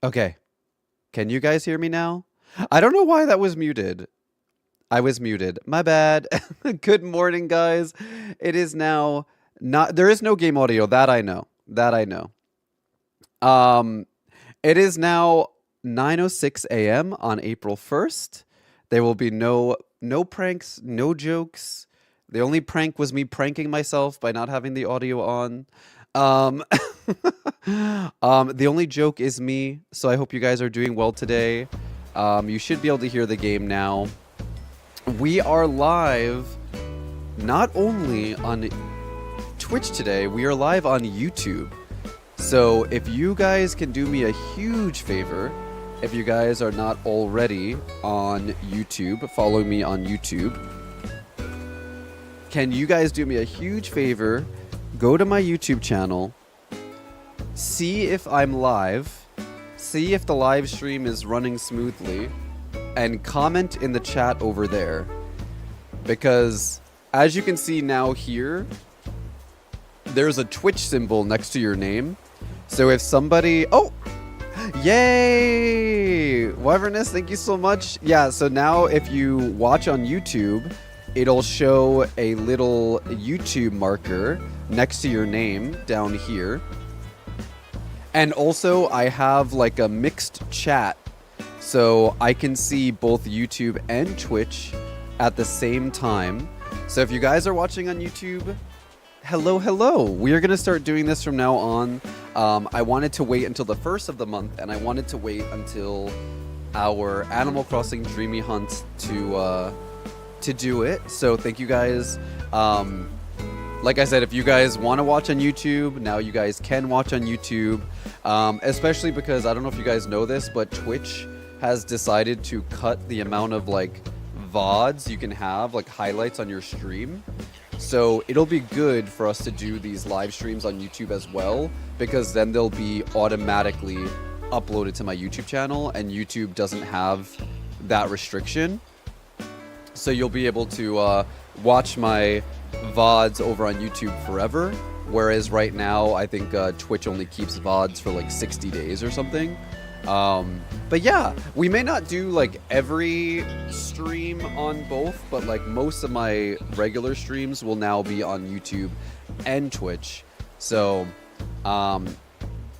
Okay. Can you guys hear me now? I don't know why that was muted. I was muted. My bad. Good morning, guys. It is now not there is no game audio, that I know. That I know. Um it is now 9:06 a.m. on April 1st. There will be no pranks, no jokes. The only prank was me pranking myself by not having the audio on. Um the only joke is me, so I hope you guys are doing well today. You should be able to hear the game now. We are live not only on Twitch today, we are live on YouTube. So if you guys can do me a huge favor, if you guys are not already on YouTube, follow me on YouTube. Can you guys do me a huge favor? Go to my YouTube channel, see if I'm live, see if the live stream is running smoothly, and comment in the chat over there. Because as you can see now here, there's a Twitch symbol next to your name. So if somebody... Oh! Yay! Wyverness, thank you so much. Yeah, so now if you watch on YouTube, it'll show a little YouTube marker next to your name down here. And also, I have like a mixed chat, so I can see both YouTube and Twitch at the same time. So if you guys are watching on YouTube, hello, hello. We are going to start doing this from now on. I wanted to wait until the first of the month, and I wanted to wait until our Animal Crossing Dreamy Hunt to do it. So thank you guys. Like I said, if you guys want to watch on YouTube, now you guys can watch on YouTube. Especially because, I don't know if you guys know this, but Twitch has decided to cut the amount of like VODs you can have, like highlights on your stream. So it'll be good for us to do these live streams on YouTube as well, because then they'll be automatically uploaded to my YouTube channel, and YouTube doesn't have that restriction. So you'll be able to watch my VODs over on YouTube forever, whereas right now I think Twitch only keeps VODs for like 60 days or something. But yeah, we may not do like every stream on both, but like most of my regular streams will now be on YouTube and Twitch. So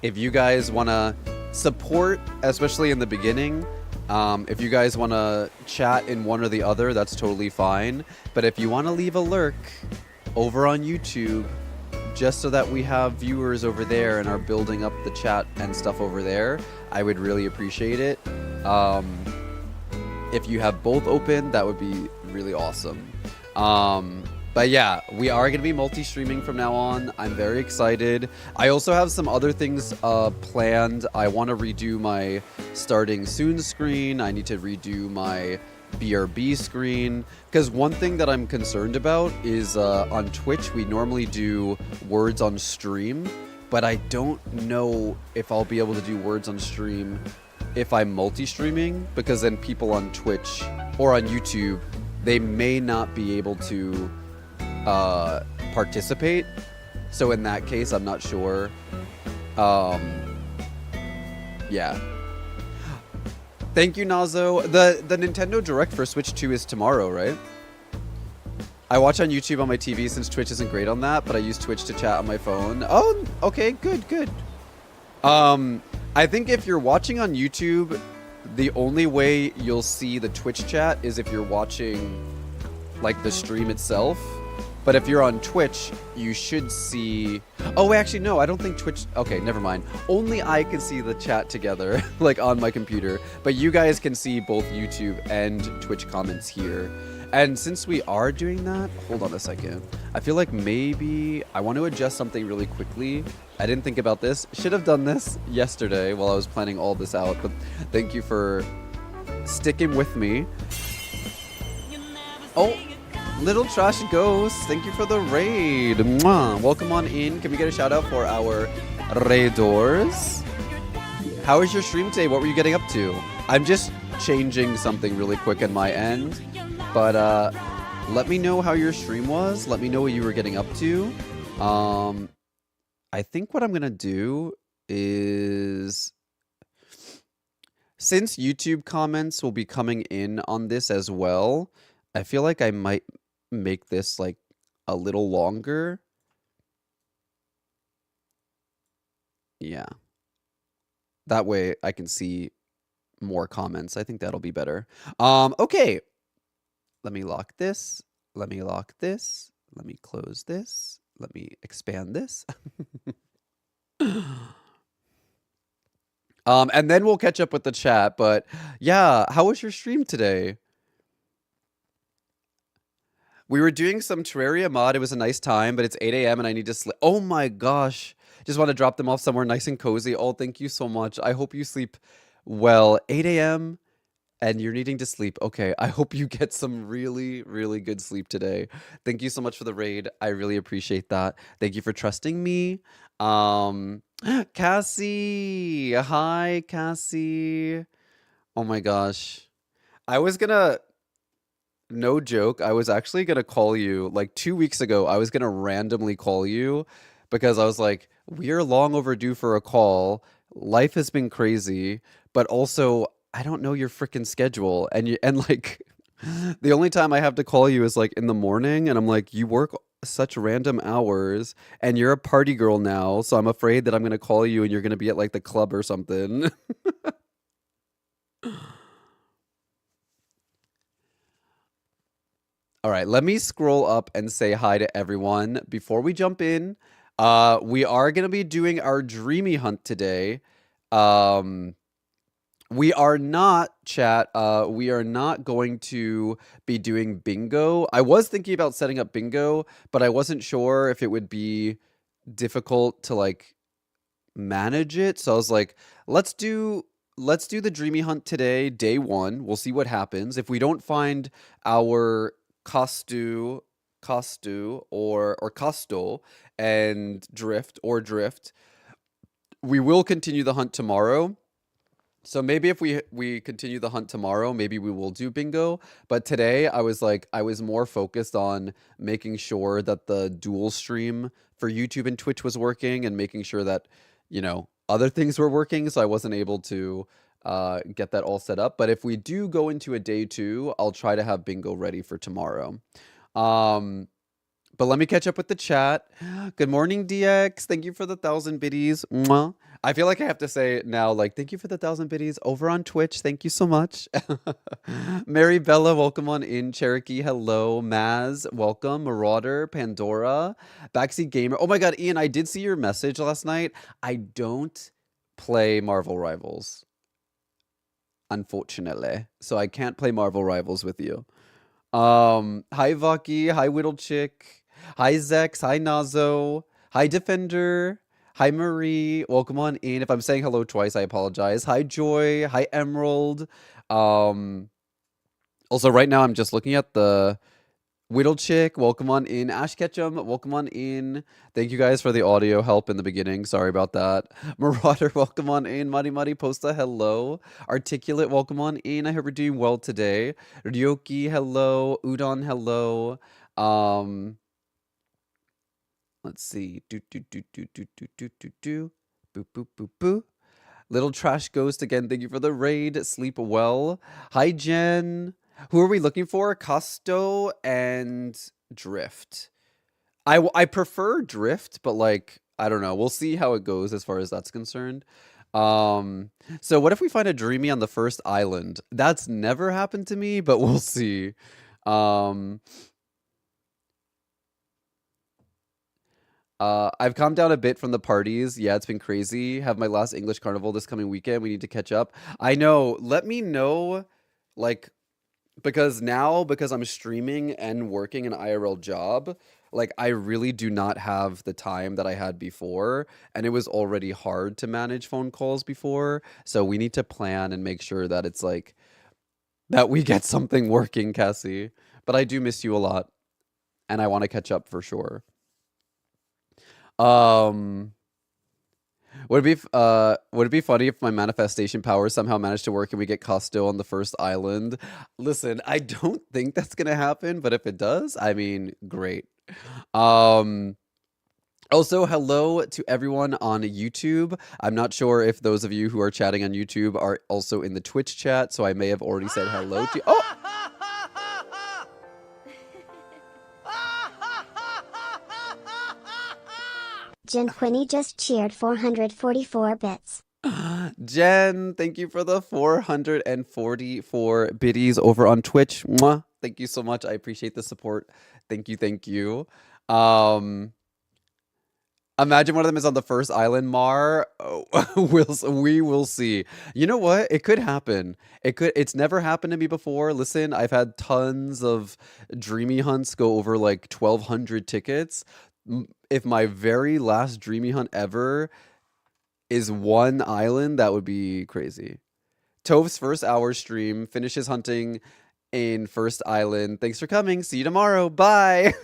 if you guys want to support, especially in the beginning, if you guys want to chat in one or the other, that's totally fine. But if you want to leave a lurk over on YouTube, just so that we have viewers over there and are building up the chat and stuff over there, I would really appreciate it. If you have both open, that would be really awesome. But yeah, we are going to be multi-streaming from now on. I'm very excited. I also have some other things planned. I want to redo my starting soon screen. I need to redo my BRB screen. Because one thing that I'm concerned about is on Twitch, we normally do words on stream. But I don't know if I'll be able to do words on stream if I'm multi-streaming. Because then people on Twitch or on YouTube, they may not be able to participate. So in that case, I'm not sure. Yeah. Thank you, Nazo. The Nintendo Direct for Switch 2 is tomorrow, right? I watch on YouTube on my TV since Twitch isn't great on that, but I use Twitch to chat on my phone. Oh, okay, good, good. I think if you're watching on YouTube, the only way you'll see the Twitch chat is if you're watching like the stream itself. But if you're on Twitch, you should see... Oh, wait, actually, no, I don't think Twitch... Okay, never mind. Only I can see the chat together, like on my computer. But you guys can see both YouTube and Twitch comments here. And since we are doing that... Hold on a second. I feel like maybe... I want to adjust something really quickly. I didn't think about this. Should have done this yesterday while I was planning all this out. But thank you for sticking with me. Oh... Little Trash Ghost, thank you for the raid. Mwah. Welcome on in. Can we get a shout out for our raiders? How was your stream today? What were you getting up to? I'm just changing something really quick on my end. But let me know how your stream was. Let me know what you were getting up to. I think what I'm going to do is... Since YouTube comments will be coming in on this as well, I feel like I might make this like a little longer. Yeah. That way I can see more comments. I think that'll be better. Okay. Let me lock this. Let me lock this. Let me close this. Let me expand this. And then we'll catch up with the chat. But yeah, how was your stream today? We were doing some Terraria mod. It was a nice time, but it's 8 a.m. and I need to sleep. Oh my gosh. Just want to drop them off somewhere nice and cozy. Oh, thank you so much. I hope you sleep well. 8 a.m. and you're needing to sleep. Okay, I hope you get some really, really good sleep today. Thank you so much for the raid. I really appreciate that. Thank you for trusting me. Cassie. Hi, Cassie. Oh my gosh. I was gonna, no joke, I was actually gonna call you like 2 weeks ago. I was gonna randomly call you because I was like, we're long overdue for a call. Life has been crazy, but also I don't know your freaking schedule. And like the only time I have to call you is like in the morning, and I'm like, you work such random hours and you're a party girl now, so I'm afraid that I'm gonna call you and you're gonna be at like the club or something. All right, let me scroll up and say hi to everyone before we jump in. We are going to be doing our dreamy hunt today. Um, we are not, chat, we are not going to be doing bingo. I was thinking about setting up bingo, but I wasn't sure if it would be difficult to like manage it. So I was like, let's do the dreamy hunt today, day one. We'll see what happens. If we don't find our costu or costo and drift, we will continue the hunt tomorrow. So maybe if we continue the hunt tomorrow, maybe we will do bingo. But today I was like, I was more focused on making sure that the dual stream for YouTube and Twitch was working and making sure that, other things were working. So I wasn't able to get that all set up. But if we do go into a day two, I'll try to have bingo ready for tomorrow. Um, but let me catch up with the chat. Good morning, DX. Thank you for the 1,000 biddies. Mwah. I feel like I have to say now, like, thank you for the 1,000 biddies over on Twitch. Thank you so much. Mary Bella, welcome on in. Cherokee, hello. Maz, welcome. Marauder, Pandora, Backseat Gamer. Oh my God, Ian, I did see your message last night. I don't play Marvel Rivals, unfortunately. So I can't play Marvel Rivals with you. Hi Vaki, hi Whittle Chick, hi Zex, hi Nazo, hi Defender, hi Marie, welcome on in. If I'm saying hello twice, I apologize. Hi Joy, hi Emerald. Um, Also right now I'm just looking at the Whittle Chick, welcome on in. Ash Ketchum, welcome on in. Thank you guys for the audio help in the beginning. Sorry about that. Marauder, welcome on in. Muddy Muddy Posta, hello. Articulate, welcome on in. I hope you're doing well today. Ryoki, hello. Udon, hello. Um, let's see. Do do do do do do do do do. Boop boop boop boop. Little Trash Ghost again. Thank you for the raid. Sleep well. Hi Jen. Who are we looking for? Costo and Drift. I prefer Drift, but like I don't know. We'll see how it goes as far as that's concerned. Um, so what if we find a Dreamy on the first island? That's never happened to me, but we'll see. Um, I've calmed down a bit from the parties. Yeah, it's been crazy. Have my last English carnival this coming weekend. We need to catch up. I know. Let me know, like, because I'm streaming and working an IRL job, like I really do not have the time that I had before, and it was already hard to manage phone calls before. So we need to plan and make sure that it's like that we get something working, Cassie. But I do miss you a lot, and I want to catch up for sure. Um, would it be funny if my manifestation powers somehow managed to work and we get Costo on the first island? Listen, I don't think that's gonna happen, but if it does, I mean, great. Um, Also, hello to everyone on YouTube. I'm not sure if those of you who are chatting on YouTube are also in the Twitch chat, so I may have already said hello to you. Oh! Jen Quinny just cheered 444 bits. Jen, thank you for the 444 biddies over on Twitch. Mwah. Thank you so much. I appreciate the support. Thank you, thank you. Imagine one of them is on the first island, Mar. Oh, we will see. You know what? It could happen. It's never happened to me before. Listen, I've had tons of Dreamie hunts go over like 1,200 tickets. If my very last Dreamie hunt ever is one island, that would be crazy. Toph's first hour stream finishes hunting in first island. Thanks for coming. See you tomorrow. Bye.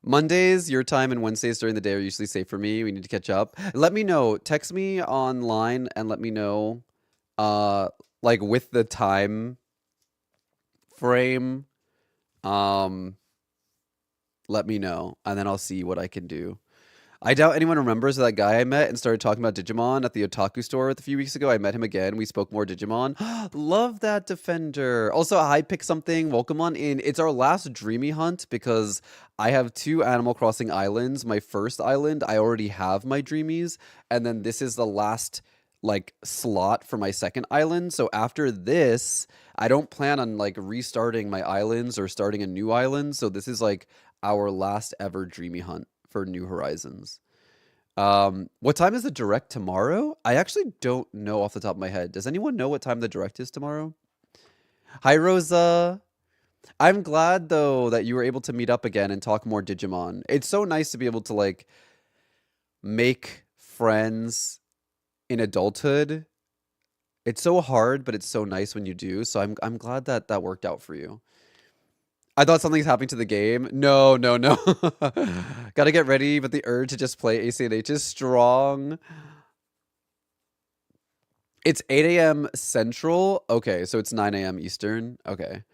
Mondays, your time, and Wednesdays during the day are usually safe for me. We need to catch up. Let me know. Text me online and let me know, like with the time frame. Let me know, and then I'll see what I can do. I doubt anyone remembers that guy I met and started talking about Digimon at the otaku store a few weeks ago. I met him again. We spoke more Digimon. Love that, Defender. Also, I picked something. Welcome on in. It's our last Dreamie hunt because I have 2 Animal Crossing islands. My first island, I already have my Dreamies. And then this is the last like slot for my second island. So after this, I don't plan on like restarting my islands or starting a new island. So this is like our last ever Dreamie hunt for New Horizons. What time is the direct tomorrow? I actually don't know off the top of my head. Does anyone know what time the direct is tomorrow? Hi, Rosa. I'm glad, though, that you were able to meet up again and talk more Digimon. It's so nice to be able to, like, make friends in adulthood. It's so hard, but it's so nice when you do. So I'm glad that that worked out for you. I thought something's happening to the game. No. Gotta get ready, but the urge to just play ACNH is strong. It's 8 a.m. Central. Okay, so it's 9 a.m. Eastern. Okay.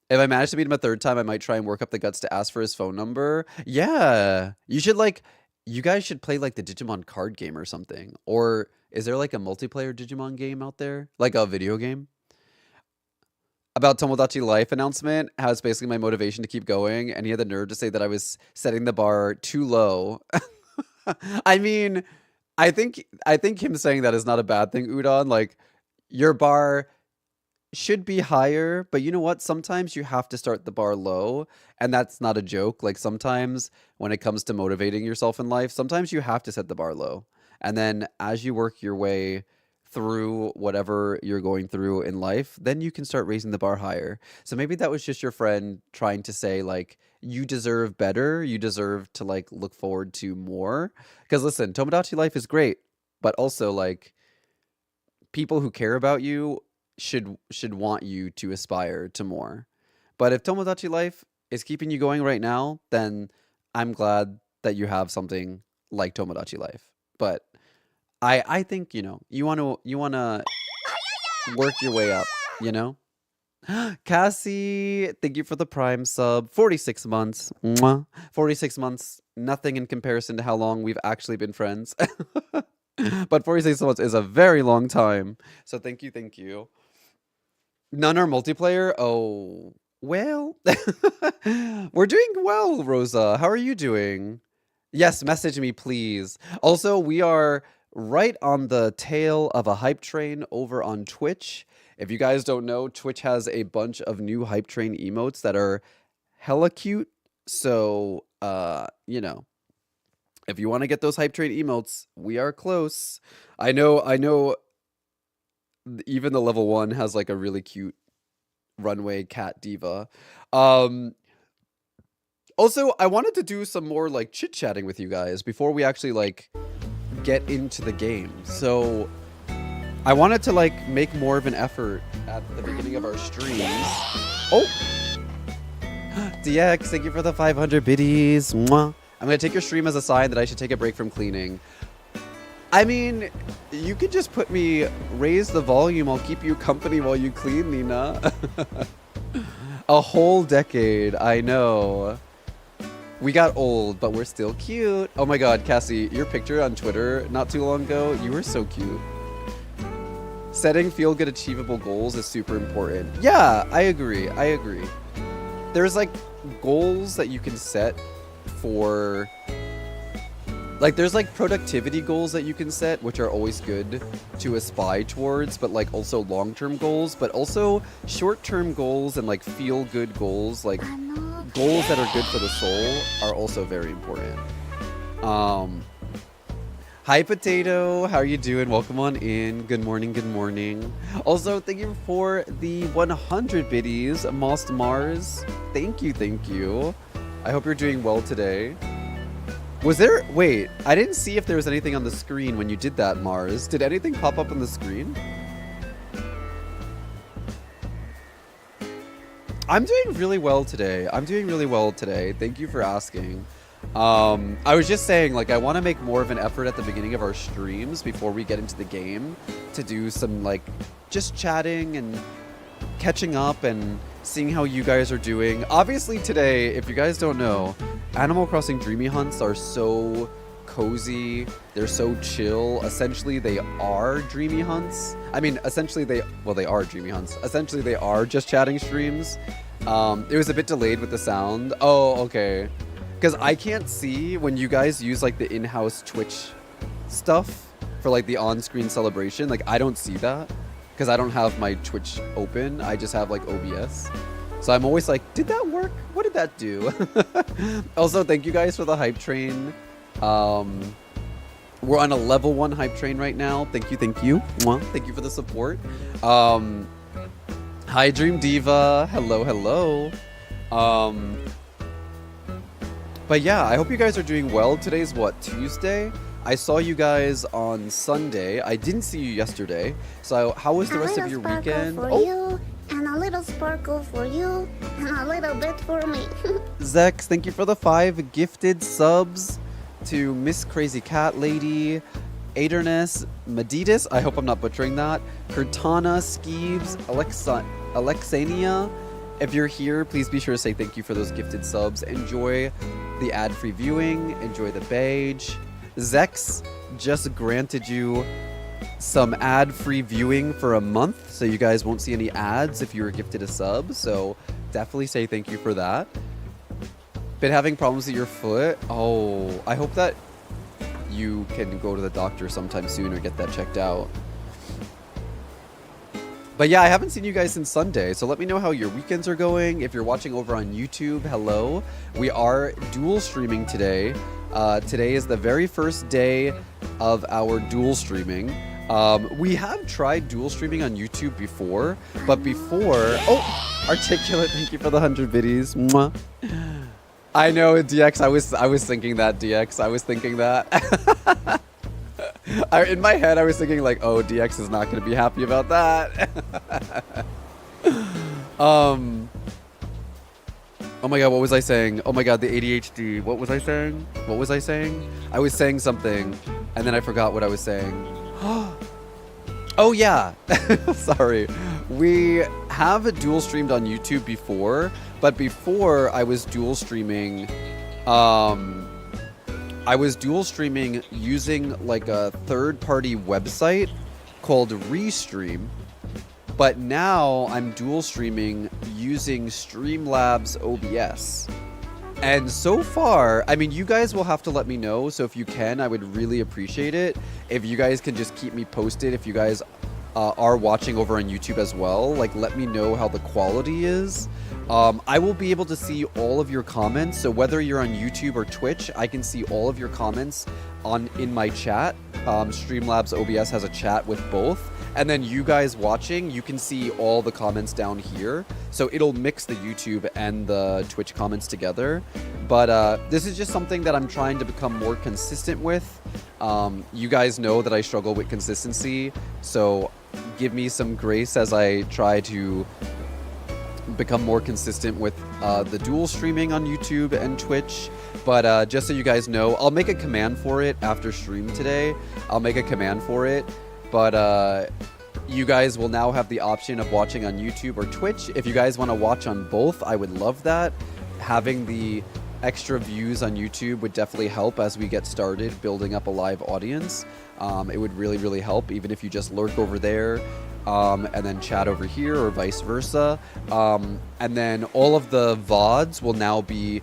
If I manage to meet him a third time, I might try and work up the guts to ask for his phone number. Yeah. You should, like, you guys should play, like, the Digimon card game or something. Or is there, like, a multiplayer Digimon game out there? Like a video game? About Tomodachi Life announcement has basically my motivation to keep going, and he had the nerve to say that I was setting the bar too low. I mean, I think him saying that is not a bad thing, Udon. Like, your bar should be higher, but you know what? Sometimes you have to start the bar low, and that's not a joke. Like, sometimes when it comes to motivating yourself in life, sometimes you have to set the bar low. And then as you work your way through whatever you're going through in life, then you can start raising the bar higher. So maybe that was just your friend trying to say, like, you deserve better. You deserve to, like, look forward to more. Because listen, Tomodachi Life is great, but also, like, people who care about you should want you to aspire to more. But if Tomodachi Life is keeping you going right now, then I'm glad that you have something like Tomodachi Life. But I think, you know, you want to work your way up, you know? Cassie, thank you for the Prime sub. 46 months. Mwah. 46 months, nothing in comparison to how long we've actually been friends. But 46 months is a very long time. So thank you, thank you. None are multiplayer? Oh, well. We're doing well, Rosa. How are you doing? Yes, message me, please. Also, we are right on the tail of a hype train over on Twitch. If you guys don't know, Twitch has a bunch of new hype train emotes that are hella cute. So, you know, if you want to get those hype train emotes, we are close. I know even the level 1 has like a really cute runway cat diva. Also, I wanted to do some more like chit-chatting with you guys before we actually like get into the game. So I wanted to like make more of an effort at the beginning of our streams. Oh! DX, thank you for the 500 biddies. Mwah. I'm gonna take your stream as a sign that I should take a break from cleaning. I mean, you could just put me, raise the volume, I'll keep you company while you clean, Nina. A whole decade, I know. We got old, but we're still cute. Oh my god, Cassie, your picture on Twitter not too long ago, you were so cute. Setting feel-good achievable goals is super important. Yeah, I agree. I agree. There's like goals that you can set for... Like, there's like productivity goals that you can set, which are always good to aspire towards, but like also long-term goals, but also short-term goals and like feel-good goals, like goals that are good for the soul are also very important. Hi, Potato. How are you doing? Welcome on in. Good morning. Good morning. Also, thank you for the 100 biddies, Most Mars. Thank you. Thank you. I hope you're doing well today. Was there... Wait, I didn't see if there was anything on the screen when you did that, Mars. Did anything pop up on the screen? I'm doing really well today. I'm doing really well today. Thank you for asking. I was just saying, like, I want to make more of an effort at the beginning of our streams before we get into the game to do some, like, just chatting and catching up and seeing how you guys are doing. Obviously today, if you guys don't know, Animal Crossing Dreamy Hunts are so cozy. They're so chill. Essentially, they are Dreamy Hunts. I mean, essentially they are Dreamy Hunts. Essentially, they are just chatting streams. It was a bit delayed with the sound. Oh, okay. Because I can't see when you guys use like the in-house Twitch stuff for like the on-screen celebration. Like, I don't see that because I don't have my Twitch open. I just have like OBS. So I'm always like, did that work? What did that do? Also, thank you guys for the hype train. We're on a level 1 hype train right now. Thank you, thank you. Mwah. Thank you for the support. Hi, Dream Diva. Hello, hello. But yeah, I hope you guys are doing well. Today's what, Tuesday? I saw you guys on Sunday. I didn't see you yesterday. So how was the rest of your weekend? For you, and a little sparkle for you, and a little bit for me. Zex, thank you for the 5 gifted subs to Miss Crazy Cat Lady, Aderness, Meditas, I hope I'm not butchering that, Kurtana, Skeeves, Alexania. If you're here, please be sure to say thank you for those gifted subs. Enjoy the ad-free viewing, enjoy the badge. Zex just granted you some ad-free viewing for a month, so you guys won't see any ads if you were gifted a sub, so definitely say thank you for that. Been having problems with your foot? Oh, I hope that you can go to the doctor sometime soon or get that checked out. But yeah, I haven't seen you guys since Sunday, so let me know how your weekends are going. If you're watching over on YouTube, hello. We are dual streaming today. Today is the very first day of our dual streaming. We have tried dual streaming on YouTube before, but before... Oh, Articulate, thank you for the 100 biddies. Mwah. I know, DX, I was thinking that, DX. I was thinking that. In my head, I was thinking like, oh, DX is not going to be happy about that. Oh my god, what was I saying? Oh my god, the ADHD. What was I saying? What was I saying? I was saying something, and then I forgot what I was saying. Oh yeah, sorry. We have dual streamed on YouTube before, but before I was dual streaming, using like a third-party website called Restream, but now I'm dual streaming using Streamlabs OBS. And so far, I mean, you guys will have to let me know, so if you can, I would really appreciate it. If you guys can just keep me posted, if you guys are watching over on YouTube as well, like, let me know how the quality is. I will be able to see all of your comments, so whether you're on YouTube or Twitch, I can see all of your comments in my chat. Streamlabs OBS has a chat with both. And then you guys watching, you can see all the comments down here. So it'll mix the YouTube and the Twitch comments together. But this is just something that I'm trying to become more consistent with. You guys know that I struggle with consistency. So give me some grace as I try to become more consistent with the dual streaming on YouTube and Twitch. But just so you guys know, I'll make a command for it after stream today. I'll make a command for it. But you guys will now have the option of watching on YouTube or Twitch. If you guys want to watch on both, I would love that. Having the extra views on YouTube would definitely help as we get started building up a live audience. It would really, really help, even if you just lurk over there and then chat over here or vice versa. And then all of the VODs will now be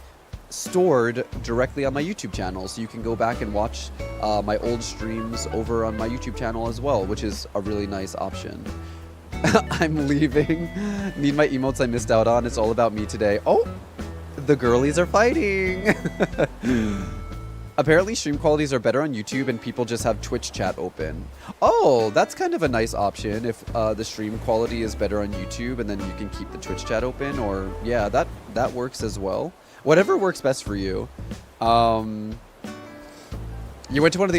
stored directly on my YouTube channel, so you can go back and watch my old streams over on my YouTube channel as well, which is a really nice option. I'm leaving. Need my emotes I missed out on. It's all about me today. Oh, the girlies are fighting. Apparently stream qualities are better on YouTube and people just have Twitch chat open. Oh, that's kind of a nice option if the stream quality is better on YouTube and then you can keep the Twitch chat open, or yeah, that works as well. Whatever works best for you. You went to one of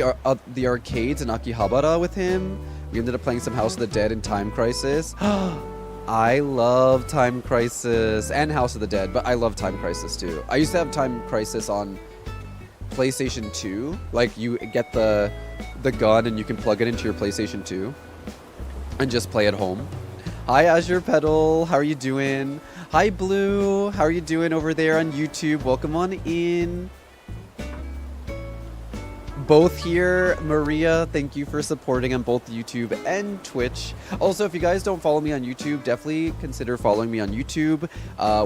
the arcades in Akihabara with him. We ended up playing some House of the Dead and Time Crisis. I love Time Crisis and House of the Dead, but I love Time Crisis too. I used to have Time Crisis on PlayStation 2. Like, you get the gun and you can plug it into your PlayStation 2 and just play at home. Hi, Azure Pedal. How are you doing? Hi, Blue. How are you doing over there on YouTube? Welcome on in. Both here. Maria, thank you for supporting on both YouTube and Twitch. Also, if you guys don't follow me on YouTube, definitely consider following me on YouTube.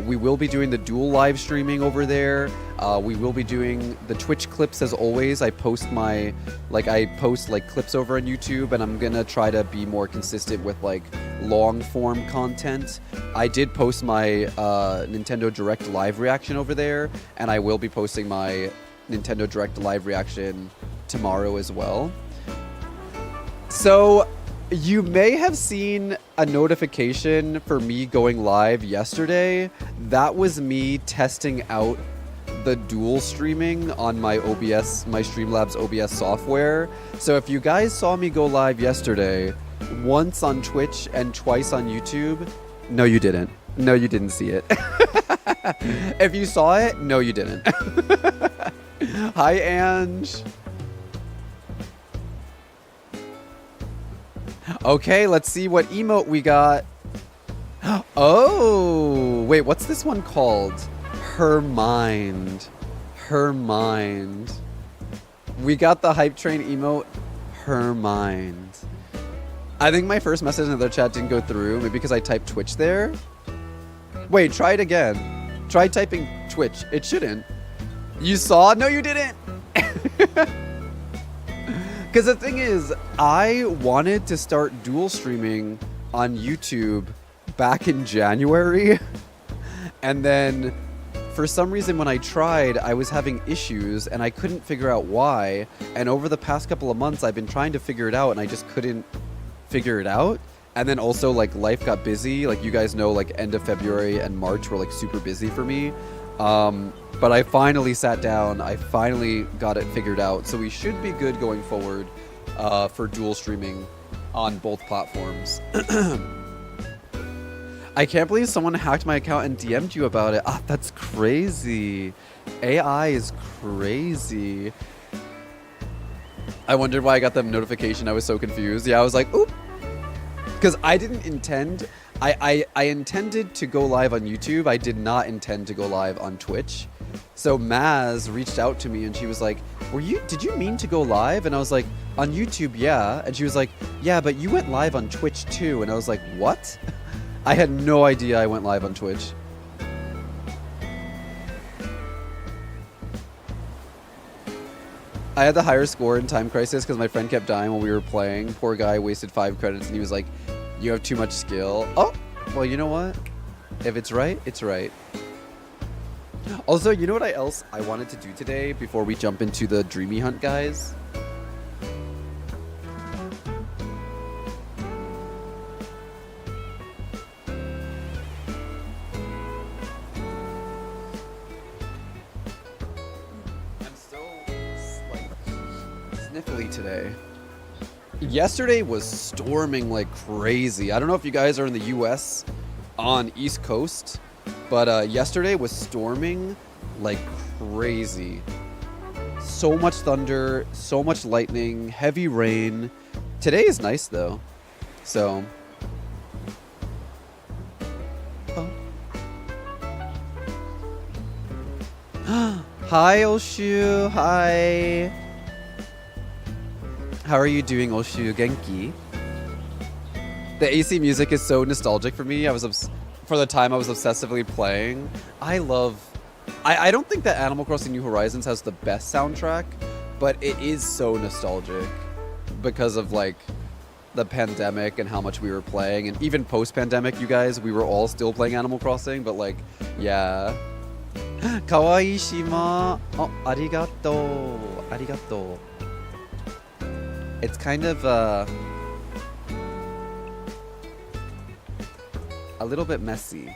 We will be doing the dual live streaming over there. We will be doing the Twitch clips as always. I post clips over on YouTube, and I'm gonna try to be more consistent with like long form content. I did post my Nintendo Direct live reaction over there, and I will be posting my Nintendo Direct live reaction tomorrow as well. So you may have seen a notification for me going live yesterday. That was me testing out the dual streaming on my OBS, my Streamlabs OBS software. So if you guys saw me go live yesterday, once on Twitch and twice on YouTube, no you didn't. No, you didn't see it. If you saw it, no you didn't. Hi, Ange. Okay, let's see what emote we got. Oh, wait, what's this one called? Her Mind. Her Mind. We got the hype train emote, Her Mind. I think my first message in the chat didn't go through, maybe because I typed Twitch there. Wait, try it again. Try typing Twitch. It shouldn't. You saw? No, you didn't. Because the thing is, I wanted to start dual streaming on YouTube back in January. And then for some reason when I tried, I was having issues and I couldn't figure out why. And over the past couple of months, I've been trying to figure it out and I just couldn't figure it out. And then also like life got busy. Like you guys know, like end of February and March were like super busy for me. But I finally sat down, I finally got it figured out, so we should be good going forward for dual streaming on both platforms. I can't believe someone hacked my account and DM'd you about it. Ah, that's crazy. AI is crazy. I wondered why I got that notification. I was so confused. Yeah, I was like, oop. Because I didn't intend... I intended to go live on YouTube. I did not intend to go live on Twitch. So Maz reached out to me and she was like, did you mean to go live? And I was like, on YouTube, yeah. And she was like, yeah, but you went live on Twitch too. And I was like, what? I had no idea I went live on Twitch. I had the higher score in Time Crisis because my friend kept dying while we were playing. Poor guy wasted 5 credits and he was like, you have too much skill. Oh, well, you know what? If it's right, it's right. Also, you know what else I wanted to do today before we jump into the Dreamy Hunt, guys? I'm so, like, sniffly today. Yesterday was storming like crazy. I don't know if you guys are in the US on East Coast, but yesterday was storming like crazy. So much thunder, so much lightning, heavy rain. Today is nice though. So Hi, Oshu. Hi. How are you doing, Oshu? Genki? The AC music is so nostalgic for me. For the time I was obsessively playing. I don't think that Animal Crossing New Horizons has the best soundtrack, but it is so nostalgic because of like the pandemic and how much we were playing, and even post-pandemic, you guys, we were all still playing Animal Crossing, but like, yeah. Kawaii Shima. Oh, arigato. Arigato. It's kind of a little bit messy.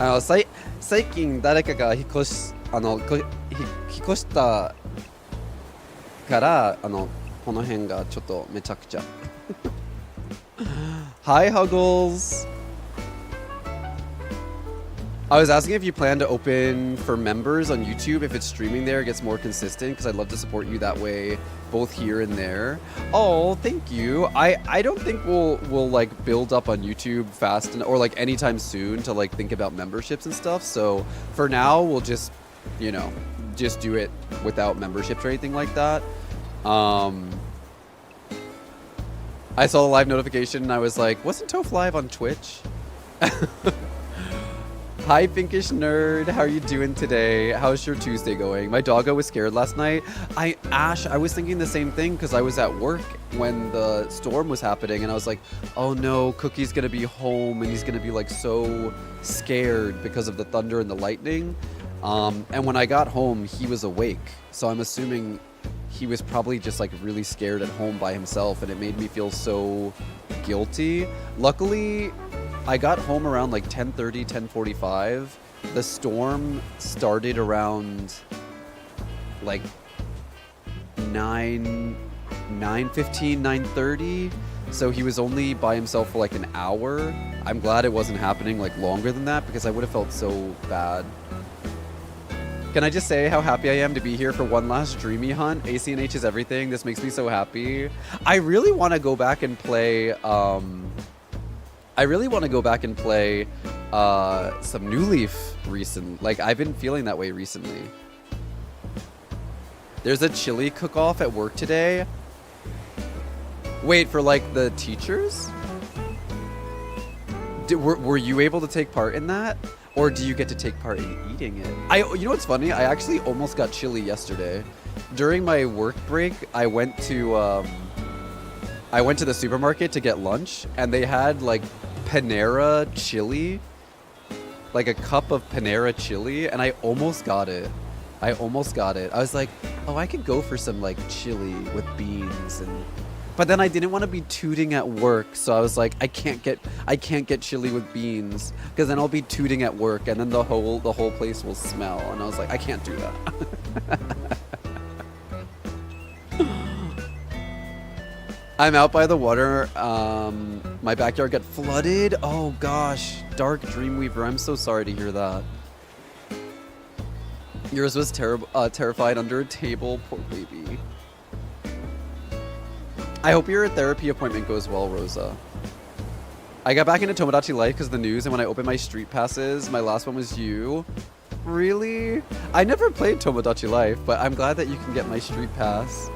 Ah, 最近誰かが引っ越したからこの辺がちょっとめちゃくちゃ。Hi, Huggles. I was asking if you plan to open for members on YouTube if it's streaming there, it gets more consistent, because I'd love to support you that way, both here and there. Oh, thank you. I don't think we'll like build up on YouTube fast or like anytime soon to like think about memberships and stuff. So for now, we'll just, you know, just do it without memberships or anything like that. I saw the live notification and I was like, wasn't Toph live on Twitch? Hi, Pinkish Nerd. How are you doing today? How's your Tuesday going? My doggo was scared last night. Ash, I was thinking the same thing because I was at work when the storm was happening and I was like, oh no, Cookie's gonna be home and he's gonna be like so scared because of the thunder and the lightning. And when I got home, he was awake. So I'm assuming he was probably just like really scared at home by himself, and it made me feel so guilty. Luckily, I got home around like 10:30, 10:45. The storm started around like 9:15, 9:30. So he was only by himself for like an hour. I'm glad it wasn't happening like longer than that because I would have felt so bad. Can I just say how happy I am to be here for one last Dreamy Hunt? ACNH is everything. This makes me so happy. I really want to go back and play some New Leaf recently. Like, I've been feeling that way recently. There's a chili cook-off at work today. Wait, for like the teachers? Were you able to take part in that? Or do you get to take part in eating it? You know what's funny? I actually almost got chili yesterday. During my work break, I went to the supermarket to get lunch, and they had like Panera chili, like a cup of Panera chili, and I almost got it. I was like, oh, I could go for some like chili with beans but then I didn't want to be tooting at work, so I was like, I can't get chili with beans because then I'll be tooting at work, and then the whole place will smell, and I was like, I can't do that. I'm out by the water. My backyard got flooded. Oh gosh, Dark Dreamweaver. I'm so sorry to hear that. Yours was terrified under a table. Poor baby. I hope your therapy appointment goes well, Rosa. I got back into Tomodachi Life because of the news, and when I opened my street passes, my last one was you. Really? I never played Tomodachi Life, but I'm glad that you can get my street pass.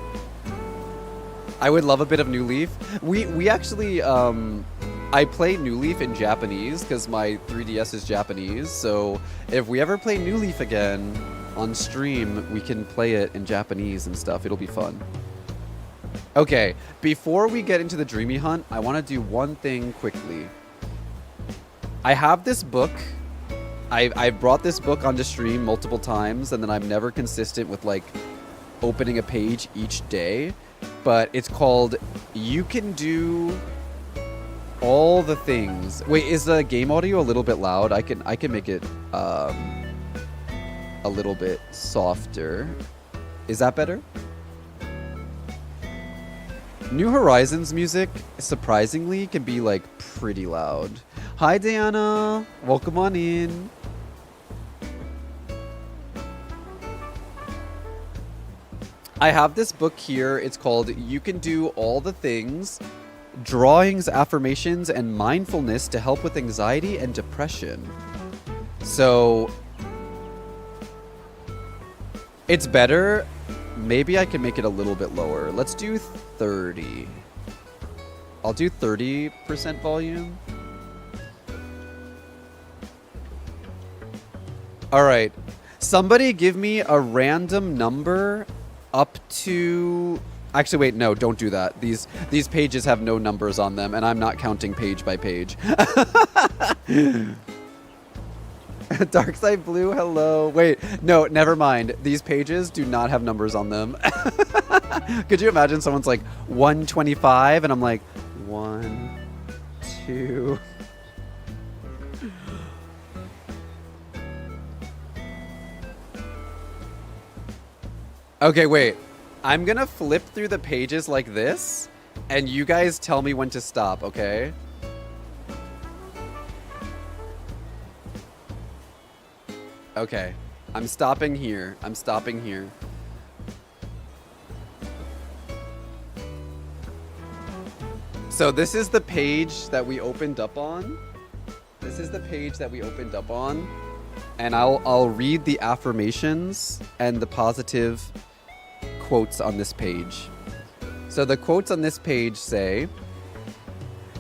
I would love a bit of New Leaf. We actually, I play New Leaf in Japanese because my 3DS is Japanese, so if we ever play New Leaf again on stream, we can play it in Japanese and stuff. It'll be fun. Okay, before we get into the Dreamy Hunt, I want to do one thing quickly. I have this book. I've brought this book onto stream multiple times, and then I'm never consistent with like opening a page each day. But it's called You Can Do All the Things. Wait, is the game audio a little bit loud? I can make it a little bit softer. Is that better? New Horizons music, surprisingly, can be like pretty loud. Hi, Diana. Welcome on in. I have this book here. It's called You Can Do All the Things, Drawings, Affirmations, and Mindfulness to Help with Anxiety and Depression. So it's better. Maybe I can make it a little bit lower. Let's do 30. I'll do 30% volume. All right. Somebody give me a random number up to... Actually, wait, no, don't do that. These pages have no numbers on them, and I'm not counting page by page. Darkside Blue, hello. Wait, no, never mind. These pages do not have numbers on them. Could you imagine someone's like 125, and I'm like, 1, 2... Okay, wait. I'm gonna flip through the pages like this, and you guys tell me when to stop, okay? Okay. I'm stopping here. I'm stopping here. So this is the page that we opened up on. This is the page that we opened up on. And I'll read the affirmations and the positive quotes on this page. So the quotes on this page say,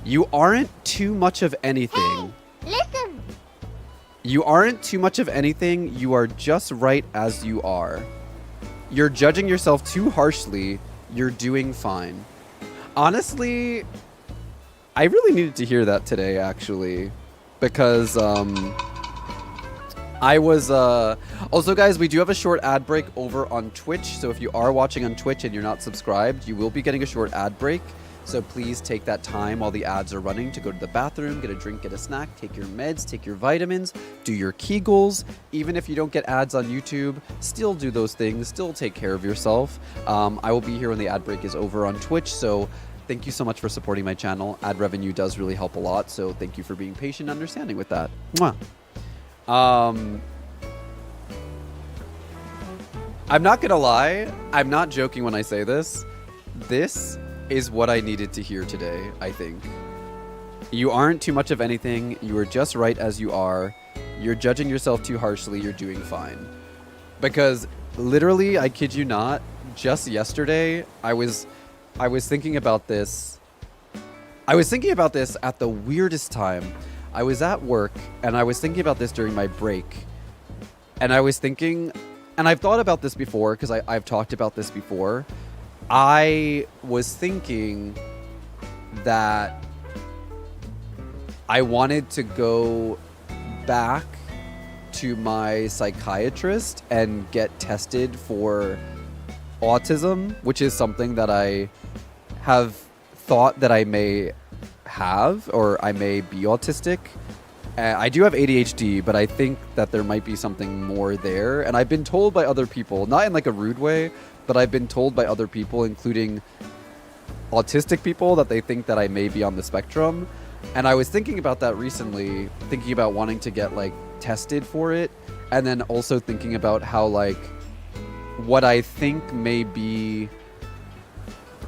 "You aren't too much of anything. Hey, listen. You aren't too much of anything. You are just right as you are. You're judging yourself too harshly. You're doing fine." Honestly, I really needed to hear that today, actually, because I was also, guys, we do have a short ad break over on Twitch, so if you are watching on Twitch and you're not subscribed, you will be getting a short ad break. So please take that time while the ads are running to go to the bathroom, get a drink, get a snack, take your meds, take your vitamins, do your Kegels. Even if you don't get ads on YouTube, still do those things, still take care of yourself. I will be here when the ad break is over on Twitch, so thank you so much for supporting my channel. Ad revenue does really help a lot, so thank you for being patient and understanding with that. Mwah. I'm not gonna lie, I'm not joking when I say this. This is what I needed to hear today, I think. You aren't too much of anything. You are just right as you are. You're judging yourself too harshly. You're doing fine. Because literally, I kid you not, just yesterday, I was thinking about this. I was thinking about this at the weirdest time. I was at work, and I was thinking about this during my break. And I was thinking, and I've thought about this before, because I've talked about this before. I was thinking that I wanted to go back to my psychiatrist and get tested for autism, which is something that I have thought that I may have, or I may be autistic. I do have ADHD, but I think that there might be something more there. And I've been told by other people, not in like a rude way, but I've been told by other people, including autistic people, that they think that I may be on the spectrum. And I was thinking about that recently, thinking about wanting to get like tested for it. And then also thinking about how like what I think may be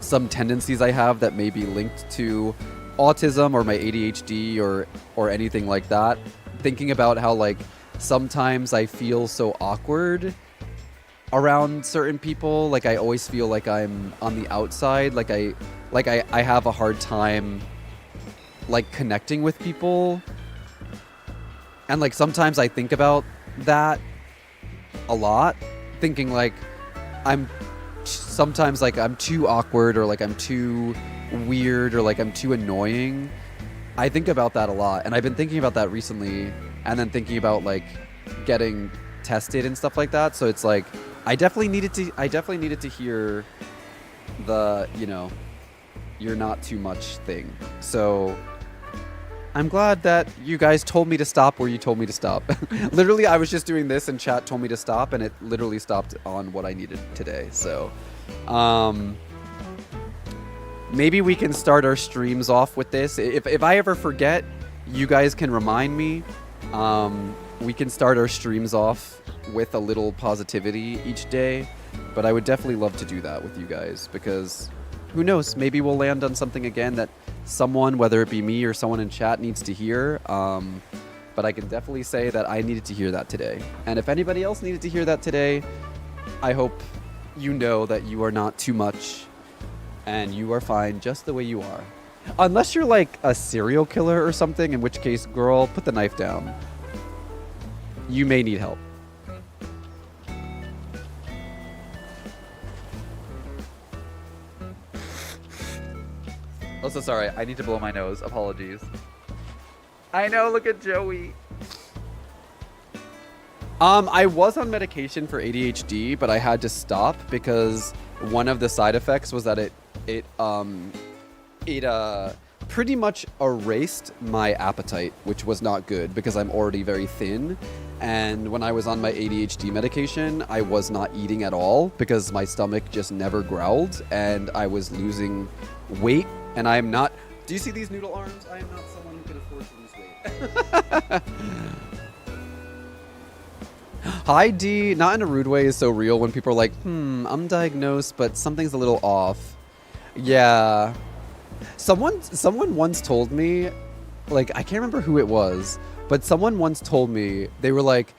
some tendencies I have that may be linked to autism or my ADHD or anything like that. Thinking about how like sometimes I feel so awkward around certain people. Like I always feel like I'm on the outside. Like I have a hard time like connecting with people. And like sometimes I think about that a lot, thinking like sometimes like I'm too awkward, or like I'm too weird, or like I'm too annoying. I think about that a lot, and I've been thinking about that recently, and then thinking about like getting tested and stuff like that. So it's like I definitely needed to hear the, you know, you're not too much thing. So I'm glad that you guys told me to stop where you told me to stop. Literally, I was just doing this and chat told me to stop, and it literally stopped on what I needed today. So maybe we can start our streams off with this. If I ever forget, you guys can remind me. We can start our streams off with a little positivity each day. But I would definitely love to do that with you guys because who knows? Maybe we'll land on something again that someone, whether it be me or someone in chat, needs to hear. But I can definitely say that I needed to hear that today. And if anybody else needed to hear that today, I hope you know that you are not too much and you are fine just the way you are. Unless you're like a serial killer or something, in which case, girl, put the knife down. You may need help. Also, sorry, I need to blow my nose. Apologies. I know, look at Joey. I was on medication for ADHD, but I had to stop because one of the side effects was that it pretty much erased my appetite, which was not good because I'm already very thin. And when I was on my ADHD medication, I was not eating at all because my stomach just never growled and I was losing weight. And I am not... Do you see these noodle arms? I am not someone who can afford to lose weight. Hi, D. Not in a rude way is so real when people are like, I'm diagnosed, but something's a little off. Yeah. Someone once told me, like, I can't remember who it was, but someone once told me, they were like,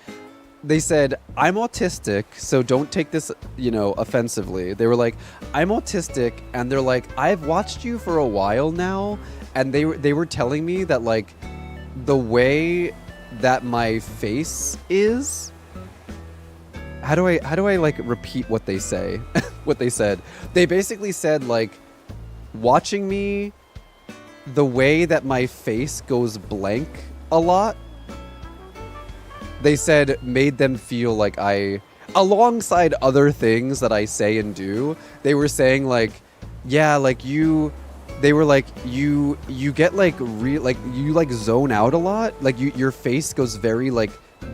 they said, I'm autistic, so don't take this, offensively. They were like, I'm autistic, and they're like, I've watched you for a while now, and they were telling me that, like, the way that my face is... How do I like repeat what they say? What they said? They basically said, like, watching me, the way that my face goes blank a lot, they said made them feel like alongside other things that I say and do, they were saying like, yeah, like they were like, you get like you like zone out a lot. Like your face goes very like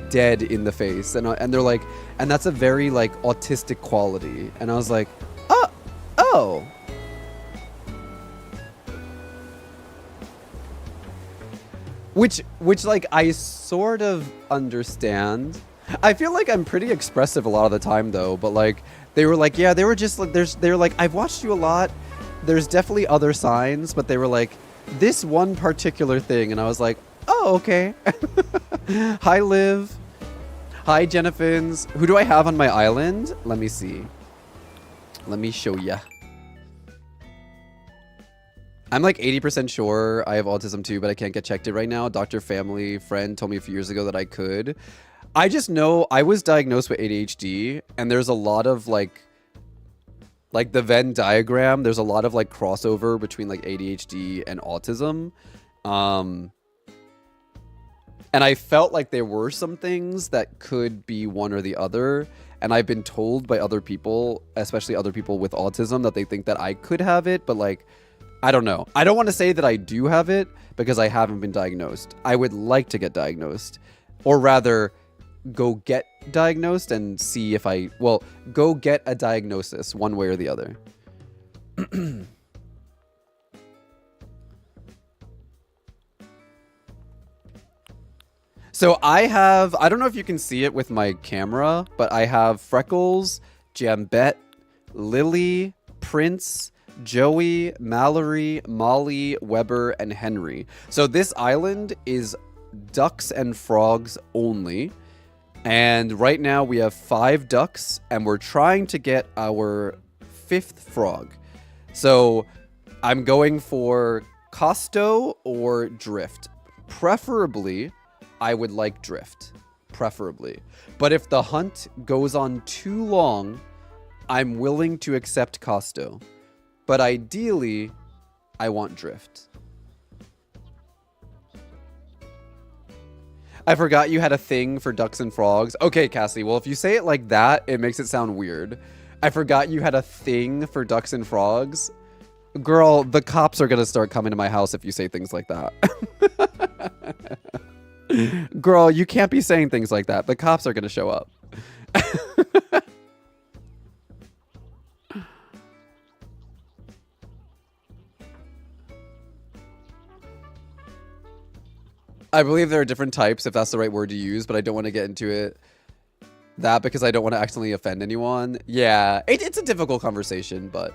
dead in the face. And they're like, and that's a very like autistic quality. And I was like, oh. Which like I sort of understand. I feel like I'm pretty expressive a lot of the time though, but like they were like, yeah, they were just like they're like, I've watched you a lot. There's definitely other signs, but they were like this one particular thing, and I was like, oh, okay. Hi Liv. Hi Jennifins. Who do I have on my island? Let me see. Let me show ya. I'm like 80% sure I have autism too, but I can't get checked it right now. Doctor family friend told me a few years ago that I could. I just know I was diagnosed with ADHD, and there's a lot of like the Venn diagram. There's a lot of like crossover between like ADHD and autism. And I felt like there were some things that could be one or the other. And I've been told by other people, especially other people with autism, that they think that I could have it, but like, I don't know. I don't want to say that I do have it because I haven't been diagnosed. I would like to get diagnosed, or rather go get diagnosed and see if go get a diagnosis one way or the other. So I don't know if you can see it with my camera, but I have Freckles, Jambette, Lily, Prince, Joey, Mallory, Molly, Weber, and Henry. So this island is ducks and frogs only. And right now we have 5 ducks, and we're trying to get our 5th frog. So I'm going for Costo or Drift. Preferably, I would like Drift. Preferably. But if the hunt goes on too long, I'm willing to accept Costo. But ideally, I want Drift. I forgot you had a thing for ducks and frogs. Okay, Cassie, well, if you say it like that, it makes it sound weird. I forgot you had a thing for ducks and frogs. Girl, the cops are gonna start coming to my house if you say things like that. Girl, you can't be saying things like that. The cops are gonna show up. I believe there are different types, if that's the right word to use, but I don't want to get into it. That because I don't want to accidentally offend anyone. Yeah, it's a difficult conversation, but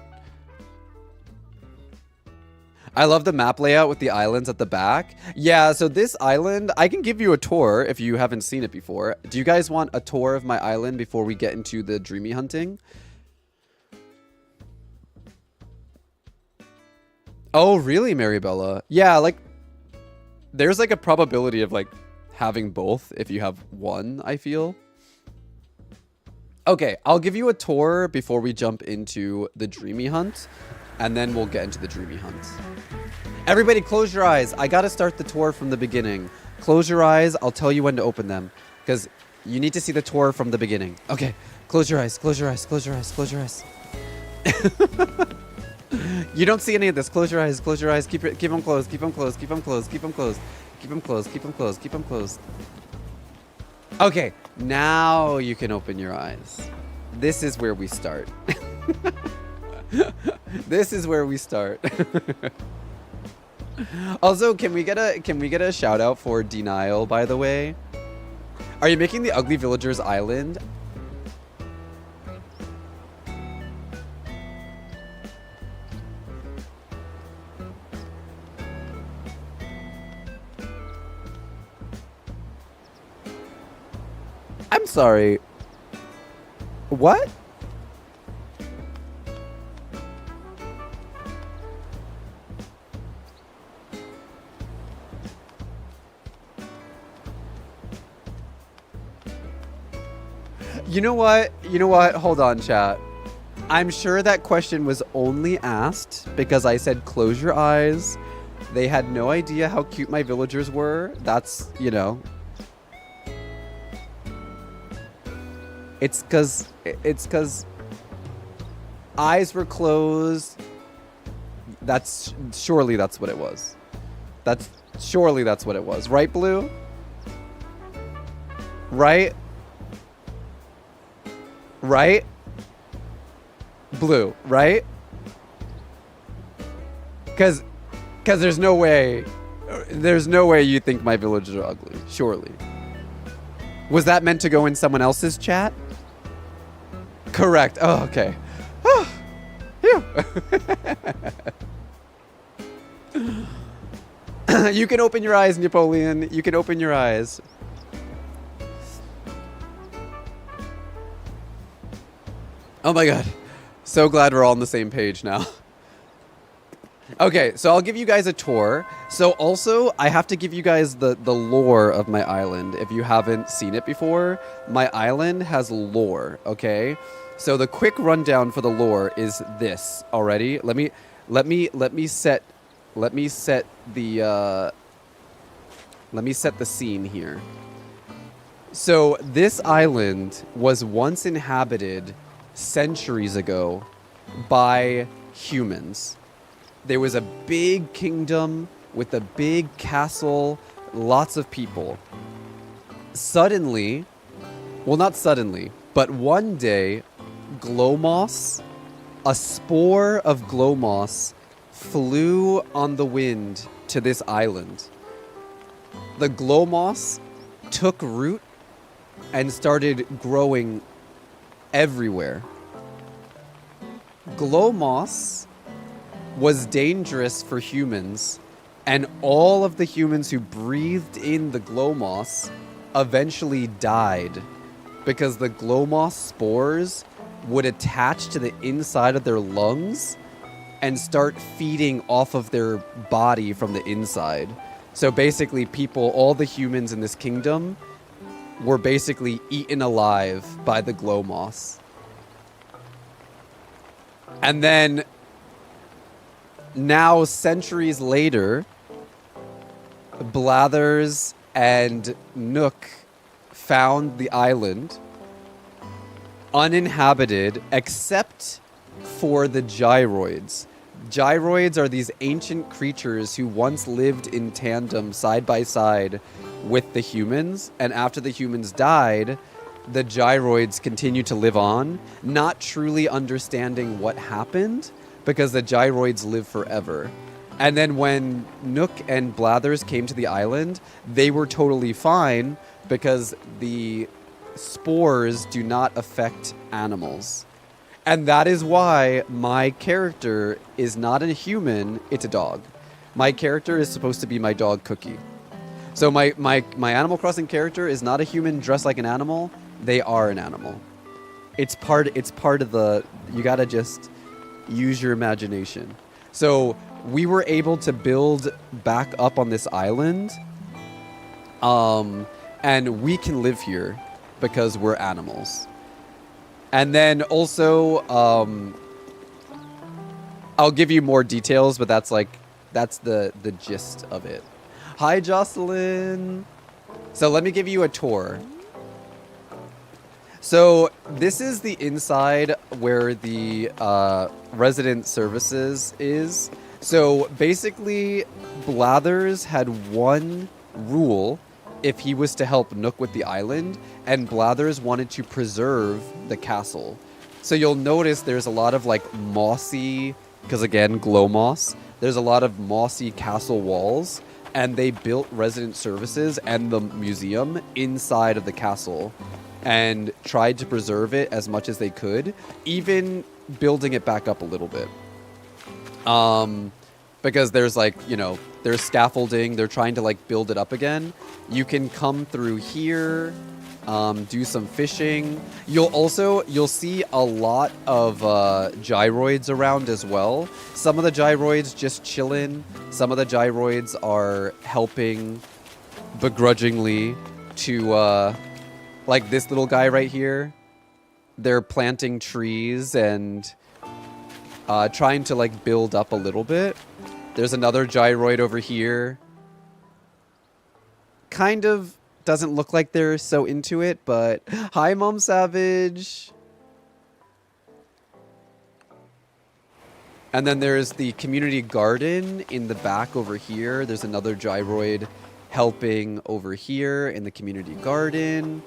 I love the map layout with the islands at the back. Yeah, so this island, I can give you a tour if you haven't seen it before. Do you guys want a tour of my island before we get into the dreamy hunting? Oh, really, Maribella? Yeah, like, there's like a probability of like having both if you have one, I feel. Okay, I'll give you a tour before we jump into the dreamy hunt, and then we'll get into the dreamy hunt. Everybody close your eyes. I gotta start the tour from the beginning. Close your eyes. I'll tell you when to open them, because you need to see the tour from the beginning. Okay, close your eyes, close your eyes, close your eyes, close your eyes. You don't see any of this. Close your eyes, close your eyes. Keep them closed, keep them closed, keep them closed, keep them closed. Keep them closed, keep them closed, keep them closed. Okay, now you can open your eyes. This is where we start. This is where we start. Also, can we get a shout out for Denial, by the way? Are you making the Ugly Villagers Island? I'm sorry. What? You know what? You know what? Hold on, chat. I'm sure that question was only asked because I said close your eyes. They had no idea how cute my villagers were. That's, you know. It's cause eyes were closed. Surely that's what it was. Surely that's what it was. Right, Blue? Right? Right? Blue, right? Cause there's no way you think my villagers are ugly. Surely. Was that meant to go in someone else's chat? Correct. Oh, okay. Phew. You can open your eyes, Napoleon. You can open your eyes. Oh my god. So glad we're all on the same page now. Okay, so I'll give you guys a tour. So also, I have to give you guys the lore of my island. If you haven't seen it before, my island has lore, okay? So the quick rundown for the lore is this already. Let me set the scene here. So this island was once inhabited centuries ago by humans. There was a big kingdom with a big castle, lots of people. Suddenly, well, not suddenly, but one day, Glowmoss, a spore of Glowmoss, flew on the wind to this island. The Glowmoss took root and started growing everywhere. Glowmoss was dangerous for humans, and all of the humans who breathed in the Glowmoss eventually died because the Glowmoss spores would attach to the inside of their lungs and start feeding off of their body from the inside. So basically people, all the humans in this kingdom were basically eaten alive by the Glowmoss. And then now, centuries later, Blathers and Nook found the island uninhabited except for the gyroids. Gyroids are these ancient creatures who once lived in tandem side by side with the humans, and after the humans died, the gyroids continue to live on, not truly understanding what happened, because the gyroids live forever. And then when Nook and Blathers came to the island, they were totally fine because the spores do not affect animals. And that is why my character is not a human, it's a dog. My character is supposed to be my dog Cookie. So my Animal Crossing character is not a human dressed like an animal. They are an animal. It's part of the, you gotta just use your imagination. So we were able to build back up on this island. And we can live here because we're animals. And then also, I'll give you more details, but that's the gist of it. Hi, Jocelyn. So let me give you a tour. So this is the inside where the resident services is. So basically, Blathers had one rule if he was to help Nook with the island, and Blathers wanted to preserve the castle. So you'll notice there's a lot of like mossy, because again, glow moss, there's a lot of mossy castle walls, and they built resident services and the museum inside of the castle and tried to preserve it as much as they could, even building it back up a little bit. Because there's like, you know, there's scaffolding, they're trying to like build it up again. You can come through here, do some fishing. You'll see a lot of gyroids around as well. Some of the gyroids just chillin'. Some of the gyroids are helping begrudgingly to, like this little guy right here. They're planting trees and trying to like build up a little bit. There's another gyroid over here. Kind of doesn't look like they're so into it, but hi, Mom Savage. And then there's the community garden in the back over here. There's another gyroid helping over here in the community garden.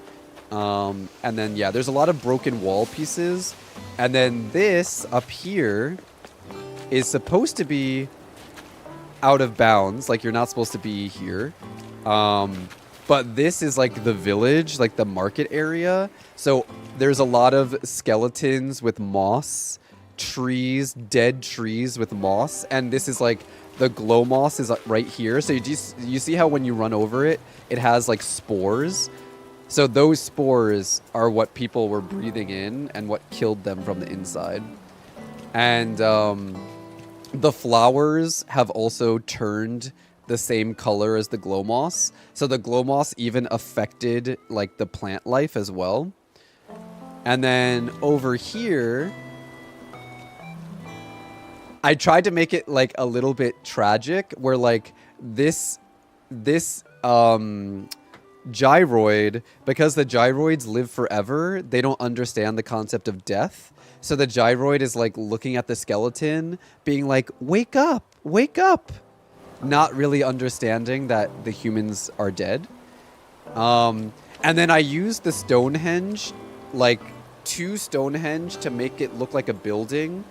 And then, yeah, there's a lot of broken wall pieces. And then this up here is supposed to be out of bounds. Like, you're not supposed to be here. But this is like the village, like the market area. So there's a lot of skeletons with moss, trees, dead trees with moss. And this is like the glow moss is right here. So you see how when you run over it, it has like spores. So those spores are what people were breathing in and what killed them from the inside. And the flowers have also turned the same color as the glow moss. So the glow moss even affected like the plant life as well. And then over here, I tried to make it like a little bit tragic where like this gyroid, because the gyroids live forever, they don't understand the concept of death. So the gyroid is like looking at the skeleton, being like, wake up, wake up. Not really understanding that the humans are dead. And then I used the Stonehenge, like 2 Stonehenge to make it look like a building.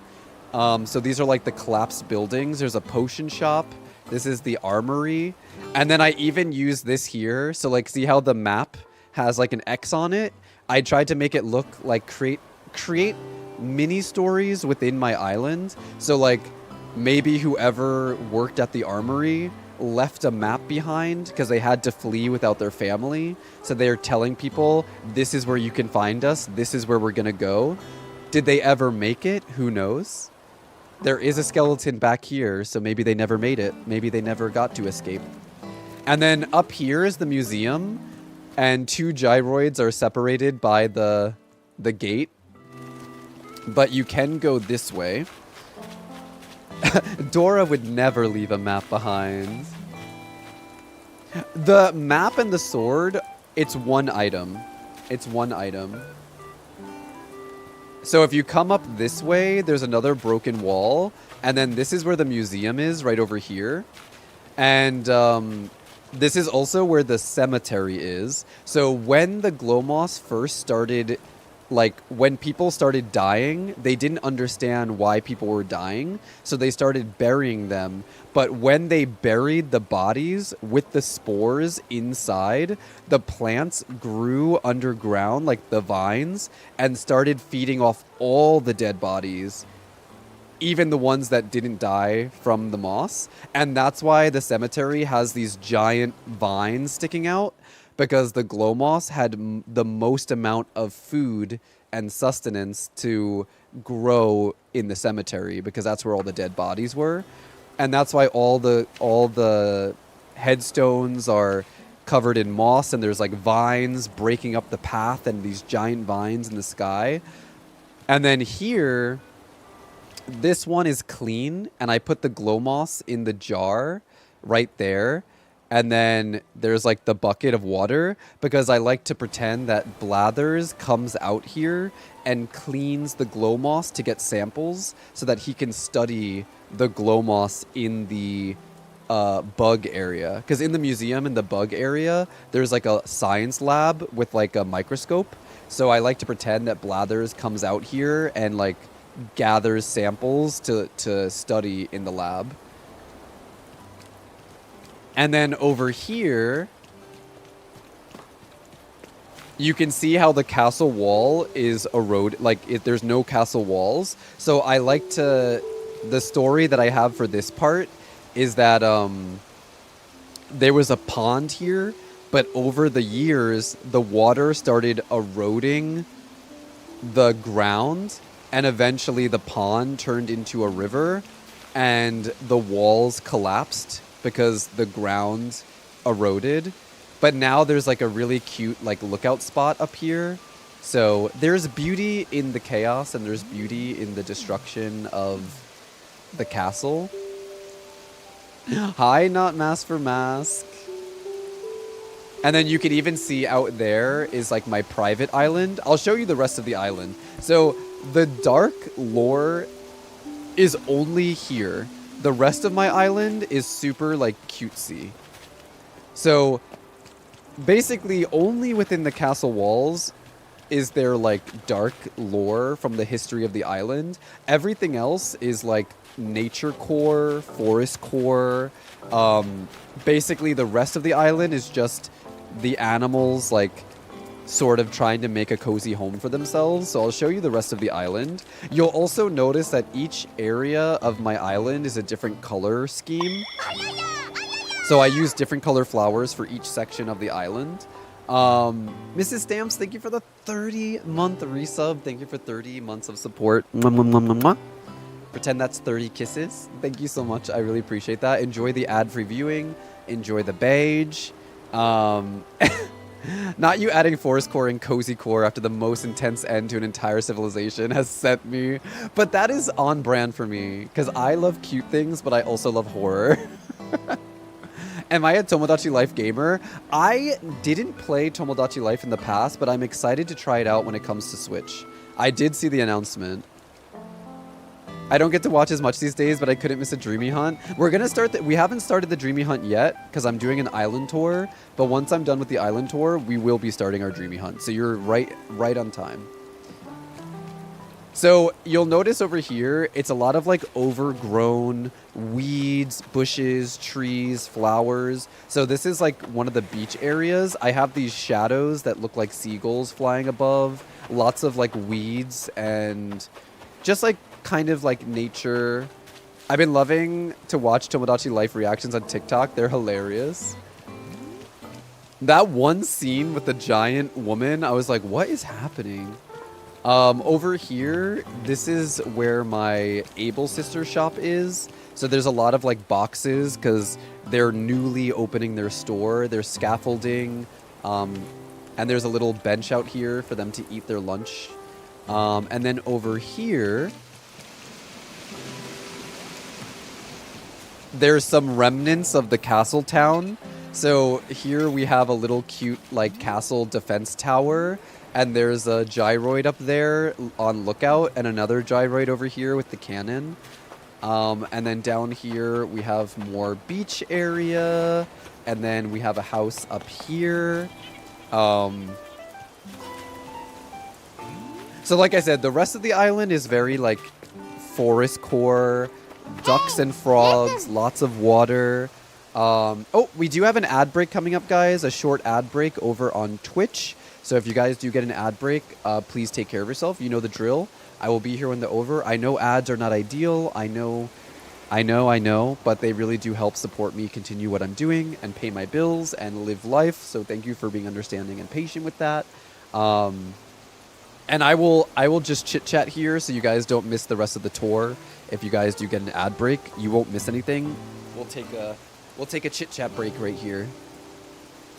So these are like the collapsed buildings. There's a potion shop. This is the armory. And then I even used this here. So like, see how the map has like an X on it? I tried to make it look like create mini stories within my island. So like maybe whoever worked at the armory left a map behind because they had to flee without their family. So they're telling people, this is where you can find us. This is where we're going to go. Did they ever make it? Who knows? There is a skeleton back here, so maybe they never made it. Maybe they never got to escape. And then up here is the museum, and 2 gyroids are separated by the gate. But you can go this way. Dora would never leave a map behind. The map and the sword, it's one item. It's one item. So if you come up this way, there's another broken wall. And then this is where the museum is, right over here. And this is also where the cemetery is. So when the glow moss first started like when people started dying, they didn't understand why people were dying, so they started burying them. But when they buried the bodies with the spores inside, the plants grew underground, like the vines, and started feeding off all the dead bodies, even the ones that didn't die from the moss. And that's why the cemetery has these giant vines sticking out, because the glow moss had the most amount of food and sustenance to grow in the cemetery, because that's where all the dead bodies were. And that's why all the headstones are covered in moss, and there's like vines breaking up the path and these giant vines in the sky. And then here, this one is clean, and I put the glow moss in the jar right there. And then there's like the bucket of water, because I like to pretend that Blathers comes out here and cleans the glow moss to get samples so that he can study the glow moss in the bug area. Because in the museum, in the bug area, there's like a science lab with like a microscope. So I like to pretend that Blathers comes out here and like gathers samples to study in the lab. And then over here, you can see how the castle wall is eroded. Like, there's no castle walls. So I like to... The story that I have for this part is that there was a pond here, but over the years, the water started eroding the ground, and eventually the pond turned into a river, and the walls collapsed because the ground eroded. But now there's like a really cute like lookout spot up here. So there's beauty in the chaos, and there's beauty in the destruction of the castle. Hi, not mask for mask. And then you can even see out there is like my private island. I'll show you the rest of the island. So the dark lore is only here. The rest of my island is super, like, cutesy. So, basically, only within the castle walls is there, like, dark lore from the history of the island. Everything else is, like, nature core, forest core. Basically, the rest of the island is just the animals, like, sort of trying to make a cozy home for themselves. So I'll show you the rest of the island. You'll also notice that each area of my island is a different color scheme. So I use different color flowers for each section of the island. Mrs. Stamps, thank you for the 30-month resub. Thank you for 30 months of support. Mwah, mwah, mwah, mwah, mwah. Pretend that's 30 kisses. Thank you so much. I really appreciate that. Enjoy the ad-free viewing. Enjoy the beige. Not you adding forest core and cozy core after the most intense end to an entire civilization has sent me. But that is on brand for me, because I love cute things, but I also love horror. Am I a Tomodachi Life gamer? I didn't play Tomodachi Life in the past, but I'm excited to try it out when it comes to Switch. I did see the announcement. I don't get to watch as much these days, but I couldn't miss a Dreamie Hunt. We're going to start... We haven't started the Dreamie Hunt yet, because I'm doing an island tour. But once I'm done with the island tour, we will be starting our Dreamie Hunt. So you're right on time. So you'll notice over here, it's a lot of like overgrown weeds, bushes, trees, flowers. So this is like one of the beach areas. I have these shadows that look like seagulls flying above. Lots of like weeds and just like kind of like nature. I've been loving to watch Tomodachi Life reactions on TikTok. They're hilarious. That one scene with the giant woman, I was like, what is happening? Over here, this is where my Able Sister shop is. So there's a lot of like boxes because they're newly opening their store. There's scaffolding. And there's a little bench out here for them to eat their lunch. And then over here, there's some remnants of the castle town. So here we have a little cute like castle defense tower, and there's a gyroid up there on lookout, and another gyroid over here with the cannon. And then down here we have more beach area, and then we have a house up here. So like I said, the rest of the island is very like forest core, ducks and frogs, lots of water. Oh, we do have an ad break coming up, guys. A short ad break over on Twitch. So if you guys do get an ad break, please take care of yourself. You know the drill. I will be here when they're over. I know ads are not ideal. I know, but they really do help support me continue what I'm doing and pay my bills and live life. So thank you for being understanding and patient with that. And I will just chit chat here so you guys don't miss the rest of the tour. If you guys do get an ad break, you won't miss anything. We'll take a chit chat break right here.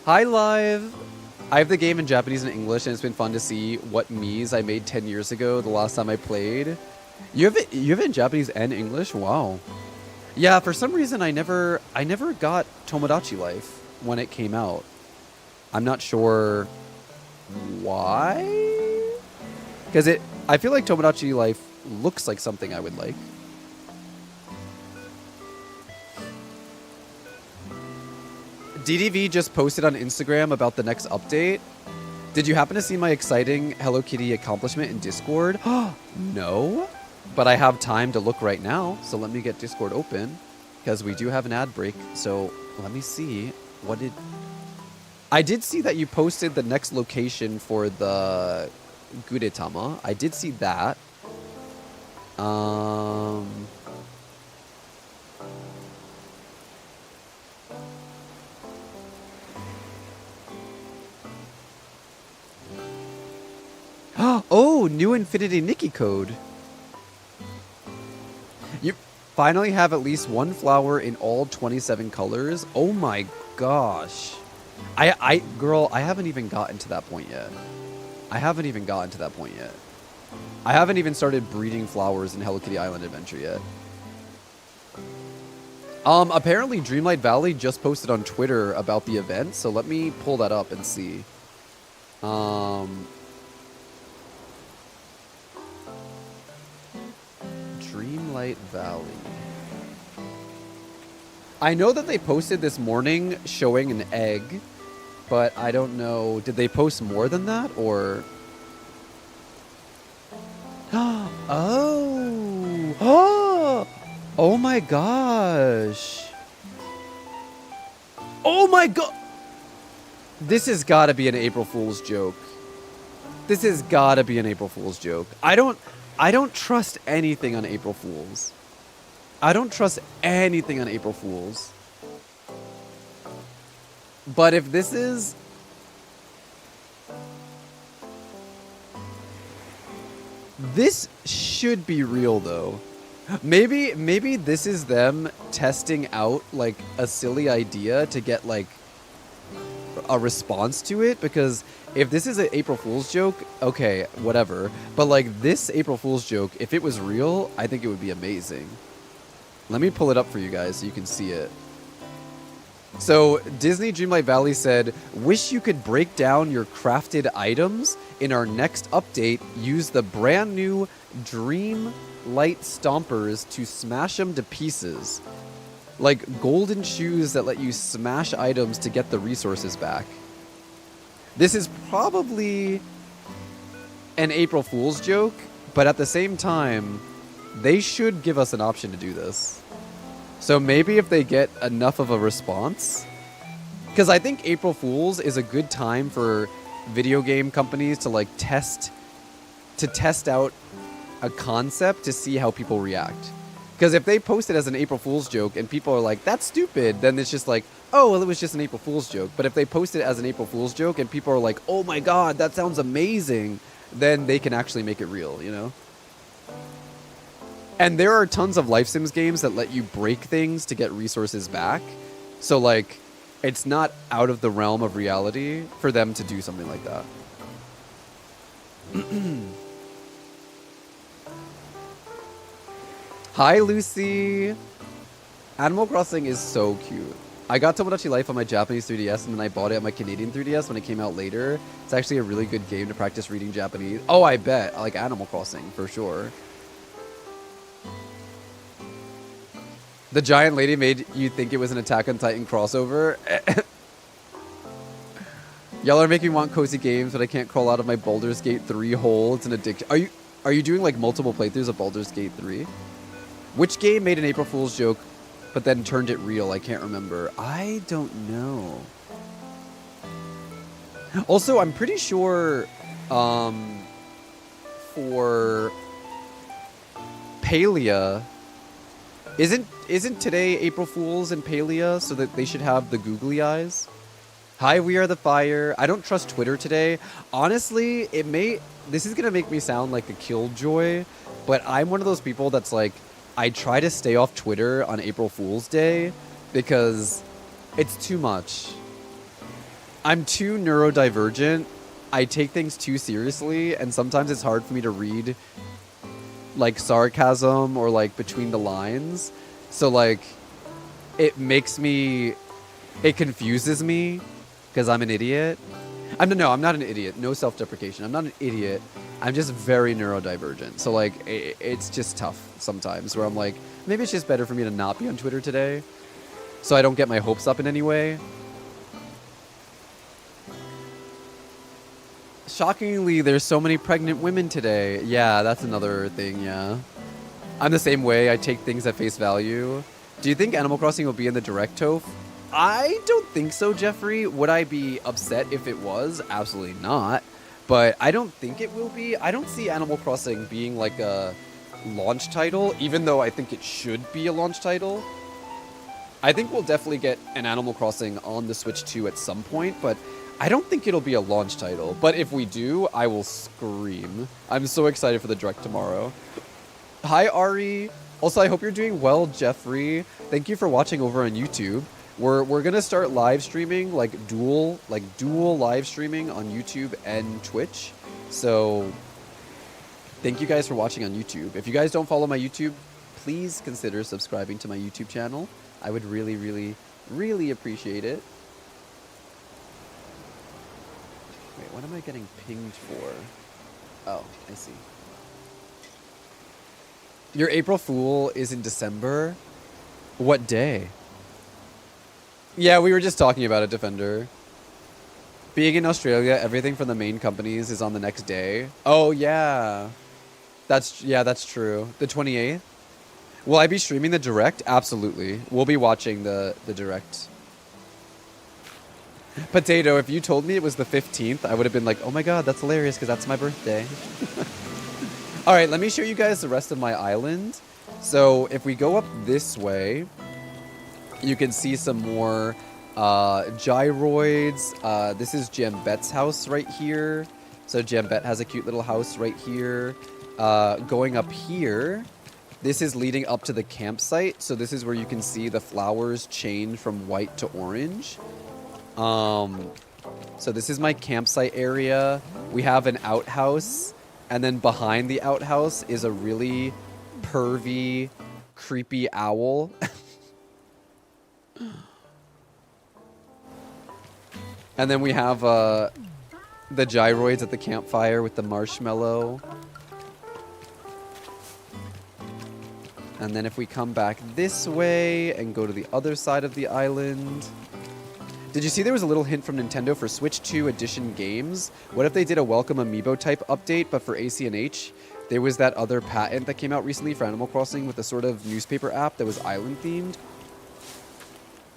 Hi live. I have the game in Japanese and English, and it's been fun to see what Miis I made 10 years ago the last time I played. You have it in Japanese and English? Wow. Yeah, for some reason I never got Tomodachi Life when it came out. I'm not sure why. Because I feel like Tomodachi Life looks like something I would like. DDV just posted on Instagram about the next update. Did you happen to see my exciting Hello Kitty accomplishment in Discord? No, but I have time to look right now. So let me get Discord open because we do have an ad break. So let me see. I did see that you posted the next location for the Gudetama. I did see that. Oh, new Infinity Nikki code. You finally have at least one flower in all 27 colors. Oh my gosh. Girl, I haven't even gotten to that point yet. I haven't even started breeding flowers in Hello Kitty Island Adventure yet. Apparently Dreamlight Valley just posted on Twitter about the event, so let me pull that up and see. Dreamlight Valley. I know that they posted this morning showing an egg, but I don't know. Did they post more than that or? Oh! Oh my gosh! Oh my god! This has got to be an April Fool's joke. This has got to be an April Fool's joke. I don't trust anything on April Fools. But if this is... This should be real, though. Maybe this is them testing out, like, a silly idea to get, like, a response to it, because if this is an April Fool's joke, okay, whatever. But like this April Fool's joke, if it was real, I think it would be amazing. Let me pull it up for you guys so you can see it. So Disney Dreamlight Valley said, wish you could break down your crafted items. In our next update, use the brand new Dreamlight Stompers to smash them to pieces. Like golden shoes that let you smash items to get the resources back. This is probably an April Fool's joke, but at the same time, they should give us an option to do this. So maybe if they get enough of a response, because I think April Fool's is a good time for video game companies to like test out a concept to see how people react. Because if they post it as an April Fool's joke and people are like, that's stupid, then it's just like, oh, well, it was just an April Fool's joke. But if they post it as an April Fool's joke and people are like, oh my god, that sounds amazing, then they can actually make it real, you know? And there are tons of Life Sims games that let you break things to get resources back. So, like, it's not out of the realm of reality for them to do something like that. Hi, Lucy. Animal Crossing is so cute. I got Tomodachi Life on my Japanese 3DS, and then I bought it on my Canadian 3DS when it came out later. It's actually a really good game to practice reading Japanese. Oh, I bet. I like Animal Crossing, for sure. The giant lady made you think it was an Attack on Titan crossover. Y'all are making me want cozy games, but I can't crawl out of my Baldur's Gate 3 hole. It's an addiction. Are you doing like multiple playthroughs of Baldur's Gate 3? Which game made an April Fool's joke, but then turned it real? I can't remember. I don't know. Also, I'm pretty sure for Palia, isn't today April Fool's in Palia, so that they should have the googly eyes? Hi, we are the fire. I don't trust Twitter today. Honestly, this is gonna make me sound like a killjoy, but I'm one of those people that's like, I try to stay off Twitter on April Fool's Day because it's too much. I'm too neurodivergent. I take things too seriously, and sometimes it's hard for me to read like sarcasm or like between the lines. So like it confuses me because I'm an idiot. I'm not an idiot. No self-deprecation. I'm not an idiot. I'm just very neurodivergent. So like it's just tough sometimes where I'm like, maybe it's just better for me to not be on Twitter today so I don't get my hopes up in any way. Shockingly, there's so many pregnant women today. Yeah, that's another thing, yeah. I'm the same way. I take things at face value. Do you think Animal Crossing will be in the Direct, Toph? I don't think so, Jeffrey. Would I be upset if it was? Absolutely not. But I don't think it will be. I don't see Animal Crossing being like a launch title, even though I think it should be a launch title. I think we'll definitely get an Animal Crossing on the Switch 2 at some point, but I don't think it'll be a launch title. But if we do, I will scream. I'm so excited for the Direct tomorrow. Hi, Ari. Also, I hope you're doing well, Jeffrey. Thank you for watching over on YouTube. We're gonna start live streaming, like dual live streaming on YouTube and Twitch. So thank you guys for watching on YouTube. If you guys don't follow my YouTube, please consider subscribing to my YouTube channel. I would really, really, really appreciate it. Wait, what am I getting pinged for? Oh, I see. Your April Fool is in December? What day? Yeah, we were just talking about it, Defender. Being in Australia, everything from the main companies is on the next day. Oh, yeah. That's true. The 28th? Will I be streaming the Direct? Absolutely. We'll be watching the Direct. Potato, if you told me it was the 15th, I would have been like, oh my god, that's hilarious because that's my birthday. All right, let me show you guys the rest of my island. So if we go up this way, you can see some more gyroids. This is Jambet's house right here. So Jambet has a cute little house right here. Going up here, this is leading up to the campsite. So this is where you can see the flowers change from white to orange. So this is my campsite area. We have an outhouse. And then behind the outhouse is a really pervy, creepy owl. And then we have the gyroids at the campfire with the marshmallow. And then if we come back this way and go to the other side of the island... Did you see there was a little hint from Nintendo for Switch 2 edition games? What if they did a Welcome Amiibo type update, but for AC&H? There was that other patent that came out recently for Animal Crossing with a sort of newspaper app that was island themed.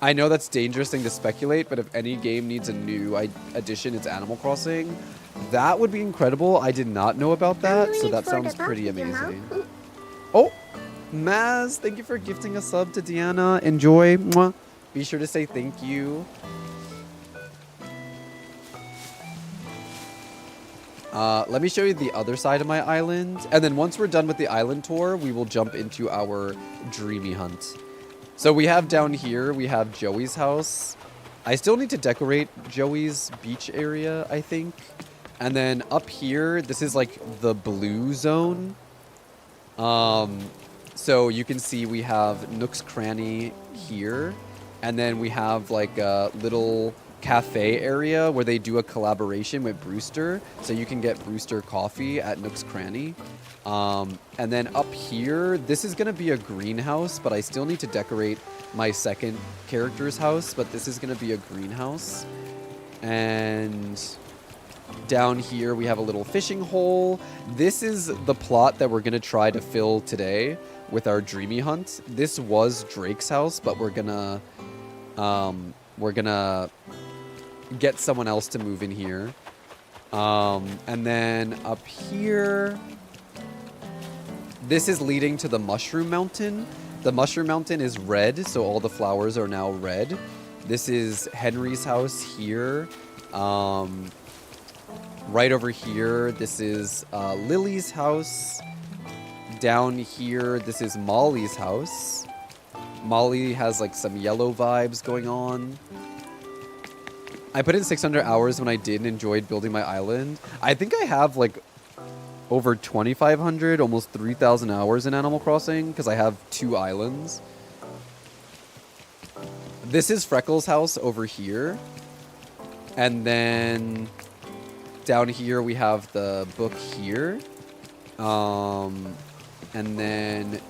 I know that's dangerous thing to speculate, but if any game needs a new edition, it's Animal Crossing. That would be incredible. I did not know about that, so that sounds pretty amazing. Oh, Maz, thank you for gifting a sub to Deanna. Enjoy. Mwah. Be sure to say thank you. Let me show you the other side of my island. And then once we're done with the island tour, we will jump into our Dreamy hunt. So we have down here, we have Joey's house. I still need to decorate Joey's beach area, I think. And then up here, this is like the blue zone. So you can see we have Nook's Cranny here. And then we have like a little cafe area where they do a collaboration with Brewster. So you can get Brewster coffee at Nook's Cranny. And then up here, this is going to be a greenhouse, but I still need to decorate my second character's house. But this is going to be a greenhouse. And down here we have a little fishing hole. This is the plot that we're going to try to fill today with our dreamy hunt. This was Drake's house, but we're gonna get someone else to move in here. And then up here, this is leading to the Mushroom Mountain. The Mushroom Mountain is red, so all the flowers are now red. This is Henry's house here. Right over here, this is Lily's house. Down here, this is Molly's house. Molly has like some yellow vibes going on. I put in 600 hours when I did and enjoyed building my island. I think I have like over 2,500, almost 3,000 hours in Animal Crossing because I have 2 islands. This is Freckles' house over here. And then down here we have the book here. And then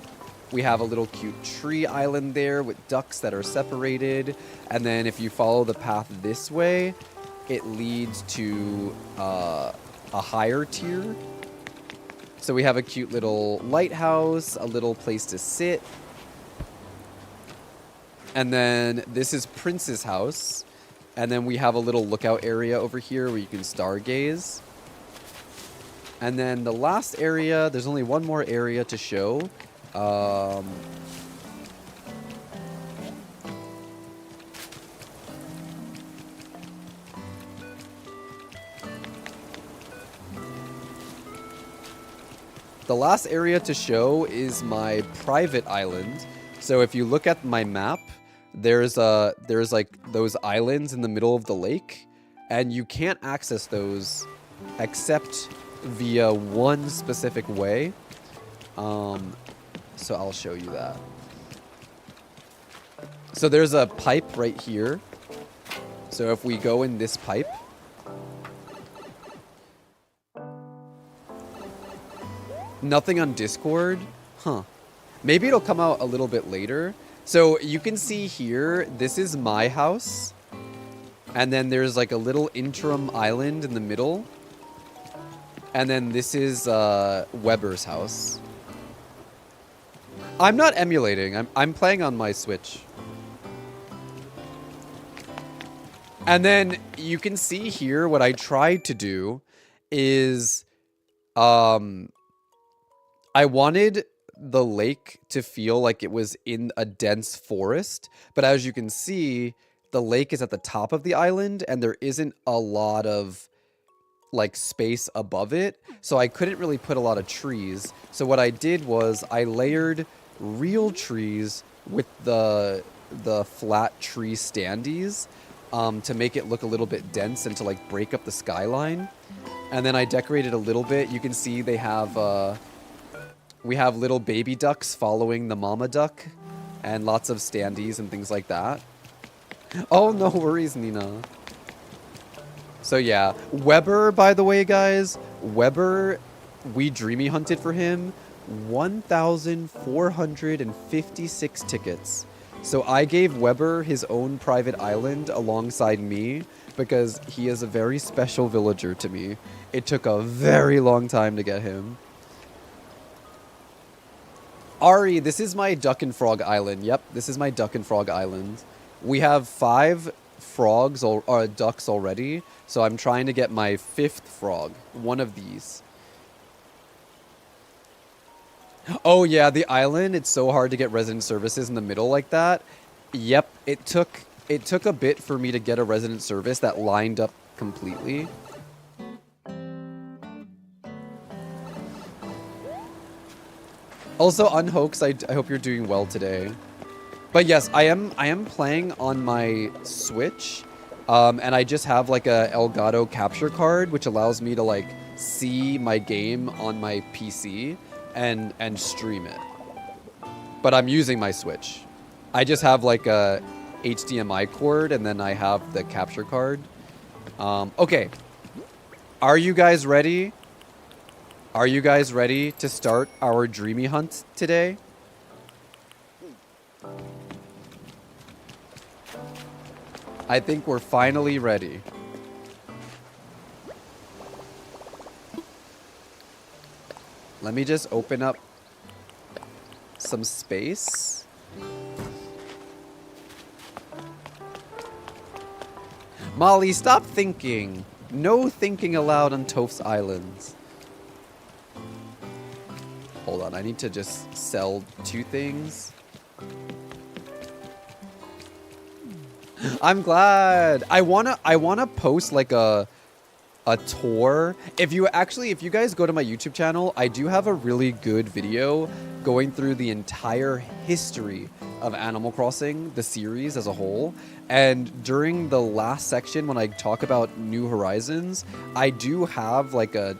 we have a little cute tree island there with ducks that are separated. And then if you follow the path this way, it leads to a higher tier. So we have a cute little lighthouse, a little place to sit. And then this is Prince's house. And then we have a little lookout area over here where you can stargaze. And then the last area, there's only one more area to show. The last area to show is my private island. So if you look at my map, there's like those islands in the middle of the lake, and you can't access those except via one specific way. So I'll show you that. So there's a pipe right here. So if we go in this pipe, nothing on Discord? Huh. Maybe it'll come out a little bit later. So you can see here, this is my house. And then there's like a little interim island in the middle. And then this is Weber's house. I'm not emulating. I'm playing on my Switch. And then you can see here what I tried to do is I wanted the lake to feel like it was in a dense forest, but as you can see, the lake is at the top of the island and there isn't a lot of like space above it, so I couldn't really put a lot of trees. So what I did was I layered real trees with the flat tree standees to make it look a little bit dense and to like break up the skyline. And then I decorated a little bit. You can see they have we have little baby ducks following the mama duck and lots of standees and things like that. Oh, no worries, Nina. So yeah, Weber, by the way, guys, Weber, we dreamy hunted for him 1,456 tickets. So I gave Weber his own private island alongside me because he is a very special villager to me. It took a very long time to get him. Ari, this is my Duck and Frog Island. Yep, this is my Duck and Frog Island. We have 5 frogs or ducks already, so I'm trying to get my 5th frog. One of these. Oh yeah, the island, it's so hard to get resident services in the middle like that. Yep, it took a bit for me to get a resident service that lined up completely. Also, Unhoax, I hope you're doing well today. But yes, I am playing on my Switch, and I just have like a Elgato capture card, which allows me to like see my game on my PC and stream it. But I'm using my Switch. I just have like a HDMI cord, and then I have the capture card. Okay, are you guys ready? Are you guys ready to start our dreamy hunt today? I think we're finally ready. Let me just open up some space. Molly, stop thinking. No thinking aloud on Toph's Islands. Hold on, I need to just sell 2 things. I'm glad. I wanna post like a tour. If you guys go to my YouTube channel, I do have a really good video going through the entire history of Animal Crossing, the series as a whole. And during the last section, when I talk about New Horizons, I do have like a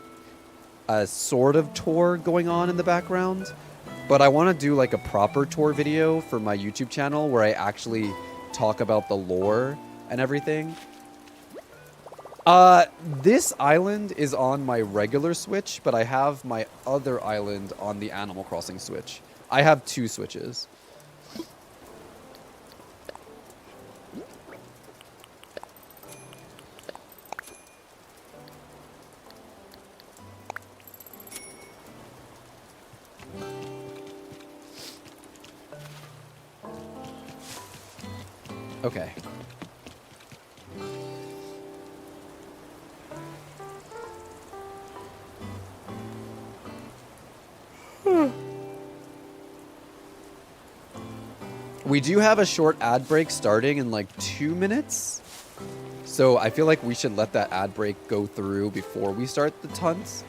sort of tour going on in the background. But I want to do like a proper tour video for my YouTube channel where I actually talk about the lore and everything. This island is on my regular Switch, but I have my other island on the Animal Crossing Switch. I have 2 Switches. Okay. We do have a short ad break starting in like 2 minutes. So I feel like we should let that ad break go through before we start the hunt.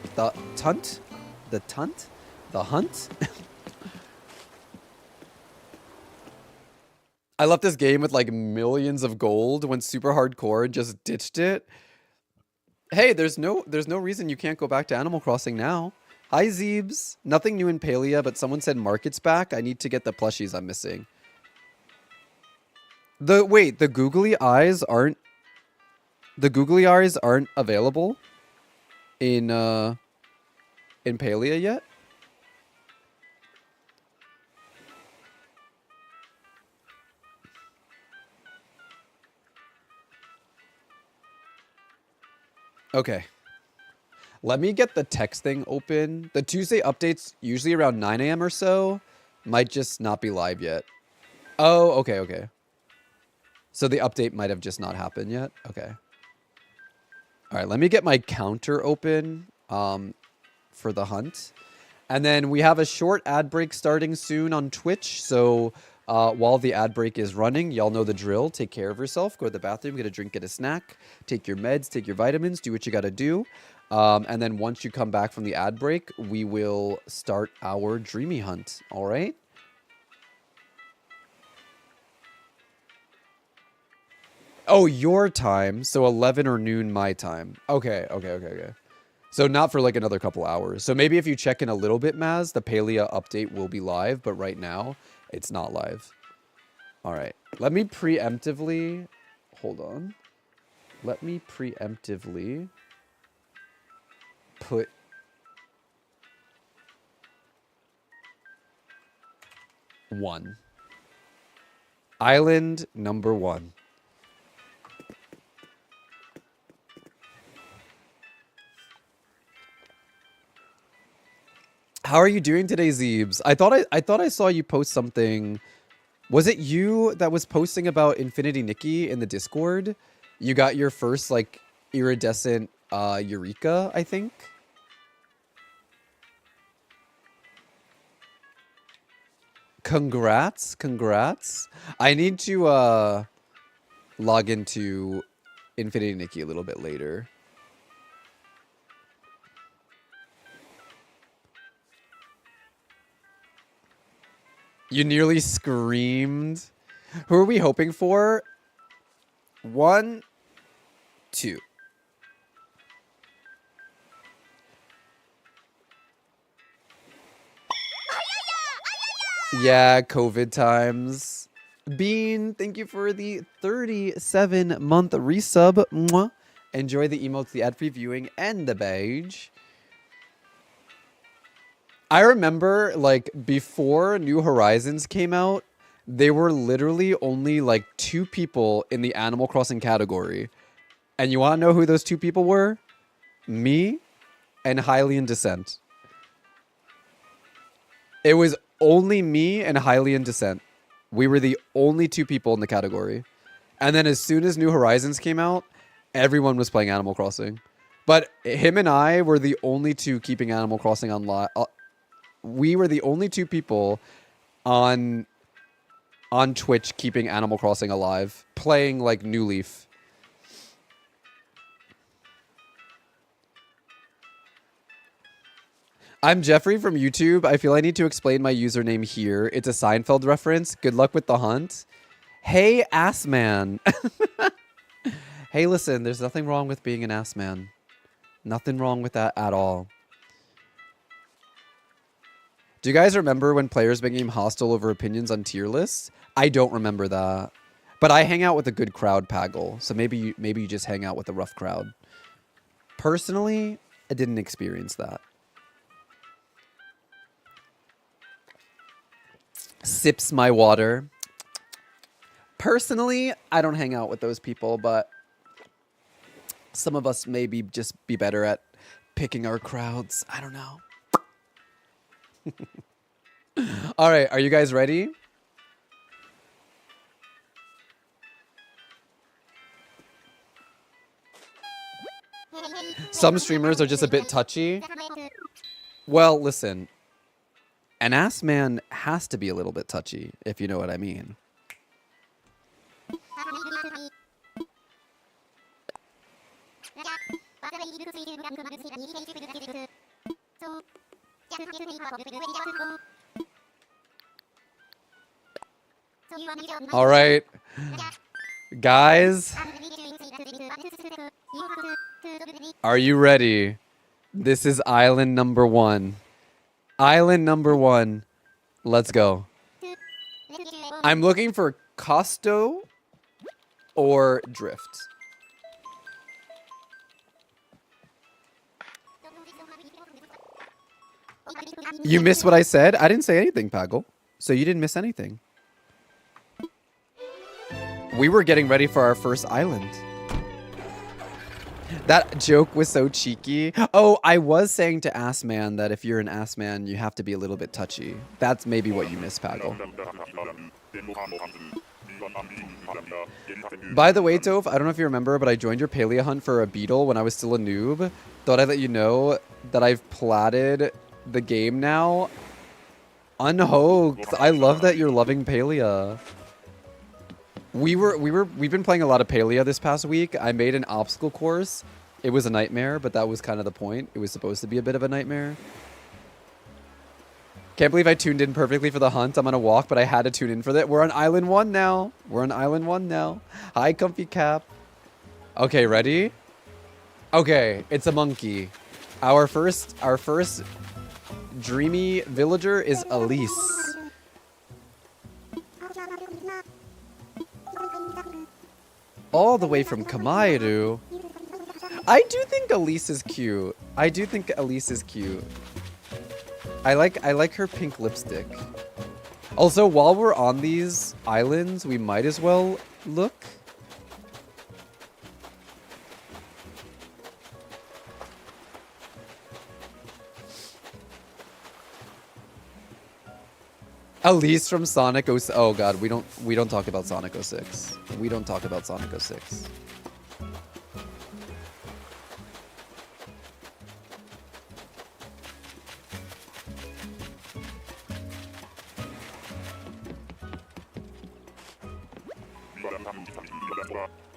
I left this game with like millions of gold, went super hardcore and just ditched it. Hey, there's no reason you can't go back to Animal Crossing now. Hi Zeebs. Nothing new in Palia, but someone said market's back. I need to get the plushies I'm missing. The googly eyes aren't available in Palia yet? Okay. Let me get the text thing open. The Tuesday updates, usually around 9 a.m. or so, might just not be live yet. Oh, okay, okay. So the update might have just not happened yet? Okay. All right, let me get my counter open for the hunt. And then we have a short ad break starting soon on Twitch. So while the ad break is running, y'all know the drill. Take care of yourself. Go to the bathroom, get a drink, get a snack. Take your meds, take your vitamins, do what you got to do. And then once you come back from the ad break, we will start our Dreamie hunt. All right? Oh, your time. So 11 or noon my time. Okay, okay, okay, okay. So not for like another couple hours. So maybe if you check in a little bit, Maz, the Palia update will be live. But right now, it's not live. All right. Let me preemptively... Hold on. Let me preemptively put... one. Island number 1. How are you doing today, Zeebs? I thought I saw you post something. Was it you that was posting about Infinity Nikki in the Discord? You got your first like iridescent Eureka, I think. Congrats, congrats. I need to log into Infinity Nikki a little bit later. You nearly screamed. Who are we hoping for? 1, 2. Yeah, COVID times. Bean, thank you for the 37-month resub. Mwah. Enjoy the emotes, the ad-free viewing, and the badge. I remember, like, before New Horizons came out, there were literally only, like, 2 people in the Animal Crossing category. And you want to know who those 2 people were? Me and Hylian Descent. It was only me and Hylian Descent. We were the only two people in the category. And then as soon as New Horizons came out, everyone was playing Animal Crossing. But him and I were the only two keeping Animal Crossing on we were the only two people on Twitch keeping Animal Crossing alive, playing like New Leaf. I'm Jeffrey from YouTube. I feel I need to explain my username here. It's a Seinfeld reference. Good luck with the hunt. Hey, ass man. Hey, listen, there's nothing wrong with being an ass man. Nothing wrong with that at all. Do you guys remember when players became hostile over opinions on tier lists? I don't remember that. But I hang out with a good crowd, Paggle. So maybe you just hang out with a rough crowd. Personally, I didn't experience that. Sips my water. Personally, I don't hang out with those people, but some of us maybe just be better at picking our crowds. I don't know. All right, are you guys ready? Some streamers are just a bit touchy. Well, listen. An ass man has to be a little bit touchy, if you know what I mean. All right. Guys, are you ready? This is island number 1. Island number 1. Let's go. I'm looking for Costo or Drift. You missed what I said? I didn't say anything, Paggle. So you didn't miss anything. We were getting ready for our first island. That joke was so cheeky. Oh, I was saying to Ass Man that if you're an Ass Man, you have to be a little bit touchy. That's maybe what you missed, Paggle. By the way, Toph, I don't know if you remember, but I joined your Palea hunt for a beetle when I was still a noob. Thought I'd let you know that I've platted the game now. Unhooked. I love that you're loving Palea. We've been playing a lot of Palea this past week. I made an obstacle course. It was a nightmare, but that was kind of the point. It was supposed to be a bit of a nightmare. Can't believe I tuned in perfectly for the hunt. I'm on a walk, but I had to tune in for that. We're on Island 1 now. We're on Island 1 now. Hi, Comfy Cap. Okay, ready? Okay, it's a monkey. Our first dreamy villager is Elise. All the way from Kamairu. I do think Elise is cute. I do think Elise is cute. I like her pink lipstick. Also, while we're on these islands, we might as well look. Elise from Sonic 06. Oh god, we don't talk about Sonic 06. We don't talk about Sonic 06.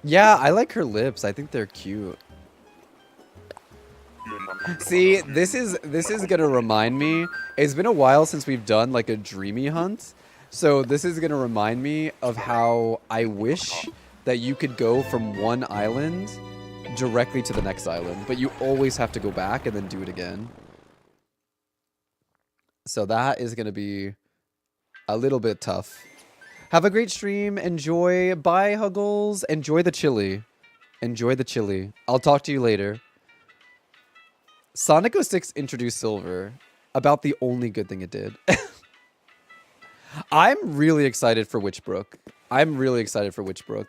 Yeah, I like her lips. I think they're cute. See, this is gonna remind me. It's been a while since we've done like a dreamy hunt, so this is gonna remind me of how I wish that you could go from one island directly to the next island, but you always have to go back and then do it again. So that is gonna be a little bit tough. Have a great stream. Enjoy. Bye, Huggles. Enjoy the chili. Enjoy the chili. I'll talk to you later. Sonic 06 introduced Silver. About the only good thing it did. I'm really excited for Witchbrook. I'm really excited for Witchbrook.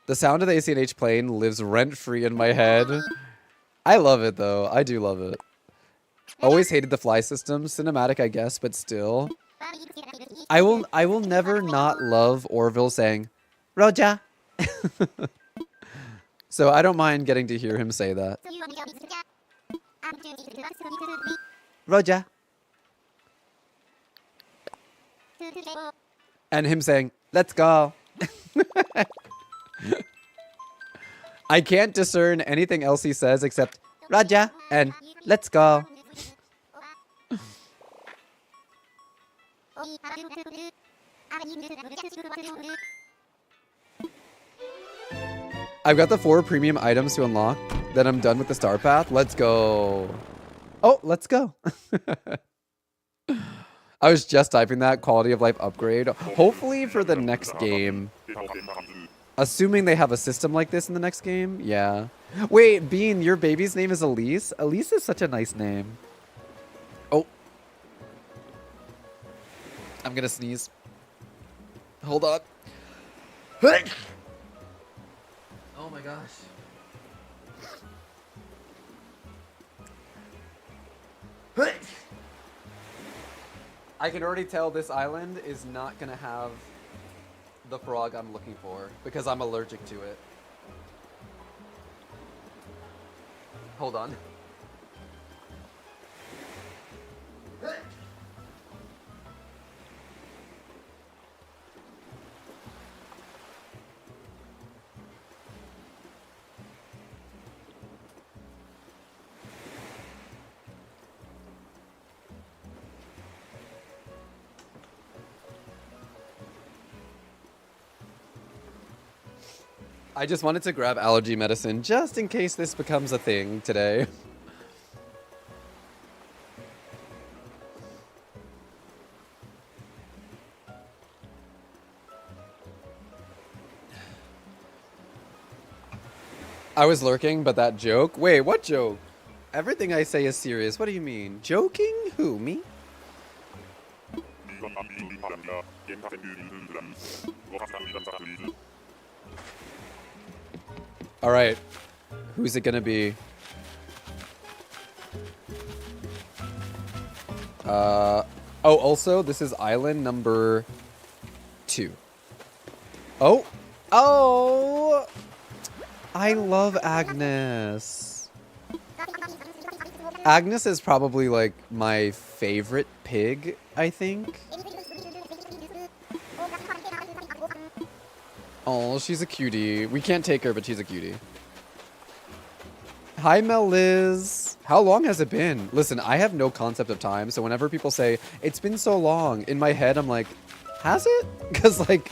The sound of the ACNH plane lives rent-free in my head. I love it, though. I do love it. Always hated the fly system. Cinematic, I guess, but still. I will never not love Orville saying, Roja. So I don't mind getting to hear him say that. Roja. And him saying, let's go. I can't discern anything else he says except Raja and let's go. I've got the 4 premium items to unlock. Then I'm done with the star path. Let's go. Oh, let's go. I was just typing that quality of life upgrade. Hopefully for the next game. Assuming they have a system like this in the next game. Yeah. Wait, Bean, your baby's name is Elise? Elise is such a nice name. Oh. I'm gonna sneeze. Hold on. Oh my gosh. I can already tell this island is not gonna have the frog I'm looking for because I'm allergic to it. Hold on. I just wanted to grab allergy medicine just in case this becomes a thing today. I was lurking, but that joke? Wait, what joke? Everything I say is serious. What do you mean? Joking? Who, me? All right, who's it gonna be? Oh, also, this is island number 2. Oh, oh! I love Agnes. Agnes is probably like my favorite pig, I think. Oh, she's a cutie. We can't take her, but she's a cutie. Hi, Mel Liz. How long has it been? Listen, I have no concept of time, so whenever people say, it's been so long, in my head, I'm like, has it? Because, like,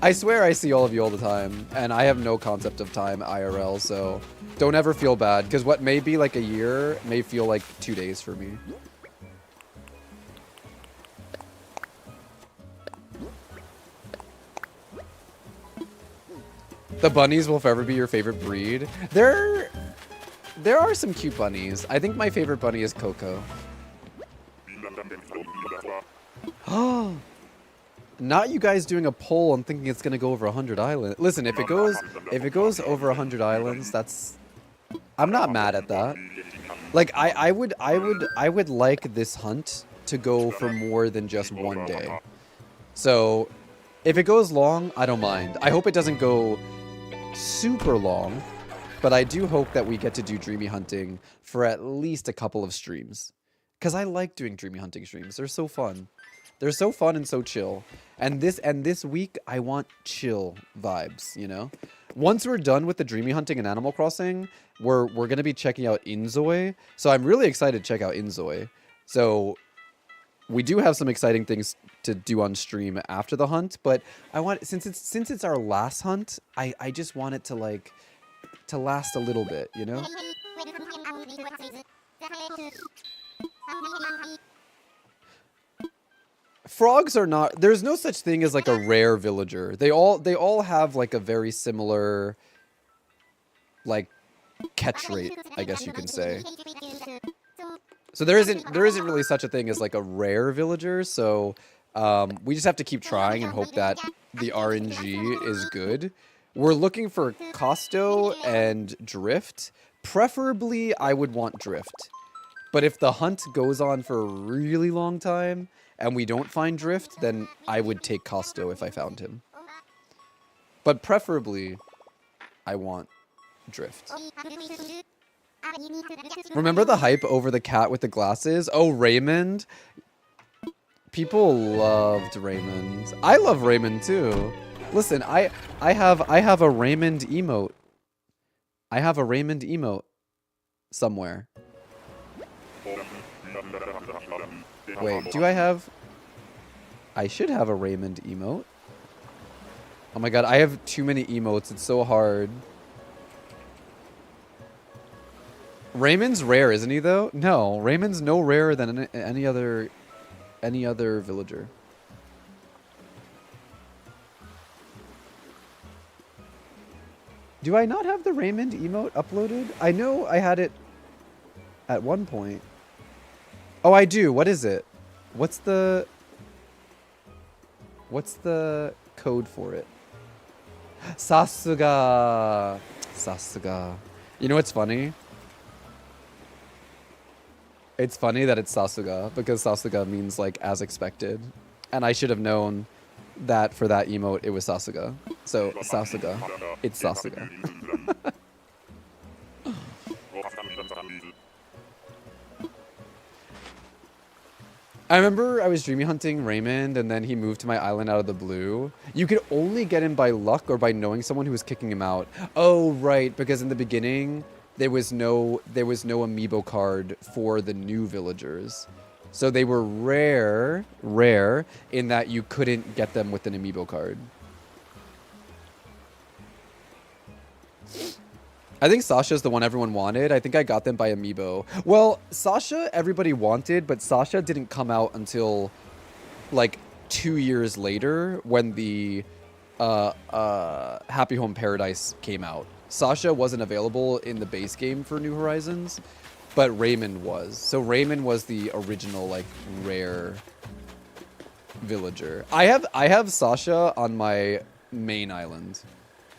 I swear I see all of you all the time, and I have no concept of time IRL, so don't ever feel bad, because what may be like a year may feel like 2 days for me. The bunnies will forever be your favorite breed. There are some cute bunnies. I think my favorite bunny is Coco. Oh, not you guys doing a poll and thinking it's gonna go over 100 islands. Listen, if it goes over 100 islands, that's, I'm not mad at that. Like I would like this hunt to go for more than just 1 day. So if it goes long, I don't mind. I hope it doesn't go super long, but I do hope that we get to do Dreamy hunting for at least a couple of streams. Because I like doing Dreamy hunting streams. They're so fun. They're so fun and so chill. And this week, I want chill vibes, you know? Once we're done with the Dreamy hunting and Animal Crossing, we're going to be checking out Inzoi. So I'm really excited to check out Inzoi. So we do have some exciting things to do on stream after the hunt, but I want, since it's our last hunt, I just want it to like to last a little bit, you know? Frogs are not, there's no such thing as like a rare villager. They all have like a very similar like catch rate, I guess you can say. So there isn't really such a thing as like a rare villager, so we just have to keep trying and hope that the RNG is good. We're looking for Costo and Drift. Preferably, I would want Drift. But if the hunt goes on for a really long time and we don't find Drift, then I would take Costo if I found him. But preferably, I want Drift. Remember the hype over the cat with the glasses? Oh, Raymond? People loved Raymond. I love Raymond too. Listen, I have a Raymond emote. I have a Raymond emote somewhere. Wait, do I have... I should have a Raymond emote. Oh my god, I have too many emotes. It's so hard. Raymond's rare, isn't he, though? No, Raymond's no rarer than any other villager. Do I not have the Raymond emote uploaded? I know I had it at one point. Oh, I do. What is it? What's the code for it? Sasuga. Sasuga. You know what's funny? It's funny that it's Sasuga, because Sasuga means, like, as expected. And I should have known that for that emote, it was Sasuga. So, Sasuga. It's Sasuga. I remember I was dreamy hunting Raymond, and then he moved to my island out of the blue. You could only get him by luck or by knowing someone who was kicking him out. Oh, right, because in the beginning... There was no amiibo card for the new villagers. So they were rare in that you couldn't get them with an amiibo card. I think Sasha's the one everyone wanted. I think I got them by amiibo. Well, Sasha everybody wanted, but Sasha didn't come out until like 2 years later when the Happy Home Paradise came out. Sasha wasn't available in the base game for New Horizons, but Raymond was. So Raymond was the original, like, rare villager. I have Sasha on my main island.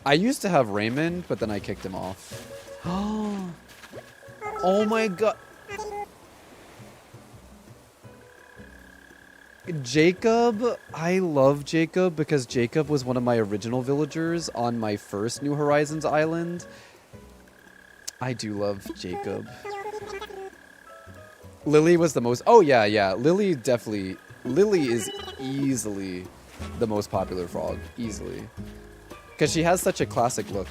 I used to have Raymond, but then I kicked him off. Oh my god. Jacob, I love Jacob because Jacob was one of my original villagers on my first New Horizons island. I do love Jacob. Lily was the most... Oh, yeah. Lily definitely... Lily is easily the most popular frog. Easily. Because she has such a classic look.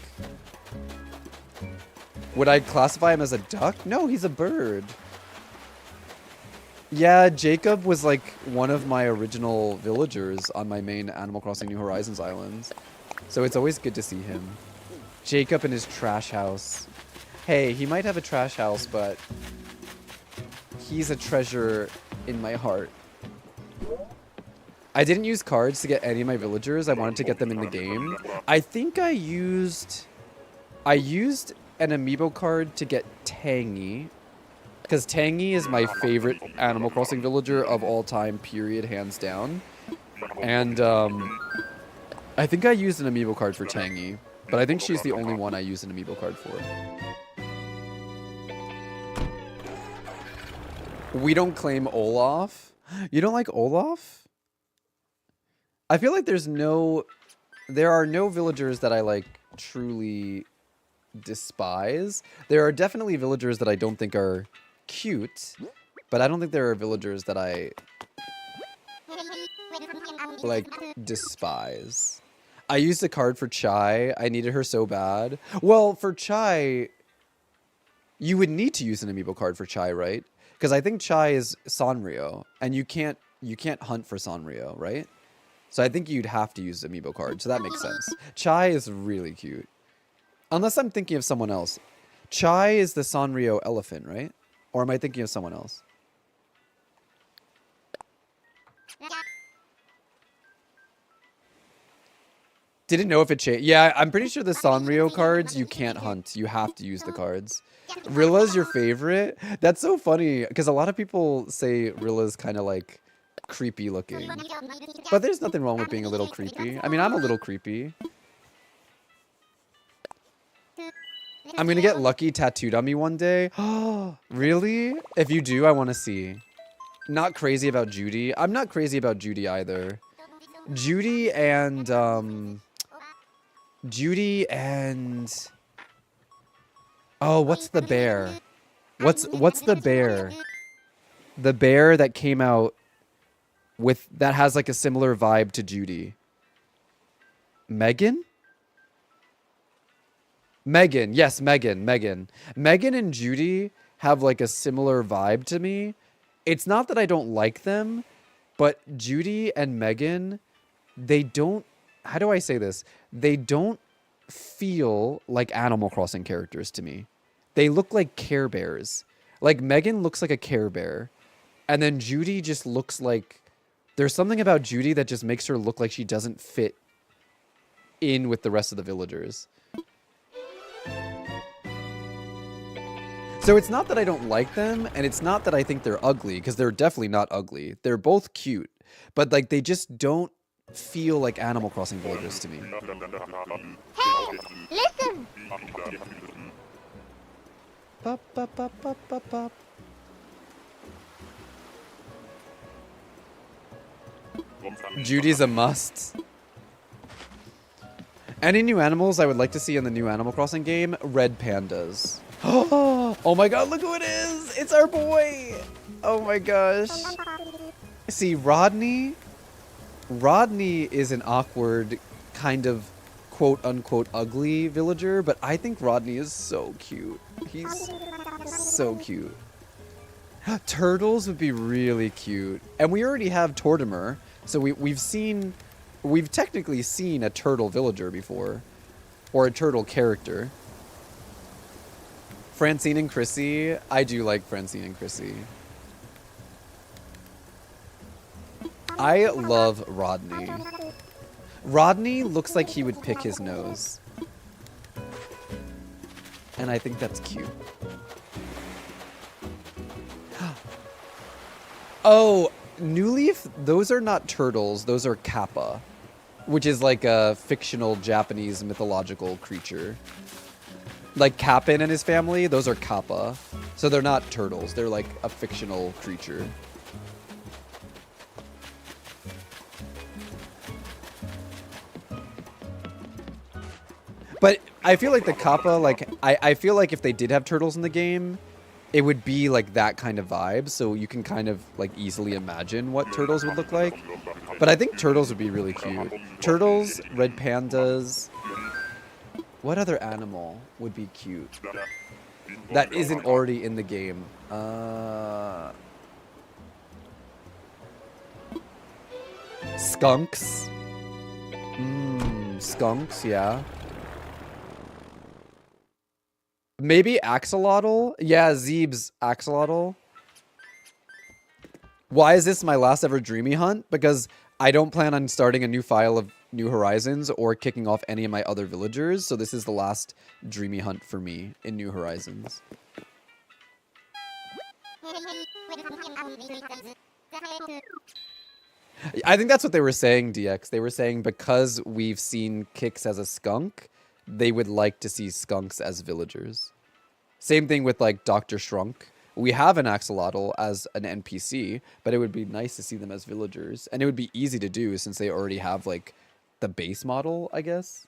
Would I classify him as a duck? No, he's a bird. Yeah, Jacob was like one of my original villagers on my main Animal Crossing New Horizons islands. So it's always good to see him. Jacob in his trash house. Hey, he might have a trash house, but he's a treasure in my heart. I didn't use cards to get any of my villagers. I wanted to get them in the game. I think I used an amiibo card to get Tangy. Because Tangy is my favorite Animal Crossing villager of all time, period, hands down. And I think I used an amiibo card for Tangy. But I think she's the only one I used an amiibo card for. We don't claim Olaf. You don't like Olaf? I feel like there are no villagers that I like truly despise. There are definitely villagers that I don't think are cute, but I don't think there are villagers that I like despise. I used a card for Chai. I needed her so bad. Well, for Chai, you would need to use an amiibo card for Chai, right? Because I think Chai is Sanrio, and you can't hunt for Sanrio, right? So I think you'd have to use amiibo card. So that makes sense. Chai is really cute. Unless I'm thinking of someone else. Chai is the Sanrio elephant, right? Or am I thinking of someone else? Didn't know if it changed. Yeah, I'm pretty sure the Sanrio cards, you can't hunt. You have to use the cards. Rilla's your favorite? That's so funny, because a lot of people say Rilla's kind of like creepy looking. But there's nothing wrong with being a little creepy. I mean, I'm a little creepy. I'm gonna get Lucky tattooed on me one day. Really? If you do, I want to see. Not crazy about Judy. I'm not crazy about Judy either. Judy and oh, what's the bear? What's the bear? The bear that came out with that has like a similar vibe to Judy. Megan? Megan, yes, Megan. Megan and Judy have like a similar vibe to me. It's not that I don't like them, but Judy and Megan, they don't, how do I say this? They don't feel like Animal Crossing characters to me. They look like Care Bears. Like Megan looks like a Care Bear. And then Judy just looks like, there's something about Judy that just makes her look like she doesn't fit in with the rest of the villagers. So it's not that I don't like them, and it's not that I think they're ugly, because they're definitely not ugly. They're both cute, but like they just don't feel like Animal Crossing villagers to me. Hey, listen. Bop, bop, bop, bop, bop, bop. Judy's a must. Any new animals I would like to see in the new Animal Crossing game? Red pandas. Oh my god, look who it is! It's our boy! Oh my gosh. See, Rodney is an awkward, kind of quote-unquote ugly villager, but I think Rodney is so cute. He's so cute. Turtles would be really cute. And we already have Tortimer, so we've technically seen a turtle villager before. Or a turtle character. Francine and Chrissy. I do like Francine and Chrissy. I love Rodney. Rodney looks like he would pick his nose. And I think that's cute. Oh, New Leaf, those are not turtles. Those are kappa, which is like a fictional Japanese mythological creature. Like Kappin and his family, those are kappa. So they're not turtles. They're like a fictional creature. But I feel like the kappa, like, I feel like if they did have turtles in the game, it would be like that kind of vibe. So you can kind of like easily imagine what turtles would look like. But I think turtles would be really cute. Turtles, red pandas. What other animal would be cute that isn't already in the game? Skunks. Skunks, yeah. Maybe axolotl? Yeah, Zeeb's axolotl. Why is this my last ever Dreamie hunt? Because I don't plan on starting a new file of New Horizons or kicking off any of my other villagers, so this is the last Dreamie hunt for me in New Horizons. I think that's what they were saying, DX. They were saying because we've seen Kix as a skunk, they would like to see skunks as villagers. Same thing with like Dr. Shrunk. We have an axolotl as an NPC, but it would be nice to see them as villagers. And it would be easy to do since they already have like the base model, I guess.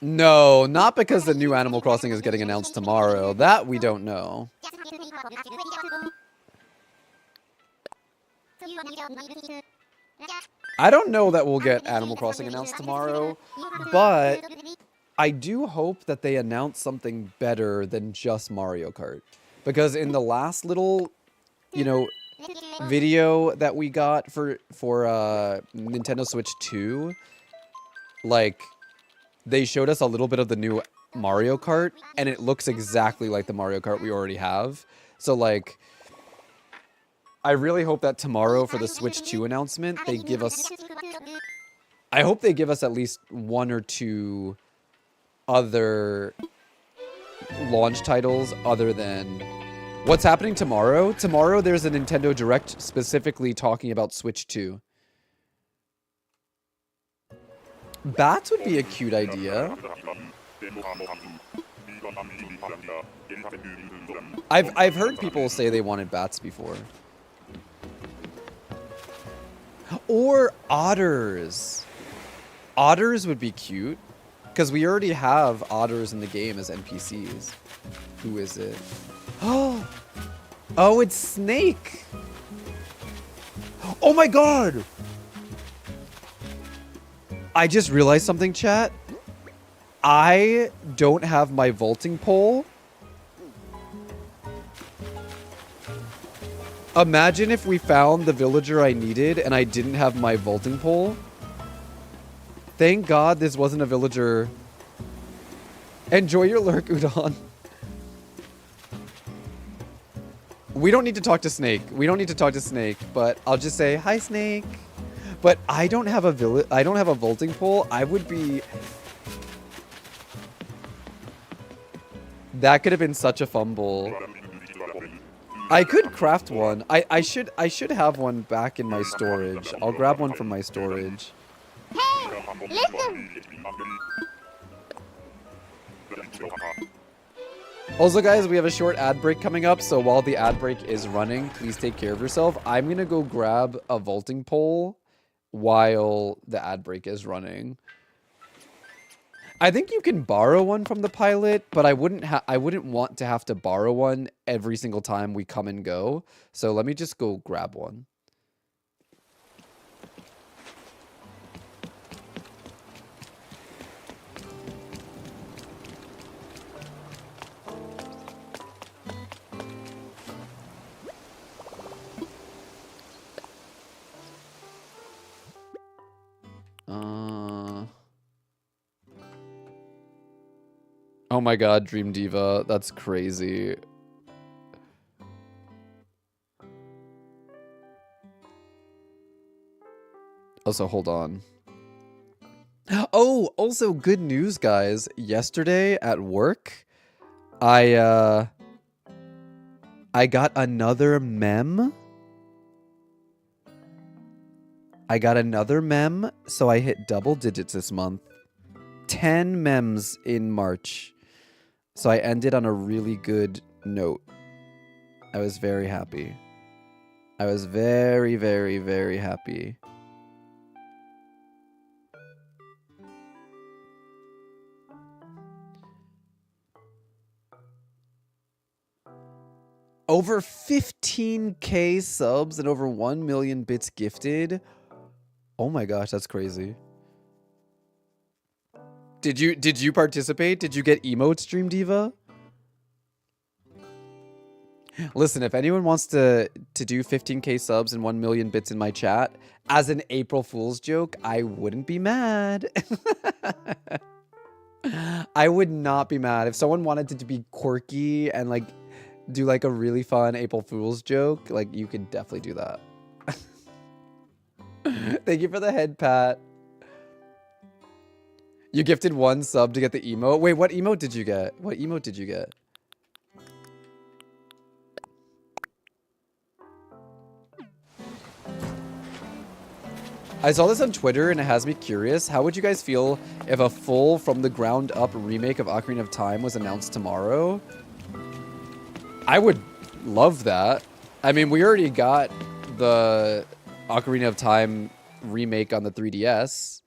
No, not because the new Animal Crossing is getting announced tomorrow. That we don't know. I don't know that we'll get Animal Crossing announced tomorrow, but I do hope that they announce something better than just Mario Kart. Because in the last little, you know, video that we got for Nintendo Switch 2, like, they showed us a little bit of the new Mario Kart, and it looks exactly like the Mario Kart we already have. So, like, I really hope that tomorrow for the Switch 2 announcement, they give us... I hope they give us at least one or two other launch titles other than, What's happening tomorrow? Tomorrow there's a Nintendo Direct specifically talking about Switch 2. Bats would be a cute idea. I've heard people say they wanted bats before. Or otters. Otters would be cute. Because we already have otters in the game as NPCs. Who is it? Oh, it's Snake. Oh my god. I just realized something, chat. I don't have my vaulting pole. Imagine if we found the villager I needed and I didn't have my vaulting pole. Thank God this wasn't a villager. Enjoy your lurk, Udon. We don't need to talk to Snake. We don't need to talk to Snake, but I'll just say, hi, Snake. But I don't have a I don't have a vaulting pole. I would be... That could have been such a fumble. I could craft one. I should have one back in my storage. I'll grab one from my storage. Hey, listen. Also, guys, we have a short ad break coming up, so while the ad break is running, please take care of yourself. I'm going to go grab a vaulting pole while the ad break is running. I think you can borrow one from the pilot, but I wouldn't want to have to borrow one every single time we come and go. So let me just go grab one. Oh my god, Dream Diva. That's crazy. Also, hold on. Oh, also good news, guys. Yesterday at work, I got another mem. So I hit double digits this month. 10 mems in March. So I ended on a really good note. I was very happy. I was very, very, very happy. Over 15K subs and over 1 million bits gifted. Oh my gosh, that's crazy. Did you participate? Did you get emotes, Dream Diva? Listen, if anyone wants to do 15K subs and 1 million bits in my chat as an April Fool's joke, I wouldn't be mad. I would not be mad. If someone wanted it to be quirky and like do like a really fun April Fool's joke, like you could definitely do that. Thank you for the head pat. You gifted 1 sub to get the emote. Wait, what emote did you get? What emote did you get? I saw this on Twitter and it has me curious. How would you guys feel if a full from the ground up remake of Ocarina of Time was announced tomorrow? I would love that. I mean, we already got the Ocarina of Time remake on the 3DS.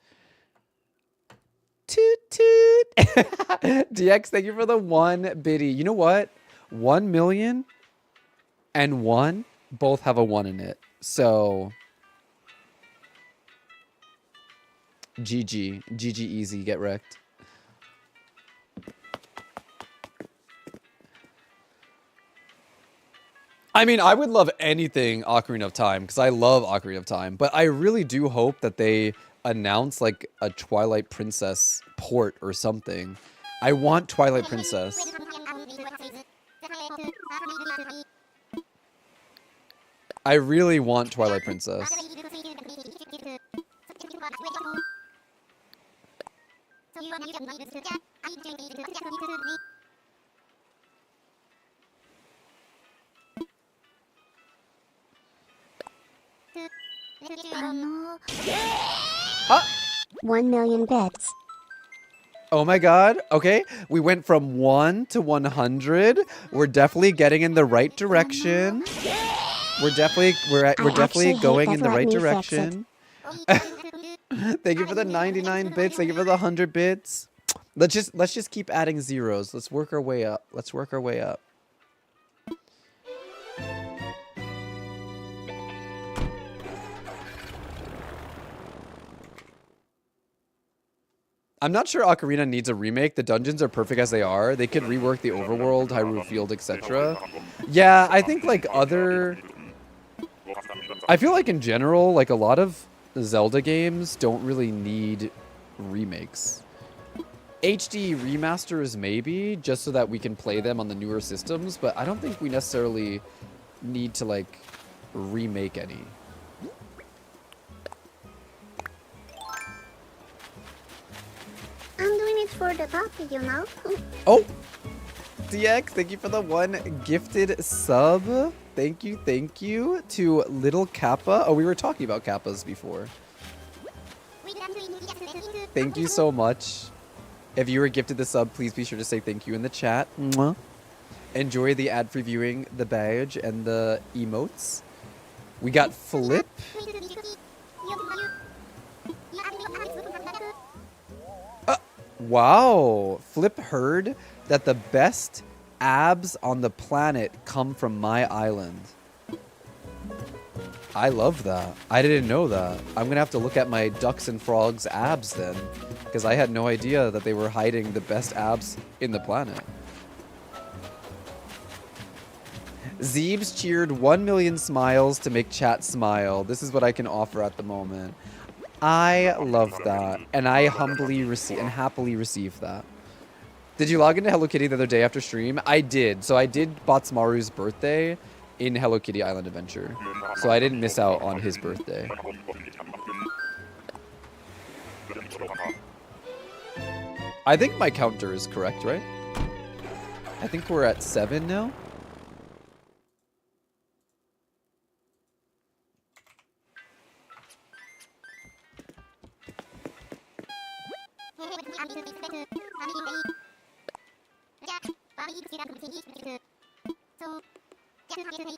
Toot toot. DX, thank you for the 1 biddy. You know what? 1 million and 1 both have a 1 in it. So GG. GG easy. Get wrecked. I mean, I would love anything Ocarina of Time because I love Ocarina of Time, but I really do hope that they announce like a Twilight Princess port or something. I want Twilight Princess. I really want Twilight Princess. Ah! 1 million bits. Oh my god. Okay. We went from 1 to 100. We're definitely getting in the right direction. We're definitely actually hate going that. in the Let right me fix direction. Thank you for the 99 bits. Thank you for the 100 bits. Let's just keep adding zeros. Let's work our way up. Let's work our way up. I'm not sure Ocarina needs a remake. The dungeons are perfect as they are. They could rework the overworld, Hyrule Field, etc. Yeah, I think like other... I feel like in general, like a lot of Zelda games don't really need remakes. HD remasters maybe, just so that we can play them on the newer systems, but I don't think we necessarily need to like remake any. I'm doing it for the puppy, you know? Oh! DX, thank you for the 1 gifted sub. Thank you to Little Kappa. Oh, we were talking about Kappas before. Thank you so much. If you were gifted the sub, please be sure to say thank you in the chat. Mwah. Enjoy the ad-free viewing, the badge, and the emotes. We got Flip. Wow. Flip heard that the best abs on the planet come from my island. I love that. I didn't know that. I'm gonna have to look at my ducks and frogs abs then, because I had no idea that they were hiding the best abs in the planet. Zeebs cheered 1 million smiles to make chat smile. This is what I can offer at the moment. I love that, and I happily receive that. Did you log into Hello Kitty the other day after stream? I did. So I did Botsmaru's birthday in Hello Kitty Island Adventure. So I didn't miss out on his birthday. I think my counter is correct, right? I think we're at 7 now.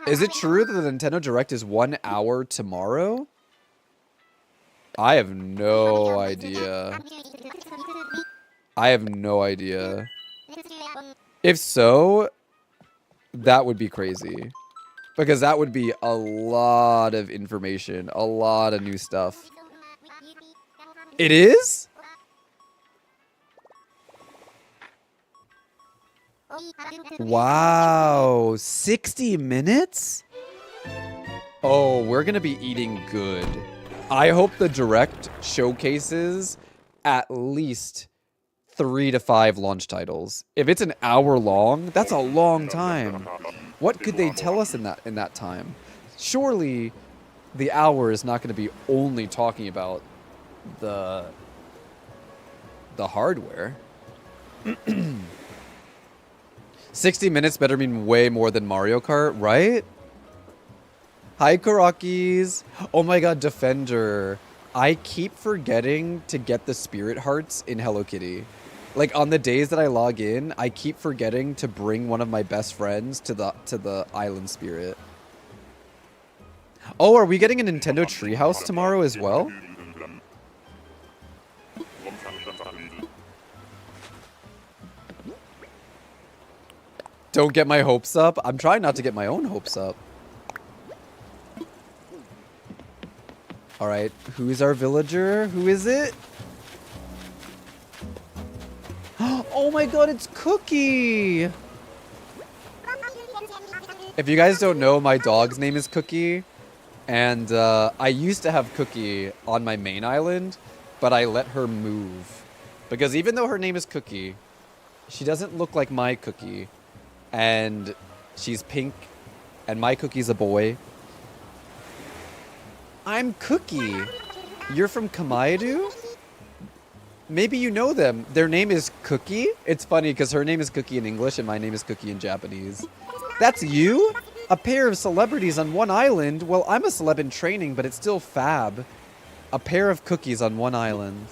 Is it true that the Nintendo Direct is 1 hour tomorrow? I have no idea. I have no idea. If so, that would be crazy. Because that would be a lot of information. A lot of new stuff. It is? Wow. 60 minutes? Oh, we're going to be eating good. I hope the Direct showcases at least 3 to 5 launch titles. If it's an hour long, that's a long time. What could they tell us in that time? Surely the hour is not going to be only talking about the hardware. 60 minutes better mean way more than Mario Kart, right? Hi, Karakis. Oh my god, Defender. I keep forgetting to get the Spirit Hearts in Hello Kitty. Like, on the days that I log in, I keep forgetting to bring one of my best friends to the Island Spirit. Oh, are we getting a Nintendo Treehouse tomorrow as well? Don't get my hopes up. I'm trying not to get my own hopes up. Alright, who's our villager? Who is it? Oh my god, it's Cookie! If you guys don't know, my dog's name is Cookie. And I used to have Cookie on my main island, but I let her move. Because even though her name is Cookie, she doesn't look like my Cookie. And she's pink, and my Cookie's a boy. I'm Cookie. You're from Kamaidu? Maybe you know them. Their name is Cookie. It's funny because her name is Cookie in English and my name is Cookie in Japanese. That's you? A pair of celebrities on one island? Well, I'm a celeb in training, but it's still fab. A pair of cookies on one island.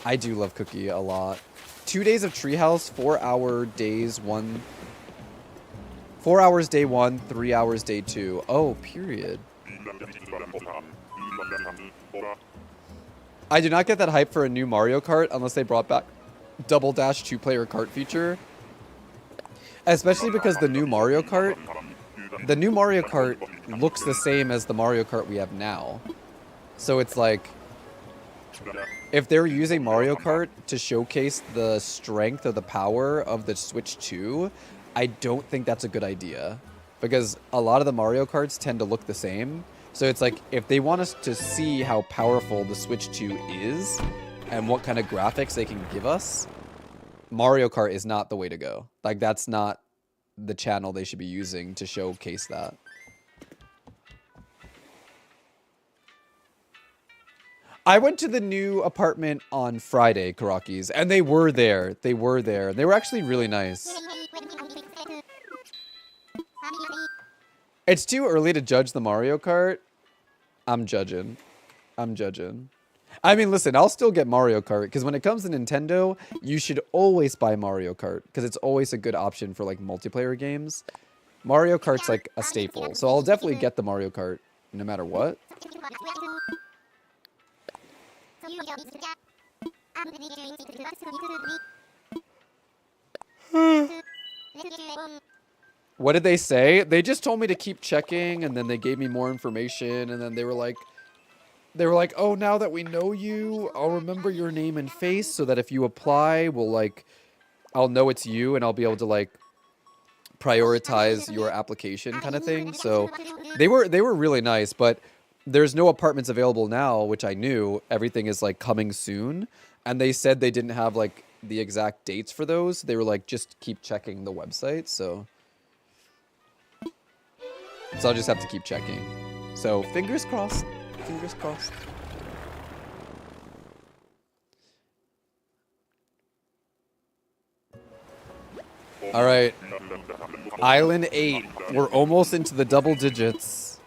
I do love Cookie a lot. 2 days of Treehouse, 4 hour days, 4 hours day 1, 3 hours day 2. Oh, period. I do not get that hype for a new Mario Kart unless they brought back Double Dash 2-player kart feature. Especially because the new Mario Kart looks the same as the Mario Kart we have now. So it's like, if they're using Mario Kart to showcase the strength or the power of the Switch 2, I don't think that's a good idea. Because a lot of the Mario Karts tend to look the same. So it's like, if they want us to see how powerful the Switch 2 is, and what kind of graphics they can give us, Mario Kart is not the way to go. Like, that's not the channel they should be using to showcase that. I went to the new apartment on Friday, Karakis, and they were there. They were there. They were actually really nice. It's too early to judge the Mario Kart. I'm judging. I'm judging. I mean, listen, I'll still get Mario Kart, because when it comes to Nintendo, you should always buy Mario Kart, because it's always a good option for, like, multiplayer games. Mario Kart's, like, a staple, so I'll definitely get the Mario Kart, no matter what. What did they say? They just told me to keep checking, and then they gave me more information, and then they were like, oh, now that we know you, I'll remember your name and face, so that if you apply, I'll know it's you, and I'll be able to, like, prioritize your application kind of thing. So they were really nice, but there's no apartments available now, which I knew. Everything is, like, coming soon, and they said they didn't have, like, the exact dates for those. They were like, just keep checking the website, so I'll just have to keep checking. So, fingers crossed. Fingers crossed. All right. Island 8. We're almost into the double digits.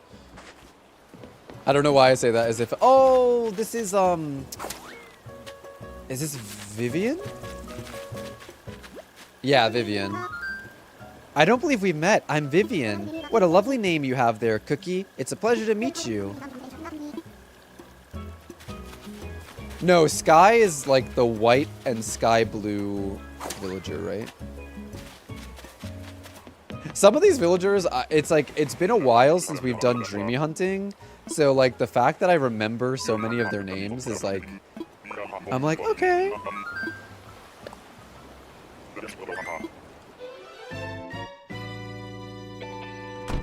I don't know why I say that as if... Oh, this is, Is this Vivian? Yeah, Vivian. I don't believe we've met. I'm Vivian. What a lovely name you have there, Cookie. It's a pleasure to meet you. No, Sky is like the white and sky blue villager, right? Some of these villagers, it's like, it's been a while since we've done Dreamie hunting. So, like, the fact that I remember so many of their names is like, I'm like, okay.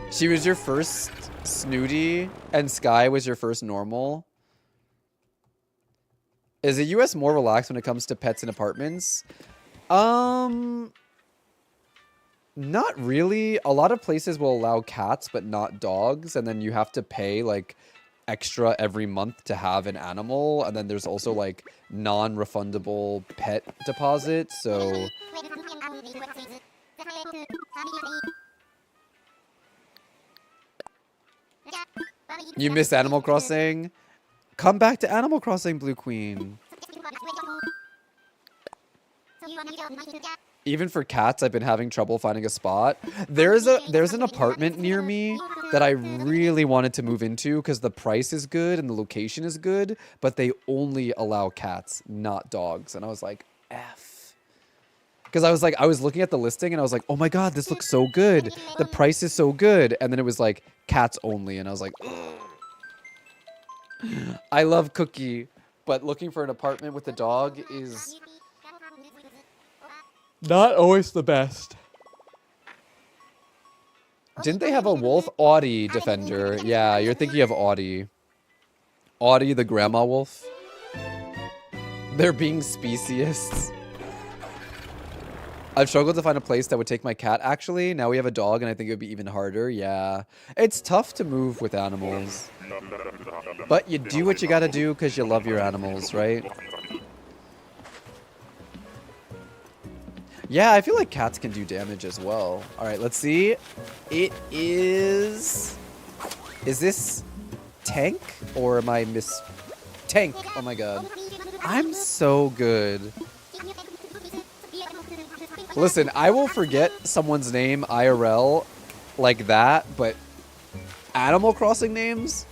She was your first snooty, and Sky was your first normal. Is the US more relaxed when it comes to pets and apartments? Not really. A lot of places will allow cats, but not dogs. And then you have to pay, like, extra every month to have an animal. And then there's also, like, non-refundable pet deposits. So... You miss Animal Crossing? Come back to Animal Crossing, Blue Queen. Even for cats, I've been having trouble finding a spot. There's an apartment near me that I really wanted to move into because the price is good and the location is good, but they only allow cats, not dogs. And I was like, F. Because I was looking at the listing and I was like, oh my god, this looks so good. The price is so good. And then it was like, cats only. And I was like, ugh. I love Cookie, but looking for an apartment with a dog is not always the best. Didn't they have a wolf? Audie Defender. Yeah, you're thinking of Audie. Audie the grandma wolf. They're being speciesists. I've struggled to find a place that would take my cat, actually. Now we have a dog, and I think it would be even harder. Yeah. It's tough to move with animals. But you do what you gotta do because you love your animals, right? Yeah, I feel like cats can do damage as well. All right, let's see. It is... Is this tank or am I tank? Oh my god. I'm so good. Listen, I will forget someone's name IRL like that, but Animal Crossing names,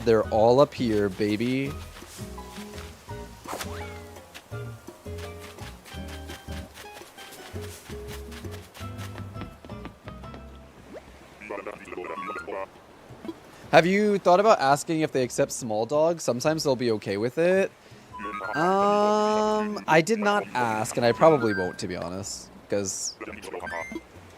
they're all up here, baby. Have you thought about asking if they accept small dogs? Sometimes they'll be okay with it. I did not ask, and I probably won't, to be honest, because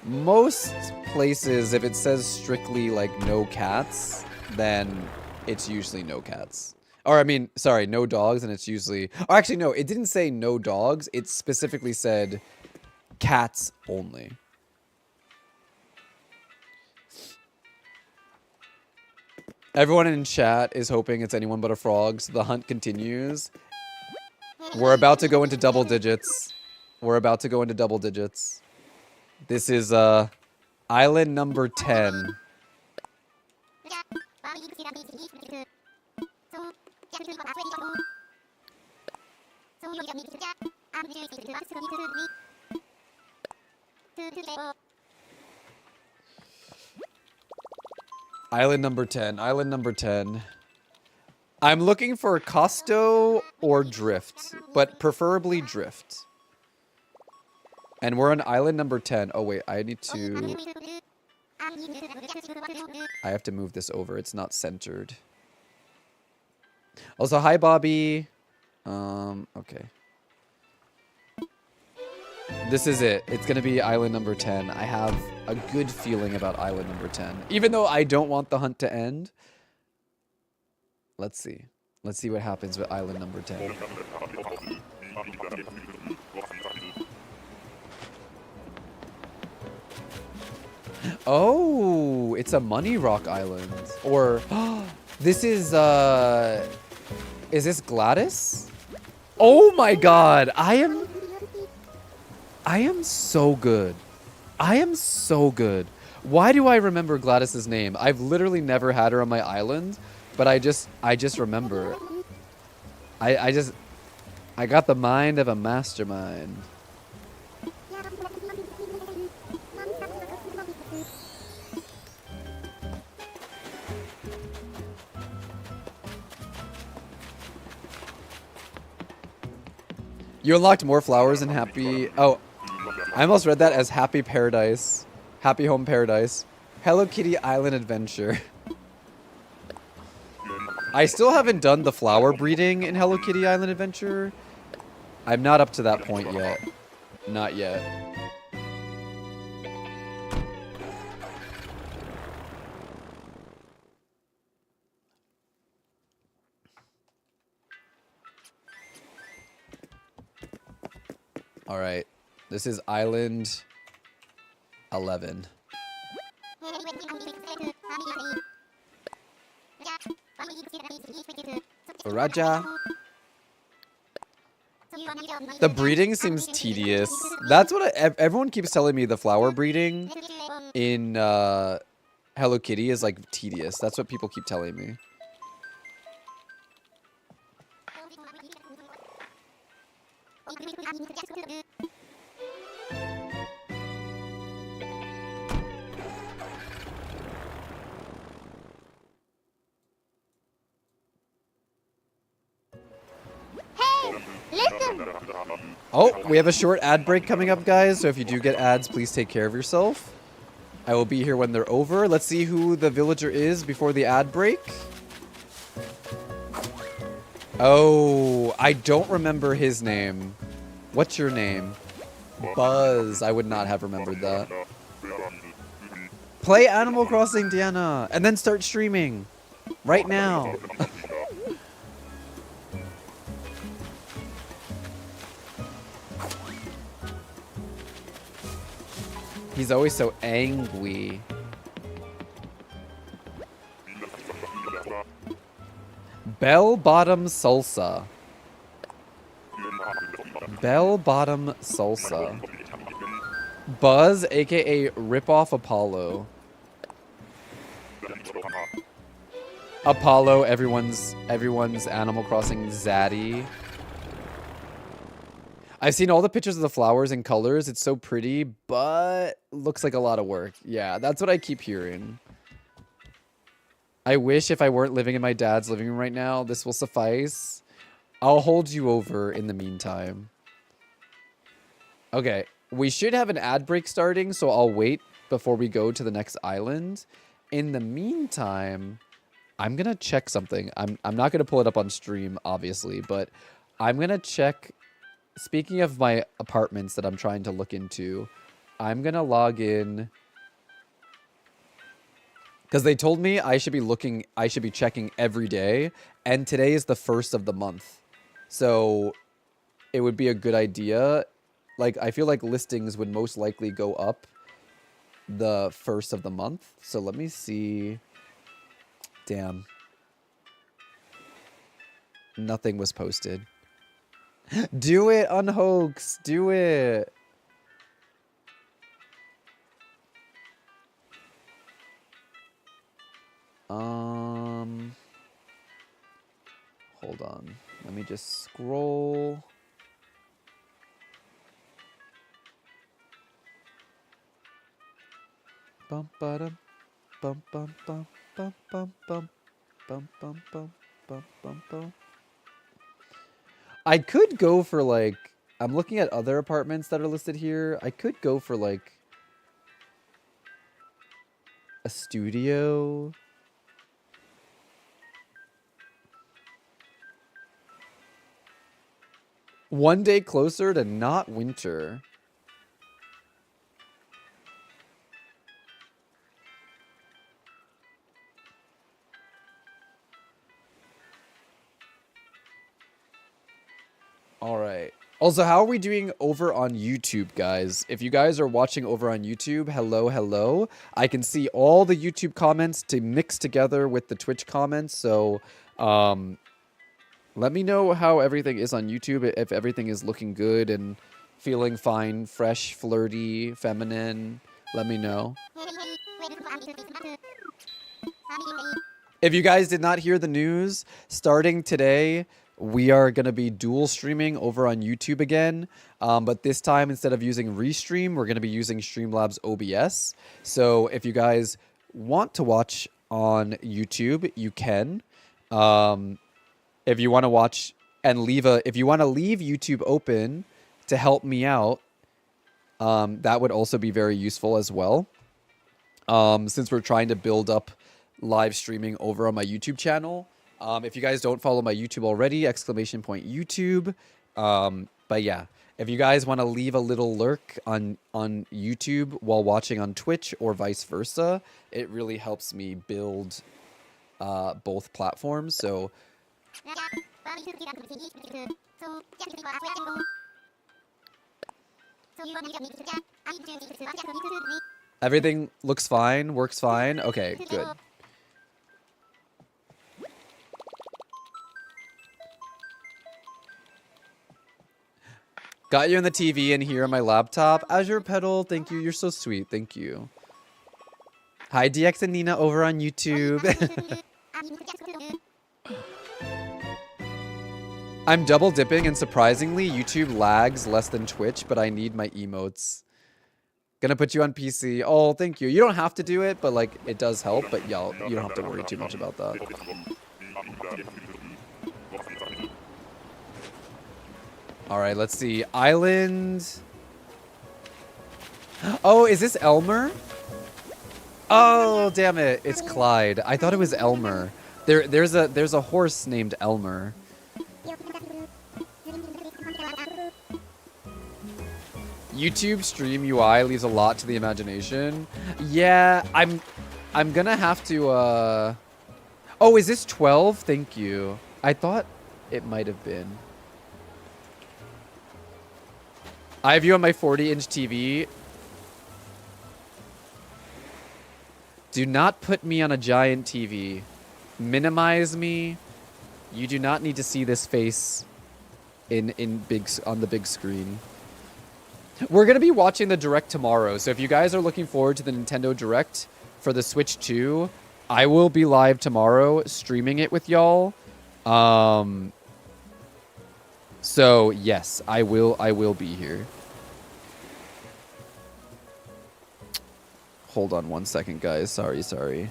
most places, if it says strictly like no cats, then it's usually no cats. Or I mean, sorry, no dogs, and it's usually... Or actually, no, it didn't say no dogs. It specifically said cats only. Everyone in chat is hoping it's anyone but a frog, so the hunt continues. We're about to go into double digits. We're about to go into double digits. This is, island number 10. Island number 10. Island number 10. I'm looking for Costo or Drift, but preferably Drift. And we're on island number 10. Oh, wait. I need to... I have to move this over. It's not centered. Also, hi, Bobby. Okay. This is it. It's going to be island number 10. I have a good feeling about island number 10. Even though I don't want the hunt to end. Let's see. Let's see what happens with island number 10. Oh, it's a Money Rock Island. Or, this is this Gladys? Oh my god, I am so good. I am so good. Why do I remember Gladys's name? I've literally never had her on my island, but I just remember. I got the mind of a mastermind. You unlocked more flowers in Happy... Oh, I almost read that as Happy Paradise. Happy Home Paradise. Hello Kitty Island Adventure. I still haven't done the flower breeding in Hello Kitty Island Adventure. I'm not up to that point yet. Not yet. All right. This is Island 11. Raja. The breeding seems tedious. That's what everyone keeps telling me. The flower breeding in Hello Kitty is like tedious. That's what people keep telling me. Oh, we have a short ad break coming up, guys. So if you do get ads, please take care of yourself. I will be here when they're over. Let's see who the villager is before the ad break. Oh, I don't remember his name. What's your name? Buzz. I would not have remembered that. Play Animal Crossing, Diana, and then start streaming. Right now. He's always so angry. Bell Bottom Salsa. Bell Bottom Salsa. Buzz, aka Ripoff Apollo. Apollo, everyone's Animal Crossing zaddy. I've seen all the pictures of the flowers and colors. It's so pretty, but looks like a lot of work. Yeah, that's what I keep hearing. I wish if I weren't living in my dad's living room right now, this will suffice. I'll hold you over in the meantime. Okay, we should have an ad break starting, so I'll wait before we go to the next island. In the meantime, I'm gonna check something. I'm not gonna pull it up on stream, obviously, but I'm gonna check. Speaking of my apartments that I'm trying to look into, I'm gonna log in because they told me I should be checking every day, and today is the 1st of the month, so it would be a good idea. Like, I feel like listings would most likely go up the 1st of the month. So let me see. Damn. Nothing was posted. Do it, Unhoax. Do it. Hold on. Let me just scroll. Bum ba-dum, bum bum bum bum bum bum bum bum bum bum bum bum. I could go for like, I'm looking at other apartments that are listed here. I could go for like a studio. One day closer to not winter. All right. Also, how are we doing over on YouTube, guys? If you guys are watching over on YouTube, hello, hello. I can see all the YouTube comments to mix together with the Twitch comments. So, let me know how everything is on YouTube. If everything is looking good and feeling fine, fresh, flirty, feminine, let me know. If you guys did not hear the news, starting today, we are going to be dual streaming over on YouTube again. But this time, instead of using Restream, we're going to be using Streamlabs OBS. So if you guys want to watch on YouTube, you can. If you want to watch and if you want to leave YouTube open to help me out, that would also be very useful as well. Since we're trying to build up live streaming over on my YouTube channel. If you guys don't follow my YouTube already, !YouTube. But yeah, if you guys want to leave a little lurk on YouTube while watching on Twitch or vice versa, it really helps me build both platforms. So everything looks fine, works fine. Okay, good. Got you on the TV and here on my laptop. Azure Pedal, thank you. You're so sweet. Thank you. Hi, DX and Nina over on YouTube. I'm double dipping and surprisingly, YouTube lags less than Twitch, but I need my emotes. Gonna put you on PC. Oh, thank you. You don't have to do it, but like it does help, but y'all, you don't have to worry too much about that. All right, let's see. Island. Oh, is this Elmer? Oh, damn it. It's Clyde. I thought it was Elmer. There's a horse named Elmer. YouTube stream UI leaves a lot to the imagination. Yeah, I'm gonna have to Oh, is this 12? Thank you. I thought it might have been. I have you on my 40-inch TV. Do not put me on a giant TV. Minimize me. You do not need to see this face on the big screen. We're gonna be watching the Direct tomorrow, so if you guys are looking forward to the Nintendo Direct for the Switch 2, I will be live tomorrow streaming it with y'all. So yes, I will be here. Hold on one second, guys. Sorry.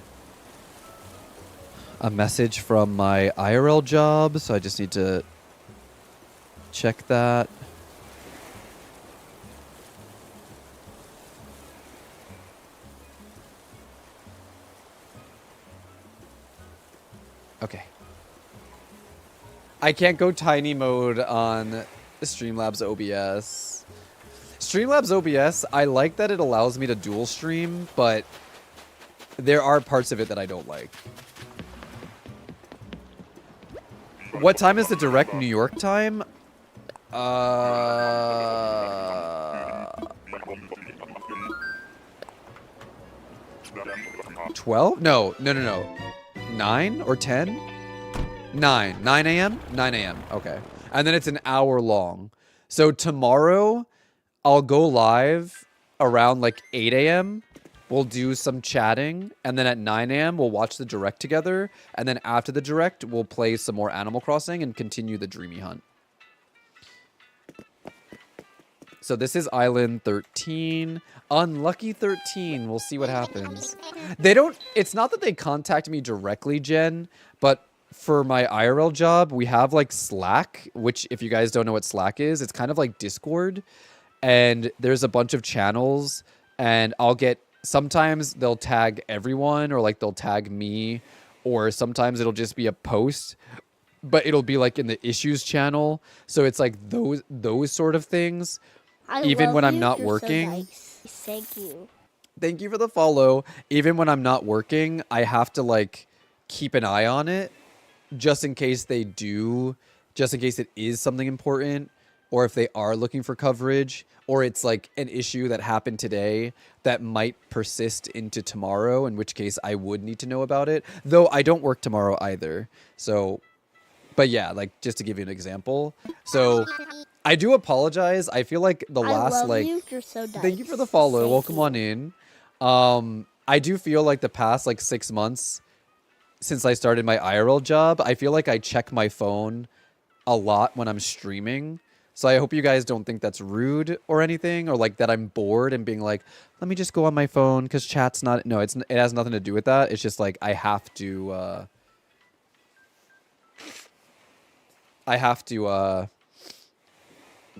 A message from my IRL job, so I just need to check that. Okay. I can't go tiny mode on Streamlabs OBS. Streamlabs OBS, I like that it allows me to dual stream, but there are parts of it that I don't like. What time is the Direct New York time? 12? No. 9 or 10? 9 a.m. 9 a.m. Okay. And then it's an hour long. So tomorrow I'll go live around like 8 a.m. We'll do some chatting, and then at 9 a.m. we'll watch the Direct together, and then after the Direct we'll play some more Animal Crossing and continue the Dreamy Hunt. So this is Island 13. Unlucky 13. We'll see what happens. They don't... It's not that they contact me directly, Jen, but for my IRL job, we have like Slack, which if you guys don't know what Slack is, it's kind of like Discord. And there's a bunch of channels, and I'll get... Sometimes they'll tag everyone, or like they'll tag me, or sometimes it'll just be a post, but it'll be like in the issues channel. So it's like those sort of things. Even when I'm not working. So nice. Thank you. Thank you for the follow. Even when I'm not working, I have to like keep an eye on it just in case they do, just in case it is something important, or if they are looking for coverage, or it's like an issue that happened today that might persist into tomorrow, in which case I would need to know about it. Though I don't work tomorrow either. So, but yeah, like just to give you an example. So I do apologize. I feel like the last like You're so nice. Thank you for the follow. Welcome on in. I do feel like the past like 6 months since I started my IRL job, I feel like I check my phone a lot when I'm streaming. So I hope you guys don't think that's rude or anything, or like that I'm bored and being like, let me just go on my phone because chat's not... No, it has nothing to do with that. It's just like I have to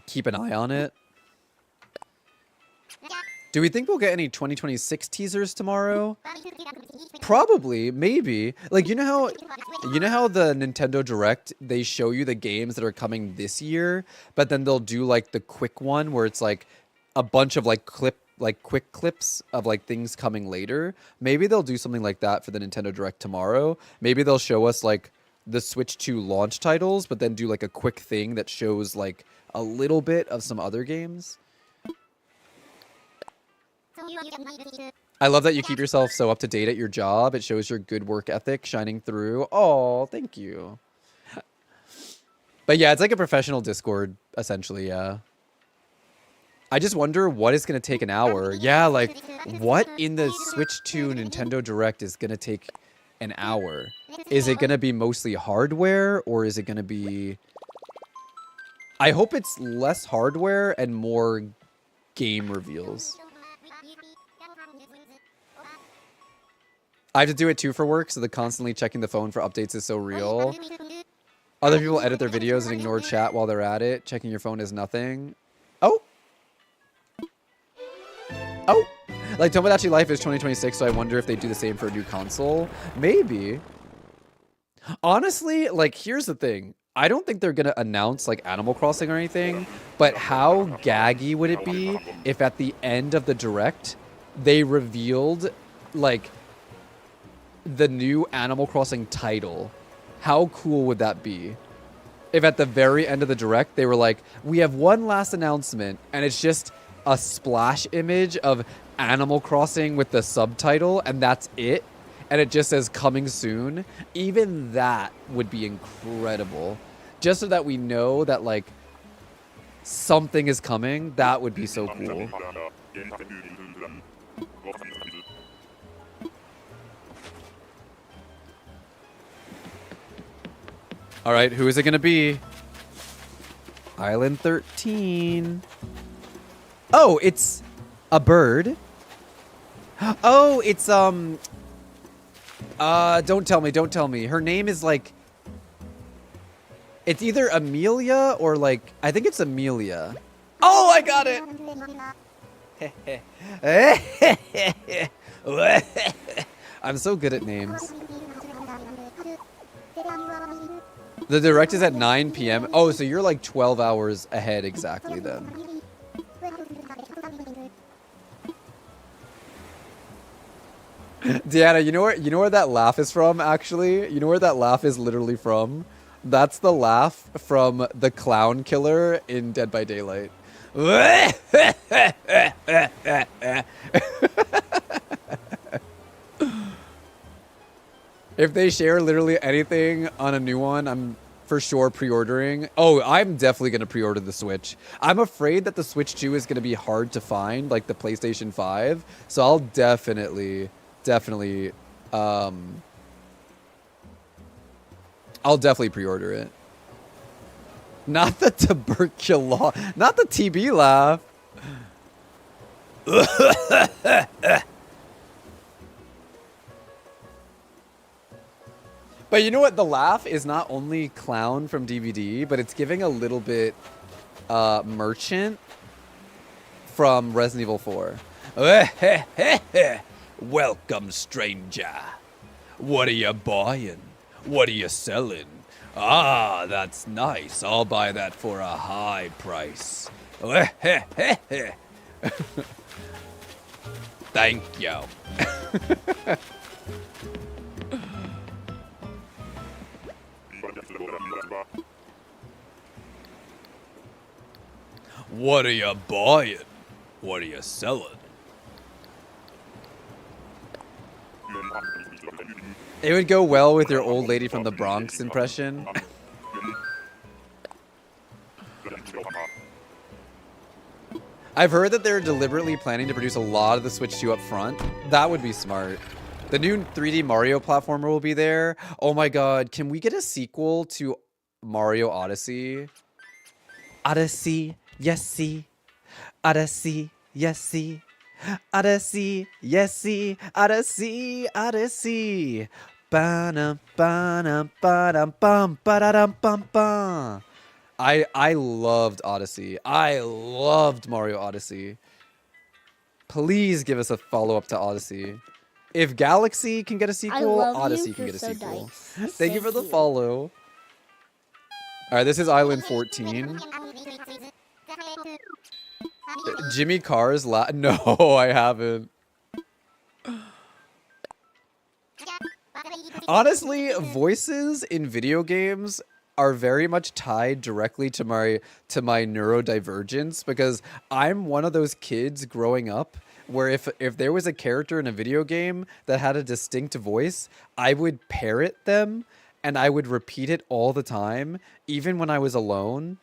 keep an eye on it. Do we think we'll get any 2026 teasers tomorrow? Probably, maybe. Like you know how the Nintendo Direct, they show you the games that are coming this year, but then they'll do like the quick one where it's like a bunch of like quick clips of like things coming later. Maybe they'll do something like that for the Nintendo Direct tomorrow. Maybe they'll show us like the Switch 2 launch titles, but then do like a quick thing that shows like a little bit of some other games. I love that you keep yourself so up to date at your job. It shows your good work ethic shining through. Oh, thank you. But yeah, it's like a professional Discord, essentially, yeah. I just wonder what is going to take an hour. Yeah, like, what in the Switch 2 Nintendo Direct is going to take an hour? Is it going to be mostly hardware, or is it going to be... I hope it's less hardware and more game reveals. I have to do it too for work, so the constantly checking the phone for updates is so real. Other people edit their videos and ignore chat while they're at it. Checking your phone is nothing. Oh! Oh! Like, Tomodachi Life is 2026, so I wonder if they do the same for a new console. Maybe. Honestly, like, here's the thing. I don't think they're gonna announce, like, Animal Crossing or anything, but how gaggy would it be if at the end of the Direct, they revealed, like... the new Animal Crossing title. How cool would that be? If at the very end of the Direct, they were like, we have one last announcement, and it's just a splash image of Animal Crossing with the subtitle, and that's it, and it just says coming soon. Even that would be incredible. Just so that we know that, like, something is coming, that would be so cool. All right, who is it going to be? Island 13. Oh, it's a bird. Oh, it's don't tell me. Her name is like, it's either Amelia or like, I think it's Amelia. Oh, I got it. I'm so good at names. The direct is at 9 p.m. Oh, so you're like 12 hours ahead exactly then. Deanna, you know where that laugh is from, actually? You know where that laugh is literally from? That's the laugh from the clown killer in Dead by Daylight. If they share literally anything on a new one, I'm for sure pre-ordering. Oh, I'm definitely going to pre-order the Switch. I'm afraid that the Switch 2 is going to be hard to find, like the PlayStation 5. So I'll definitely pre-order it. Not the tuberculosis, not the TB laugh. But you know what? The laugh is not only clown from DVD, but it's giving a little bit merchant from Resident Evil 4. Welcome, stranger. What are you buying? What are you selling? Ah, that's nice. I'll buy that for a high price. Thank you. What are you buying? What are you selling? It would go well with your old lady from the Bronx impression. I've heard that they're deliberately planning to produce a lot of the Switch 2 up front. That would be smart. The new 3D Mario platformer will be there. Oh my god, can we get a sequel to Mario Odyssey? Odyssey, yes, see. Odyssey, yes, see. Odyssey, yes, see. Odyssey, Odyssey. Ba-dum, ba-dum, ba-dum, bum, ba-da-dum, bum, bum. I loved Odyssey. I loved Mario Odyssey. Please give us a follow-up to Odyssey. If Galaxy can get a sequel, Odyssey can get a sequel. Thank you for the follow. Alright, this is Island 14. Jimmy Carr's No, I haven't. Honestly, voices in video games are very much tied directly to my neurodivergence, because I'm one of those kids growing up where if there was a character in a video game that had a distinct voice, I would parrot them and I would repeat it all the time, even when I was alone.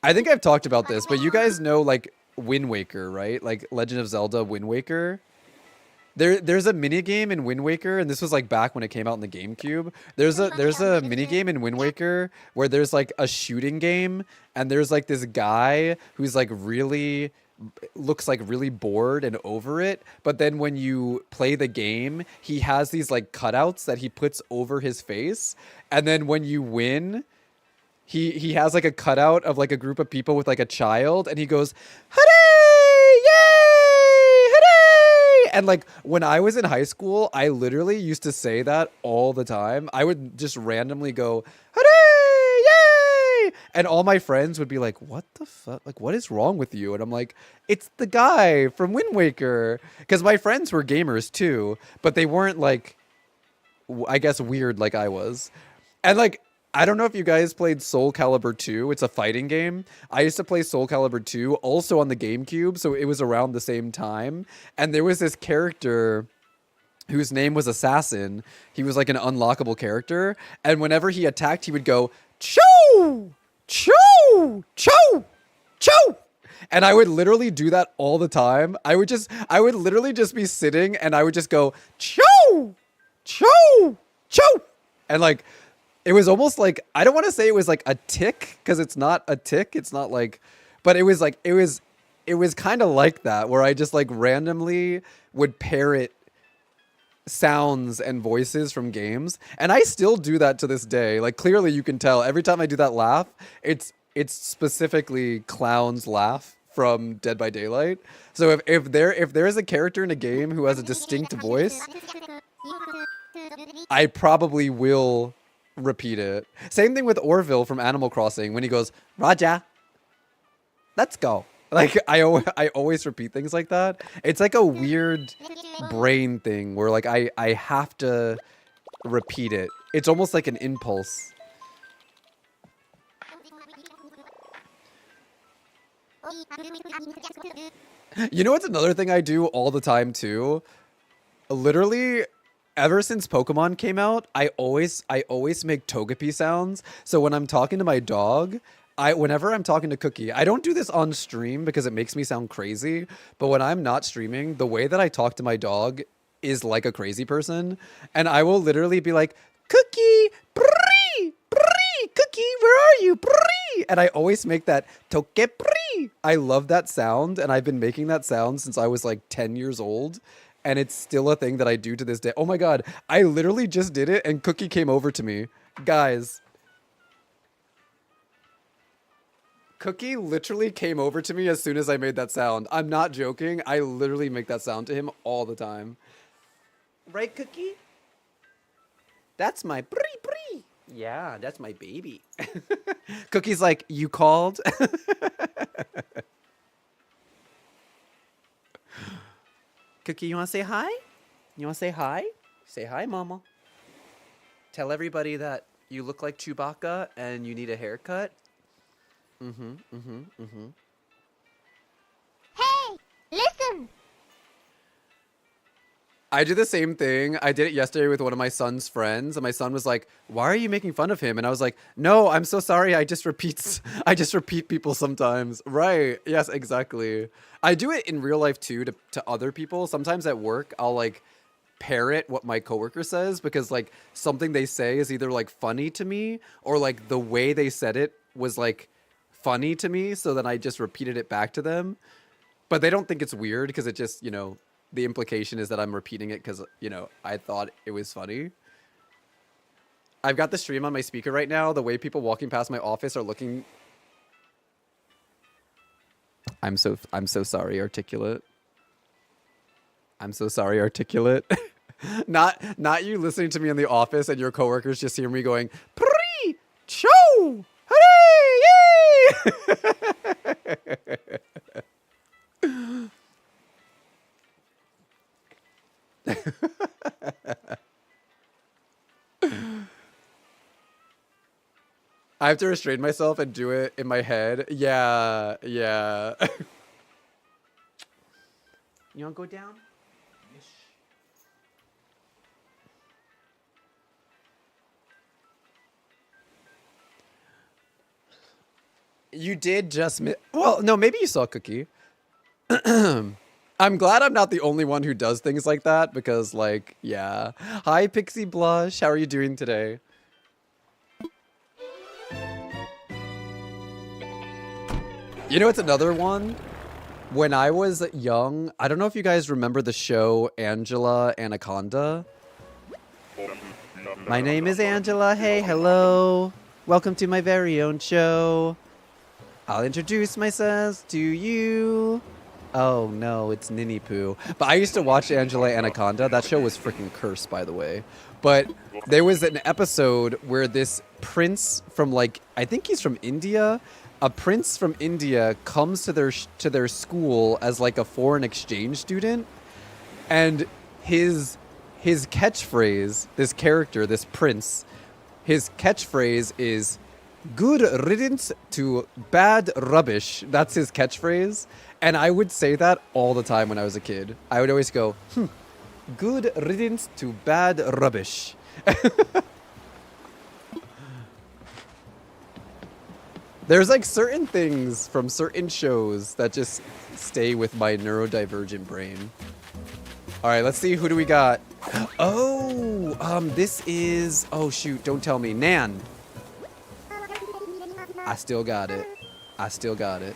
I think I've talked about this, but you guys know like Wind Waker, right? Like Legend of Zelda Wind Waker. There's a mini game in Wind Waker, and this was like back when it came out in the GameCube. There's a mini game in Wind Waker where there's like a shooting game, and there's like this guy who's like looks like really bored and over it, but then when you play the game, he has these like cutouts that he puts over his face, and then when you win, he has like a cutout of like a group of people with like a child, and he goes, "Hooray! Yay! Hooray!" And like when I was in high school, I literally used to say that all the time. I would just randomly go, "Hooray! Yay!" And all my friends would be like, "What the fuck? Like, what is wrong with you?" And I'm like, "It's the guy from Wind Waker." Because my friends were gamers too, but they weren't like, I guess, weird like I was. And like, I don't know if you guys played Soul Calibur 2. It's a fighting game. I used to play Soul Calibur 2 also on the GameCube, so it was around the same time. And there was this character whose name was Assassin. He was like an unlockable character. And whenever he attacked, he would go, "Choo! Choo!" Cho! Cho! Cho! And I would literally do that all the time. I would literally just be sitting and I would just go, Cho! Cho! Cho! And like, it was almost like, I don't want to say it was like a tick, because it's not a tick. It's not like, but it was like, it was kind of like that, where I just like randomly would parrot sounds and voices from games. And I still do that to this day. Like, clearly you can tell every time I do that laugh, it's specifically Clown's laugh from Dead by Daylight. So if there is a character in a game who has a distinct voice, I probably will repeat it. Same thing with Orville from Animal Crossing when he goes, Raja, let's go. Like, I always repeat things like that. It's like a weird brain thing where like I have to repeat it. It's almost like an impulse. You know what's another thing I do all the time too? Literally, ever since Pokemon came out, I always make Togepi sounds. So when I'm talking to my dog, whenever I'm talking to Cookie, I don't do this on stream because it makes me sound crazy. But when I'm not streaming, the way that I talk to my dog is like a crazy person. And I will literally be like, Cookie, bree, bree, Cookie, where are you? Bree. And I always make that toke bree. I love that sound. And I've been making that sound since I was like 10 years old. And it's still a thing that I do to this day. Oh my God, I literally just did it and Cookie came over to me. Guys. Cookie literally came over to me as soon as I made that sound. I'm not joking. I literally make that sound to him all the time. Right, Cookie? That's my bree bree. Yeah, that's my baby. Cookie's like, you called? Cookie, you want to say hi? You want to say hi? Say hi, Mama. Tell everybody that you look like Chewbacca and you need a haircut. Hey, listen. I do the same thing. I did it yesterday with one of my son's friends, and my son was like, "Why are you making fun of him?" And I was like, "No, I'm so sorry. I just repeat people sometimes." Right? Yes, exactly. I do it in real life too to other people. Sometimes at work, I'll like parrot what my coworker says because like something they say is either like funny to me or like the way they said it was like funny to me, so then I just repeated it back to them. But they don't think it's weird because it just, you know, the implication is that I'm repeating it because, you know, I thought it was funny. I've got the stream on my speaker right now. The way people walking past my office are looking. I'm so sorry, Articulate. I'm so sorry, Articulate. not you listening to me in the office and your coworkers just hear me going, Pre! Cho! Hooray! Yay! I have to restrain myself and do it in my head. Yeah. You want to go down? You did just miss. Well, no, maybe you saw Cookie. I'm glad I'm not the only one who does things like that because, like, yeah. Hi, Pixie Blush. How are you doing today? You know, it's another one. When I was young, I don't know if you guys remember the show Angela Anaconda. My name is Angela. Hey, hello. Welcome to my very own show. I'll introduce myself to you. Oh no, it's Ninny Poo. But I used to watch Angela Anaconda. That show was freaking cursed, by the way. But there was an episode where this prince from, like, I think he's from India. A prince from India comes to their school as like a foreign exchange student, and his catchphrase, this character, this prince, his catchphrase is "Good riddance to bad rubbish." That's his catchphrase. And I would say that all the time when I was a kid. I would always go, "Good riddance to bad rubbish." There's like certain things from certain shows that just stay with my neurodivergent brain. All right, let's see. Who do we got? Oh, this is... Oh, shoot. Don't tell me. Nan. I still got it. I still got it.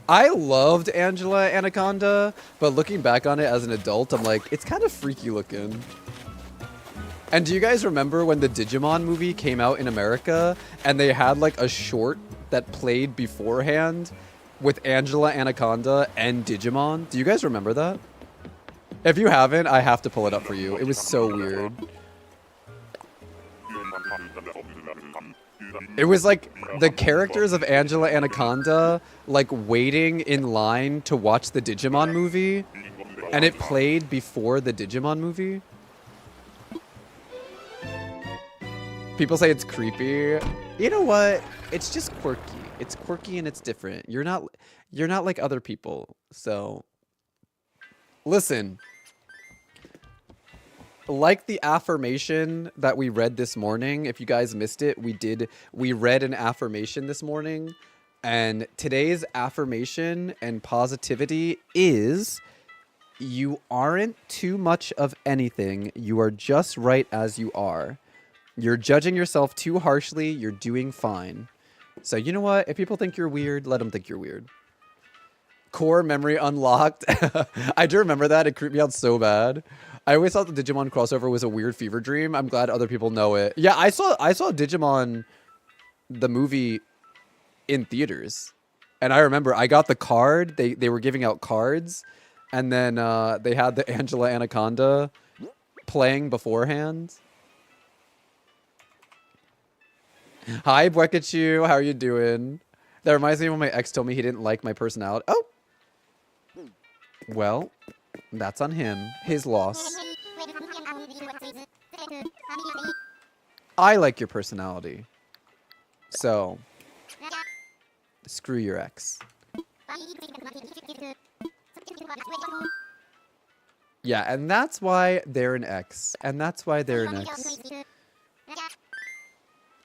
I loved Angela Anaconda, but looking back on it as an adult, I'm like, it's kind of freaky looking. And do you guys remember when the Digimon movie came out in America and they had like a short that played beforehand with Angela Anaconda and Digimon? Do you guys remember that? If you haven't, I have to pull it up for you. It was so weird. It was like the characters of Angela Anaconda like waiting in line to watch the Digimon movie, and it played before the Digimon movie. People say it's creepy. You know what? It's just quirky. It's quirky and it's different. You're not like other people. So listen. Like the affirmation that we read this morning, if you guys missed it, we read an affirmation this morning, and today's affirmation and positivity is: you aren't too much of anything. You are just right as you are. You're judging yourself too harshly. You're doing fine. So you know what? If people think you're weird, let them think you're weird. Core memory unlocked. I do remember that. It creeped me out so bad. I always thought the Digimon crossover was a weird fever dream. I'm glad other people know it. Yeah, I saw Digimon, the movie, in theaters. And I remember I got the card. They were giving out cards. And then they had the Angela Anaconda playing beforehand. Hi, Buekachu. How are you doing? That reminds me when my ex told me he didn't like my personality. Oh! Well, that's on him. His loss. I like your personality. So, screw your ex. Yeah, and that's why they're an ex. And that's why they're an ex.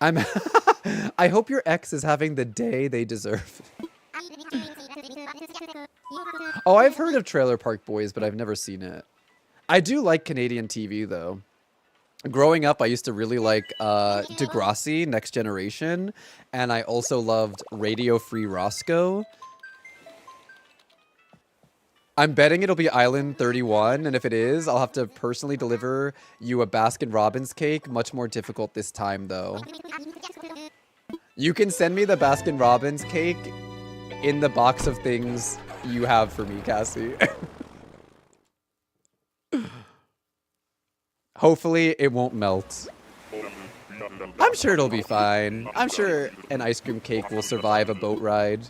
I hope your ex is having the day they deserve. Oh, I've heard of Trailer Park Boys, but I've never seen it. I do like Canadian TV, though. Growing up, I used to really like Degrassi, Next Generation, and I also loved Radio Free Roscoe. I'm betting it'll be Island 31, and if it is, I'll have to personally deliver you a Baskin-Robbins cake. Much more difficult this time, though. You can send me the Baskin-Robbins cake in the box of things you have for me, Cassie. Hopefully, it won't melt. I'm sure it'll be fine. I'm sure an ice cream cake will survive a boat ride.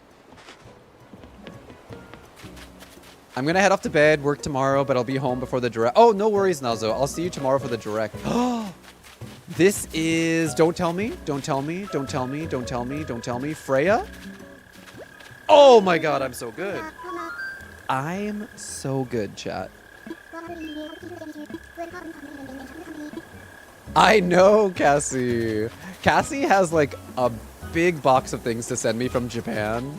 I'm gonna head off to bed, work tomorrow, but I'll be home before the direct. Oh, no worries, Nazo. I'll see you tomorrow for the direct. This is... Don't tell me. Don't tell me. Don't tell me. Don't tell me. Don't tell me. Freya? Oh my god, I'm so good. I'm so good, chat. I know, Cassie. Cassie has like a big box of things to send me from Japan.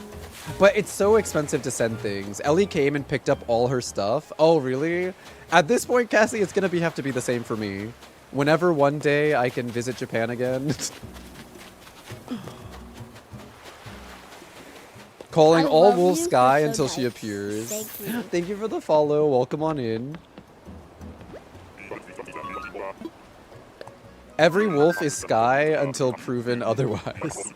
But it's so expensive to send things. Ellie came and picked up all her stuff. Oh, really? At this point, Cassie, it's gonna have to be the same for me. Whenever one day I can visit Japan again. Calling all wolves Sky until she appears. Thank you for the follow. Welcome on in. Every wolf is Sky until proven otherwise.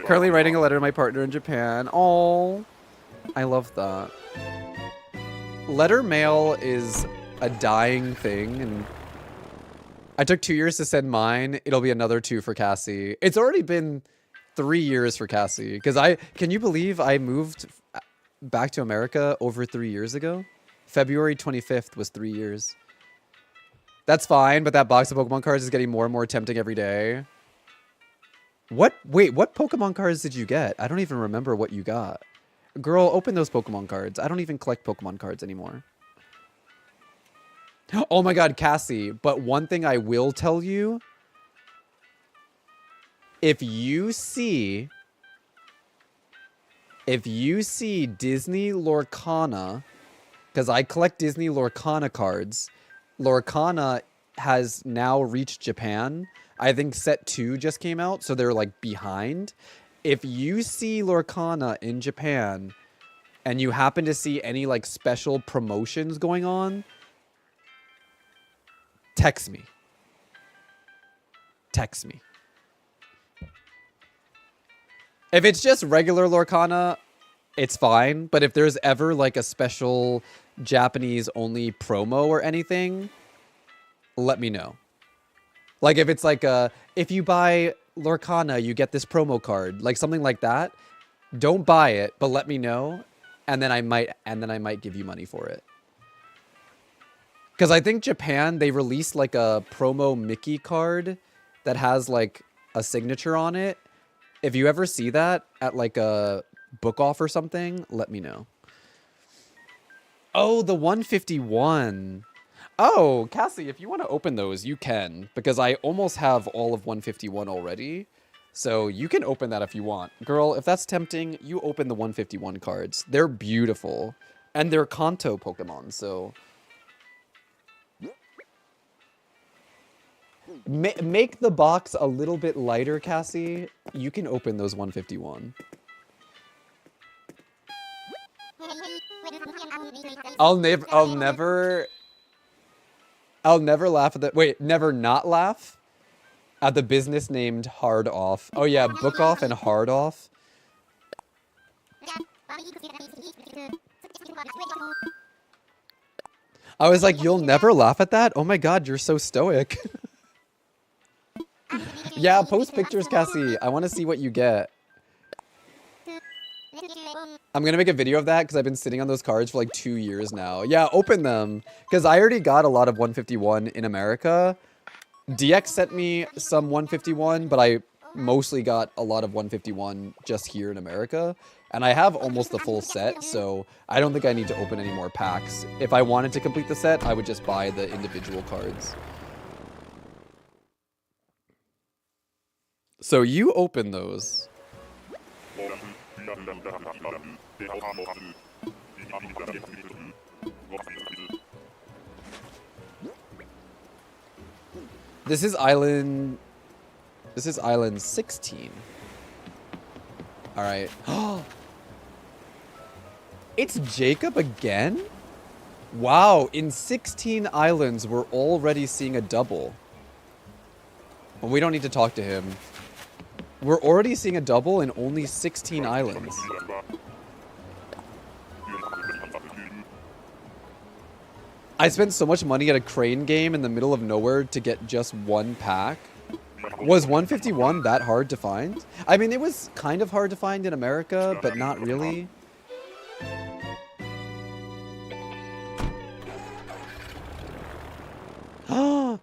Currently writing a letter to my partner in Japan. Oh, I love that. Letter mail is a dying thing, and I took 2 years to send mine. It'll be another 2 for Cassie. It's already been 3 years for Cassie, because can you believe I moved back to America over 3 years ago? February 25th was 3 years. That's fine, but that box of Pokemon cards is getting more and more tempting every day. Wait, what Pokemon cards did you get? I don't even remember what you got. Girl, open those Pokemon cards. I don't even collect Pokemon cards anymore. Oh my god, Cassie. But one thing I will tell you, if you see Disney Lorcana, because I collect Disney Lorcana cards, Lorcana has now reached Japan. I think set 2 just came out, so they're like behind. If you see Lorcana in Japan and you happen to see any like special promotions going on, text me. Text me. If it's just regular Lorcana, it's fine. But if there's ever like a special Japanese only promo or anything, let me know. Like if it's like if you buy Lorcana, you get this promo card, like something like that. Don't buy it, but let me know, and then I might give you money for it. Because I think Japan, they released like a promo Mickey card that has like a signature on it. If you ever see that at like a book off or something, let me know. Oh, the 151. Oh, Cassie, if you want to open those, you can. Because I almost have all of 151 already. So you can open that if you want. Girl, if that's tempting, you open the 151 cards. They're beautiful. And they're Kanto Pokemon, so... Make the box a little bit lighter, Cassie. You can open those 151. I'll never laugh at the... Wait, never not laugh at the business named Hard Off. Oh yeah, Book Off and Hard Off. I was like, you'll never laugh at that? Oh my god, you're so stoic. Yeah, post pictures, Cassie. I want to see what you get. I'm going to make a video of that because I've been sitting on those cards for like 2 years now. Yeah, open them. Because I already got a lot of 151 in America. DX sent me some 151, but I mostly got a lot of 151 just here in America. And I have almost the full set, so I don't think I need to open any more packs. If I wanted to complete the set, I would just buy the individual cards. So you open those. This is island 16. All right. It's Jacob again? Wow, in 16 islands we're already seeing a double. Well, we don't need to talk to him. We're already seeing a double in only 16 islands. I spent so much money at a crane game in the middle of nowhere to get just one pack. Was 151 that hard to find? I mean, it was kind of hard to find in America, but not really.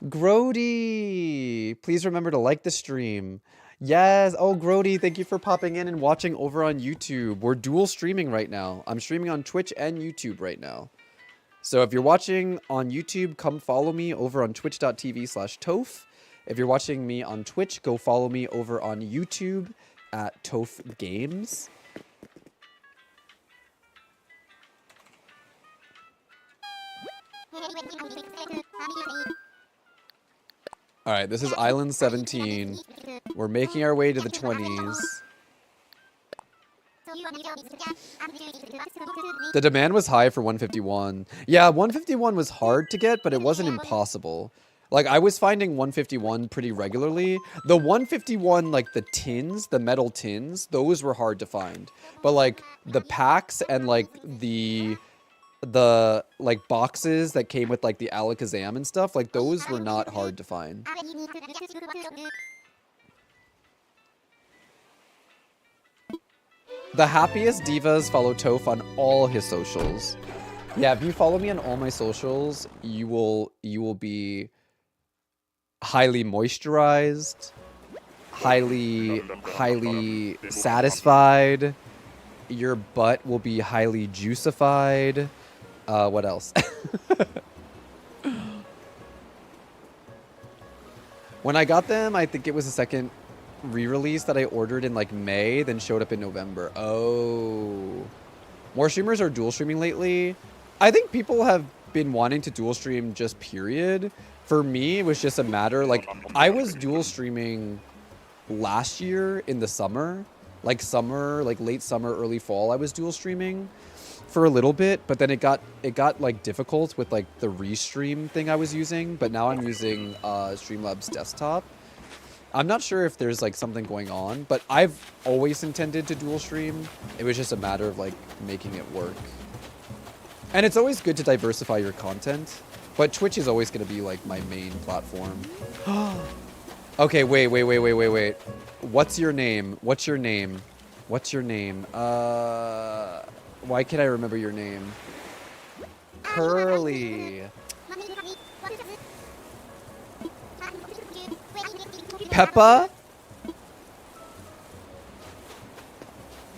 Grody! Please remember to like the stream. Yes. Oh, Grody, thank you for popping in and watching over on YouTube. We're dual streaming right now. I'm streaming on Twitch and YouTube right now. So if you're watching on YouTube, come follow me over on twitch.tv/Toph. If you're watching me on Twitch, go follow me over on YouTube at TophGames. Alright, this is Island 17. We're making our way to the 20s. The demand was high for 151. Yeah, 151 was hard to get, but it wasn't impossible. Like, I was finding 151 pretty regularly. The 151, like, the tins, the metal tins, those were hard to find. But, like, the packs and, like, the like, boxes that came with, like, the Alakazam and stuff, like, those were not hard to find. The happiest divas follow Toph on all his socials. Yeah, if you follow me on all my socials, you will be highly moisturized, highly satisfied. Your butt will be highly juicified. What else? When I got them, I think it was the second re-release that I ordered in like May, then showed up in November. Oh. More streamers are dual streaming lately. I think people have been wanting to dual stream just period. For me, it was just a matter, like, I was dual streaming last year in the summer. Like late summer, early fall, I was dual streaming for a little bit, but then it got like difficult with like the restream thing I was using, but now I'm using Streamlabs desktop. I'm not sure if there's like something going on, but I've always intended to dual stream. It was just a matter of like making it work. And it's always good to diversify your content, but Twitch is always going to be like my main platform. Okay, wait. What's your name? What's your name? What's your name? Why can't I remember your name? Curly. Peppa?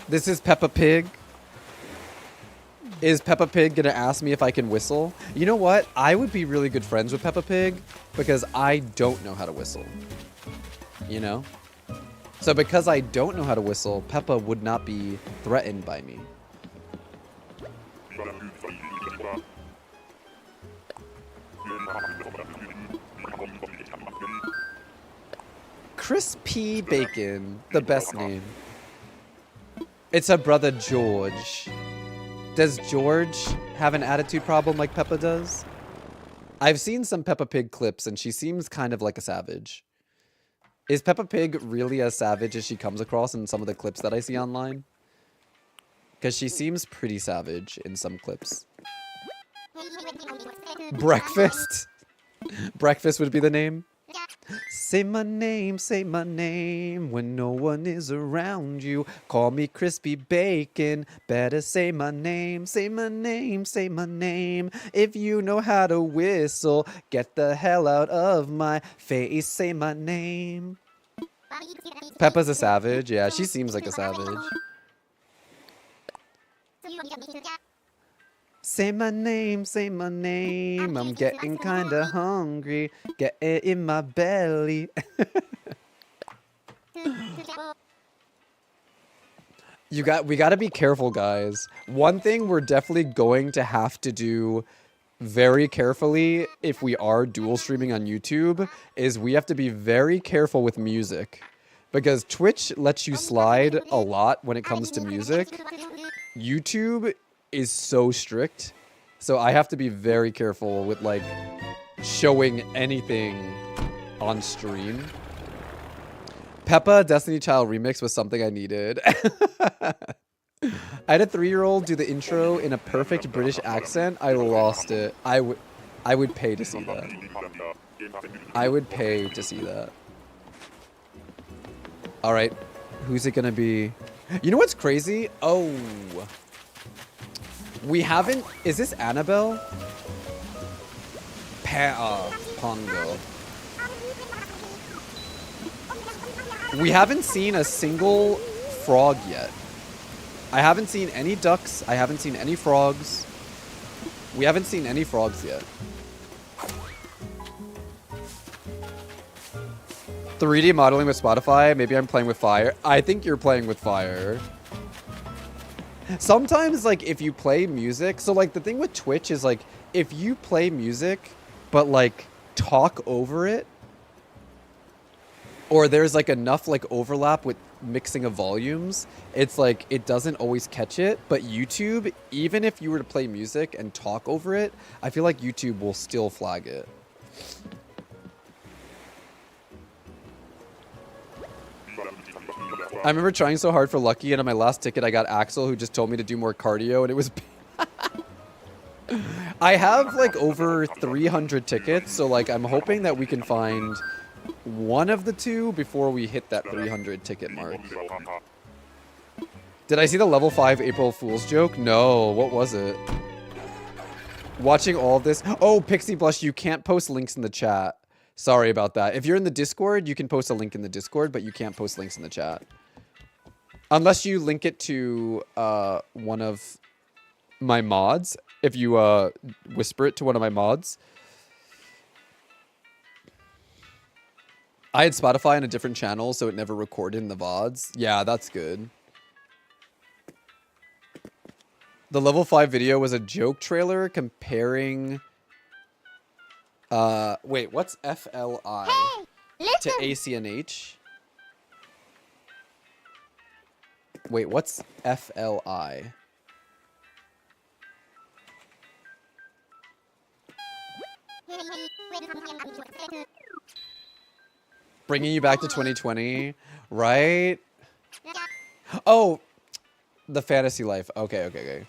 This is Peppa Pig. Is Peppa Pig gonna ask me if I can whistle? You know what? I would be really good friends with Peppa Pig because I don't know how to whistle. You know? So because I don't know how to whistle, Peppa would not be threatened by me. Crispy Bacon, the best name. It's her brother George. Does George have an attitude problem like Peppa does? I've seen some Peppa Pig clips and she seems kind of like a savage. Is Peppa Pig really as savage as she comes across in some of the clips that I see online? Because she seems pretty savage in some clips. Breakfast? Breakfast would be the name? Say my name when no one is around you. Call me Crispy Bacon. Better say my name, say my name, say my name. If you know how to whistle, get the hell out of my face. Say my name. Peppa's a savage. Yeah, she seems like a savage. Say my name, I'm getting kinda hungry. Get it in my belly. We gotta be careful, guys. One thing we're definitely going to have to do very carefully if we are dual streaming on YouTube is we have to be very careful with music. Because Twitch lets you slide a lot when it comes to music. YouTube is so strict, so I have to be very careful with like showing anything on stream. Peppa Destiny Child remix was something I needed. I had a 3-year-old do the intro in a perfect British accent. I lost it. I would pay to see that. I would pay to see that. All right, who's it gonna be? You know what's crazy? Oh. We haven't... Is this Annabelle? Pongo. We haven't seen a single frog yet. I haven't seen any ducks. I haven't seen any frogs. We haven't seen any frogs yet. 3D modeling with Spotify? Maybe I'm playing with fire. I think you're playing with fire. Sometimes, like, if you play music... So, like, the thing with Twitch is, like, if you play music, but, like, talk over it, or there's, like, enough, like, overlap with mixing of volumes, it's, like, it doesn't always catch it. But YouTube, even if you were to play music and talk over it, I feel like YouTube will still flag it. I remember trying so hard for Lucky, and on my last ticket, I got Axel, who just told me to do more cardio, and it was... I have, like, over 300 tickets, so, like, I'm hoping that we can find one of the two before we hit that 300 ticket mark. Did I see the level 5 April Fool's joke? No, what was it? Watching all of this... Oh, Pixie Blush, you can't post links in the chat. Sorry about that. If you're in the Discord, you can post a link in the Discord, but you can't post links in the chat. Unless you link it to one of my mods. If you whisper it to one of my mods. I had Spotify on a different channel, so it never recorded in the VODs. Yeah, that's good. The level 5 video was a joke trailer comparing... wait, what's FLI to ACNH? Wait, what's FLI? Bringing you back to 2020, right? Oh, the fantasy life. Okay, okay, okay.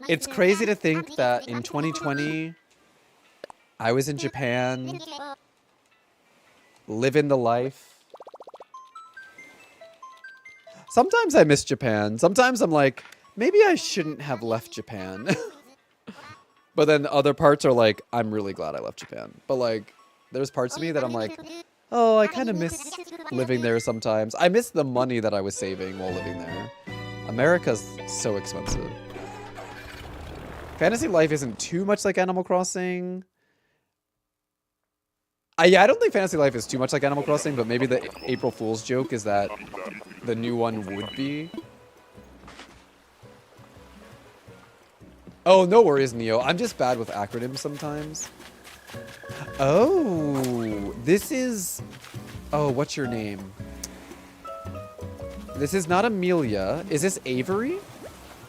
It's crazy to think that in 2020, I was in Japan, living the life. Sometimes I miss Japan. Sometimes I'm like, maybe I shouldn't have left Japan. But then other parts are like, I'm really glad I left Japan. But like, there's parts of me that I'm like, oh, I kind of miss living there sometimes. I miss the money that I was saving while living there. America's so expensive. Fantasy life isn't too much like Animal Crossing. Yeah, I don't think Fantasy Life is too much like Animal Crossing, but maybe the April Fool's joke is that the new one would be. Oh, no worries, Neo. I'm just bad with acronyms sometimes. Oh, this is... Oh, what's your name? This is not Amelia. Is this Avery?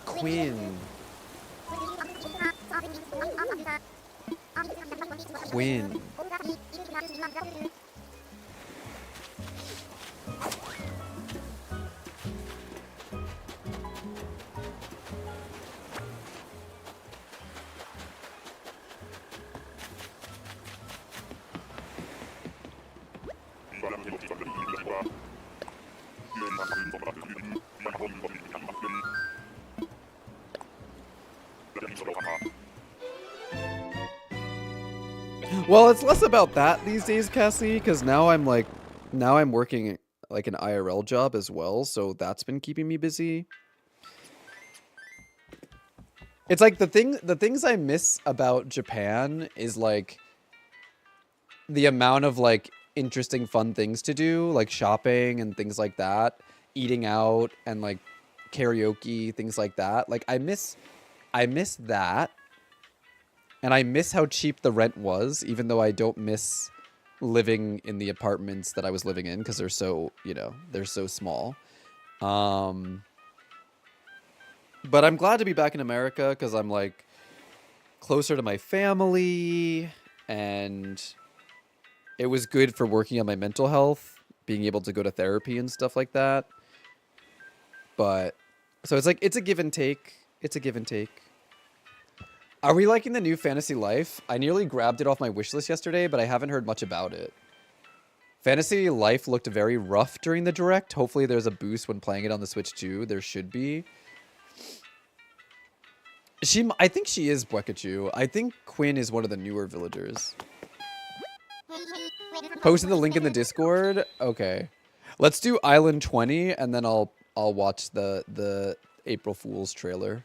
Quinn. Quinn. Well, it's less about that these days, Cassie, because now I'm working like an IRL job as well, so that's been keeping me busy. It's like the things I miss about Japan is like the amount of like interesting fun things to do, like shopping and things like that, eating out and like karaoke, things like that. Like I miss that. And I miss how cheap the rent was, even though I don't miss living in the apartments that I was living in because they're so, you know, they're so small. But I'm glad to be back in America because I'm like closer to my family, and it was good for working on my mental health, being able to go to therapy and stuff like that. But so it's like, it's a give and take. It's a give and take. Are we liking the new Fantasy Life? I nearly grabbed it off my wishlist yesterday, but I haven't heard much about it. Fantasy Life looked very rough during the direct. Hopefully there's a boost when playing it on the Switch too. There should be. I think she is Buekachu. I think Quinn is one of the newer villagers. Posted the link in the Discord. Okay. Let's do Island 20 and then I'll watch the April Fool's trailer.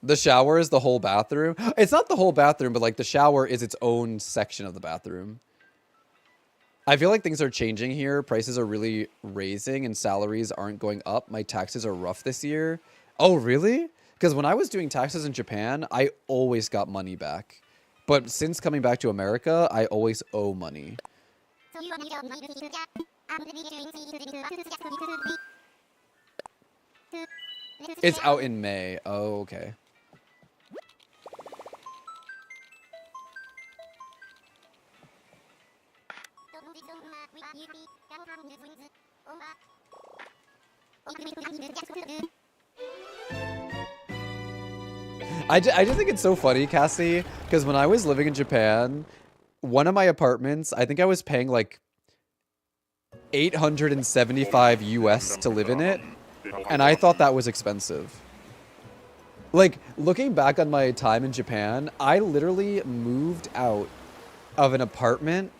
The shower is the whole bathroom. It's not the whole bathroom, but like the shower is its own section of the bathroom. I feel like things are changing here. Prices are really raising and salaries aren't going up. My taxes are rough this year. Oh, really? Because when I was doing taxes in Japan, I always got money back. But since coming back to America, I always owe money. It's out in May. Oh, okay. I just think it's so funny, Cassie, because when I was living in Japan, one of my apartments, I think I was paying like $875 US to live in it, and I thought that was expensive. Like, looking back on my time in Japan, I literally moved out of an apartment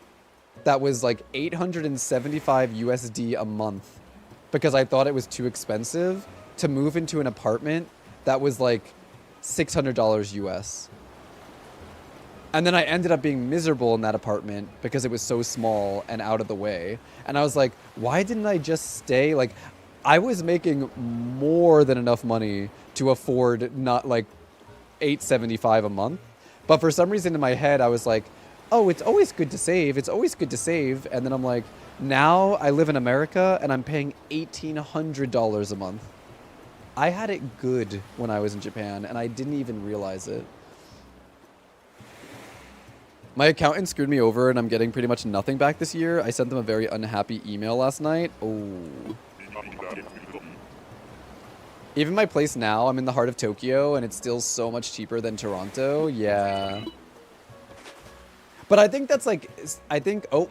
that was like 875 USD a month because I thought it was too expensive to move into an apartment that was like $600 US. And then I ended up being miserable in that apartment because it was so small and out of the way. And I was like, why didn't I just stay? Like, I was making more than enough money to afford not like $875 a month. But for some reason in my head, I was like, oh, it's always good to save. It's always good to save. And then I'm like, now I live in America and I'm paying $1,800 a month. I had it good when I was in Japan and I didn't even realize it. My accountant screwed me over and I'm getting pretty much nothing back this year. I sent them a very unhappy email last night. Oh. Even my place now, I'm in the heart of Tokyo and it's still so much cheaper than Toronto. Yeah. But I think that's like, oh.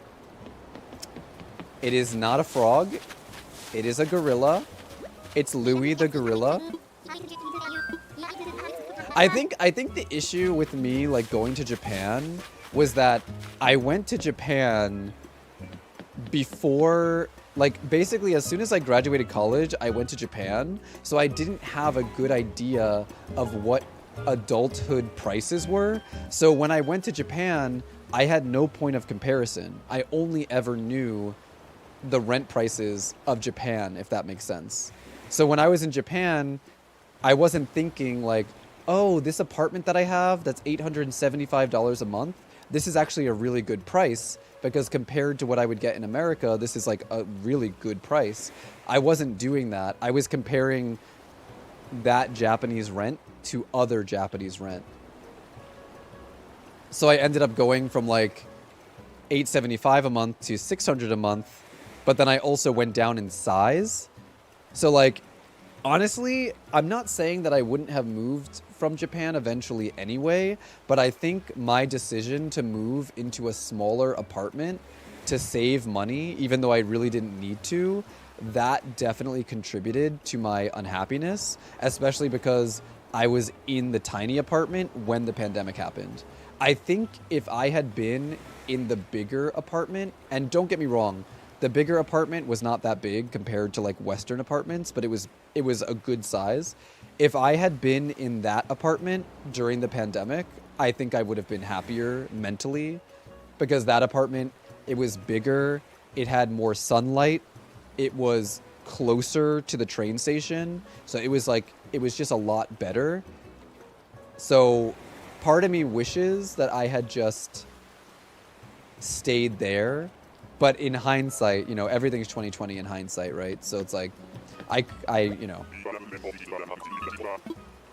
It is not a frog. It is a gorilla. It's Louis the gorilla. I think the issue with me like going to Japan was that I went to Japan before, like basically as soon as I graduated college, I went to Japan. So I didn't have a good idea of what adulthood prices were. So when I went to Japan, I had no point of comparison. I only ever knew the rent prices of Japan, if that makes sense. So when I was in Japan, I wasn't thinking like, oh, this apartment that I have that's $875 a month, this is actually a really good price because compared to what I would get in America, this is like a really good price. I wasn't doing that. I was comparing that Japanese rent to other Japanese rent. So I ended up going from like $875 a month to $600 a month, but then I also went down in size. So like, honestly, I'm not saying that I wouldn't have moved from Japan eventually anyway, but I think my decision to move into a smaller apartment to save money, even though I really didn't need to, that definitely contributed to my unhappiness, especially because I was in the tiny apartment when the pandemic happened. I think if I had been in the bigger apartment, and don't get me wrong, the bigger apartment was not that big compared to like Western apartments, but it was a good size. If I had been in that apartment during the pandemic, I think I would have been happier mentally because that apartment, it was bigger, it had more sunlight, it was closer to the train station. So it was just a lot better. So part of me wishes that I had just stayed there. But in hindsight, you know, everything's 2020 in hindsight, right? So it's like, you know.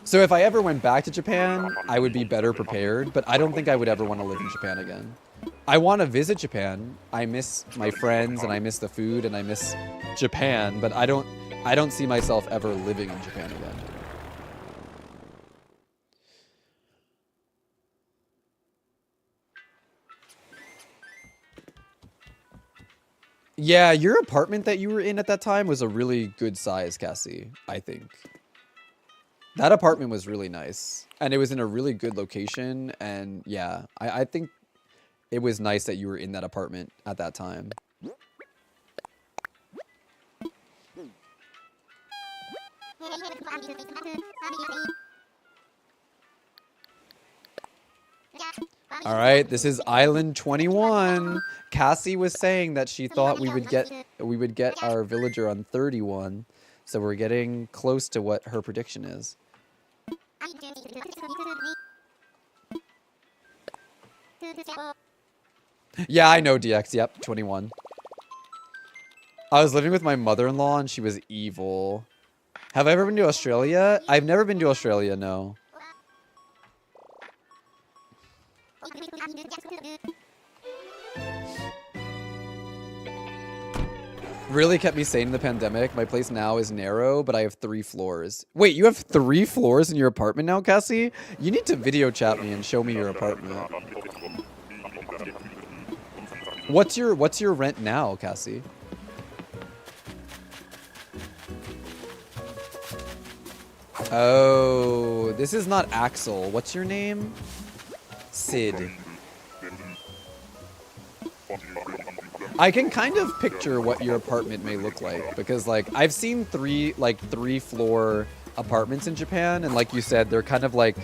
So if I ever went back to Japan, I would be better prepared, but I don't think I would ever want to live in Japan again. I want to visit Japan. I miss my friends and I miss the food and I miss Japan, but I don't see myself ever living in Japan again. Yeah, your apartment that you were in at that time was a really good size, Cassie, I think. That apartment was really nice. And it was in a really good location. And yeah, I think it was nice that you were in that apartment at that time. All right, this is Island 21. Cassie was saying that she thought we would get our villager on 31. So we're getting close to what her prediction is. Yeah, I know DX. Yep, 21. I was living with my mother-in-law and she was evil. Have I ever been to Australia? I've never been to Australia, no. Really kept me sane in the pandemic. My place now is narrow, but I have 3 floors. Wait, you have 3 floors in your apartment now, Cassie? You need to video chat me and show me your apartment. What's your rent now, Cassie? Oh, this is not Axel. What's your name? Sid. I can kind of picture what your apartment may look like because like I've seen three floor apartments in Japan, and like you said, they're kind of like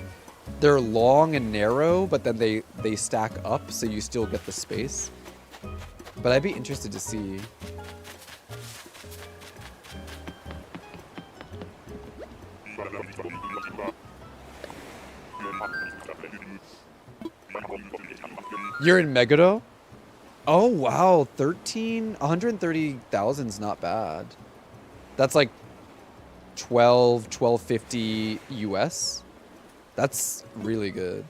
they're long and narrow, but then they stack up so you still get the space. But I'd be interested to see. You're in Meguro? Oh wow, 130,000 is not bad. That's like 1250 US. That's really good.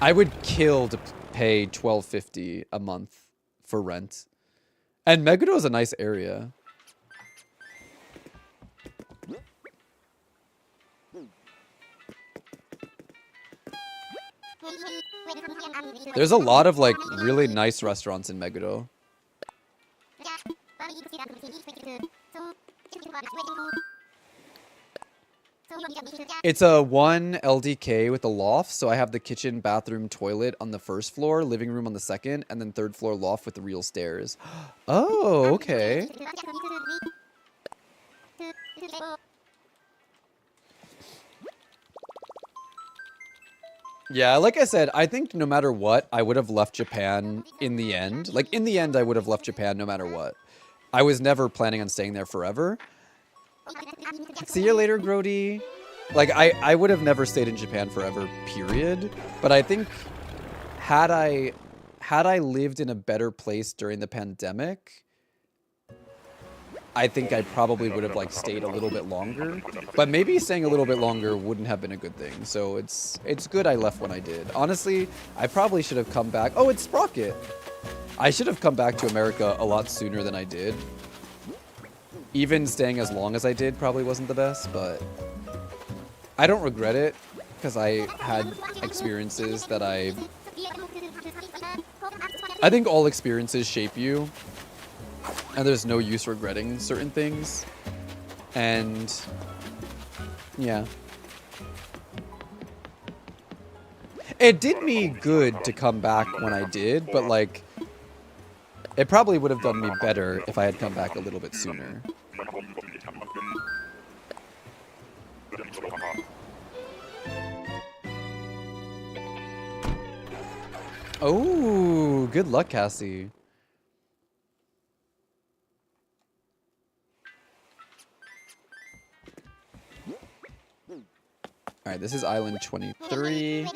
I would kill to pay 1250 a month for rent. And Meguro is a nice area. There's a lot of like really nice restaurants in Meguro. It's a 1 LDK with a loft, so I have the kitchen, bathroom, toilet on the first floor, living room on the second, and then third floor loft with the real stairs. Oh, okay. Yeah, like I said, I think no matter what, I would have left Japan in the end. Like, in the end, I would have left Japan no matter what. I was never planning on staying there forever. See you later, Grody. Like, I would have never stayed in Japan forever, period. But I think had I lived in a better place during the pandemic, I think I probably would have like stayed a little bit longer. But maybe staying a little bit longer wouldn't have been a good thing. So it's good I left when I did. Honestly, I probably should have come back. Oh, it's Sprocket. I should have come back to America a lot sooner than I did. Even staying as long as I did probably wasn't the best, but I don't regret it because I had experiences that I think all experiences shape you, and there's no use regretting certain things. And yeah, it did me good to come back when I did, but like it probably would have done me better if I had come back a little bit sooner. Oh, good luck, Cassie. All right, this is Island 23.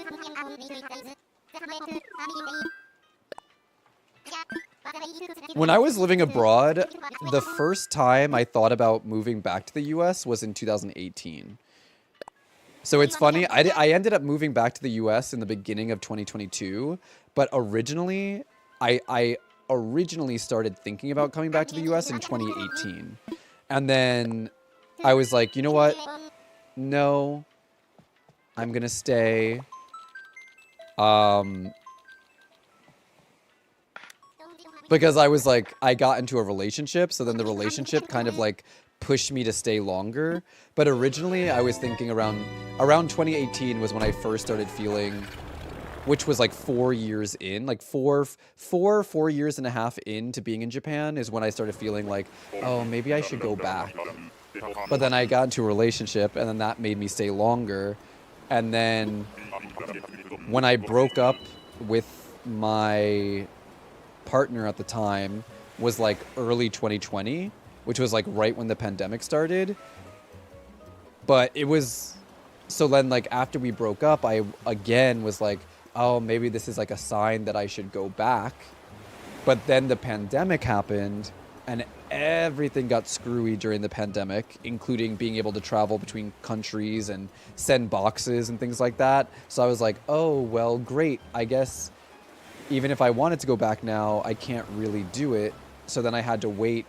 When I was living abroad, the first time I thought about moving back to the US was in 2018. So it's funny, I ended up moving back to the US in the beginning of 2022, but originally, I originally started thinking about coming back to the US in 2018. And then I was like, you know what? No, I'm gonna stay. Because I was like, I got into a relationship, so then the relationship kind of like pushed me to stay longer. But originally I was thinking around 2018 was when I first started feeling, which was like 4 years in, like 4 years and a half into being in Japan is when I started feeling like, oh, maybe I should go back. But then I got into a relationship and then that made me stay longer. And then when I broke up with my partner at the time was like early 2020, which was like right when the pandemic started. But it was, so then like after we broke up, I again was like, oh, maybe this is like a sign that I should go back. But then the pandemic happened and everything got screwy during the pandemic, including being able to travel between countries and send boxes and things like that. So I was like, oh, well, great. I guess even if I wanted to go back now, I can't really do it. So then I had to wait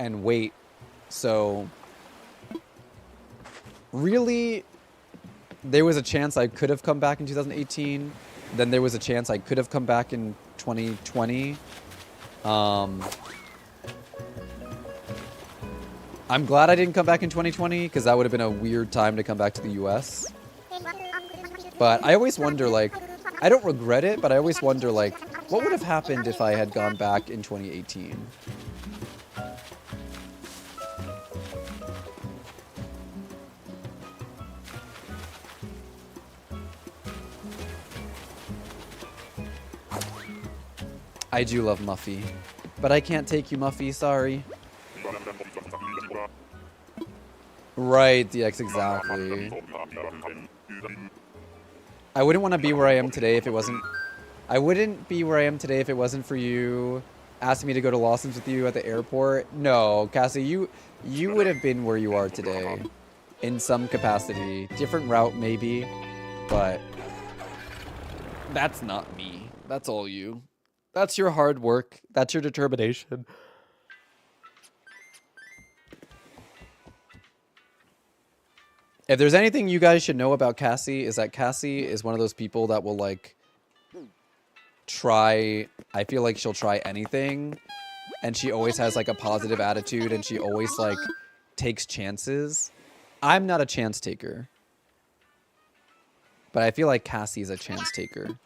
and wait. So really, there was a chance I could have come back in 2018. Then there was a chance I could have come back in 2020. I'm glad I didn't come back in 2020 because that would have been a weird time to come back to the US. But I always wonder, like, I don't regret it, but I always wonder, like, what would have happened if I had gone back in 2018? I do love Muffy, but I can't take you, Muffy, sorry. Right, DX, exactly. I wouldn't want to be where I am today if it wasn't... I wouldn't be where I am today if it wasn't for you asking me to go to Lawson's with you at the airport. No, Cassie, you would have been where you are today. In some capacity. Different route, maybe. But... that's not me. That's all you. That's your hard work. That's your determination. If there's anything you guys should know about Cassie, is that Cassie is one of those people that will, like, try... I feel like she'll try anything. And she always has, like, a positive attitude. And she always, like, takes chances. I'm not a chance taker. But I feel like Cassie's a chance taker.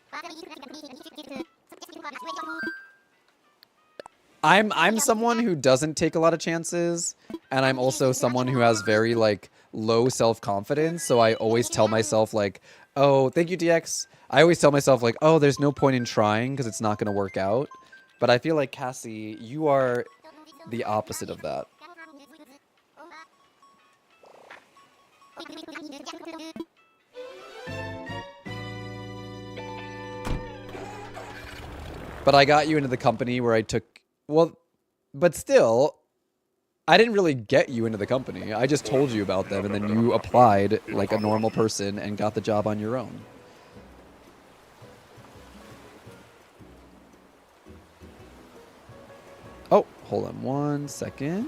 I'm someone who doesn't take a lot of chances, and I'm also someone who has very, like, low self-confidence, so I always tell myself, like, oh, thank you, DX. I always tell myself, like, oh, there's no point in trying because it's not going to work out. But I feel like, Cassie, you are the opposite of that. But I got you into the company where I took... Well, but still, I didn't really get you into the company. I just told you about them, and then you applied like a normal person and got the job on your own. Oh, hold on 1 second.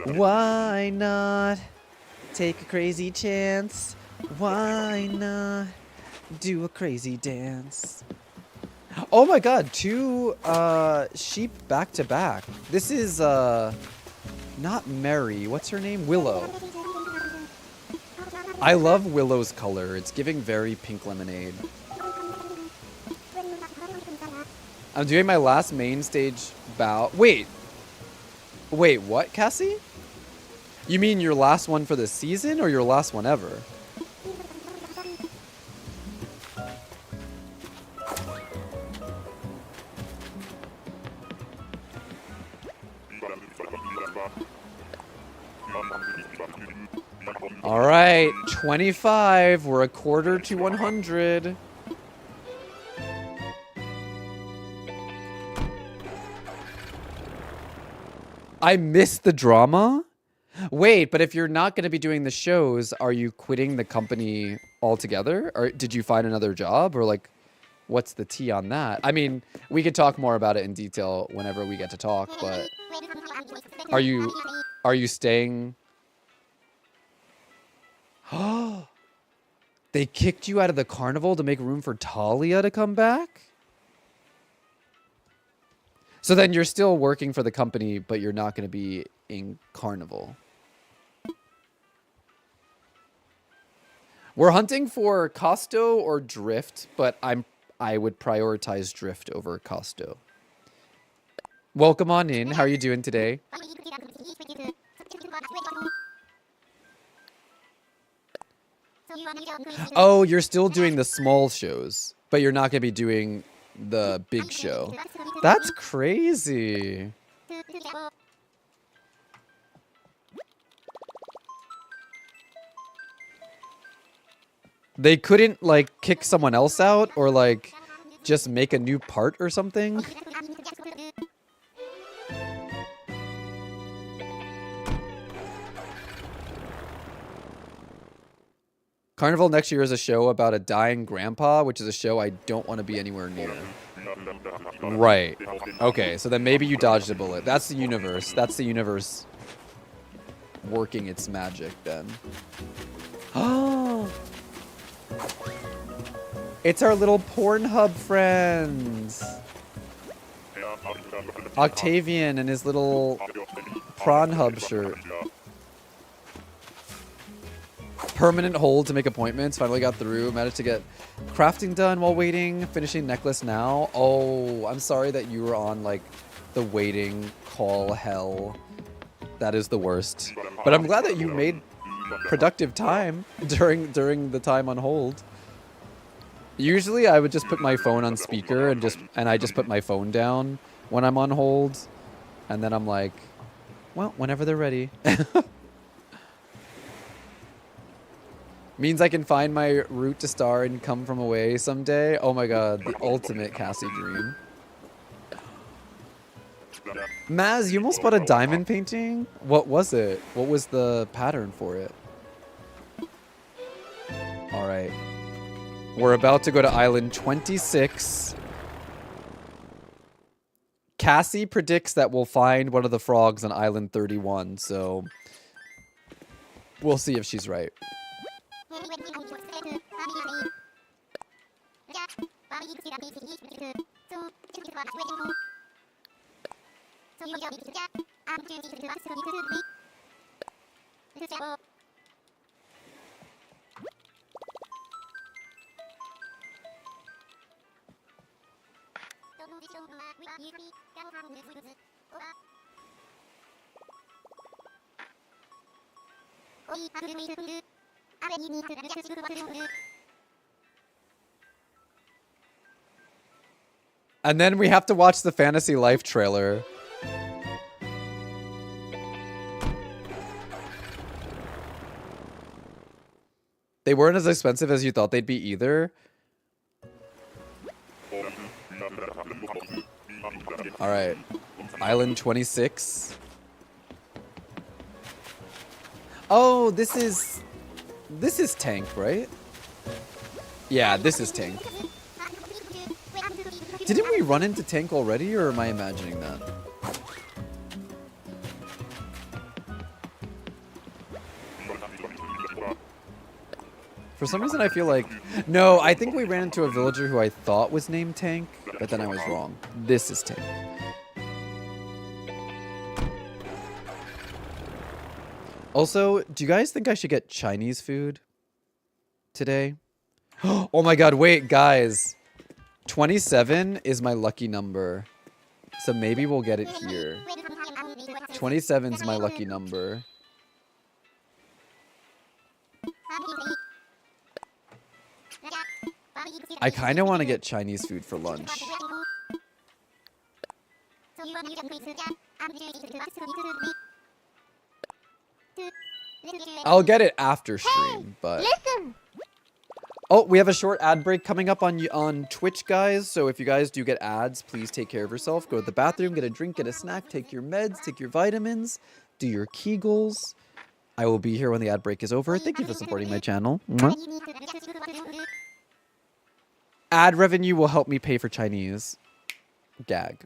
Why not take a crazy chance? Why not do a crazy dance? Oh my god, 2 sheep back to back. This is not Mary. What's her name? Willow. I love Willow's color. It's giving very pink lemonade. I'm doing my last main stage bow. Wait, what, Cassie? You mean your last one for the season or your last one ever? All right, 25. We're a quarter to 100. I missed the drama? Wait, but if you're not going to be doing the shows, are you quitting the company altogether? Or did you find another job? Or, like, what's the tea on that? I mean, we could talk more about it in detail whenever we get to talk, but are you staying? Oh, they kicked you out of the carnival to make room for Talia to come back? So then you're still working for the company, but you're not going to be in carnival. We're hunting for Costo or Drift, but I would prioritize Drift over Costo. Welcome on in. How are you doing today? Oh, you're still doing the small shows, but you're not going to be doing the big show. That's crazy. They couldn't, like, kick someone else out or, like, just make a new part or something? Carnival next year is a show about a dying grandpa, which is a show I don't want to be anywhere near. Right. Okay, so then maybe you dodged a bullet. That's the universe. That's the universe working its magic then. Oh! It's our little Pornhub friends. Octavian and his little Prawn Hub shirt. Permanent hold to make appointments. Finally got through. Managed to get crafting done while waiting. Finishing necklace now. Oh, I'm sorry that you were on like the waiting call hell. That is the worst. But I'm glad that you made productive time during the time on hold. Usually I would just put my phone on speaker and I just put my phone down when I'm on hold. And then I'm like, well, whenever they're ready. Means I can find my route to star and come from away someday. Oh my god, the ultimate Cassie dream. Maz, you almost bought a diamond painting? What was it? What was the pattern for it? Alright. We're about to go to island 26. Cassie predicts that we'll find one of the frogs on island 31, so we'll see if she's right. And then we have to watch the Fantasy Life trailer. They weren't as expensive as you thought they'd be either. Alright. Island 26. Oh, this is Tank, right? Yeah, this is Tank. Didn't we run into Tank already, or am I imagining that? For some reason I feel like... No, I think we ran into a villager who I thought was named Tank, but then I was wrong. This is Tank. Also, do you guys think I should get Chinese food today? Oh my god, wait, guys. 27 is my lucky number. So maybe we'll get it here. 27's my lucky number. I kind of want to get Chinese food for lunch. I'll get it after stream, but... Listen. Oh, we have a short ad break coming up on Twitch, guys. So if you guys do get ads, please take care of yourself. Go to the bathroom, get a drink, get a snack, take your meds, take your vitamins, do your Kegels. I will be here when the ad break is over. Thank you for supporting my channel. Mwah. Ad revenue will help me pay for Chinese. Gag.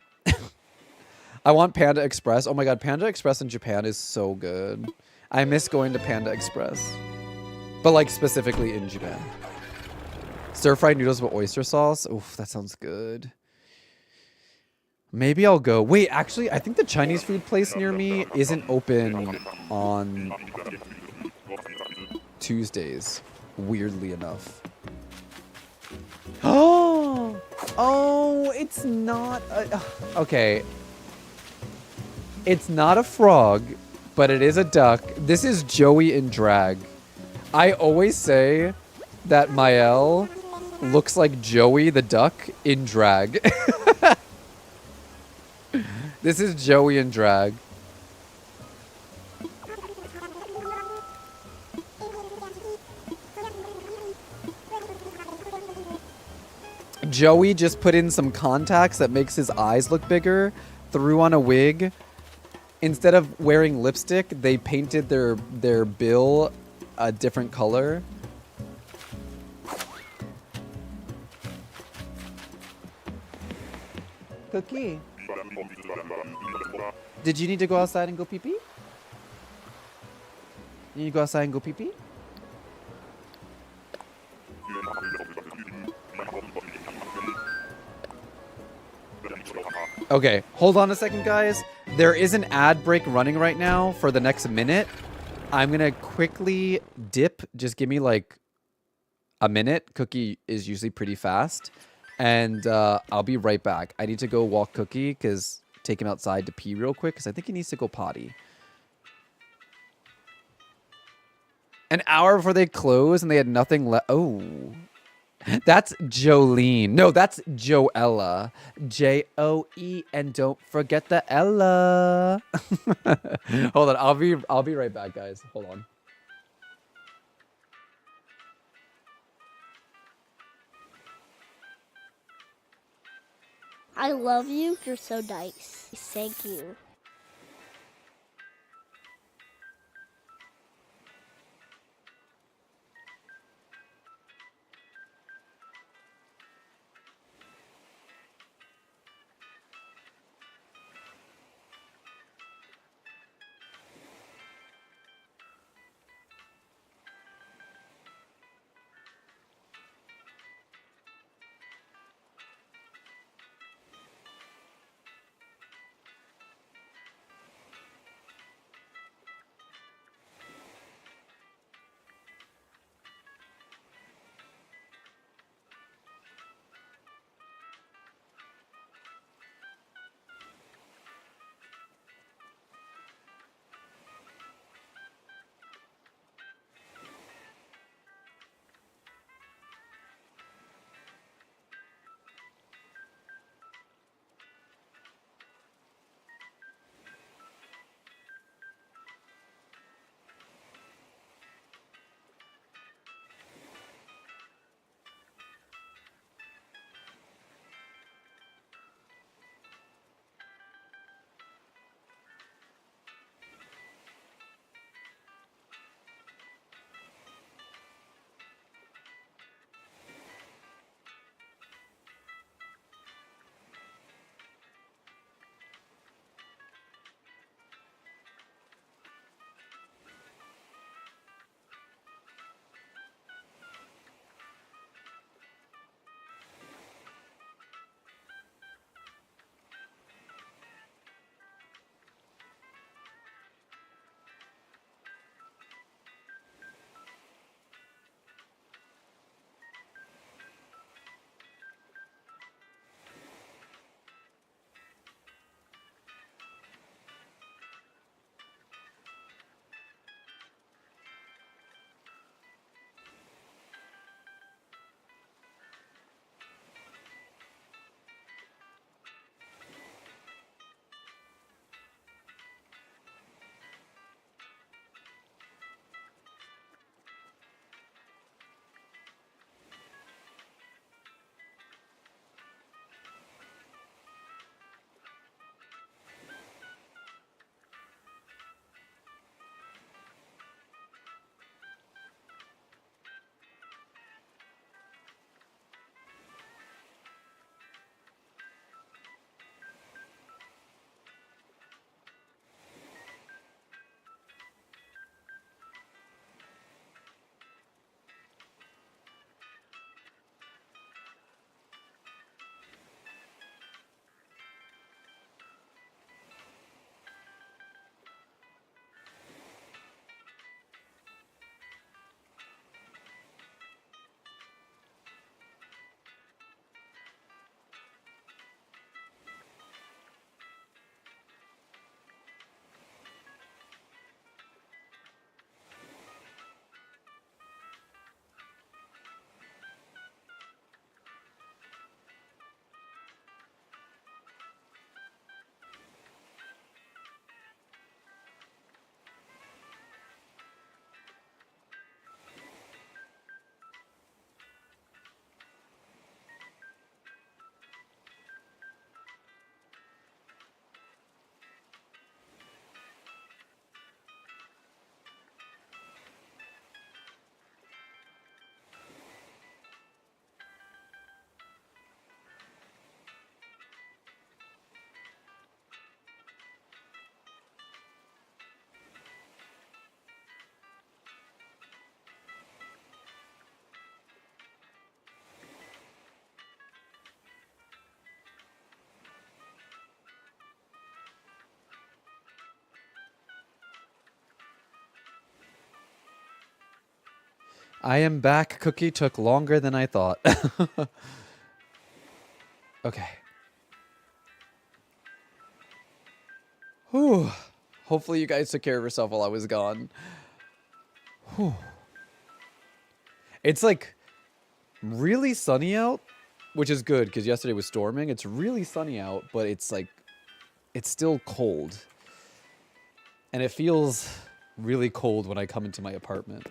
I want Panda Express. Oh my god, Panda Express in Japan is so good. I miss going to Panda Express. But like specifically in Japan. Stir-fried noodles with oyster sauce. Oof, that sounds good. Maybe I'll go. Wait, actually, I think the Chinese food place near me isn't open on Tuesdays, weirdly enough. Oh, it's not a... Okay. It's not a frog, but it is a duck. This is Joey in drag. I always say that Mael looks like Joey the duck in drag. This is Joey in drag. Joey just put in some contacts that makes his eyes look bigger, threw on a wig. Instead of wearing lipstick, they painted their bill a different color. Cookie. Did you need to go outside and go pee pee? You need to go outside and go pee pee? Okay, hold on a second, guys. There is an ad break running right now for the next minute. I'm gonna quickly dip. Just give me like a minute. Cookie is usually pretty fast. And I'll be right back. I need to go walk Cookie because take him outside to pee real quick because I think he needs to go potty. An hour before they close and they had nothing left. Oh, that's Jolene. No, that's Joella. Joe, and don't forget the Ella. Hold on, I'll be right back, guys. Hold on. I love you. You're so nice. Thank you. I am back. Cookie took longer than I thought. Okay. Whew. Hopefully you guys took care of yourself while I was gone. Whew. It's like really sunny out, which is good because yesterday was storming. It's really sunny out, but it's like, it's still cold. And it feels really cold when I come into my apartment.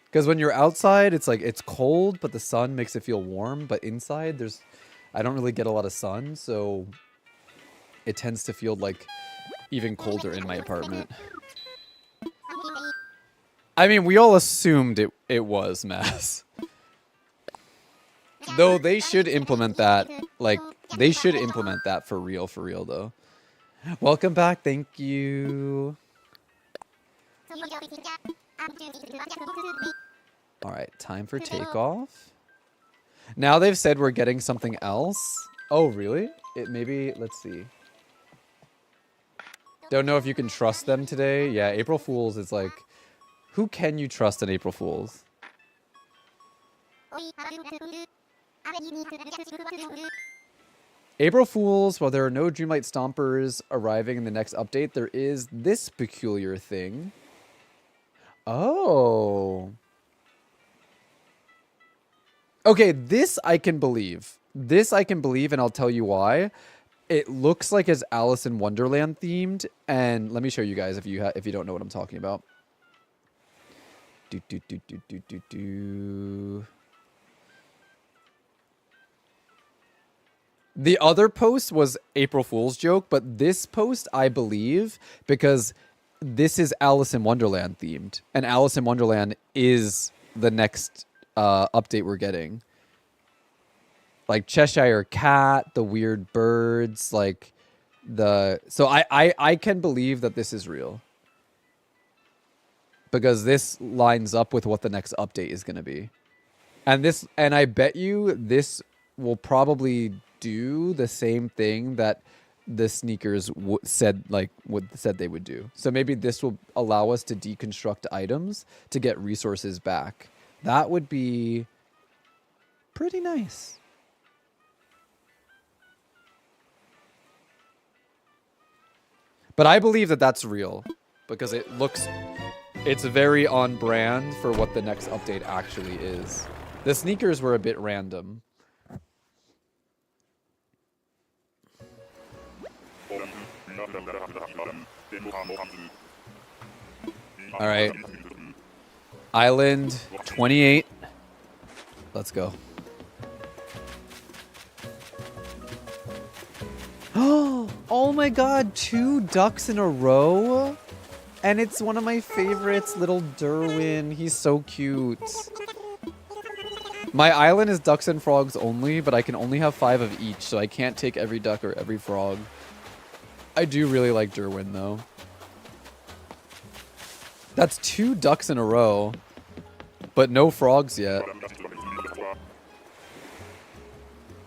Because when you're outside, it's like, it's cold, but the sun makes it feel warm. But inside, I don't really get a lot of sun, so it tends to feel like even colder in my apartment. I mean, we all assumed it was mass. Though they should implement that, like, they should implement that for real, though. Welcome back, thank you. Alright, time for takeoff. Now they've said we're getting something else. Oh, really? Maybe, let's see. Don't know if you can trust them today. Yeah, April Fools is like, who can you trust on April Fools? April Fools, while there are no Dreamlight Stompers arriving in the next update, there is this peculiar thing. Oh. Okay, this I can believe. This I can believe, and I'll tell you why. It looks like it's Alice in Wonderland themed, and let me show you guys if you don't know what I'm talking about. The other post was April Fool's joke, but this post I believe because this is Alice in Wonderland themed, and Alice in Wonderland is the next update we're getting. Like Cheshire Cat, the weird birds, like so I can believe that this is real. Because this lines up with what the next update is going to be. And I bet you this will probably do the same thing that the sneakers said they would do. So maybe this will allow us to deconstruct items to get resources back. That would be pretty nice. But I believe that that's real because it's very on brand for what the next update actually is. The sneakers were a bit random. All right. Island 28. Let's go. Oh my god, 2 ducks in a row? And it's one of my favorites, little Derwin. He's so cute. My island is ducks and frogs only, but I can only have 5 of each, so I can't take every duck or every frog. I do really like Derwin, though. That's 2 ducks in a row, but no frogs yet.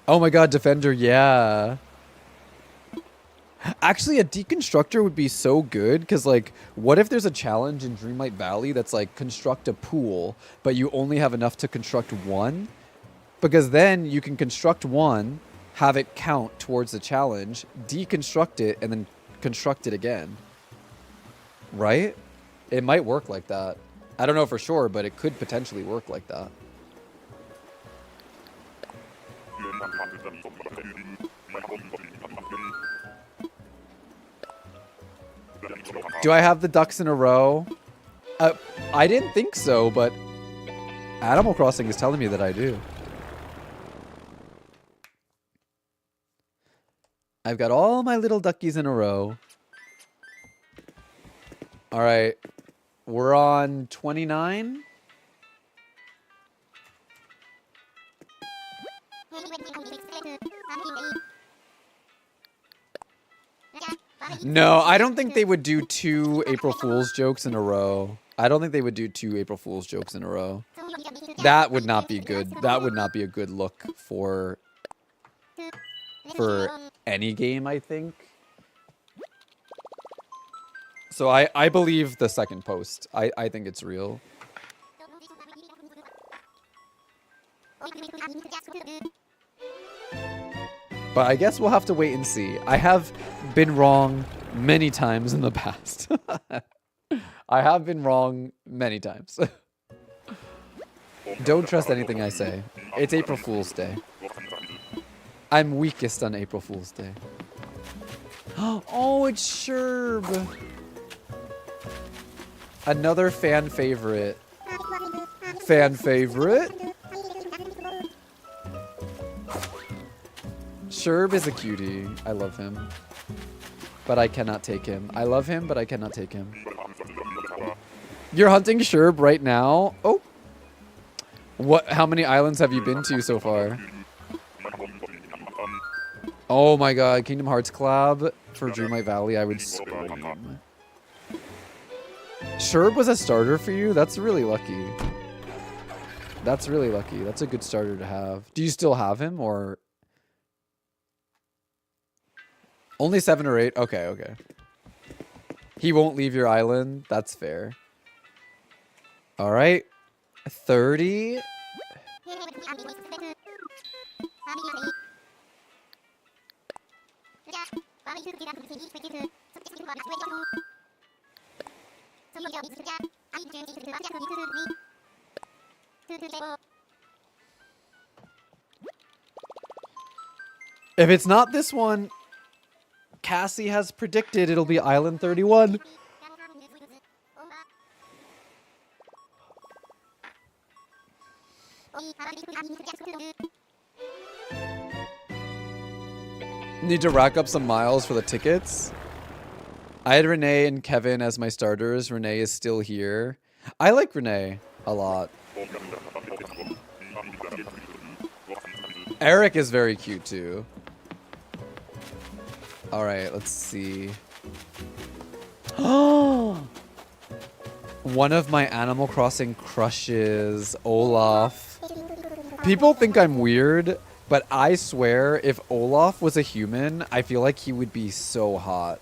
Oh my god, Defender, yeah. Actually, a deconstructor would be so good because, like, what if there's a challenge in Dreamlight Valley that's like construct a pool, but you only have enough to construct 1? Because then you can construct 1, have it count towards the challenge, deconstruct it, and then construct it again. Right? It might work like that. I don't know for sure, but it could potentially work like that. Do I have the ducks in a row? I didn't think so, but Animal Crossing is telling me that I do. I've got all my little duckies in a row. All right. We're on 29. No, I don't think they would do 2 April Fool's jokes in a row. I don't think they would do 2 April Fool's jokes in a row. That would not be good. That would not be a good look for any game, I think. So I believe the second post. I think it's real. But I guess we'll have to wait and see. I have been wrong many times in the past. I have been wrong many times. Don't trust anything I say. It's April Fool's Day. I'm weakest on April Fool's Day. Oh, it's Sherb. Another fan favorite. Fan favorite? Sherb is a cutie. I love him. But I cannot take him. I love him, but I cannot take him. You're hunting Sherb right now? Oh. What? How many islands have you been to so far? Oh my god. Kingdom Hearts collab for Dreamlight Valley. I would scream. Sherb was a starter for you? That's really lucky. That's really lucky. That's a good starter to have. Do you still have him or... Only 7 or 8? Okay, okay. He won't leave your island? That's fair. Alright. 30? If it's not this one, Cassie has predicted it'll be Island 31. Need to rack up some miles for the tickets. I had Renee and Kevin as my starters. Renee is still here. I like Renee a lot. Eric is very cute too. Alright, let's see. Oh! One of my Animal Crossing crushes, Olaf. People think I'm weird, but I swear if Olaf was a human, I feel like he would be so hot.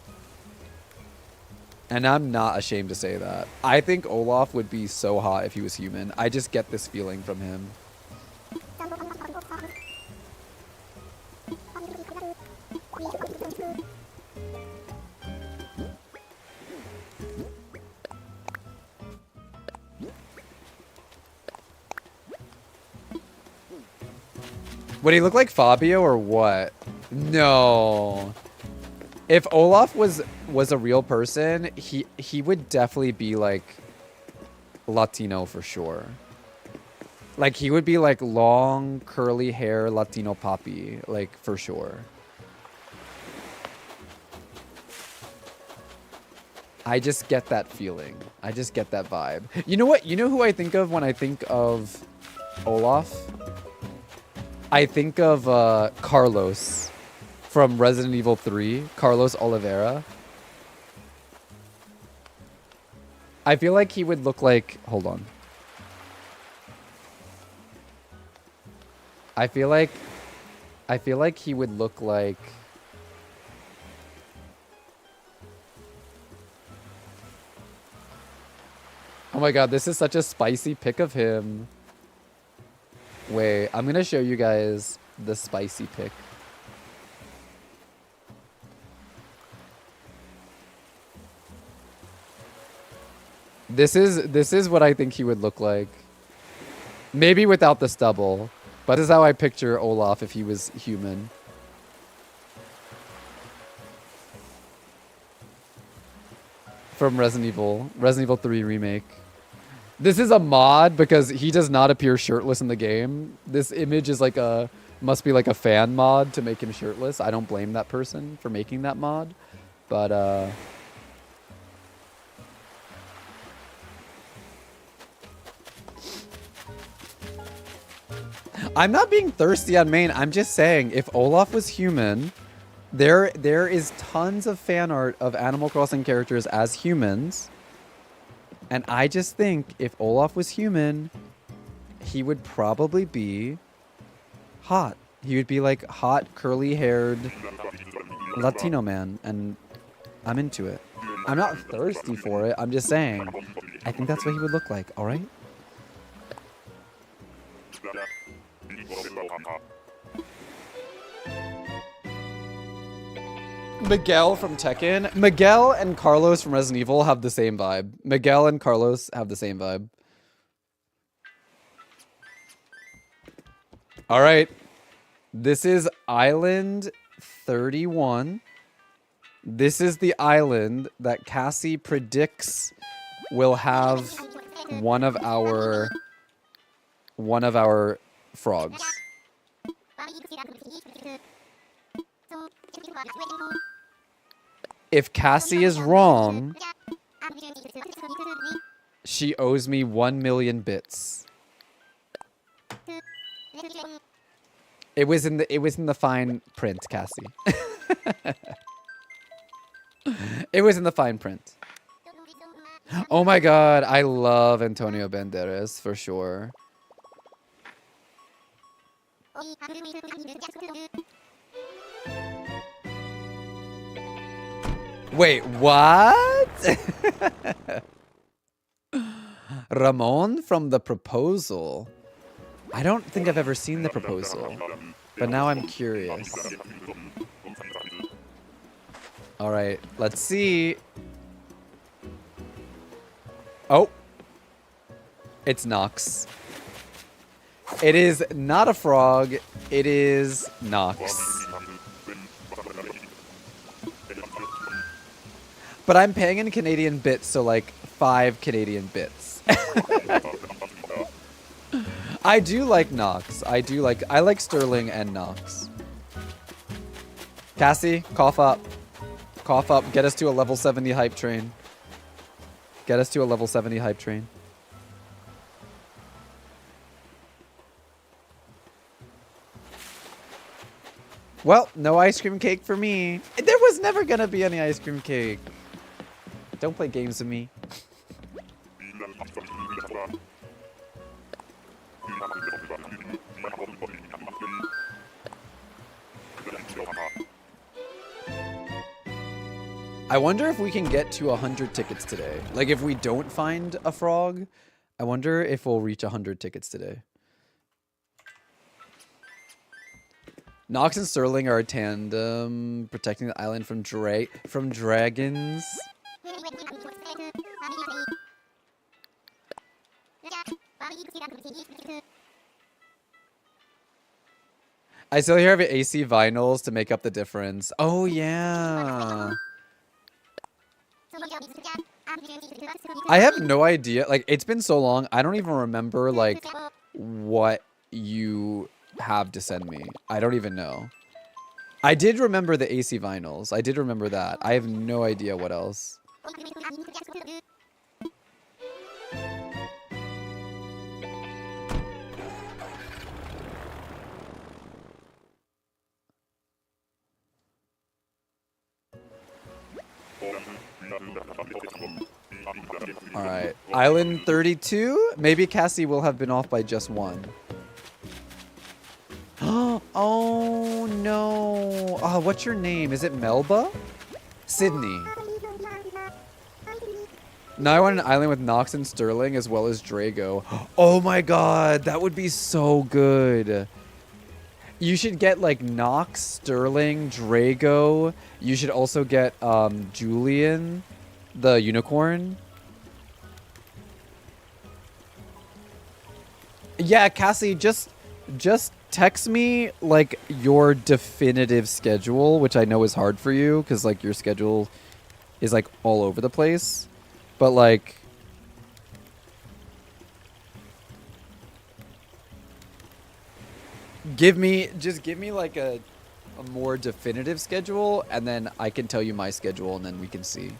And I'm not ashamed to say that. I think Olaf would be so hot if he was human. I just get this feeling from him. Would he look like Fabio or what? No. If Olaf was a real person, he would definitely be like Latino for sure. Like he would be like long curly hair Latino poppy, like for sure. I just get that feeling. I just get that vibe. You know what? You know who I think of when I think of Olaf? I think of Carlos from Resident Evil 3, Carlos Oliveira. I feel like he would look like... Hold on. I feel like he would look like... Oh my god, this is such a spicy pic of him. Wait, I'm gonna show you guys the spicy pic. This is what I think he would look like. Maybe without the stubble, but this is how I picture Olaf if he was human. From Resident Evil 3 remake. This is a mod because he does not appear shirtless in the game. This image is like must be like a fan mod to make him shirtless. I don't blame that person for making that mod, but I'm not being thirsty on main. I'm just saying if Olaf was human, there is tons of fan art of Animal Crossing characters as humans. And I just think if Olaf was human, he would probably be hot. He would be like hot, curly-haired Latino man. And I'm into it. I'm not thirsty for it. I'm just saying. I think that's what he would look like. All right? Miguel from Tekken. Miguel and Carlos from Resident Evil have the same vibe. Miguel and Carlos have the same vibe. All right. This is Island 31. This is the island that Cassie predicts will have one of our frogs. If Cassie is wrong, she owes me 1 million bits. It was in the fine print, Cassie. It was in the fine print. Oh my god, I love Antonio Banderas for sure. Wait, what? Ramon from The Proposal. I don't think I've ever seen The Proposal, but now I'm curious. All right, let's see. Oh, it's Nox. It is not a frog. It is Nox. But I'm paying in Canadian bits, so like 5 Canadian bits. I do like Nox. I like Sterling and Nox. Cassie, cough up. Cough up. Get us to a level 70 hype train. Get us to a level 70 hype train. Well, no ice cream cake for me. There was never gonna be any ice cream cake. Don't play games with me. I wonder if we can get to 100 tickets today. Like, if we don't find a frog, I wonder if we'll reach 100 tickets today. Nox and Sterling are a tandem, protecting the island from dragons. I still hear of AC vinyls to make up the difference. Oh, yeah. I have no idea. Like, it's been so long. I don't even remember, like, what you have to send me. I don't even know. I did remember the AC vinyls. I did remember that. I have no idea what else. Alright. Island 32? Maybe Cassie will have been off by just one. Oh no. Oh, what's your name? Is it Melba? Sydney. Now I want an island with Nox and Sterling as well as Drago. Oh my god, that would be so good. You should get like Nox, Sterling, Drago. You should also get Julian, the unicorn. Yeah, Cassie, just text me like your definitive schedule, which I know is hard for you because like your schedule is like all over the place. But like give me like a more definitive schedule, and then I can tell you my schedule, and then we can see.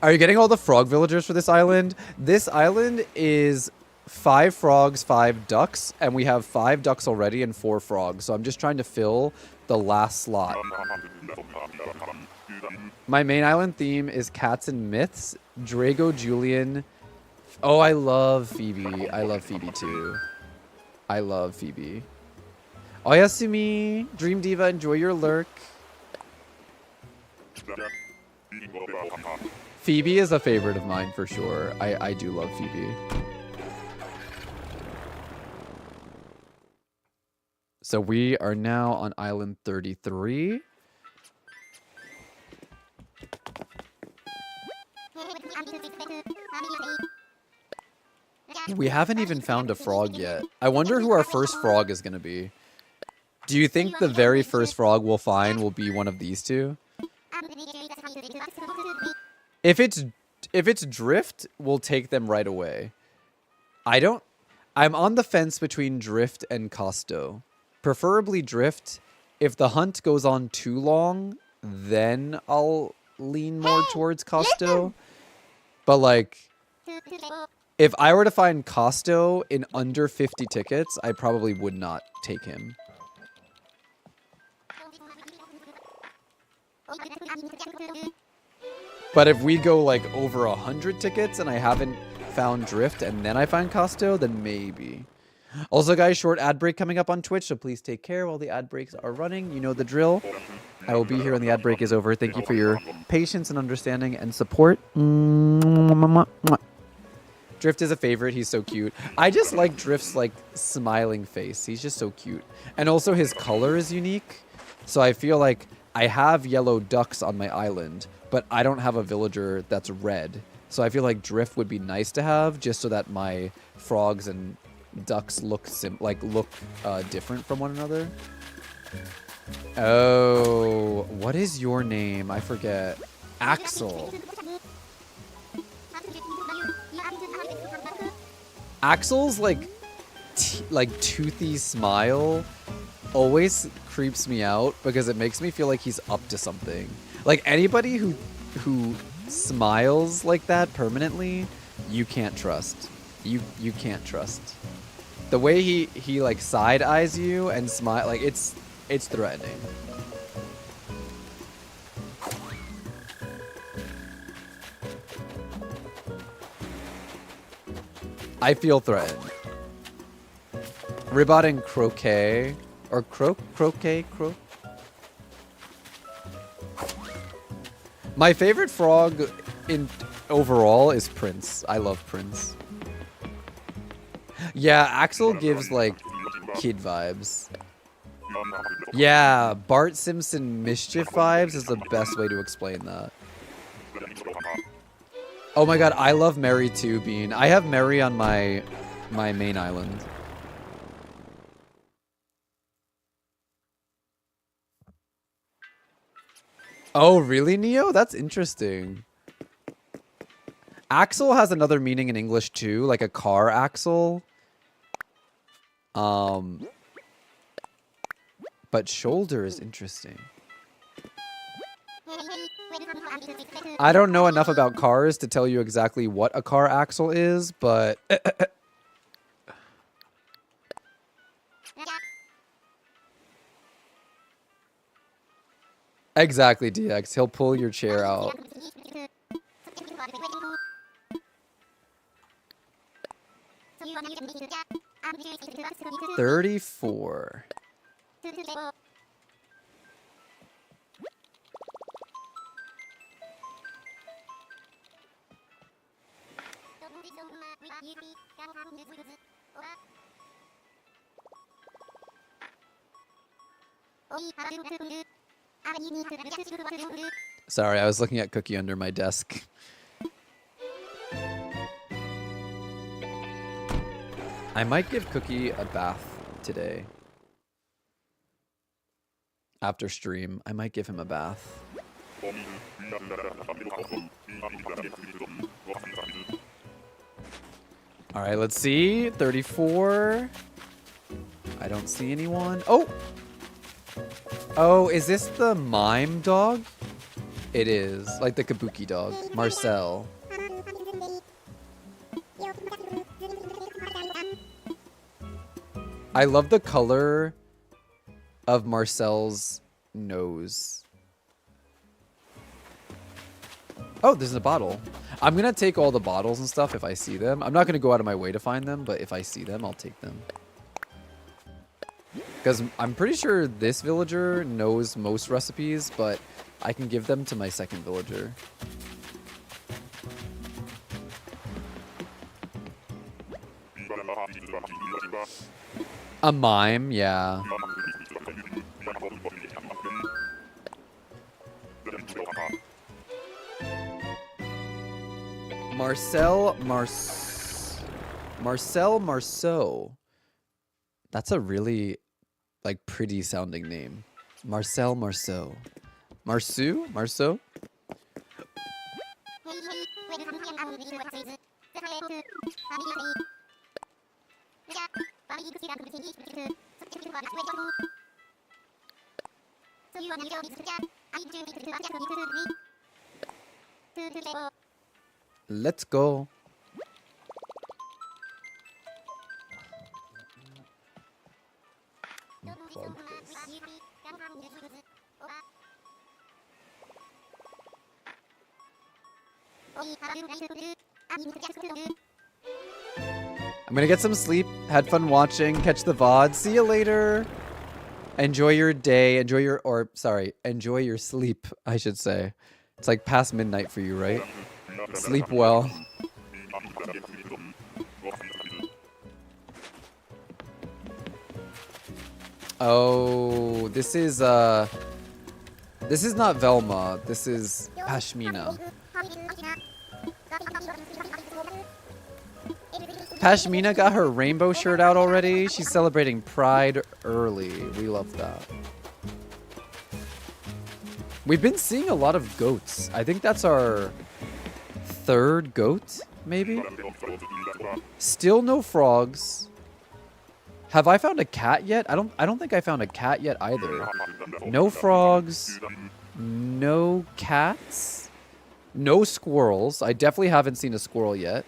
Are you getting all the frog villagers for this island? This island is 5 frogs, 5 ducks, and we have 5 ducks already and 4 frogs. So I'm just trying to fill the last slot. My main island theme is cats and myths. Drago, Julian. Oh, I love Phoebe. I love Phoebe too. I love Phoebe. Oyasumi, Dream Diva, enjoy your lurk. Phoebe is a favorite of mine for sure. I do love Phoebe. So we are now on island 33. We haven't even found a frog yet. I wonder who our first frog is going to be. Do you think the very first frog we'll find will be one of these two? If it's Drift, we'll take them right away. I'm on the fence between Drift and Costo. Preferably Drift. If the hunt goes on too long, then I'll lean more towards Costo. But like, if I were to find Costo in under 50 tickets, I probably would not take him. But if we go like over 100 tickets and I haven't found Drift and then I find Costo, then maybe. Also, guys, short ad break coming up on Twitch, so please take care while the ad breaks are running. You know the drill. I will be here when the ad break is over. Thank you for your patience and understanding and support. Drift is a favorite. He's so cute. I just like Drift's like smiling face. He's just so cute. And also his color is unique. So I feel like I have yellow ducks on my island, but I don't have a villager that's red. So I feel like Drift would be nice to have just so that my frogs and ducks look different from one another. Oh, what is your name? I forget. Axel. Axel's like toothy smile always creeps me out because it makes me feel like he's up to something. Like anybody who smiles like that permanently, you can't trust. You can't trust. The way he like side eyes you and smile, like it's threatening. I feel threatened. Ribot and Croquet. Or Croquet. My favorite frog in overall is Prince. I love Prince. Yeah, Axel gives like kid vibes. Yeah, Bart Simpson mischief vibes is the best way to explain that. Oh my god, I love Mary too, Bean. I have Mary on my main island. Oh, really, Neo? That's interesting. Axle has another meaning in English too, like a car axle. But shoulder is interesting. I don't know enough about cars to tell you exactly what a car axle is, but exactly, DX. He'll pull your chair out. 34. Sorry, I was looking at Cookie under my desk. I might give Cookie a bath today. After stream, I might give him a bath. All right, let's see. 34. I don't see anyone. Oh! Oh, is this the mime dog? It is. Like the kabuki dog. Marcel. I love the color of Marcel's nose. Oh, there's a bottle. I'm going to take all the bottles and stuff if I see them. I'm not going to go out of my way to find them, but if I see them, I'll take them. Because I'm pretty sure this villager knows most recipes, but I can give them to my second villager. A mime, yeah. Marcel Marceau. That's a really, like, pretty sounding name. Marcel Marceau. Marceau? Let's go. I'm gonna get some sleep. Had fun watching. Catch the VOD. See you later. Enjoy your day. Enjoy your sleep, I should say. It's like past midnight for you, right? Sleep well. Oh, this is not Velma. This is Pashmina. Pashmina got her rainbow shirt out already. She's celebrating Pride early. We love that. We've been seeing a lot of goats. I think that's our third goat, maybe? Still no frogs. Have I found a cat yet? I don't think I found a cat yet either. No frogs. No cats. No squirrels. I definitely haven't seen a squirrel yet.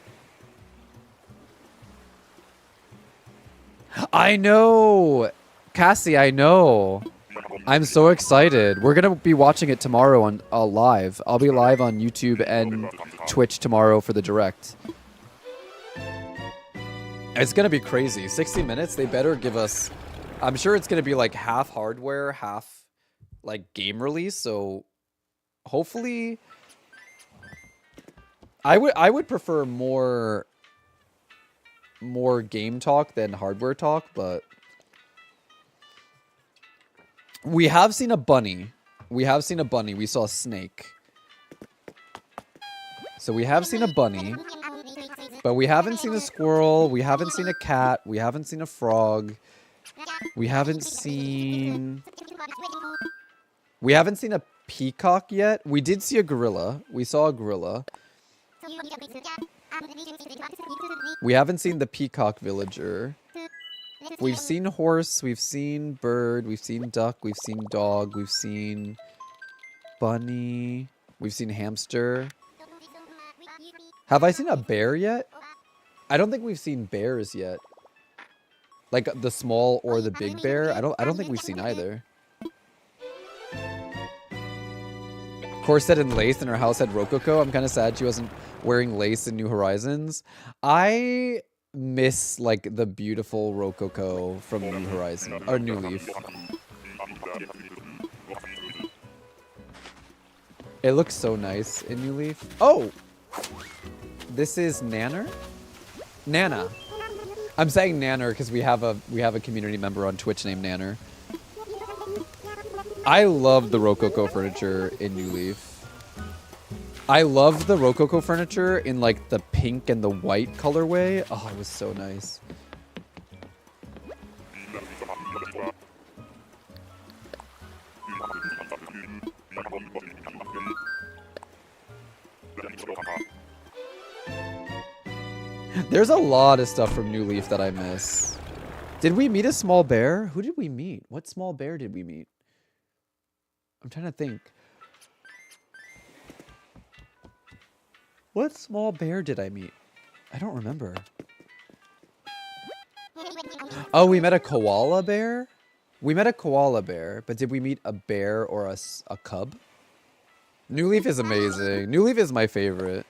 I know! Cassie, I know. I'm so excited. We're going to be watching it tomorrow on live. I'll be live on YouTube and Twitch tomorrow for the direct. It's going to be crazy. 60 minutes, they better give us... I'm sure it's going to be like half hardware, half like game release, so hopefully... I would prefer more game talk than hardware talk, but we have seen a bunny. We saw a snake. So we have seen a bunny, but we haven't seen a squirrel. We haven't seen a cat. We haven't seen a frog. We haven't seen a peacock yet. We did see a gorilla. We saw a gorilla. We haven't seen the peacock villager. We've seen horse, we've seen bird, we've seen duck, we've seen dog, we've seen bunny, we've seen hamster. Have I seen a bear yet? I don't think we've seen bears yet. Like the small or the big bear. I don't think we've seen either. Corset and lace in her house had Rococo. I'm kind of sad she wasn't wearing lace in New Horizons. I miss like the beautiful Rococo from New Horizon or New Leaf. It looks so nice in New Leaf. Oh, this is Nanner? Nana. I'm saying Nanner because we have a community member on Twitch named Nanner. I love the Rococo furniture in New Leaf. I love the Rococo furniture in like the pink and the white colorway. Oh, it was so nice. There's a lot of stuff from New Leaf that I miss. Did we meet a small bear? Who did we meet? What small bear did we meet? I'm trying to think. What small bear did I meet? I don't remember. Oh, we met a koala bear? We met a koala bear, but did we meet a bear or a cub? New Leaf is amazing. New Leaf is my favorite.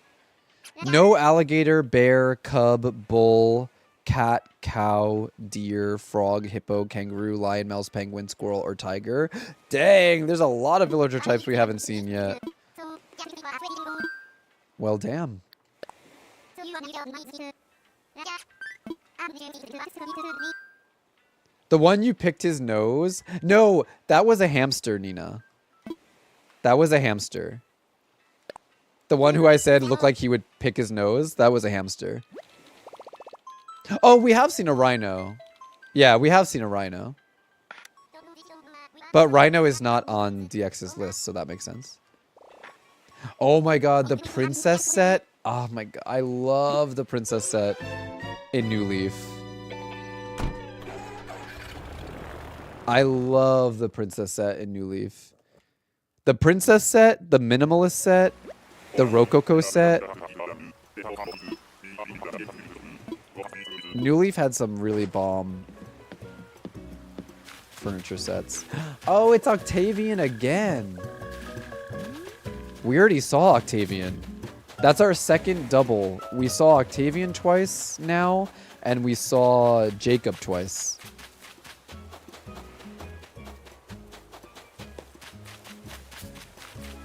No alligator, bear, cub, bull, cat, cow, deer, frog, hippo, kangaroo, lion, mouse, penguin, squirrel, or tiger. Dang, there's a lot of villager types we haven't seen yet. Well, damn. The one you picked his nose? No, that was a hamster, Nina. That was a hamster. The one who I said looked like he would pick his nose, that was a hamster. Oh, we have seen a rhino. Yeah, we have seen a rhino. But rhino is not on DX's list, so that makes sense. Oh my god, the princess set. Oh my god, I love the princess set in New Leaf. I love the princess set in New Leaf. The princess set, the minimalist set, the rococo set. New Leaf had some really bomb furniture sets. Oh, it's Octavian again. We already saw Octavian. That's our second double. We saw Octavian twice now, and we saw Jacob twice.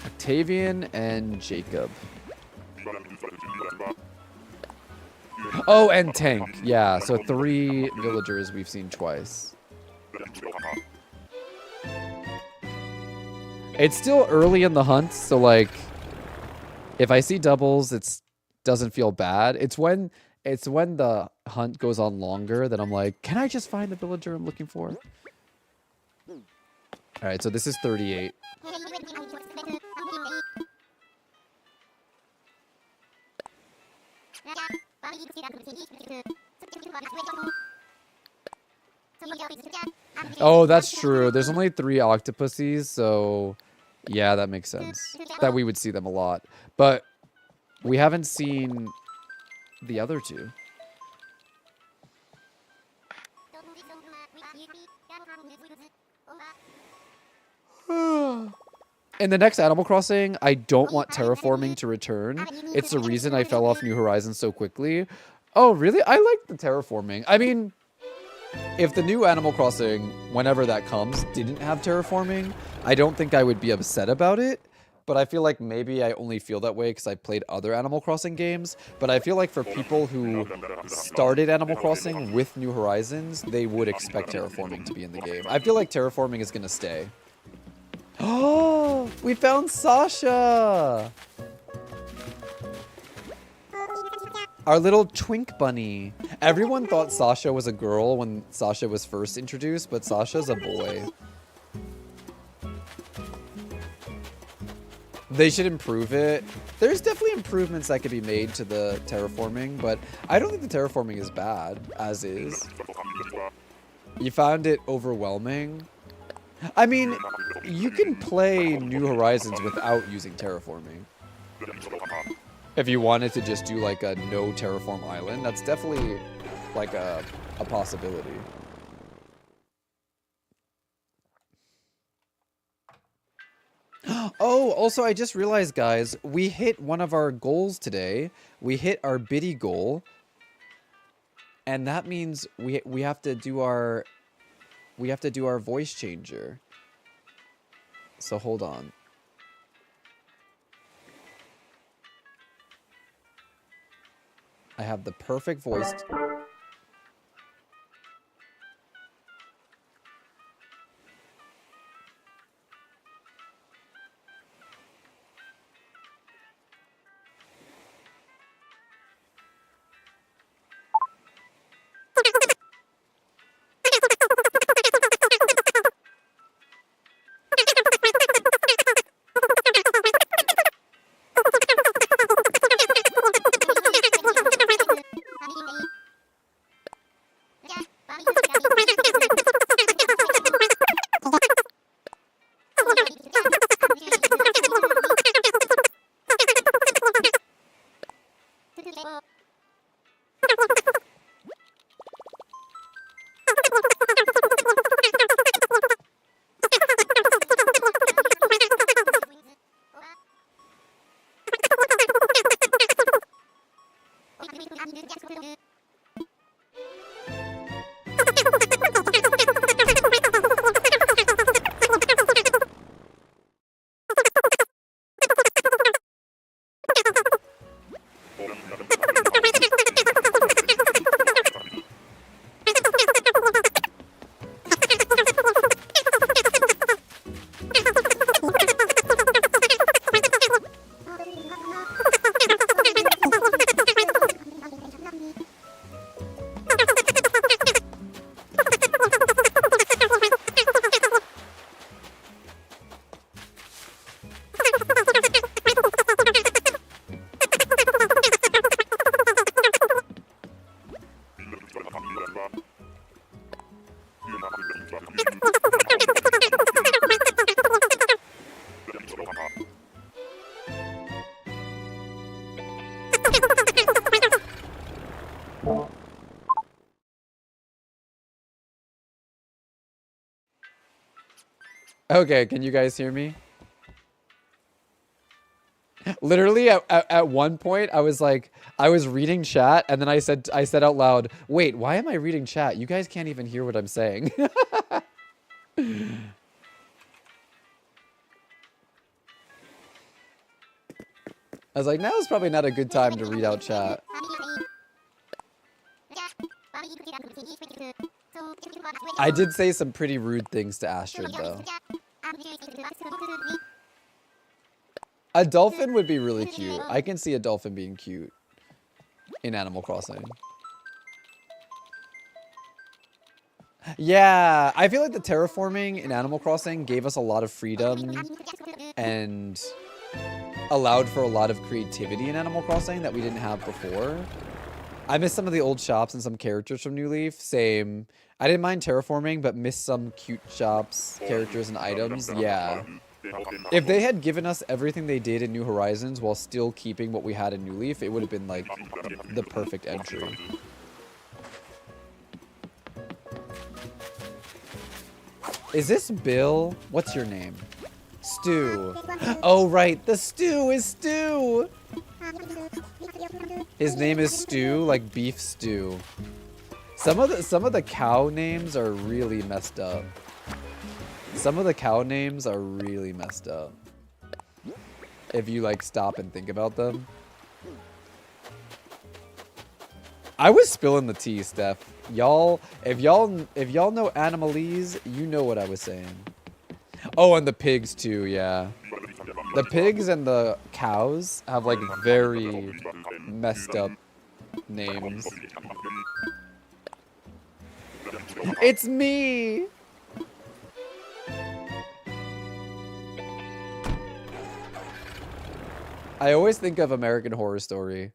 Octavian and Jacob. Oh, and Tank. Yeah, so 3 villagers we've seen twice. It's still early in the hunt, so like, if I see doubles, it doesn't feel bad. It's when the hunt goes on longer that I'm like, can I just find the villager I'm looking for? All right, so this is 38. Oh, that's true. There's only 3 octopuses, so yeah, that makes sense. That we would see them a lot. But we haven't seen the other 2. In the next Animal Crossing, I don't want terraforming to return. It's the reason I fell off New Horizons so quickly. Oh, really? I like the terraforming. I mean, if the new Animal Crossing, whenever that comes, didn't have terraforming, I don't think I would be upset about it. But I feel like maybe I only feel that way because I played other Animal Crossing games. But I feel like for people who started Animal Crossing with New Horizons, they would expect terraforming to be in the game. I feel like terraforming is going to stay. Oh, we found Sasha! Our little twink bunny. Everyone thought Sasha was a girl when Sasha was first introduced, but Sasha's a boy. They should improve it. There's definitely improvements that could be made to the terraforming, but I don't think the terraforming is bad, as is. You found it overwhelming? I mean, you can play New Horizons without using terraforming. If you wanted to just do like a no terraform island, that's definitely like a possibility. Oh, also I just realized, guys, we hit one of our goals today. We hit our biddy goal. And that means we have to do our voice changer. So hold on. I have the perfect voice. Okay, can you guys hear me? Literally at one point I was like, I was reading chat and then I said out loud, wait, why am I reading chat? You guys can't even hear what I'm saying. I was like, now is probably not a good time to read out chat. I did say some pretty rude things to Astrid though. A dolphin would be really cute. I can see a dolphin being cute in Animal Crossing. Yeah, I feel like the terraforming in Animal Crossing gave us a lot of freedom and allowed for a lot of creativity in Animal Crossing that we didn't have before. I miss some of the old shops and some characters from New Leaf. Same. I didn't mind terraforming, but missed some cute shops, characters, and items. Yeah. If they had given us everything they did in New Horizons while still keeping what we had in New Leaf, it would have been like the perfect entry. Is this Bill? What's your name? Stew. Oh, right. The stew is Stew. His name is Stew, like beef stew. Some of the cow names are really messed up. Some of the cow names are really messed up. If you like stop and think about them. I was spilling the tea, Steph. Y'all, if y'all know Animalese, you know what I was saying. Oh, and the pigs too, yeah. The pigs and the cows have like very messed up names. It's me! I always think of American Horror Story.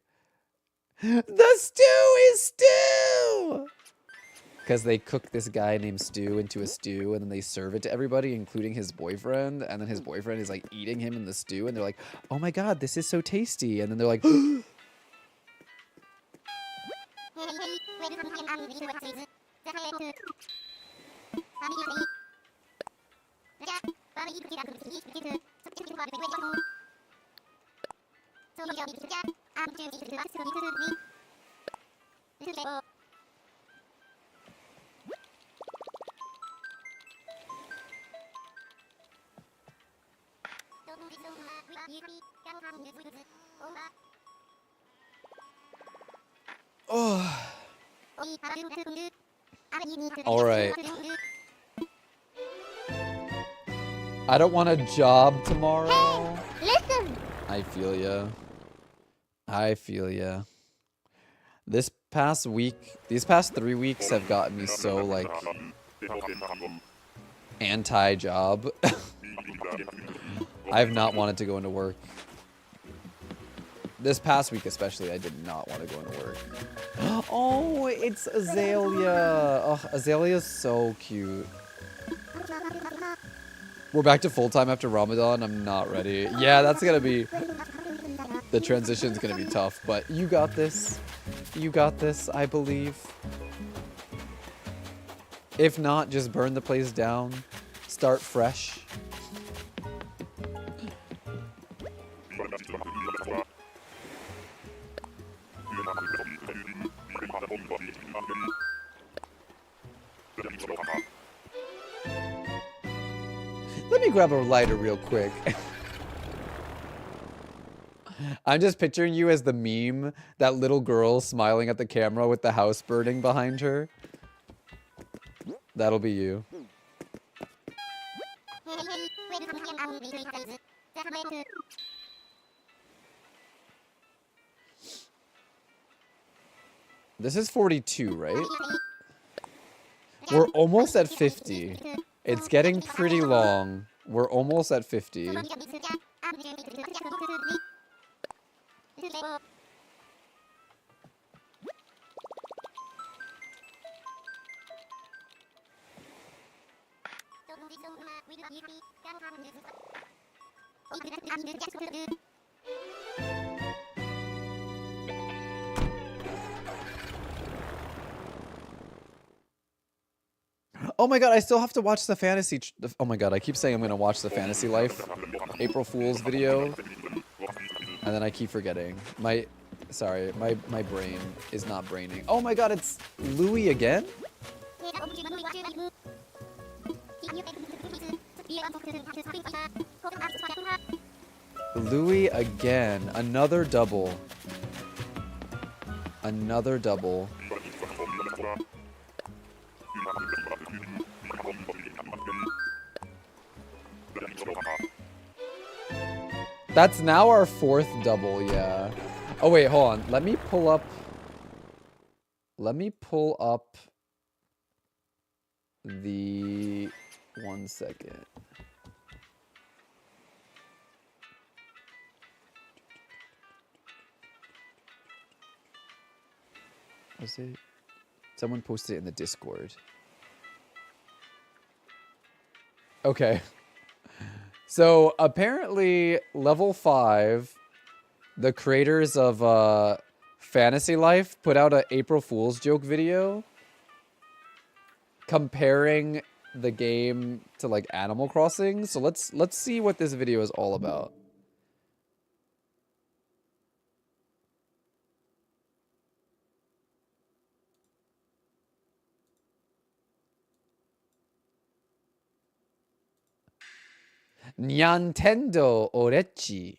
The stew is stew! Because they cook this guy named Stew into a stew, and then they serve it to everybody, including his boyfriend, and then his boyfriend is like eating him in the stew, and they're like, oh my god, this is so tasty, and then they're like, oh. Alright. I don't want a job tomorrow. Hey, listen. I feel ya. I feel ya. This past week, these past 3 weeks have gotten me so, like, anti-job. I have not wanted to go into work. This past week especially, I did not want to go into work. Oh, it's Azalea. Oh, Azalea's so cute. We're back to full-time after Ramadan. I'm not ready. Yeah, that's gonna be... The transition's gonna be tough, but you got this. You got this, I believe. If not, just burn the place down. Start fresh. Let me grab a lighter real quick. I'm just picturing you as the meme, that little girl smiling at the camera with the house burning behind her. That'll be you. This is 42, right? We're almost at 50. It's getting pretty long. We're almost at 50. Oh my god, I still have to watch the fantasy. Oh my god, I keep saying I'm gonna watch the Fantasy Life April Fool's video, and then I keep forgetting. Sorry, my brain is not braining. Oh my god, it's Louis again? Louis again. Another double. Another double. That's now our 4th double, yeah. Oh wait, hold on. Let me pull up the 1 second. Was it? Someone posted it in the Discord. Okay. So apparently level 5, the creators of Fantasy Life put out a April Fool's joke video comparing the game to like Animal Crossing. So let's see what this video is all about. Nintendo Orechi.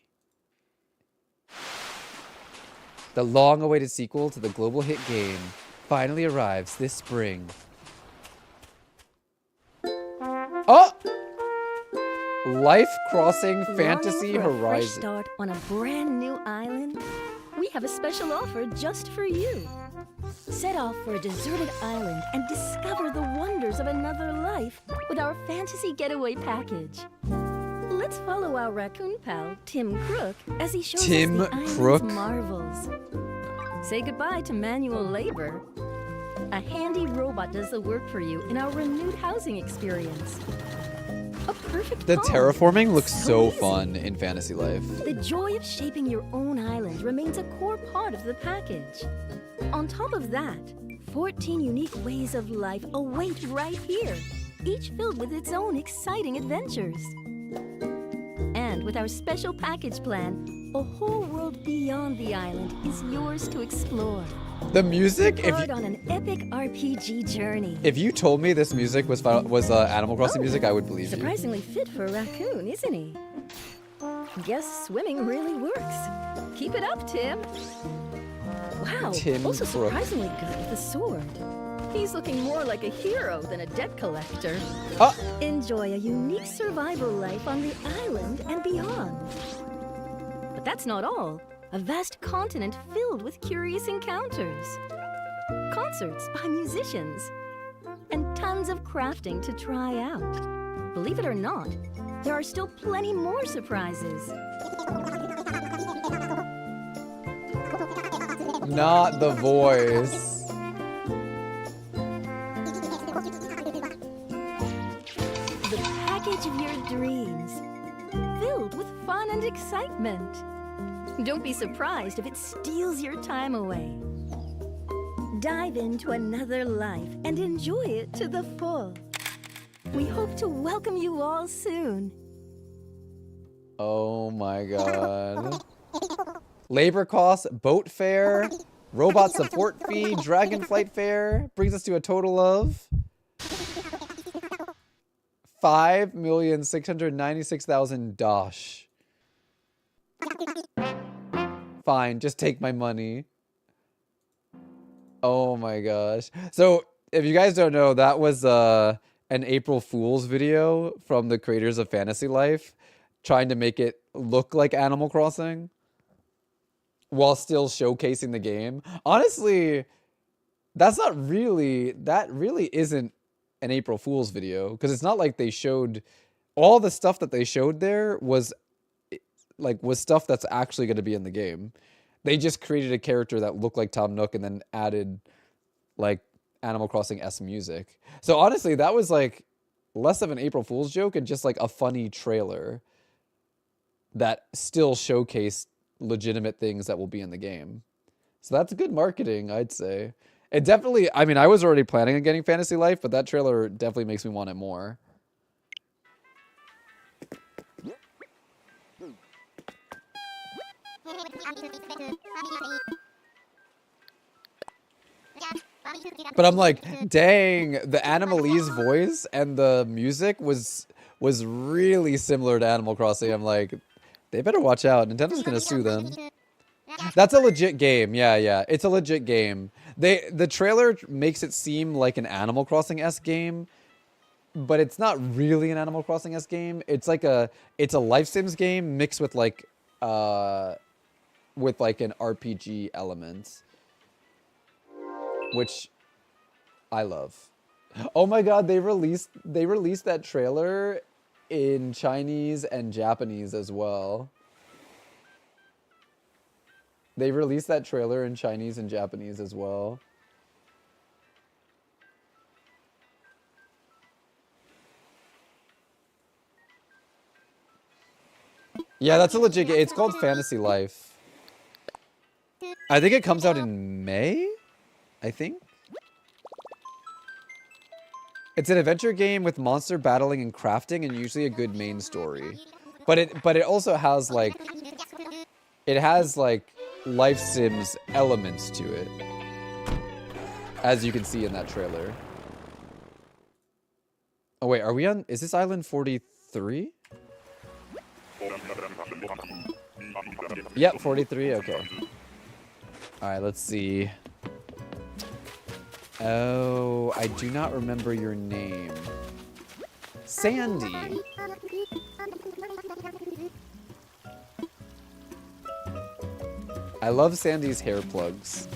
The long-awaited sequel to the global hit game finally arrives this spring. Oh! Life Crossing Fantasy Longing for a fresh Horizon. start on a brand new island? We have a special offer just for you. Set off for a deserted island and discover the wonders of another life with our fantasy getaway package. Let's follow our raccoon pal, Tim Crook, as he shows us the Crook? island's marvels. Say goodbye to manual labor. A handy robot does the work for you in our renewed housing experience. A perfect The home. terraforming looks so easy. fun in Fantasy Life. The joy of shaping your own island remains a core part of the package. On top of that, 14 unique ways of life await right here, each filled with its own exciting adventures. And with our special package plan, a whole world beyond the island is yours to explore. The music, Embark on an epic RPG journey. if you told me this music was Animal Crossing music, I would believe you. Surprisingly fit for a raccoon, isn't he? Guess swimming really works. Keep it up, Tim. Wow, Tim also Crook. surprisingly good with a sword. He's looking more like a hero than a debt collector. Ah! Enjoy a unique survival life on the island and beyond. But that's not all. A vast continent filled with curious encounters. Concerts by musicians. And tons of crafting to try out. Believe it or not, there are still plenty more surprises. Not the voice. The package of your dreams, filled with fun and excitement. Don't be surprised if it steals your time away. Dive into another life and enjoy it to the full. We hope to welcome you all soon. Oh my god. Labor costs, boat fare, robot support fee, dragonflight fare brings us to a total of 5,696,000 dosh. Fine, just take my money. Oh my gosh. So, if you guys don't know, that was an April Fool's video from the creators of Fantasy Life trying to make it look like Animal Crossing while still showcasing the game. Honestly, that really isn't an April Fool's video, because it's not like they showed all the stuff that they showed there was stuff that's actually going to be in the game. They just created a character that looked like Tom Nook and then added like Animal Crossing-esque music. So honestly, that was like less of an April Fool's joke and just like a funny trailer that still showcased legitimate things that will be in the game. So that's good marketing, I'd say. It definitely, I mean, I was already planning on getting Fantasy Life, but that trailer definitely makes me want it more. But I'm like, dang, the Animalese voice and the music was really similar to Animal Crossing. I'm like, they better watch out. Nintendo's gonna sue them. That's a legit game. Yeah, yeah. It's a legit game. The trailer makes it seem like an Animal Crossing-esque game, but it's not really an Animal Crossing-esque game. It's like it's a Life Sims game mixed with like an RPG element, which I love. Oh my god, they released that trailer in Chinese and Japanese as well. They released that trailer in Chinese and Japanese as well. Yeah, that's a legit game. It's called Fantasy Life. I think it comes out in May, I think. It's an adventure game with monster battling and crafting and usually a good main story. But it also has like Life Sims elements to it, as you can see in that trailer. Oh wait, are we on, is this island 43? Yep, 43, okay. Alright, let's see. Oh, I do not remember your name. Sandy. I love Sandy's hair plugs.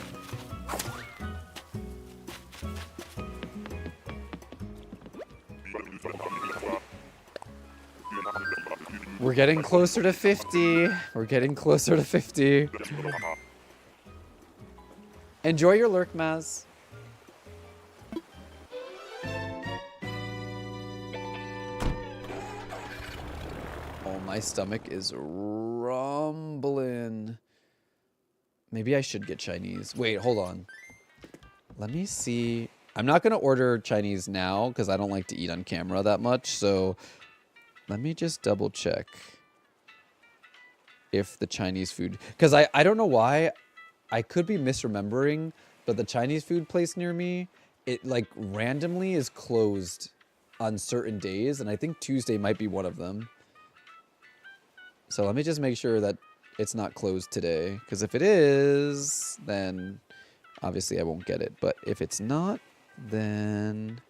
We're getting closer to 50. We're getting closer to 50. Enjoy your lurk, Maz. Oh, my stomach is rumbling. Maybe I should get Chinese. Wait, hold on. Let me see. I'm not going to order Chinese now because I don't like to eat on camera that much. So let me just double check if the Chinese food... Because I don't know why. I could be misremembering, but the Chinese food place near me, it like randomly is closed on certain days. And I think Tuesday might be one of them. So let me just make sure that it's not closed today, because if it is, then obviously I won't get it. But if it's not, then...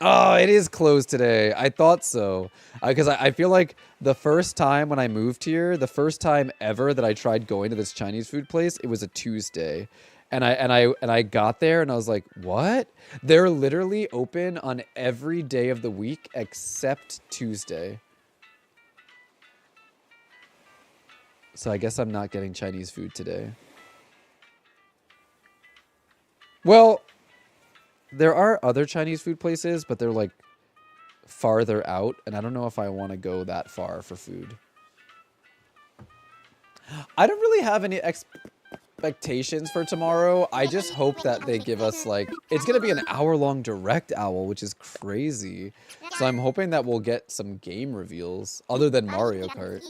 Oh, it is closed today. I thought so. Because I feel like the first time when I moved here, the first time ever that I tried going to this Chinese food place, it was a Tuesday. And I got there and I was like, what? They're literally open on every day of the week except Tuesday. So I guess I'm not getting Chinese food today. Well, there are other Chinese food places, but they're like farther out. And I don't know if I want to go that far for food. I don't really have any expectations for tomorrow. I just hope that they give us like, it's gonna be an hour-long direct owl, which is crazy. So I'm hoping that we'll get some game reveals other than Mario Kart.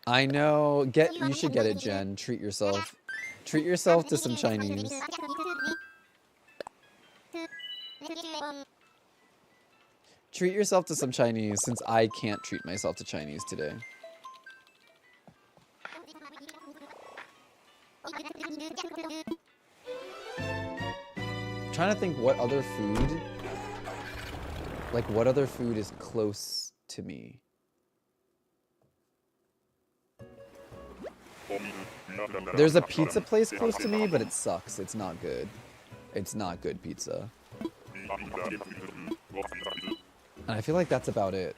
I know. You should get it, Jen. Treat yourself. Treat yourself to some Chinese. Treat yourself to some Chinese, since I can't treat myself to Chinese today. I'm trying to think what other food, like what other food is close to me. There's a pizza place close to me, but it sucks. It's not good. It's not good pizza. And I feel like that's about it.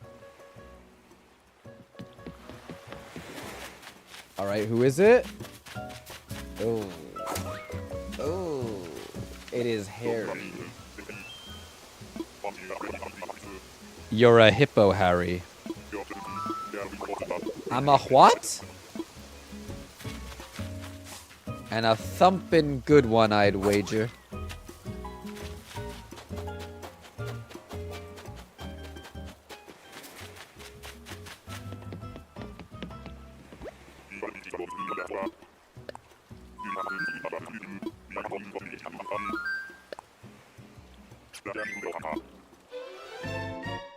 All right, who is it? Oh. Oh. It is Harry. You're a hippo, Harry. I'm a what? And a thumpin' good one, I'd wager.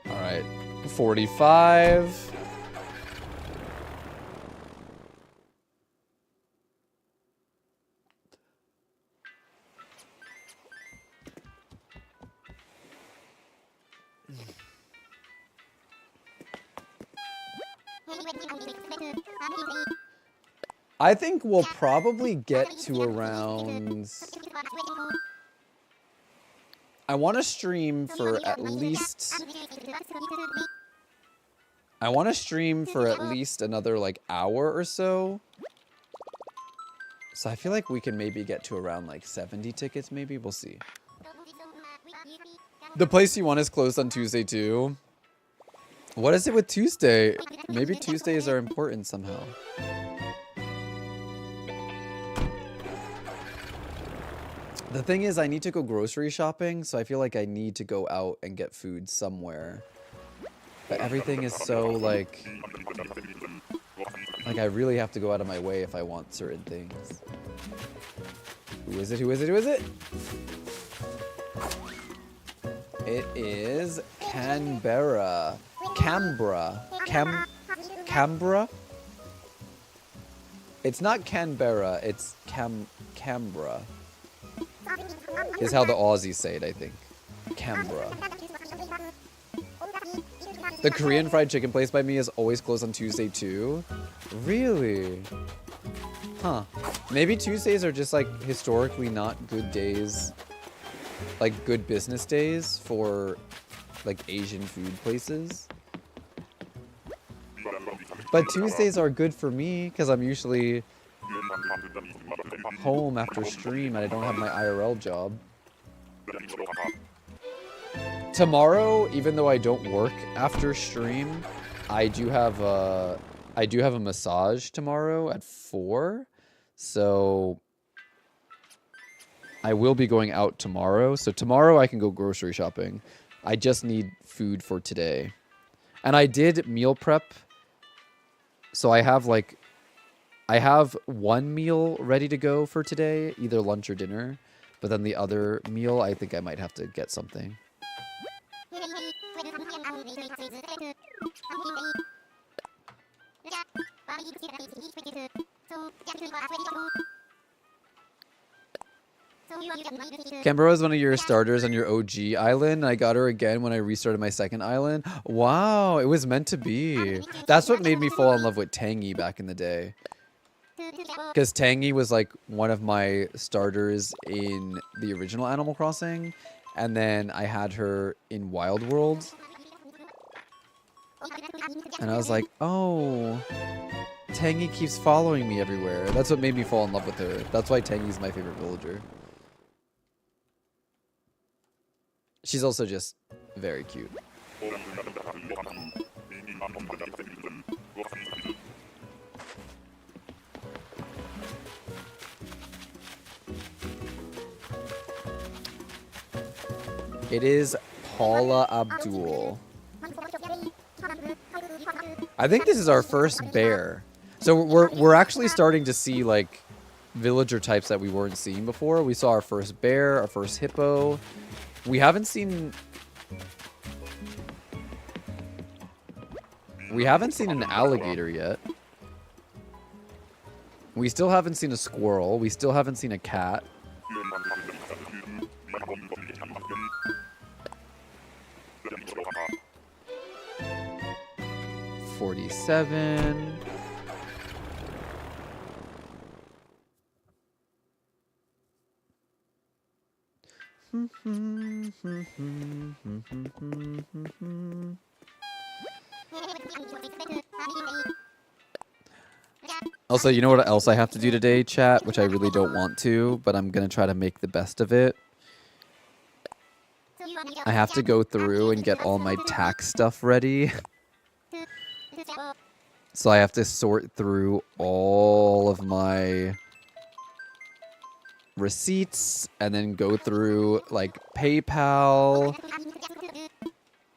All right, 45. I think we'll probably get to around... I want to stream for at least... I want to stream for at least another, like, hour or so. So I feel like we can maybe get to around, like, 70 tickets, maybe? We'll see. The place you want is closed on Tuesday, too. What is it with Tuesday? Maybe Tuesdays are important somehow. The thing is, I need to go grocery shopping, so I feel like I need to go out and get food somewhere. But everything is so, like, I really have to go out of my way if I want certain things. Who is it? Who is it? Who is it? It is Canberra. Canberra. Canberra? It's not Canberra, it's Canberra. Is how the Aussies say it, I think. Canberra. The Korean fried chicken place by me is always closed on Tuesday too. Really? Huh. Maybe Tuesdays are just like historically not good days. Like good business days for like Asian food places. But Tuesdays are good for me because I'm usually home after stream and I don't have my IRL job. Tomorrow, even though I don't work after stream, I do have a massage tomorrow at 4. So I will be going out tomorrow. So tomorrow I can go grocery shopping. I just need food for today. And I did meal prep. So I have one meal ready to go for today, either lunch or dinner. But then the other meal, I think I might have to get something. Canberra is one of your starters on your OG island. I got her again when I restarted my second island. Wow, it was meant to be. That's what made me fall in love with Tangy back in the day. Because Tangy was like one of my starters in the original Animal Crossing. And then I had her in Wild World. And I was like, oh, Tangy keeps following me everywhere. That's what made me fall in love with her. That's why Tangy's my favorite villager. She's also just very cute. It is Paula Abdul. I think this is our first bear. So we're actually starting to see like villager types that we weren't seeing before. We saw our first bear, our first hippo. We haven't seen an alligator yet. We still haven't seen a squirrel. We still haven't seen a cat. $47. Also, you know what else I have to do today, chat? Which I really don't want to, but I'm gonna try to make the best of it. I have to go through and get all my tax stuff ready. So I have to sort through all of my receipts and then go through like PayPal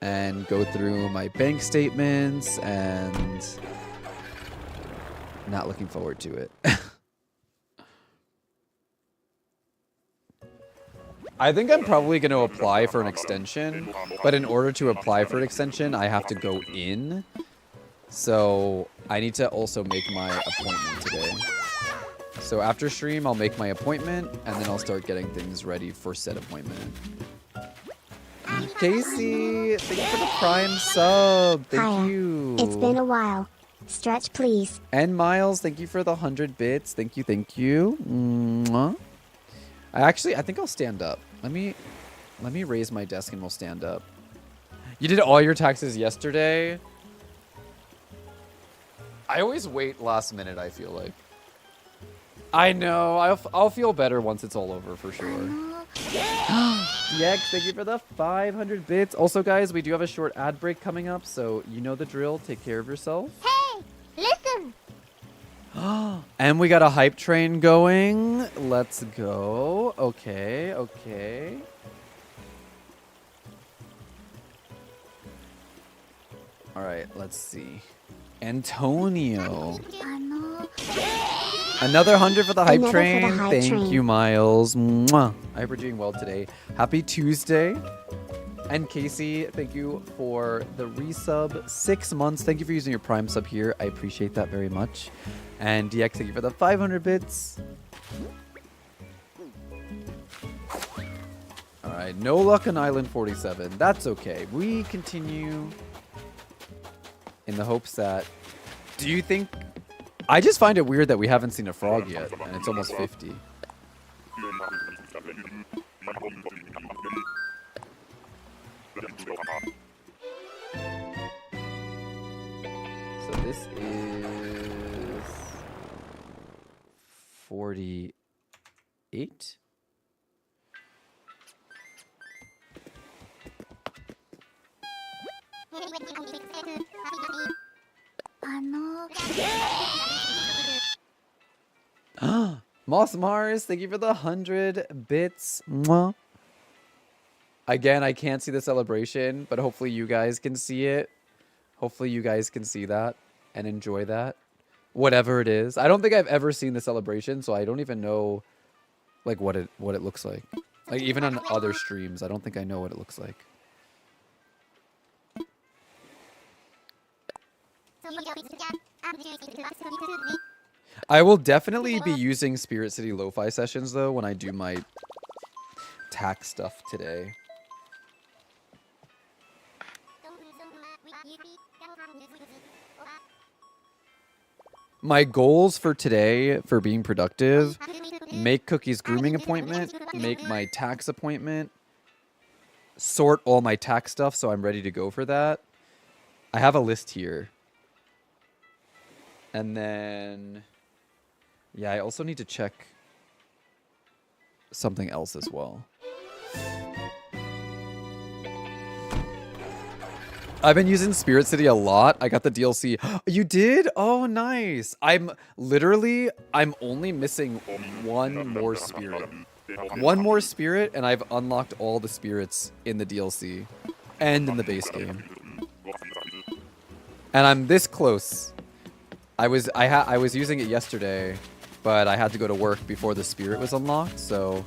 and go through my bank statements, and not looking forward to it. I think I'm probably going to apply for an extension, but in order to apply for an extension, I have to go in. So I need to also make my appointment today. So after stream, I'll make my appointment, and then I'll start getting things ready for said appointment. Casey, thank you for the Prime sub. Thank you. It's been a while. Stretch, please. And Miles, thank you for the 100 bits. Thank you, thank you. Mwah. I think I'll stand up. Let me raise my desk and we'll stand up. You did all your taxes yesterday? I always wait last minute, I feel like. I know. I'll feel better once it's all over for sure. Yex, thank you for the 500 bits. Also, guys, we do have a short ad break coming up, so you know the drill. Take care of yourself. Hey, listen. And we got a hype train going. Let's go. Okay, okay. All right, let's see. Antonio. Another 100 for the hype train. Thank you, Miles. Mwah. I hope we're doing well today. Happy Tuesday. And Casey, thank you for the resub. 6 months. Thank you for using your Prime sub here. I appreciate that very much. And DX, thank you for the 500 bits. All right, no luck on Island 47. That's okay. We continue in the hopes that... Do you think... I just find it weird that we haven't seen a frog yet, and it's almost 50. So this is 48. Moss Mars, thank you for the 100 bits. Mwah. Again, I can't see the celebration, but hopefully you guys can see it. Hopefully you guys can see that and enjoy that. Whatever it is. I don't think I've ever seen the celebration, so I don't even know like what it looks like. Like even on other streams, I don't think I know what it looks like. I will definitely be using Spirit City Lo-Fi sessions though when I do my tax stuff today. My goals for today for being productive: make Cookie's grooming appointment, make my tax appointment, sort all my tax stuff so I'm ready to go for that. I have a list here. And then, yeah, I also need to check something else as well. I've been using Spirit City a lot. I got the DLC. You did? Oh, nice. I'm only missing one more spirit. One more spirit, and I've unlocked all the spirits in the DLC and in the base game. And I'm this close. I was using it yesterday, but I had to go to work before the spirit was unlocked, so...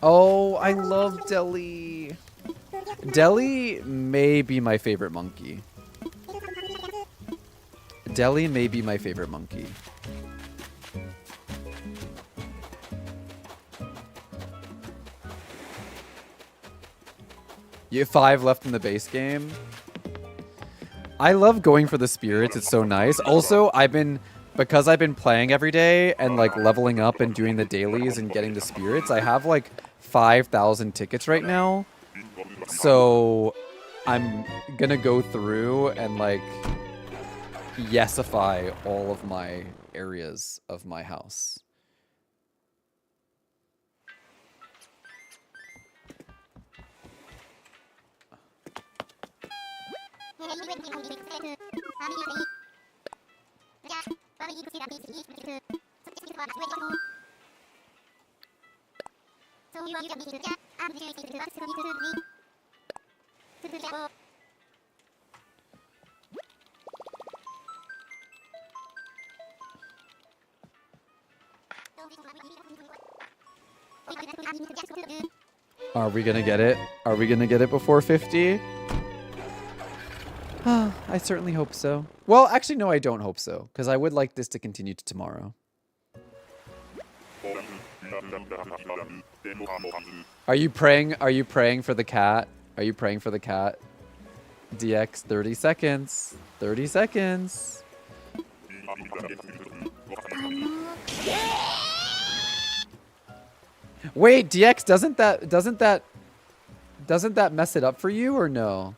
Oh, I love Deli. Deli may be my favorite monkey. Deli may be my favorite monkey. You have 5 left in the base game. I love going for the spirits. It's so nice. Also, because I've been playing every day and like leveling up and doing the dailies and getting the spirits, I have like 5,000 tickets right now. So I'm gonna go through and like yesify all of my areas of my house. Are we gonna get it? Are we gonna get it before 50? I certainly hope so. Well, actually, no, I don't hope so, because I would like this to continue to tomorrow. Are you praying? Are you praying for the cat? Are you praying for the cat? DX, 30 seconds. 30 seconds. Wait, DX, doesn't that mess it up for you or no?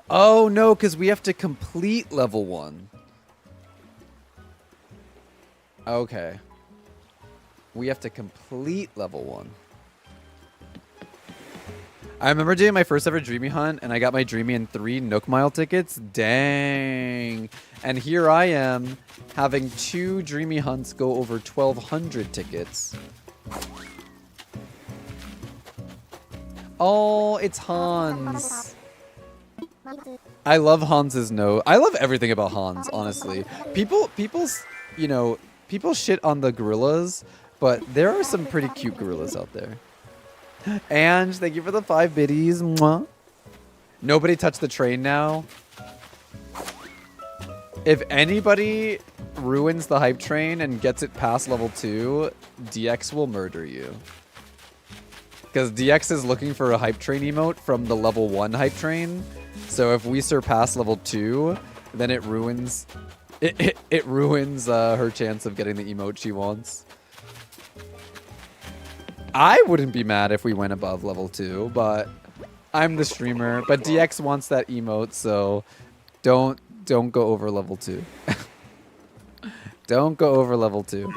Oh no, because we have to complete level 1. Okay. We have to complete level 1. I remember doing my first ever Dreamie hunt, and I got my Dreamie in 3 Nook Mile tickets. Dang. And here I am, having 2 Dreamie hunts go over 1,200 tickets. Oh, it's Hans. I love Hans's note. I love everything about Hans, honestly. People shit on the gorillas, but there are some pretty cute gorillas out there. And thank you for the 5 biddies. Mwah. Nobody touch the train now. If anybody ruins the hype train and gets it past level 2, DX will murder you. Because DX is looking for a hype train emote from the level 1 hype train. So if we surpass level 2, then it ruins it ruins her chance of getting the emote she wants. I wouldn't be mad if we went above level 2, but I'm the streamer. But DX wants that emote, so don't go over level 2. Don't go over level 2.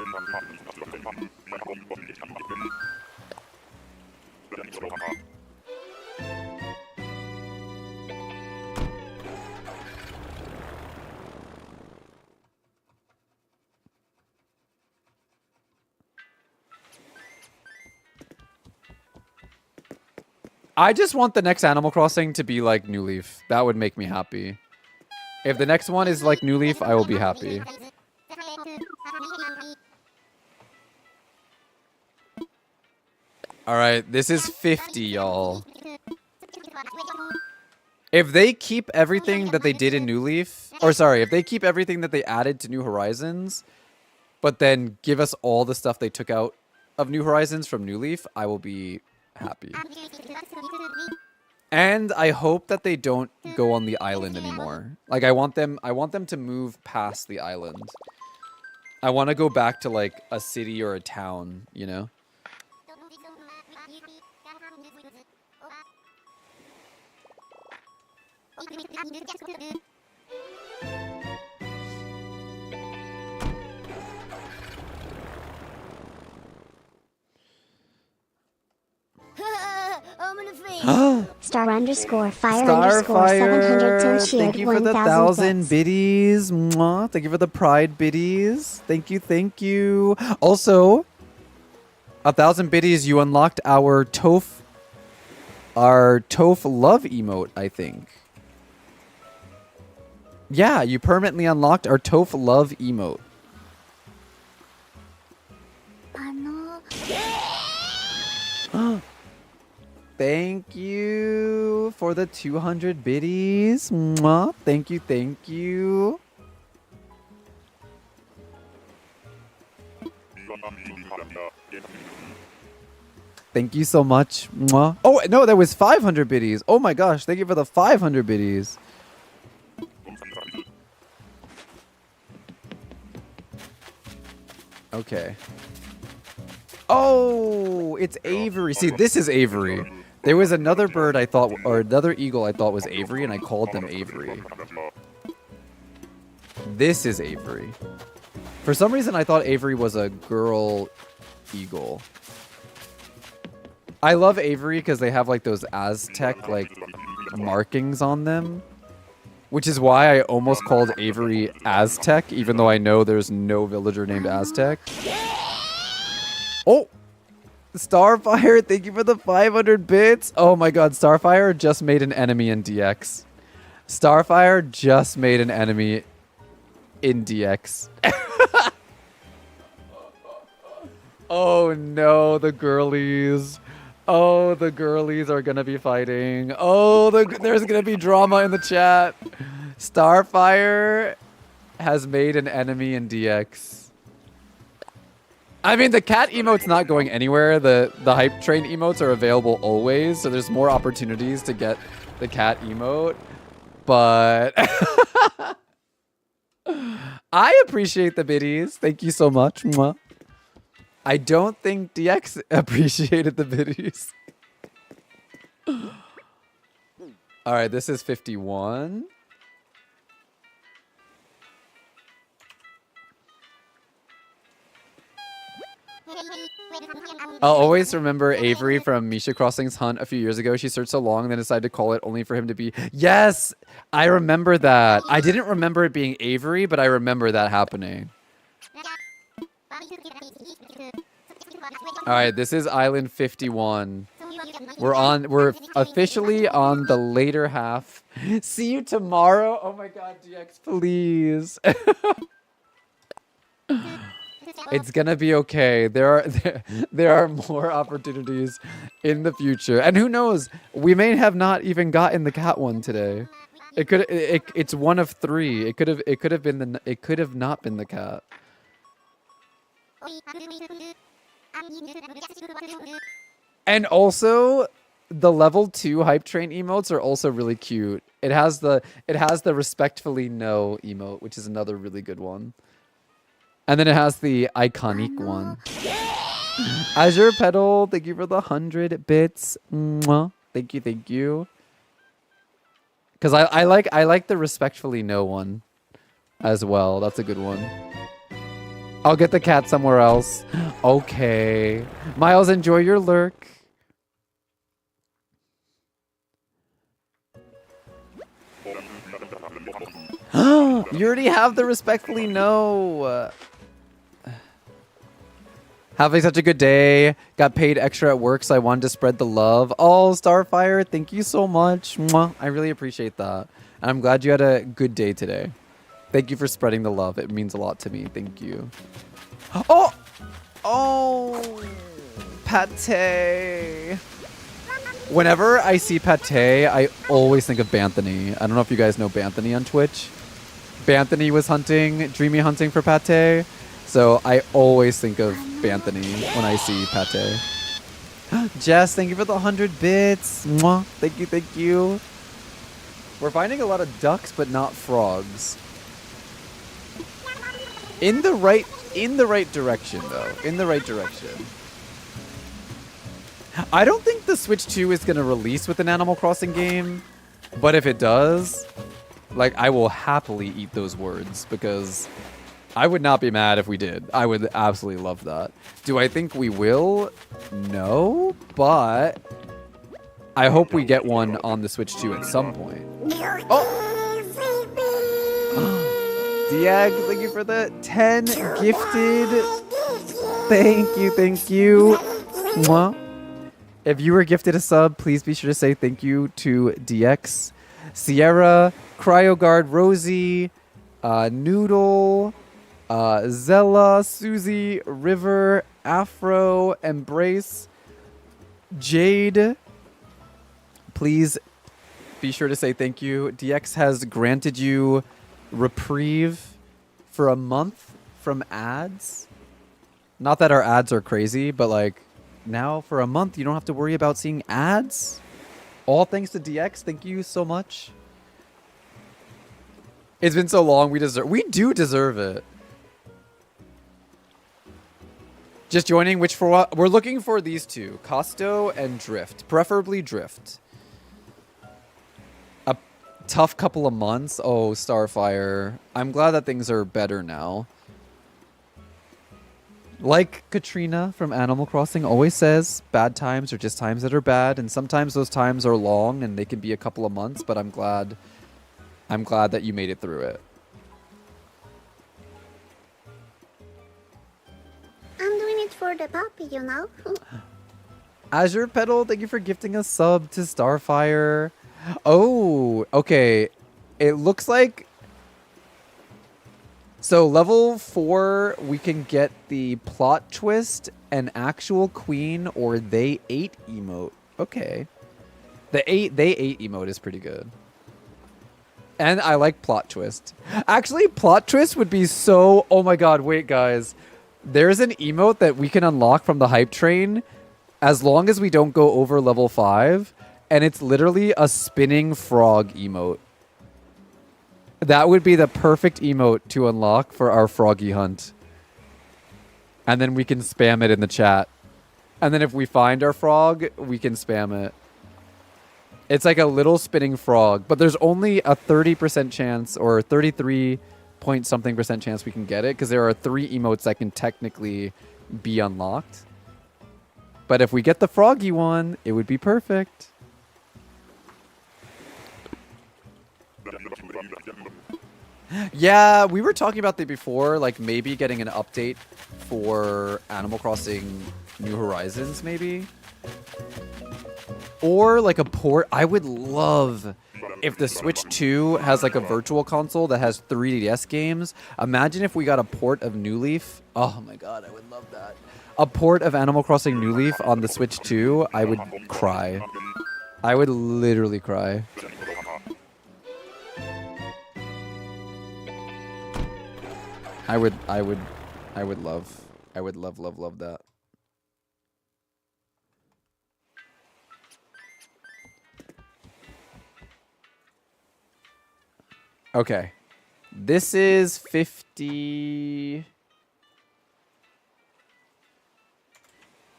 I just want the next Animal Crossing to be like New Leaf. That would make me happy. If the next one is like New Leaf, I will be happy. Alright, this is 50, y'all. If they keep everything that they did in New Leaf, or sorry, if they keep everything that they added to New Horizons, but then give us all the stuff they took out of New Horizons from New Leaf, I will be happy. And I hope that they don't go on the island anymore. Like I want them to move past the island. I want to go back to like a city or a town, you know? I'm gonna faint. Star underscore fire underscore 710 Thank shared you for the 1,000 1,000 biddies. Mwah. Thank you for the pride biddies. Thank you, thank you. Also, 1,000 biddies, you unlocked our Toph love emote, I think. Yeah, you permanently unlocked our Toph love emote. Thank you for the 200 biddies. Mwah. Thank you, thank you. Thank you so much. Mwah. Oh, no, that was 500 biddies. Oh my gosh, thank you for the 500 biddies. Okay. Oh, it's Avery. See, this is Avery. There was another bird I thought, or another eagle I thought was Avery, and I called them Avery. This is Avery. For some reason, I thought Avery was a girl eagle. I love Avery because they have like those Aztec like markings on them, which is why I almost called Avery Aztec, even though I know there's no villager named Aztec. Oh, Starfire, thank you for the 500 bits. Oh my God, Starfire just made an enemy in DX. Starfire just made an enemy in DX. Oh no, the girlies. Oh, the girlies are gonna be fighting. Oh, there's gonna be drama in the chat. Starfire has made an enemy in DX. I mean, the cat emote's not going anywhere. The hype train emotes are available always, so there's more opportunities to get the cat emote. But I appreciate the biddies. Thank you so much. Mwah. I don't think DX appreciated the biddies. All right, this is 51. I'll always remember Avery from Misha Crossing's Hunt a few years ago. She searched so long and then decided to call it only for him to be... Yes, I remember that. I didn't remember it being Avery, but I remember that happening. All right, this is Island 51. We're officially on the later half. See you tomorrow. Oh my God, DX, please. It's gonna be okay. There are more opportunities in the future, and who knows? We may have not even gotten the cat one today. It's one of 3. It could have not been the cat. And also, the level 2 hype train emotes are also really cute. It has the respectfully no emote, which is another really good one. And then it has the iconic one. Azure Petal, thank you for the 100 bits. Mwah. Thank you. Because I like the respectfully no one as well. That's a good one. I'll get the cat somewhere else. Okay. Miles, enjoy your lurk. You already have the respectfully no. Having such a good day. Got paid extra at work, so I wanted to spread the love. Oh, Starfire, thank you so much. Mwah. I really appreciate that. And I'm glad you had a good day today. Thank you for spreading the love. It means a lot to me. Thank you. Oh! Oh! Pate. Whenever I see Pate, I always think of Banthony. I don't know if you guys know Banthony on Twitch. Banthony was DREAMIE hunting for Pate. So I always think of Banthony when I see Pate. Jess, thank you for the 100 bits. Mwah. Thank you. We're finding a lot of ducks, but not frogs. In the right direction, though. In the right direction. I don't think the Switch 2 is going to release with an Animal Crossing game. But if it does, like, I will happily eat those words. Because I would not be mad if we did. I would absolutely love that. Do I think we will? No. But I hope we get one on the Switch 2 at some point. Oh! Diag, thank you for the 10 gifted. Thank you. Mwah. If you were gifted a sub, please be sure to say thank you to DX, Sierra, CryoGuard, Rosie, Noodle, Zella, Susie, River, Afro, Embrace, Jade. Please be sure to say thank you. DX has granted you reprieve for a month from ads. Not that our ads are crazy, but like now for a month you don't have to worry about seeing ads. All thanks to DX. Thank you so much. It's been so long. We do deserve it. Just joining, which for what we're looking for these two, Costo and Drift, preferably Drift. A tough couple of months. Oh, Starfire. I'm glad that things are better now. Like Katrina from Animal Crossing always says, bad times are just times that are bad, and sometimes those times are long and they can be a couple of months, but I'm glad that you made it through it. I'm doing it for the puppy, you know? Azure Petal, thank you for gifting a sub to Starfire. Oh, okay. It looks like... So level 4, we can get the plot twist, an actual queen, or they ate emote. Okay. They ate emote is pretty good. And I like plot twist. Actually, plot twist would be so... Oh my god, wait guys. There's an emote that we can unlock from the hype train as long as we don't go over level 5. And it's literally a spinning frog emote. That would be the perfect emote to unlock for our froggy hunt. And then we can spam it in the chat. And then if we find our frog, we can spam it. It's like a little spinning frog, but there's only a 30% chance or 33 point something percent chance we can get it because there are 3 emotes that can technically be unlocked. But if we get the froggy one, it would be perfect. Yeah, we were talking about that before, like maybe getting an update for Animal Crossing New Horizons, maybe? Or like a port. I would love if the Switch 2 has like a virtual console that has 3DS games. Imagine if we got a port of New Leaf. Oh my god, I would love that. A port of Animal Crossing New Leaf on the Switch 2, I would cry. I would literally cry. I would love that. Okay. This is 50...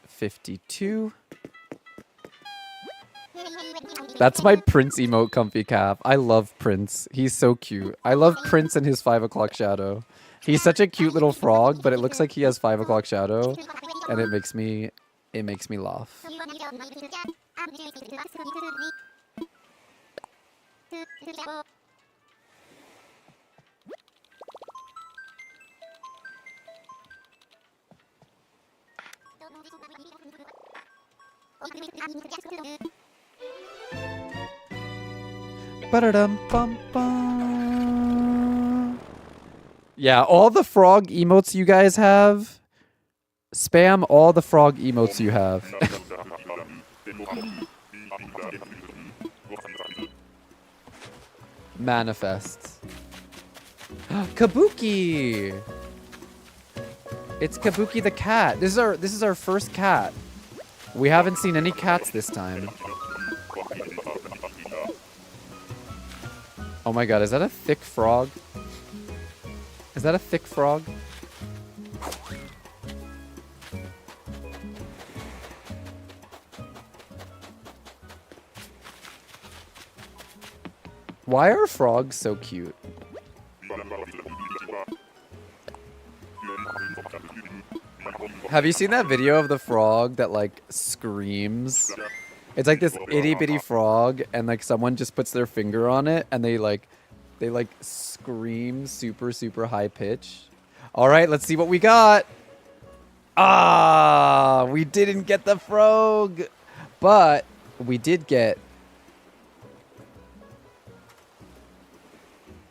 52. That's my Prince emote, Comfy Cap. I love Prince. He's so cute. I love Prince and his 5 o'clock shadow. He's such a cute little frog, but it looks like he has 5 o'clock shadow, and it makes me laugh. Ba-da-dum-bum-bum. Yeah, all the frog emotes you guys have, spam all the frog emotes you have. Manifest. Kabuki! It's Kabuki the cat. This is our first cat. We haven't seen any cats this time. Oh my god, is that a thick frog? Is that a thick frog? Why are frogs so cute? Have you seen that video of the frog that like screams? It's like this itty bitty frog and like someone just puts their finger on it and they like scream super, super high pitch. All right, let's see what we got. Ah, we didn't get the frog, but we did get,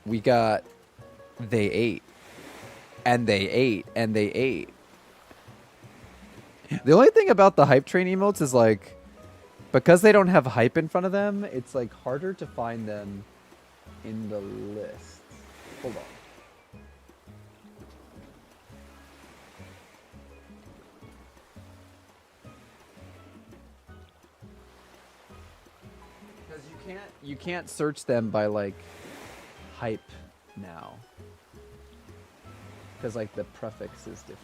we got, they ate, and they ate, and they ate. The only thing about the hype train emotes is like, because they don't have hype in front of them, it's like harder to find them in the list. Hold on. Because you can't search them by like hype now. Because like the prefix is different.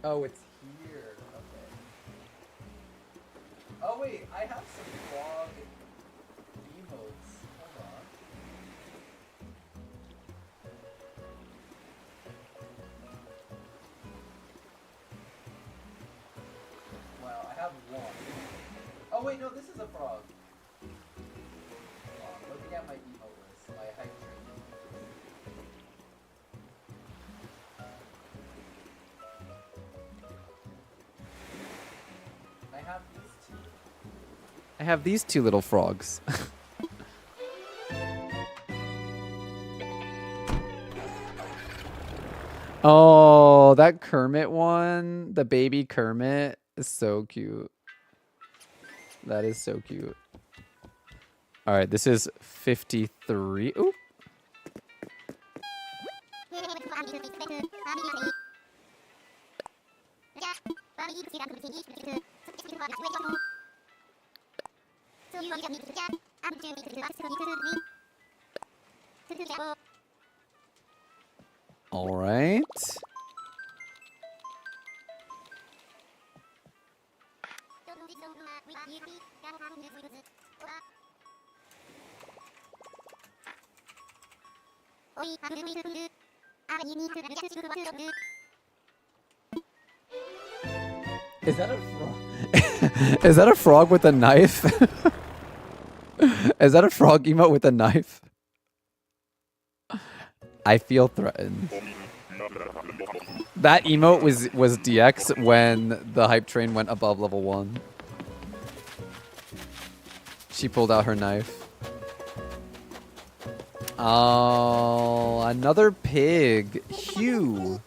Oh, it's here. Okay. Oh wait, I have some frog emotes. Hold Oh wait, no, this is a frog. I'm looking at my emote list, my hype train. I have these two little frogs. Oh, that Kermit one, the baby Kermit is so cute. That is so cute. All right, this is 53. Ooh. All right. Is that a frog? Is that a frog with a knife? Is that a frog emote with a knife? I feel threatened. That emote was DX when the hype train went above level 1. She pulled out her knife. Oh, another pig. Hugh.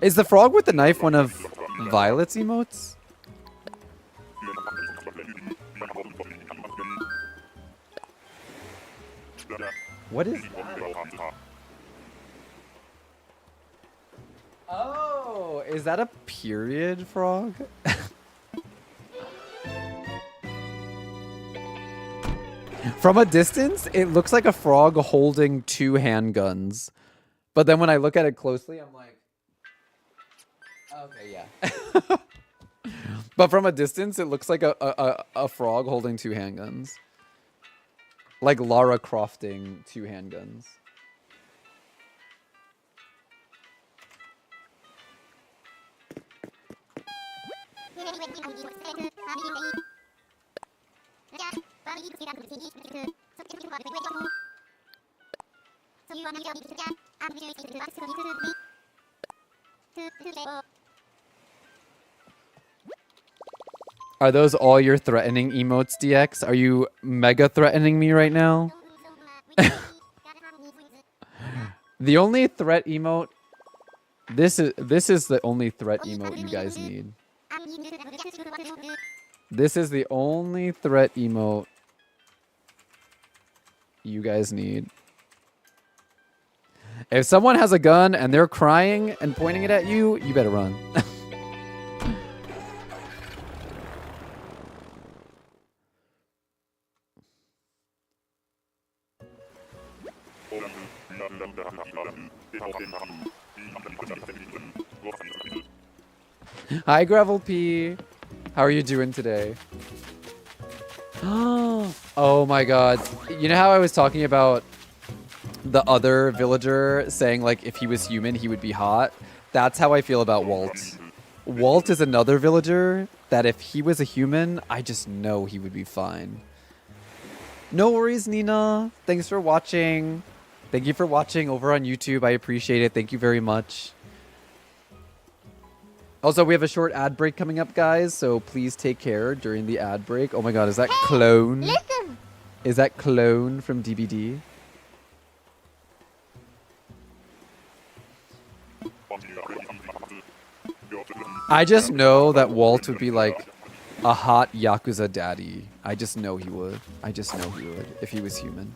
Is the frog with the knife one of Violet's emotes? What is that? Oh, is that a period frog? From a distance, it looks like a frog holding 2 handguns. But then when I look at it closely, I'm like, okay, yeah. But from a distance, it looks like a frog holding 2 handguns. Like Lara Crofting 2 handguns. Are those all your threatening emotes, DX? Are you mega threatening me right now? The only threat emote... This is the only threat emote you guys need. This is the only threat emote you guys need. If someone has a gun and they're crying and pointing it at you, you better run. Hi, Gravel P. How are you doing today? Oh my god. You know how I was talking about the other villager saying, like, if he was human, he would be hot? That's how I feel about Walt. Walt is another villager that if he was a human, I just know he would be fine. No worries, Nina. Thanks for watching. Thank you for watching over on YouTube. I appreciate it. Thank you very much. Also, we have a short ad break coming up, guys, so please take care during the ad break. Oh my god, is that Clone? Listen. Is that Clone from DBD? I just know that Walt would be like a hot Yakuza daddy. I just know he would. I just know he would if he was human.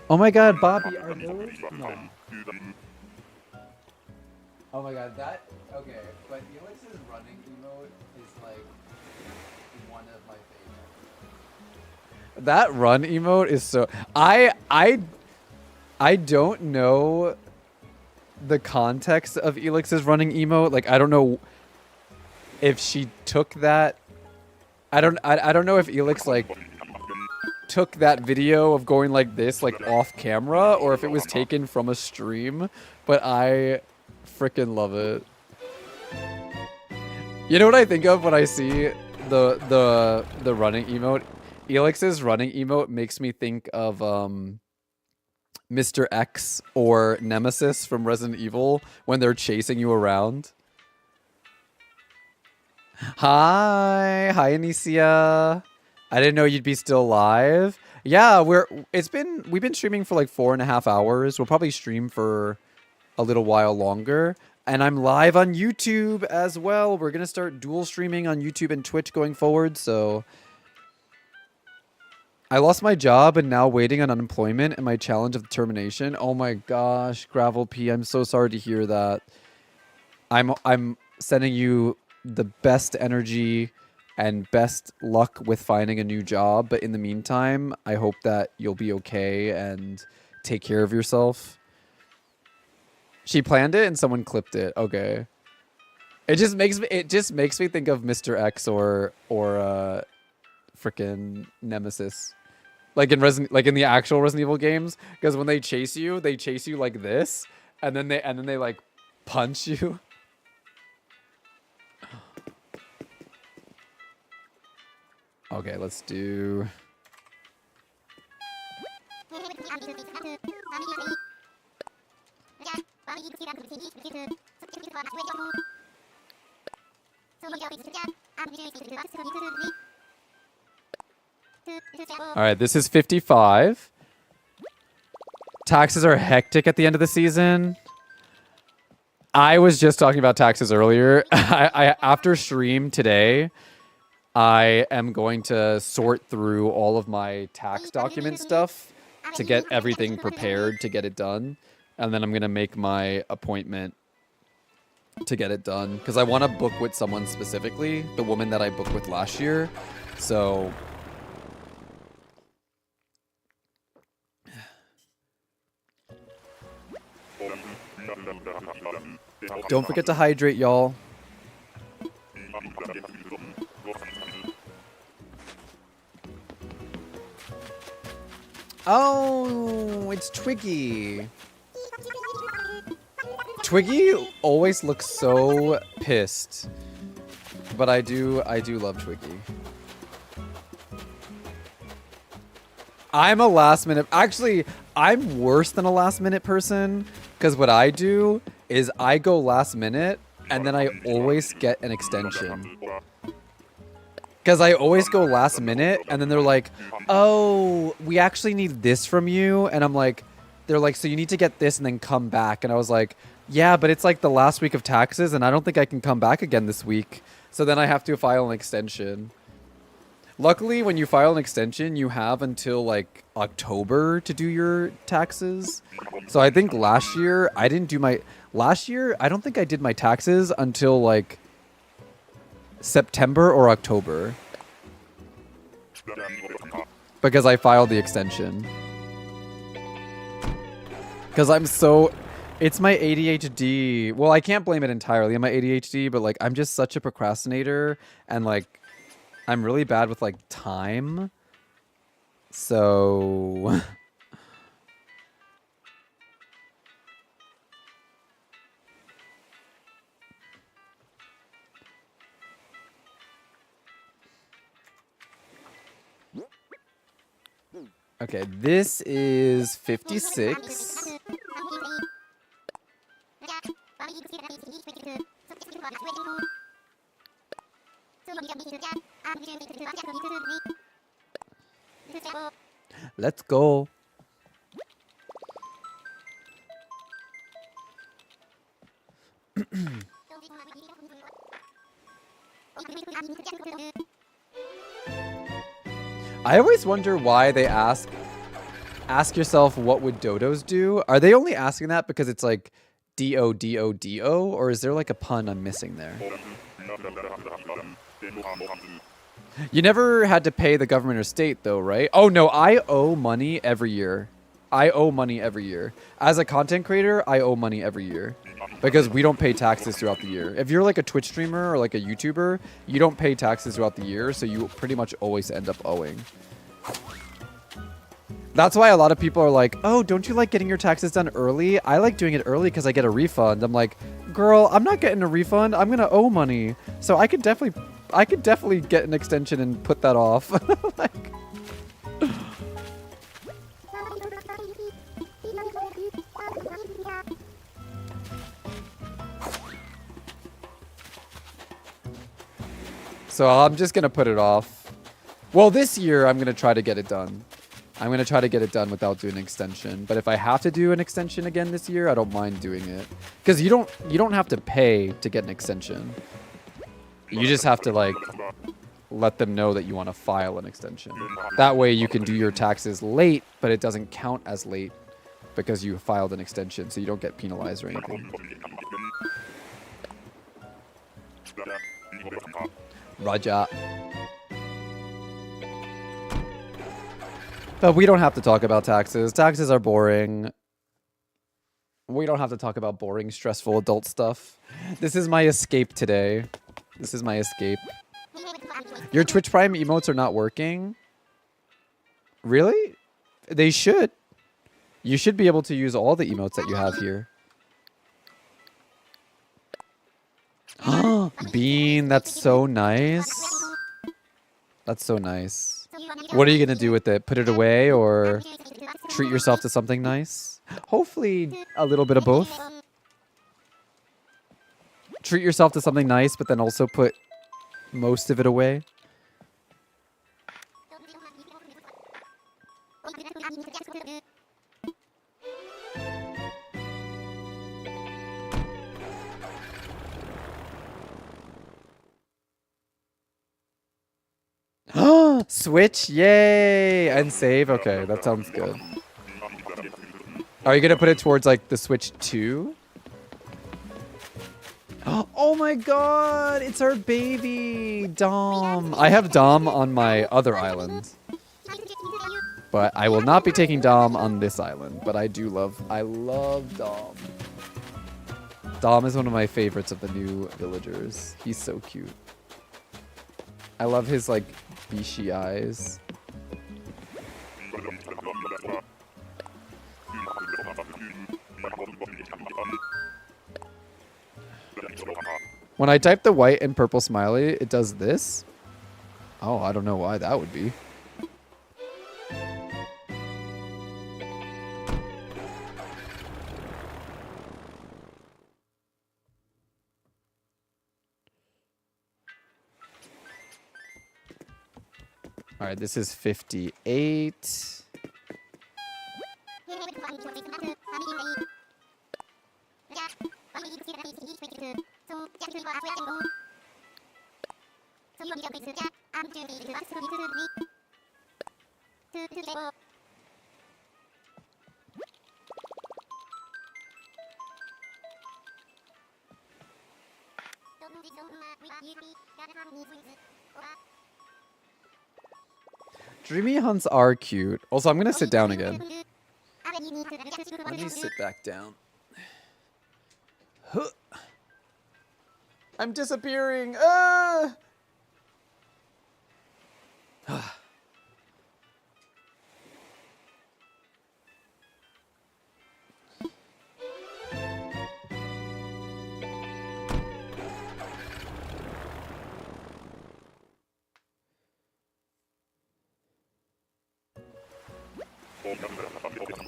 Oh my god, Bobby, are those? No. Oh my god, that... Okay, but Felix's running emote is like one of my That run emote is so... I don't know the context of Elix's running emote. Like, I don't know if she took that... I don't know if Elix, like, took that video of going like this, like, off camera, or if it was taken from a stream, but I freaking love it. You know what I think of when I see the running emote? Elix's running emote makes me think of Mr. X or Nemesis from Resident Evil when they're chasing you around. Hi, Anicia. I didn't know you'd be still live. Yeah, we've been streaming for like 4.5 hours. We'll probably stream for a little while longer. And I'm live on YouTube as well. We're gonna start dual streaming on YouTube and Twitch going forward, so I lost my job and now waiting on unemployment and my challenge of termination. Oh my gosh, Gravel P, I'm so sorry to hear that. I'm sending you the best energy and best luck with finding a new job, but in the meantime, I hope that you'll be okay and take care of yourself. She planned it and someone clipped it. Okay. It just makes me think of Mr. X or frickin' Nemesis. Like in the actual Resident Evil games, because when they chase you like this, and then they like punch you. Okay, let's do... Alright, this is 55. Taxes are hectic at the end of the season. I was just talking about taxes earlier. After stream today, I am going to sort through all of my tax document stuff to get everything prepared to get it done. And then I'm going to make my appointment to get it done. Because I want to book with someone specifically, the woman that I booked with last year. So... don't forget to hydrate, y'all. Oh, it's Twiggy. Twiggy always looks so pissed. But I do love Twiggy. I'm a last minute... Actually, I'm worse than a last minute person. Because what I do is I go last minute and then I always get an extension. Because I always go last minute and then they're like, oh, we actually need this from you. And I'm like, they're like, so you need to get this and then come back. And I was like, yeah, but it's like the last week of taxes and I don't think I can come back again this week. So then I have to file an extension. Luckily, when you file an extension, you have until like October to do your taxes. So I think last year, I didn't do my... Last year, I don't think I did my taxes until like September or October. Because I filed the extension. Because I'm so... It's my ADHD. Well, I can't blame it entirely on my ADHD, but like I'm just such a procrastinator and like I'm really bad with like time. So okay, this is 56. Let's go. I always wonder why they ask yourself what would dodos do? Are they only asking that because it's like D-O-D-O-D-O, or is there like a pun I'm missing there? You never had to pay the government or state, though, right? Oh, no, I owe money every year. I owe money every year. As a content creator, I owe money every year. Because we don't pay taxes throughout the year. If you're like a Twitch streamer or like a YouTuber, you don't pay taxes throughout the year, so you pretty much always end up owing. That's why a lot of people are like, oh, don't you like getting your taxes done early? I like doing it early because I get a refund. I'm like, girl, I'm not getting a refund. I'm going to owe money. So I could definitely get an extension and put that off. Like, so I'm just going to put it off. Well, this year I'm going to try to get it done. I'm going to try to get it done without doing an extension. But if I have to do an extension again this year, I don't mind doing it. Because you don't have to pay to get an extension. You just have to, like, let them know that you want to file an extension. That way you can do your taxes late, but it doesn't count as late because you filed an extension, so you don't get penalized or anything. Raja. But we don't have to talk about taxes. Taxes are boring. We don't have to talk about boring, stressful adult stuff. This is my escape today. This is my escape. Your Twitch Prime emotes are not working? Really? They should. You should be able to use all the emotes that you have here. Bean, that's so nice. That's so nice. What are you going to do with it? Put it away or treat yourself to something nice? Hopefully a little bit of both. Treat yourself to something nice, but then also put most of it away. Switch, yay! And save, okay, that sounds good. Are you gonna put it towards like the Switch 2? Oh my god, it's our baby, Dom. I have Dom on my other island. But I will not be taking Dom on this island. But I love Dom. Dom is one of my favorites of the new villagers. He's so cute. I love his like Bishi eyes. When I type the white and purple smiley, it does this. Oh, I don't know why that would be. All right, this is 58. Dreamy hunts are cute. Also, I'm gonna sit down again. Let me sit back down. Huh. I'm disappearing.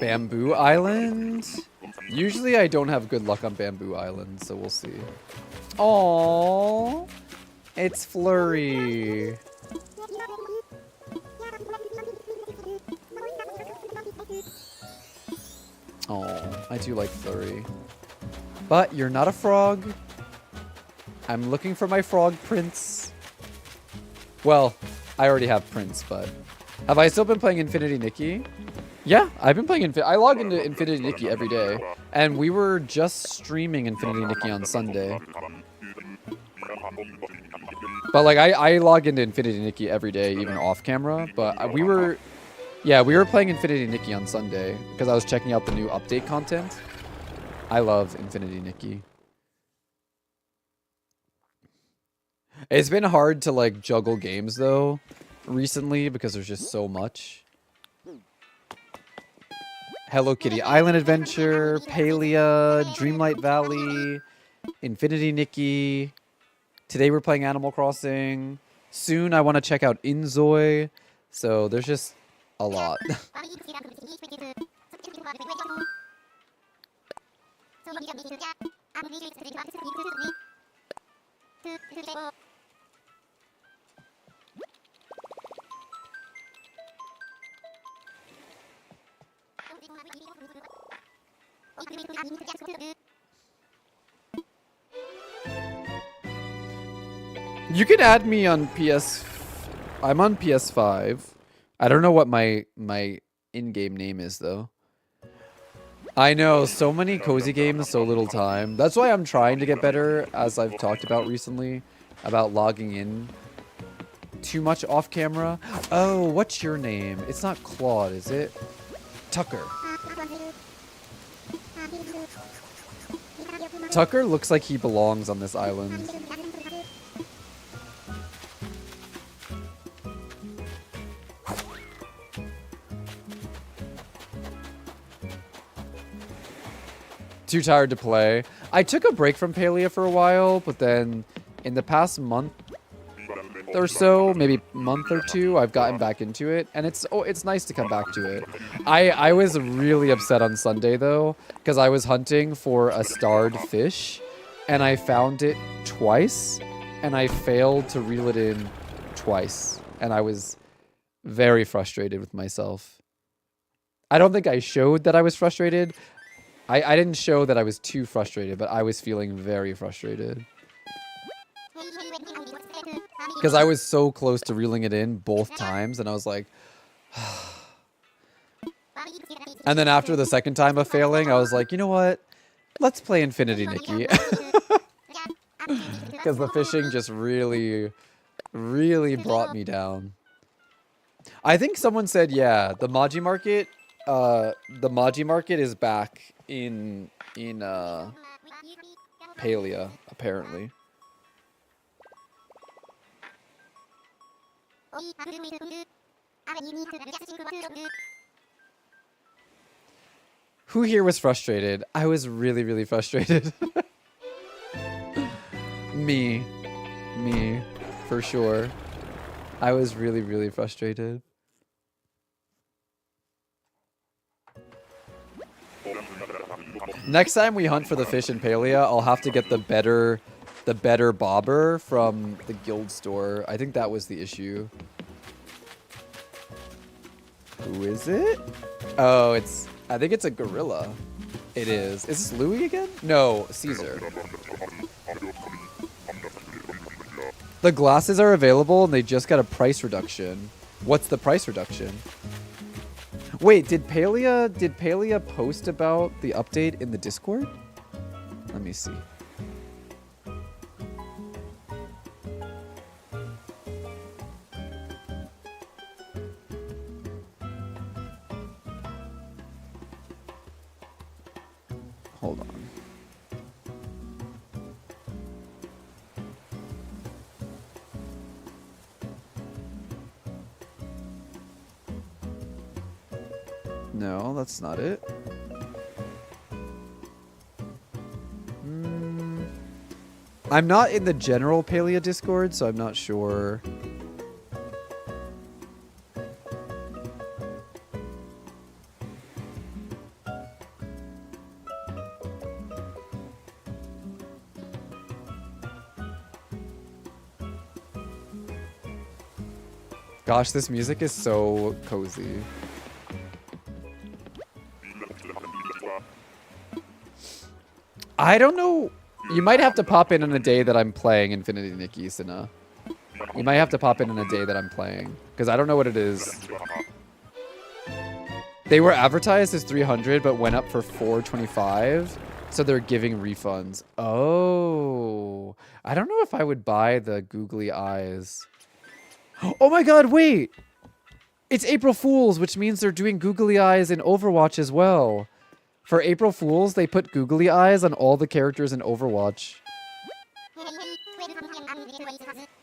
Bamboo Island? Usually I don't have good luck on Bamboo Island, so we'll see. Aww, it's Flurry. Oh, I do like Flurry. But you're not a frog. I'm looking for my frog prince. Well, I already have Prince, but... Have I still been playing Infinity Nikki? Yeah, I've been playing I log into Infinity Nikki every day. And we were just streaming Infinity Nikki on Sunday. But like I log into Infinity Nikki every day, even off camera. But we were playing Infinity Nikki on Sunday because I was checking out the new update content. I love Infinity Nikki. It's been hard to like juggle games though recently because there's just so much. Hello Kitty Island Adventure, Palia, Dreamlight Valley, Infinity Nikki. Today we're playing Animal Crossing. Soon I want to check out Inzoi. So there's just a lot. You can add me on PS. I'm on PS5. I don't know what my in-game name is though. I know, so many cozy games, so little time. That's why I'm trying to get better, as I've talked about recently, about logging in too much off camera. Oh, what's your name? It's not Claude, is it? Tucker. Tucker looks like he belongs on this island. Too tired to play. I took a break from Palia for a while, but then in the past month or so, maybe month or two, I've gotten back into it, and it's nice to come back to it. I was really upset on Sunday though, because I was hunting for a starred fish, and I found it twice, and I failed to reel it in twice, and I was very frustrated with myself. I don't think I showed that I was frustrated. I didn't show that I was too frustrated, but I was feeling very frustrated. Because I was so close to reeling it in both times, and I was like... And then after the second time of failing, I was like, you know what? Let's play Infinity Nikki. Because the fishing just really, really brought me down. I think someone said, yeah, the Maji Market... the Maji Market is back in Palia, apparently. Who here was frustrated? I was really, really frustrated. Me, for sure. I was really, really frustrated. Next time we hunt for the fish in Palia, I'll have to get the better bobber from the guild store. I think that was the issue. Who is it? Oh, I think it's a gorilla. It is. Is this Louis again? No, Caesar. The glasses are available and they just got a price reduction. What's the price reduction? Wait, did Palia post about the update in the Discord? Let me see. Hold on. No, that's not it. I'm not in the general Palia Discord, so I'm not sure. Gosh, this music is so cozy. I don't know. You might have to pop in on a day that I'm playing Infinity Nikki, Sina. You might have to pop in on a day that I'm playing. Because I don't know what it is. They were advertised as 300, but went up for 425. So they're giving refunds. Oh, I don't know if I would buy the googly eyes. Oh my god, wait! It's April Fools, which means they're doing googly eyes in Overwatch as well. For April Fools, they put googly eyes on all the characters in Overwatch.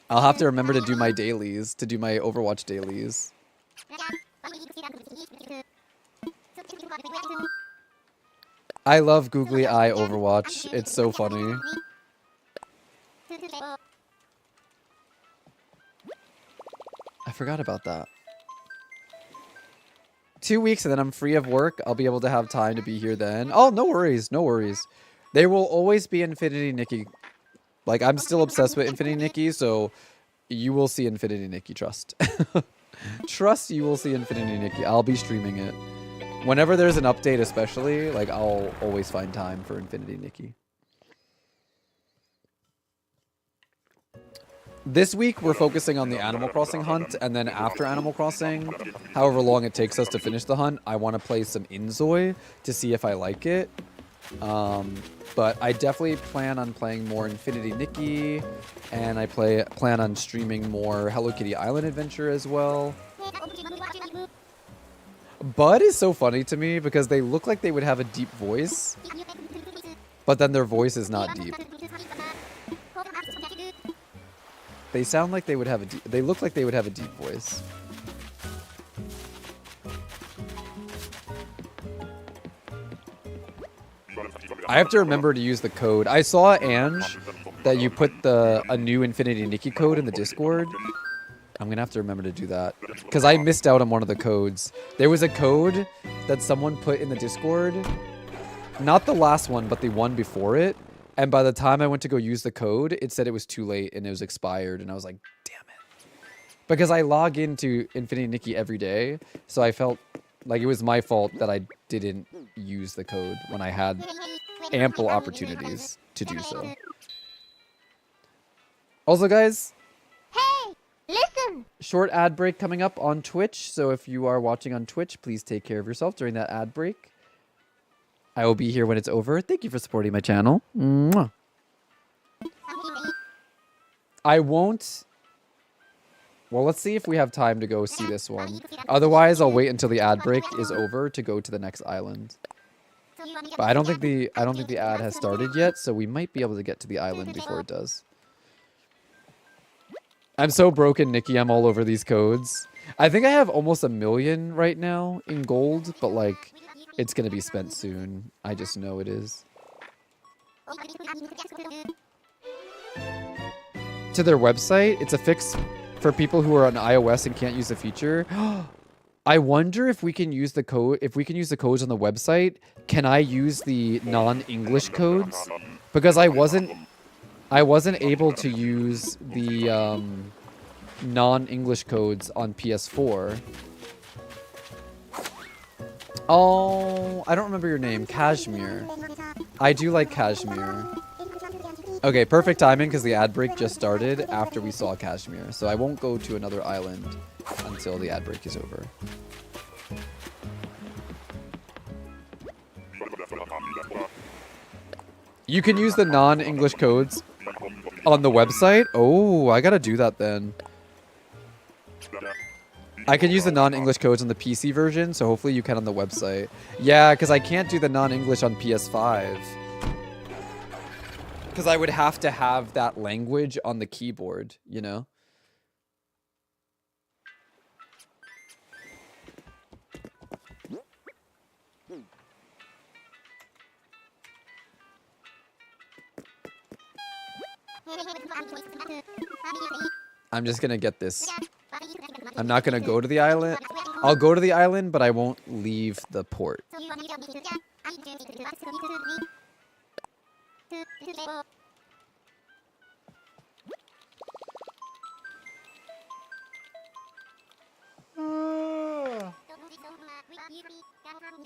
I'll have to remember to do my dailies, to do my Overwatch dailies. I love googly eye Overwatch. It's so funny. I forgot about that. 2 weeks and then I'm free of work. I'll be able to have time to be here then. Oh, no worries. No worries. There will always be Infinity Nikki. Like, I'm still obsessed with Infinity Nikki, so you will see Infinity Nikki, trust. Trust you will see Infinity Nikki. I'll be streaming it. Whenever there's an update especially, like, I'll always find time for Infinity Nikki. This week, we're focusing on the Animal Crossing hunt, and then after Animal Crossing, however long it takes us to finish the hunt, I want to play some Inzoi to see if I like it. But I definitely plan on playing more Infinity Nikki, and I plan on streaming more Hello Kitty Island Adventure as well. Bud is so funny to me because they look like they would have a deep voice, but then their voice is not deep. They sound like they would have a deep, they look like they would have a deep voice. I have to remember to use the code. I saw, Ange, that you put a new Infinity Nikki code in the Discord. I'm going to have to remember to do that. Because I missed out on one of the codes. There was a code that someone put in the Discord. Not the last one, but the one before it. And by the time I went to go use the code, it said it was too late and it was expired. And I was like, damn it. Because I log into Infinity Nikki every day. So I felt like it was my fault that I didn't use the code when I had ample opportunities to do so. Also, guys. Hey, listen. Short ad break coming up on Twitch. So if you are watching on Twitch, please take care of yourself during that ad break. I will be here when it's over. Thank you for supporting my channel. Mwah. I won't... Well, let's see if we have time to go see this one. Otherwise, I'll wait until the ad break is over to go to the next island. But I don't think the ad has started yet, so we might be able to get to the island before it does. I'm so broken, Nikki. I'm all over these codes. I think I have almost 1 million right now in gold, but like... It's going to be spent soon. I just know it is. To their website, it's a fix for people who are on iOS and can't use the feature. I wonder if we can use the code. If we can use the codes on the website, can I use the non-English codes? Because I wasn't able to use the non-English codes on PS4. Oh, I don't remember your name. Kashmir. I do like Kashmir. Okay, perfect timing because the ad break just started after we saw Kashmir. So I won't go to another island until the ad break is over. You can use the non-English codes on the website? Oh, I gotta do that then. I can use the non-English codes on the PC version, so hopefully you can on the website. Yeah, because I can't do the non-English on PS5. Because I would have to have that language on the keyboard, you know? I'm just gonna get this. I'm not gonna go to the island. I'll go to the island, but I won't leave the port.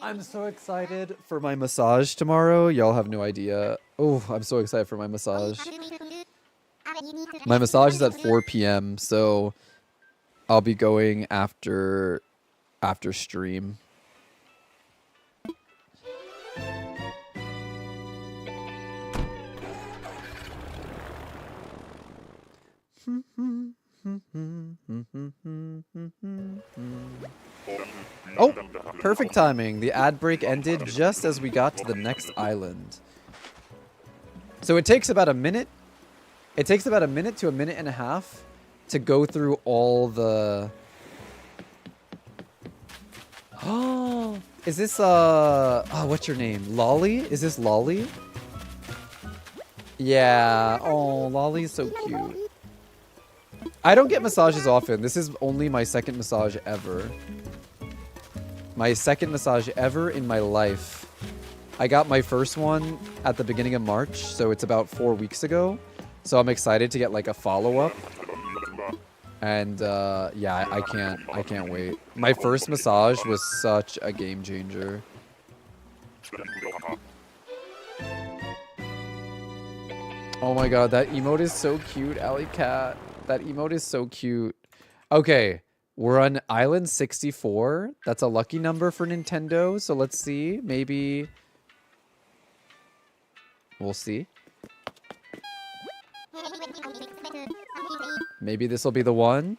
I'm so excited for my massage tomorrow. Y'all have no idea. Oh, I'm so excited for my massage. My massage is at 4 p.m., so I'll be going after stream. Oh, perfect timing. The ad break ended just as we got to the next island. So it takes about a minute. It takes about a minute to a minute and a half to go through all the... Oh, is this, oh, what's your name? Lolly? Is this Lolly? Yeah. Oh, Lolly's so cute. I don't get massages often. This is only my second massage ever. My second massage ever in my life. I got my first one at the beginning of March, so it's about 4 weeks ago. So I'm excited to get like a follow-up. And yeah, I can't wait. My first massage was such a game changer. Oh my god, that emote is so cute, Alley Cat. That emote is so cute. Okay, we're on Island 64. That's a lucky number for Nintendo, so let's see. Maybe... We'll see. Maybe this will be the one.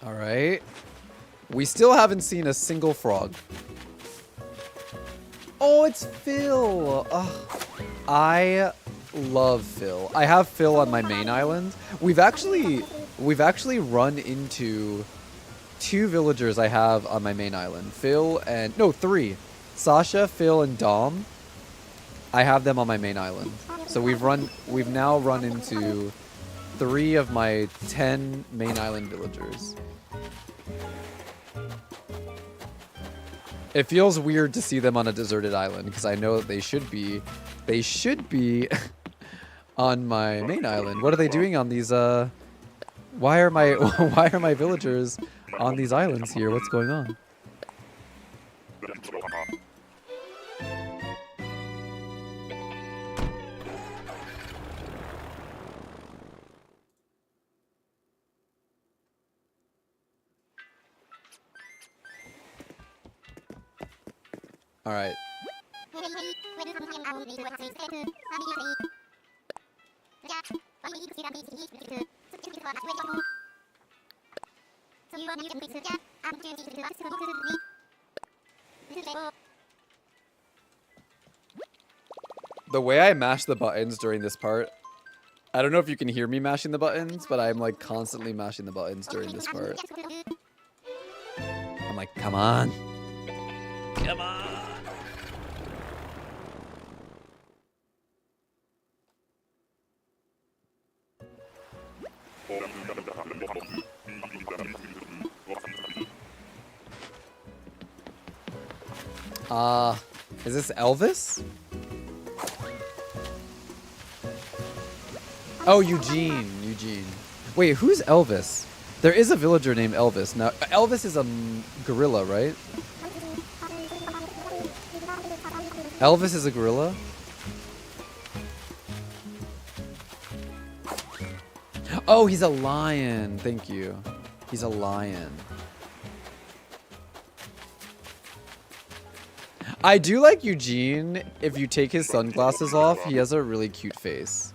All right. We still haven't seen a single frog. Oh, it's Phil. Ugh. I love Phil. I have Phil on my main island. We've actually run into 2 villagers I have on my main island. Phil and... No, 3. Sasha, Phil, and Dom. I have them on my main island. So we've now run into 3 of my 10 main island villagers. It feels weird to see them on a deserted island because I know that they should be on my main island. What are they doing on these why are my villagers on these islands here? What's going on? All right. The way I mash the buttons during this part, I don't know if you can hear me mashing the buttons, but I'm like constantly mashing the buttons during this part. I'm like, come on. Come on. Is this Elvis? Oh, Eugene. Wait, who's Elvis? There is a villager named Elvis. Now, Elvis is a gorilla, right? Elvis is a gorilla? Oh, he's a lion. Thank you. He's a lion. I do like Eugene. If you take his sunglasses off, he has a really cute face.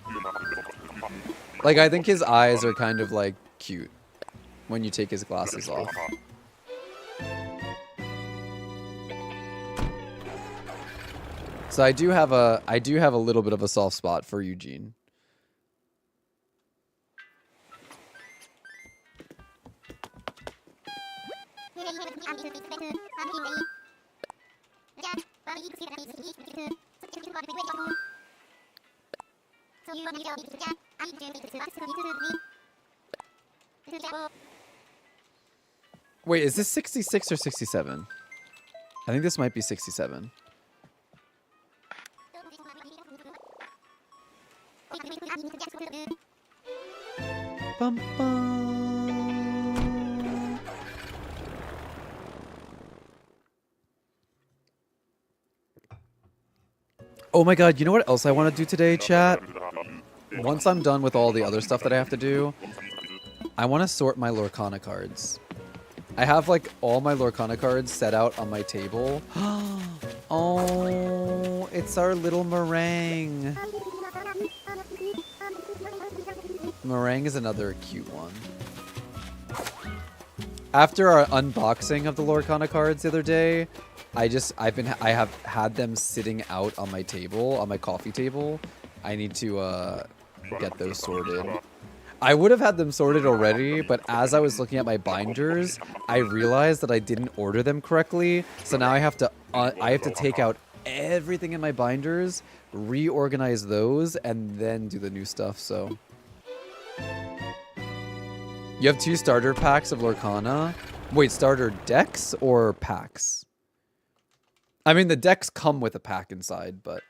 Like, I think his eyes are kind of, like, cute when you take his glasses off. So I do have a little bit of a soft spot for Eugene. Wait, is this 66 or 67? I think this might be 67. Bum, bum. Oh my god, you know what else I want to do today, chat? Once I'm done with all the other stuff that I have to do, I want to sort my Lorcana cards. I have like all my Lorcana cards set out on my table. Oh, it's our little meringue. Meringue is another cute one. After our unboxing of the Lorcana cards the other day, I have had them sitting out on my table, on my coffee table. I need to get those sorted. I would have had them sorted already, but as I was looking at my binders, I realized that I didn't order them correctly. So now I have to take out everything in my binders, reorganize those, and then do the new stuff. So you have 2 starter packs of Lorcana. Wait, starter decks or packs? I mean, the decks come with a pack inside, but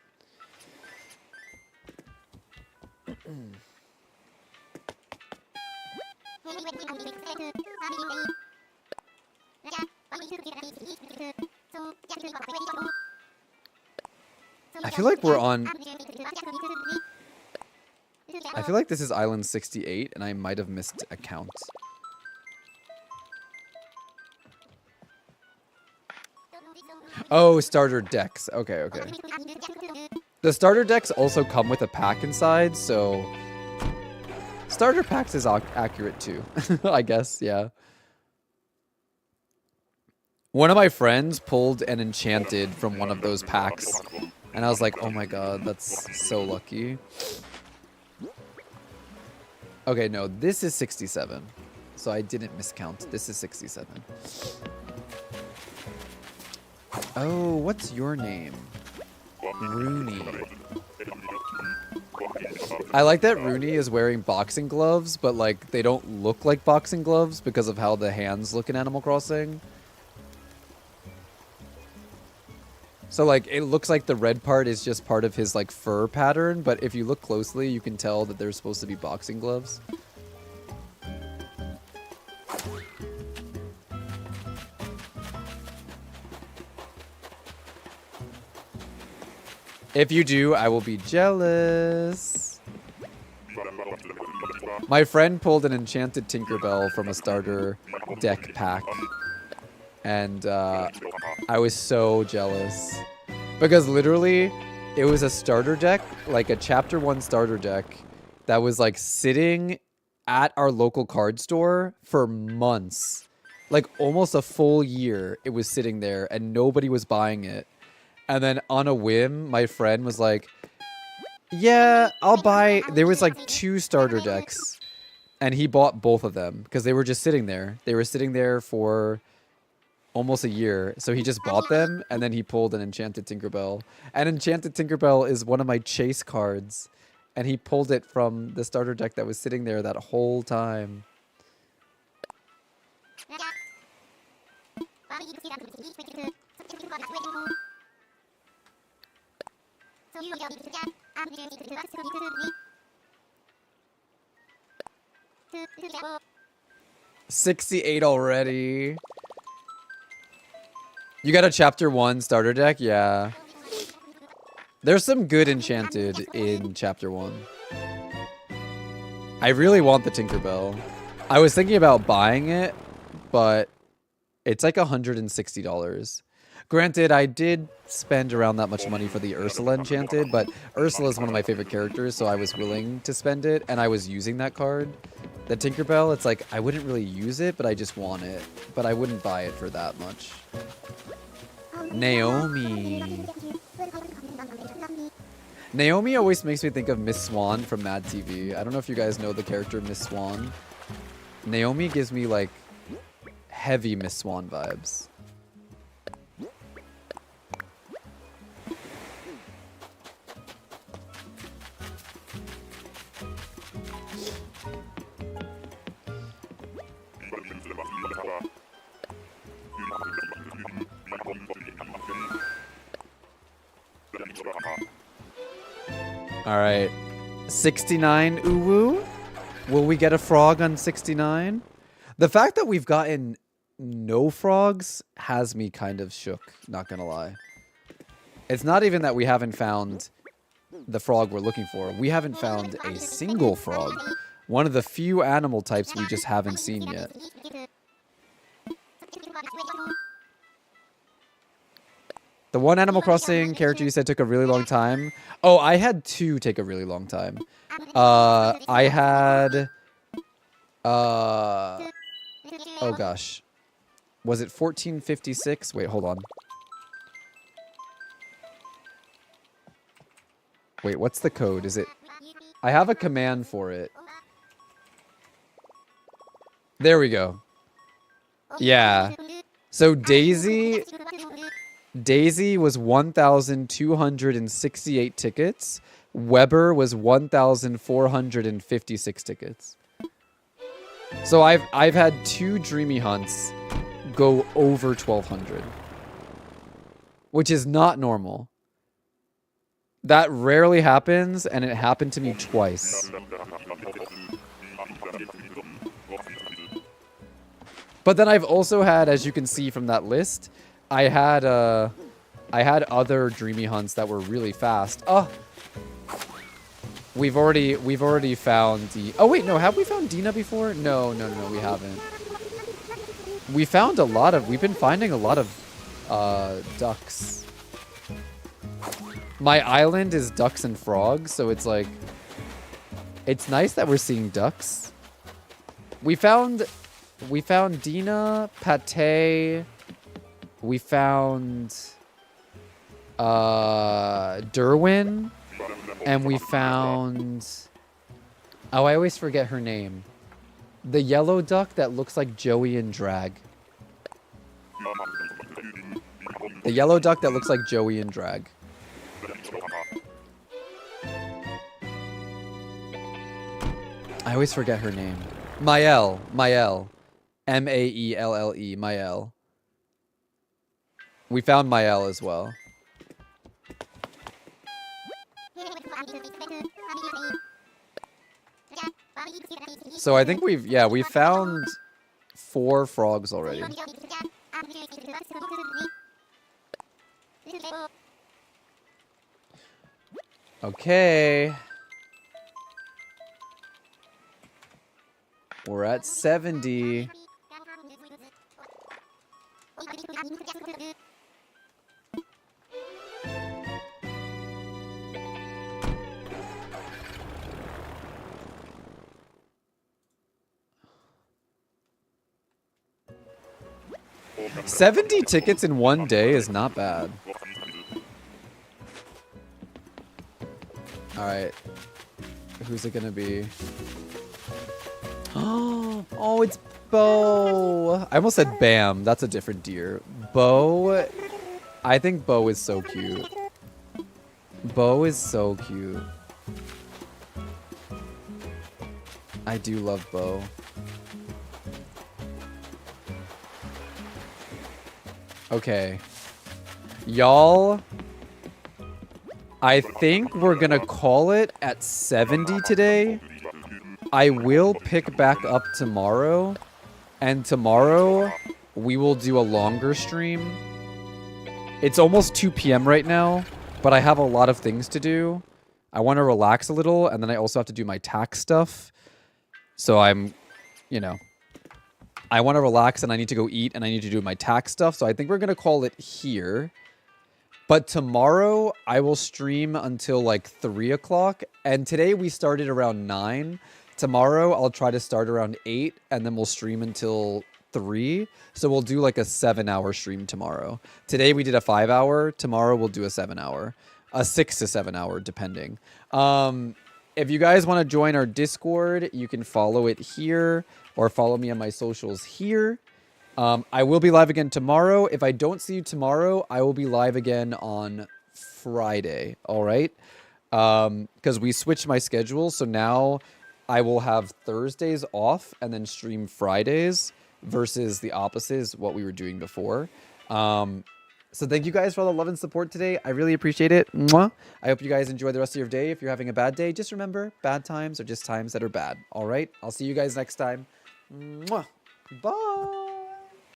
I feel like we're on... I feel like this is Island 68, and I might have missed a count. Oh, starter decks. Okay, okay. The starter decks also come with a pack inside, so... Starter packs is accurate too, I guess, yeah. One of my friends pulled an enchanted from one of those packs, and I was like, oh my god, that's so lucky. Okay, no, this is 67. So I didn't miscount. This is 67. Oh, what's your name? Rooney. I like that Rooney is wearing boxing gloves, but like they don't look like boxing gloves because of how the hands look in Animal Crossing. So like it looks like the red part is just part of his like fur pattern, but if you look closely, you can tell that they're supposed to be boxing gloves. If you do, I will be jealous. My friend pulled an enchanted Tinkerbell from a starter deck pack. And I was so jealous. Because literally, it was a starter deck, like a chapter 1 starter deck, that was like sitting at our local card store for months. Like almost a full year it was sitting there and nobody was buying it. And then on a whim, my friend was like, yeah, I'll buy... There was like 2 starter decks. And he bought both of them because they were just sitting there. They were sitting there for almost a year. So he just bought them and then he pulled an enchanted Tinkerbell. And enchanted Tinkerbell is one of my chase cards. And he pulled it from the starter deck that was sitting there that whole time. $68 already. You got a chapter 1 starter deck? Yeah. There's some good enchanted in chapter 1. I really want the Tinkerbell. I was thinking about buying it, but it's like $160. Granted, I did spend around that much money for the Ursula Enchanted, but Ursula is one of my favorite characters, so I was willing to spend it, and I was using that card. The Tinkerbell, it's like, I wouldn't really use it, but I just want it. But I wouldn't buy it for that much. Naomi. Naomi always makes me think of Miss Swan from Mad TV. I don't know if you guys know the character Miss Swan. Naomi gives me, like, heavy Miss Swan vibes. All right. 69 uwu? Will we get a frog on 69? The fact that we've gotten no frogs has me kind of shook, not gonna lie. It's not even that we haven't found the frog we're looking for. We haven't found a single frog. One of the few animal types we just haven't seen yet. The one Animal Crossing character you said took a really long time. Oh, I had two take a really long time. I had... oh gosh. Was it 1456? Wait, hold on. Wait, what's the code? Is it... I have a command for it. There we go. Yeah. So Daisy was 1,268 tickets. Weber was 1,456 tickets. So I've had two Dreamy hunts go over 1,200. Which is not normal. That rarely happens, and it happened to me twice. But then I've also had, as you can see from that list, I had other Dreamy hunts that were really fast. Oh, we've already found the. Oh wait, no, have we found Dina before? No, we haven't. We found a lot of. We've been finding a lot of ducks. My island is ducks and frogs, so it's like, it's nice that we're seeing ducks. We found Dina, Pate. We found Derwin, and we found, oh, I always forget her name. The yellow duck that looks like Joey in drag. The yellow duck that looks like Joey in drag. I always forget her name. Maelle. M-A-E-L-L-E. Maelle. We found Maelle as well. So I think we found 4 frogs already. Okay. We're at 70. $70 tickets in one day is not bad. Alright. Who's it gonna be? Oh, it's Bo. I almost said Bam. That's a different deer. Bo. I think Bo is so cute. Bo is so cute. I do love Bo. Okay. Y'all, I think we're gonna call it at 70 today. I will pick back up tomorrow, and tomorrow we will do a longer stream. It's almost 2 p.m. right now, but I have a lot of things to do. I want to relax a little, and then I also have to do my tax stuff. So I'm, you know, I want to relax, and I need to go eat, and I need to do my tax stuff. So I think we're going to call it here. But tomorrow, I will stream until like 3 o'clock. And today, we started around 9. Tomorrow, I'll try to start around 8, and then we'll stream until 3. So we'll do like a 7-hour stream tomorrow. Today, we did a 5-hour. Tomorrow, we'll do a 7-hour. A 6 to 7 hour, depending. If you guys want to join our Discord, you can follow it here or follow me on my socials here. I will be live again tomorrow. If I don't see you tomorrow, I will be live again on Friday. All right? Because we switched my schedule. So now I will have Thursdays off and then stream Fridays versus the opposite is what we were doing before. So thank you guys for all the love and support today. I really appreciate it. Mwah. I hope you guys enjoy the rest of your day. If you're having a bad day, just remember, bad times are just times that are bad. All right? I'll see you guys next time. Mwah. Bye.